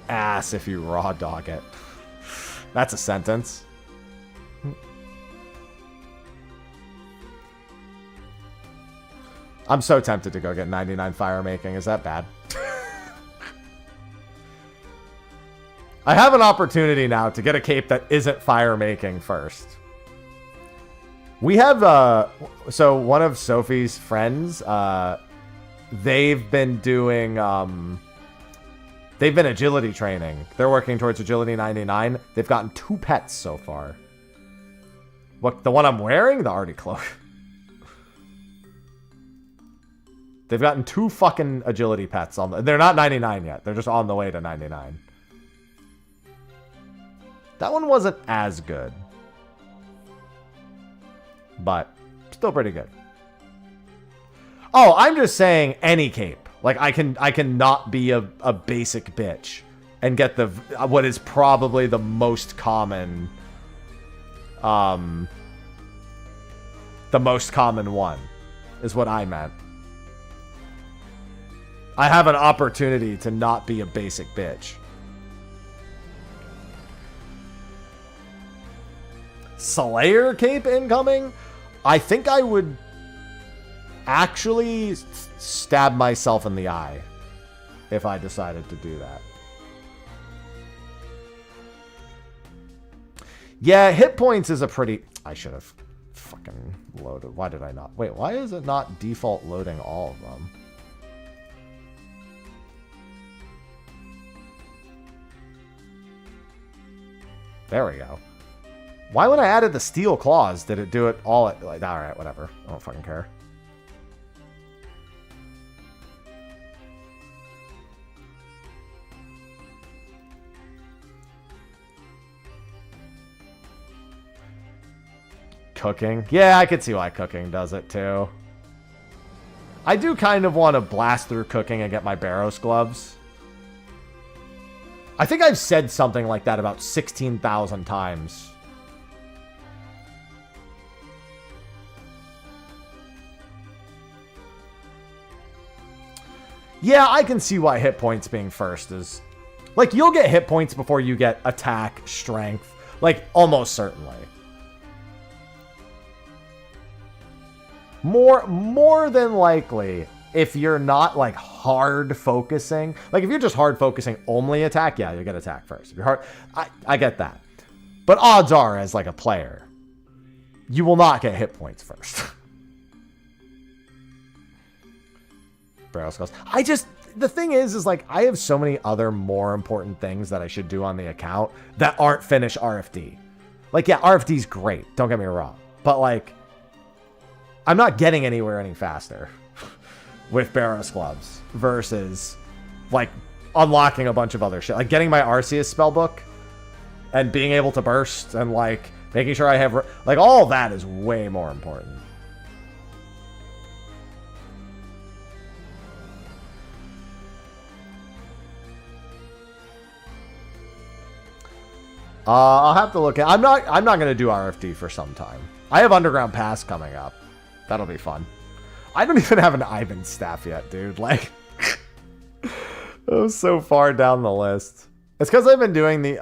Ass if you raw dog it. That's a sentence. I'm so tempted to go get 99 fire making. Is that bad? I have an opportunity now to get a cape that isn't fire making first. We have so one of Sophie's friends, they've been doing they've been agility training. They're working towards agility 99. They've gotten 2 pets so far. What, the one I'm wearing? The Artie cloak. They've gotten 2 fucking agility pets. They're not 99 yet. They're just on the way to 99. That one wasn't as good. But still pretty good. Oh, I'm just saying any cape. Like I can not be a basic bitch and get the what is probably the most common one is what I meant. I have an opportunity to not be a basic bitch. Slayer cape incoming? I think I would actually stab myself in the eye if I decided to do that. Yeah, hit points is a pretty... I should have fucking loaded. Why did I not? Wait, why is it not default loading all of them? There we go. Why when I added the steel claws did it do it all at... Like, alright, whatever. I don't fucking care. Cooking. Yeah, I could see why cooking does it too. I do kind of want to blast through cooking and get my Barrows gloves. I think I've said something like that about 16,000 times. Yeah, I can see why hit points being first is... Like, you'll get hit points before you get attack, strength. Like, almost certainly. More than likely, if you're not, like, hard focusing... Like, if you're just hard focusing only attack, yeah, you get attack first. If you're hard... I get that. But odds are, as, like, a player, you will not get hit points first. I just, the thing is like, I have so many other more important things that I should do on the account that aren't finish RFD. Like, yeah, RFD's great. Don't get me wrong. But, like, I'm not getting anywhere any faster with Barrows gloves versus, like, unlocking a bunch of other shit. Like, getting my Arceus spellbook and being able to burst and, like, making sure I have, like, all that is way more important. I'll have to look at... I'm not going to do RFD for some time. I have Underground Pass coming up. That'll be fun. I don't even have an Ivan staff yet, dude. Like... It was so far down the list. It's because I've been doing the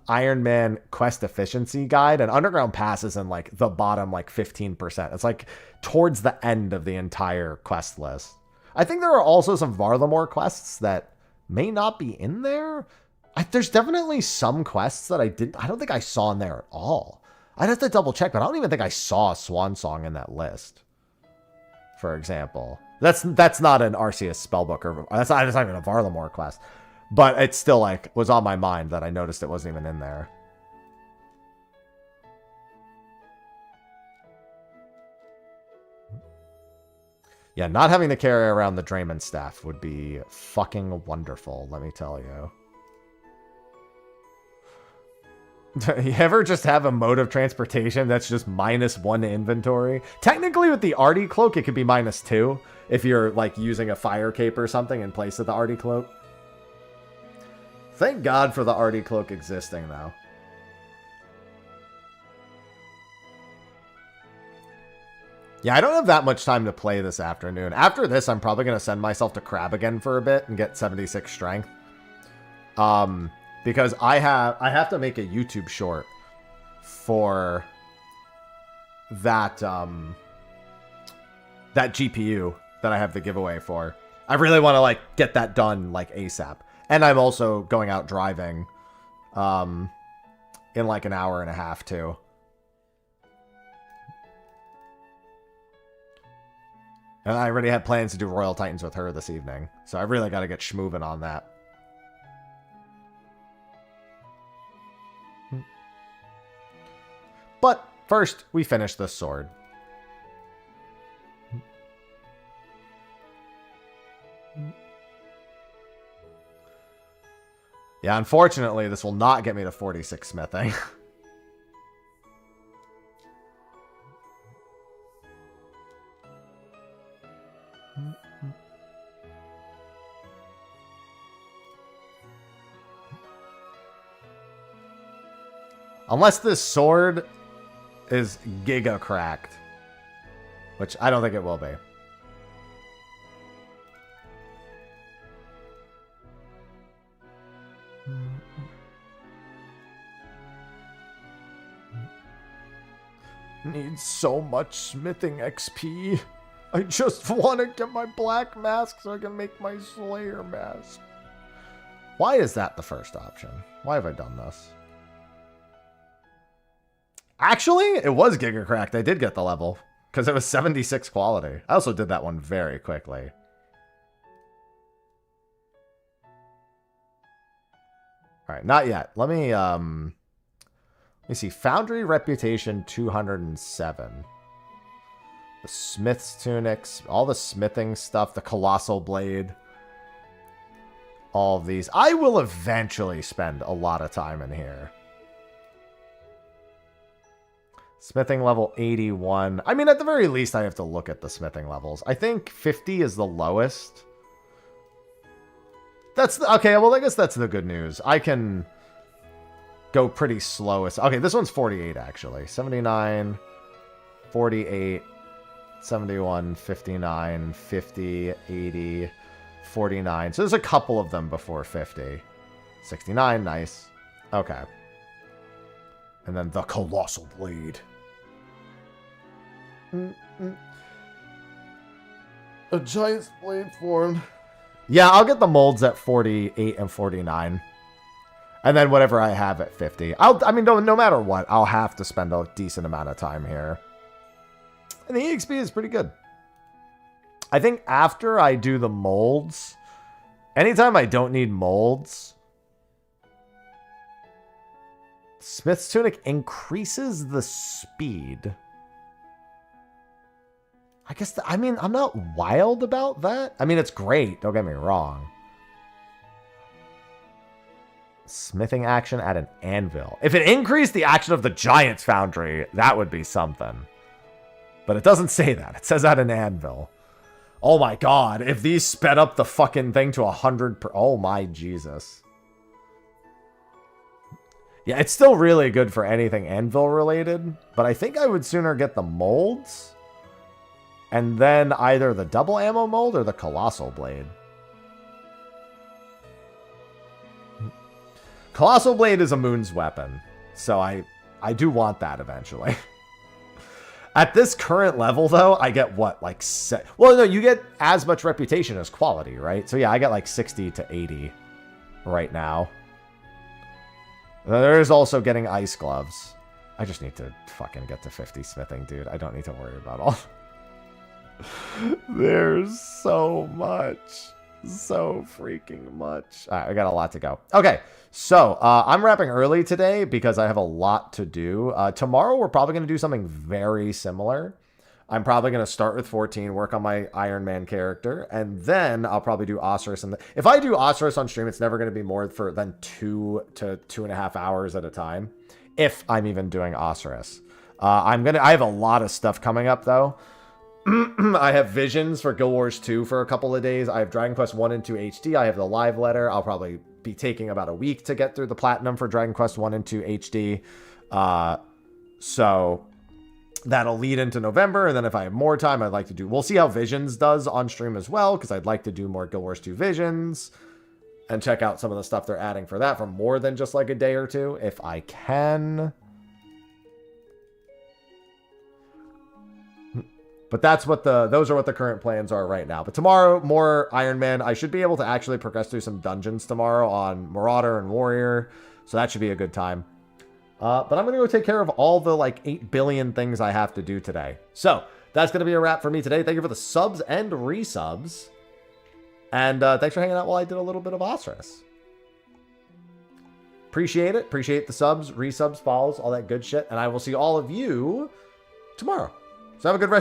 Ironman quest efficiency guide, and Underground Pass is in like the bottom like 15%. It's like towards the end of the entire quest list. I think there are also some Varlamore quests that may not be in there. There's definitely some quests that I don't think I saw in there at all. I'd have to double check, but I don't even think I saw a Swan Song in that list. For example, that's not an Arceus spellbook, or that's not even a Varlamore quest, but it still like was on my mind that I noticed it wasn't even in there. Yeah, not having to carry around the Draymond staff would be fucking wonderful, let me tell you. You ever just have a mode of transportation that's just -1 inventory? Technically with the Artie Cloak, it could be -2 if you're like using a fire cape or something in place of the Artie Cloak. Thank God for the Artie Cloak existing though. Yeah, I don't have that much time to play this afternoon. After this, I'm probably going to send myself to Crab again for a bit and get 76 strength. Because I have to make a YouTube short for that that GPU that I have the giveaway for. I really want to like get that done like ASAP. And I'm also going out driving in like an hour and a half too. And I already had plans to do Royal Titans with her this evening. So I really got to get schmoovin' on that. But first, we finish this sword. Yeah, unfortunately, this will not get me to 46 smithing. Unless this sword is giga cracked. Which I don't think it will be. Need so much smithing XP. I just want to get my black mask so I can make my Slayer mask. Why is that the first option? Why have I done this? Actually, it was Giga Cracked. I did get the level because it was 76 quality. I also did that one very quickly. All right, not yet. Let me see. Foundry Reputation 207. The Smith's Tunics, all the smithing stuff, the Colossal Blade. All of these. I will eventually spend a lot of time in here. Smithing level 81. I mean, at the very least, I have to look at the smithing levels. I think 50 is the lowest. That's okay. Well, I guess that's the good news. I can go pretty slow. Okay, this one's 48 actually. 79, 48, 71, 59, 50, 80, 49. So there's a couple of them before 50. 69, nice. Okay. And then the Colossal Blade. A giant blade form. Yeah, I'll get the molds at 48 and 49. And then whatever I have at 50. I mean, no matter what, I'll have to spend a decent amount of time here. And the EXP is pretty good. I think after I do the molds, anytime I don't need molds, Smith's Tunic increases the speed. I guess, I mean, I'm not wild about that. I mean, it's great. Don't get me wrong. Smithing action at an anvil. If it increased the action of the Giant's Foundry, that would be something. But it doesn't say that. It says at an anvil. Oh my god. If these sped up the fucking thing to 100 per... Oh my Jesus. Yeah, it's still really good for anything anvil related. But I think I would sooner get the molds. And then either the double ammo mold or the Colossal Blade. Colossal Blade is a Moon's weapon, so I do want that eventually. At this current level, though, I get what, like, well, no, you get as much reputation as quality, right? So yeah, I get like 60 to 80 right now. There is also getting ice gloves. I just need to fucking get to 50 smithing, dude. I don't need to worry about all. There's so much. So freaking much. All right, I got a lot to go. Okay, so I'm wrapping early today because I have a lot to do. Tomorrow, we're probably going to do something very similar. I'm probably going to start with 14, work on my Ironman character, and then I'll probably do OSRS. And if I do OSRS on stream, it's never going to be more than 2 to 2.5 hours at a time, if I'm even doing OSRS. I have a lot of stuff coming up, though. I have visions for Guild Wars 2 for a couple of days. I have Dragon Quest 1 and 2 HD. I have the live letter. I'll probably be taking about a week to get through the platinum for Dragon Quest 1 and 2 HD. So that'll lead into November. And then if I have more time, I'd like to do... We'll see how Visions does on stream as well, because I'd like to do more Guild Wars 2 Visions and check out some of the stuff they're adding for that for more than just like a day or two, if I can. But those are what the current plans are right now. But tomorrow, more Iron Man. I should be able to actually progress through some dungeons tomorrow on Marauder and Warrior. So that should be a good time. But I'm going to go take care of all the like 8 billion things I have to do today. So that's going to be a wrap for me today. Thank you for the subs and resubs. And thanks for hanging out while I did a little bit of OSRS. Appreciate it. Appreciate the subs, resubs, follows, all that good shit. And I will see all of you tomorrow. So have a good rest.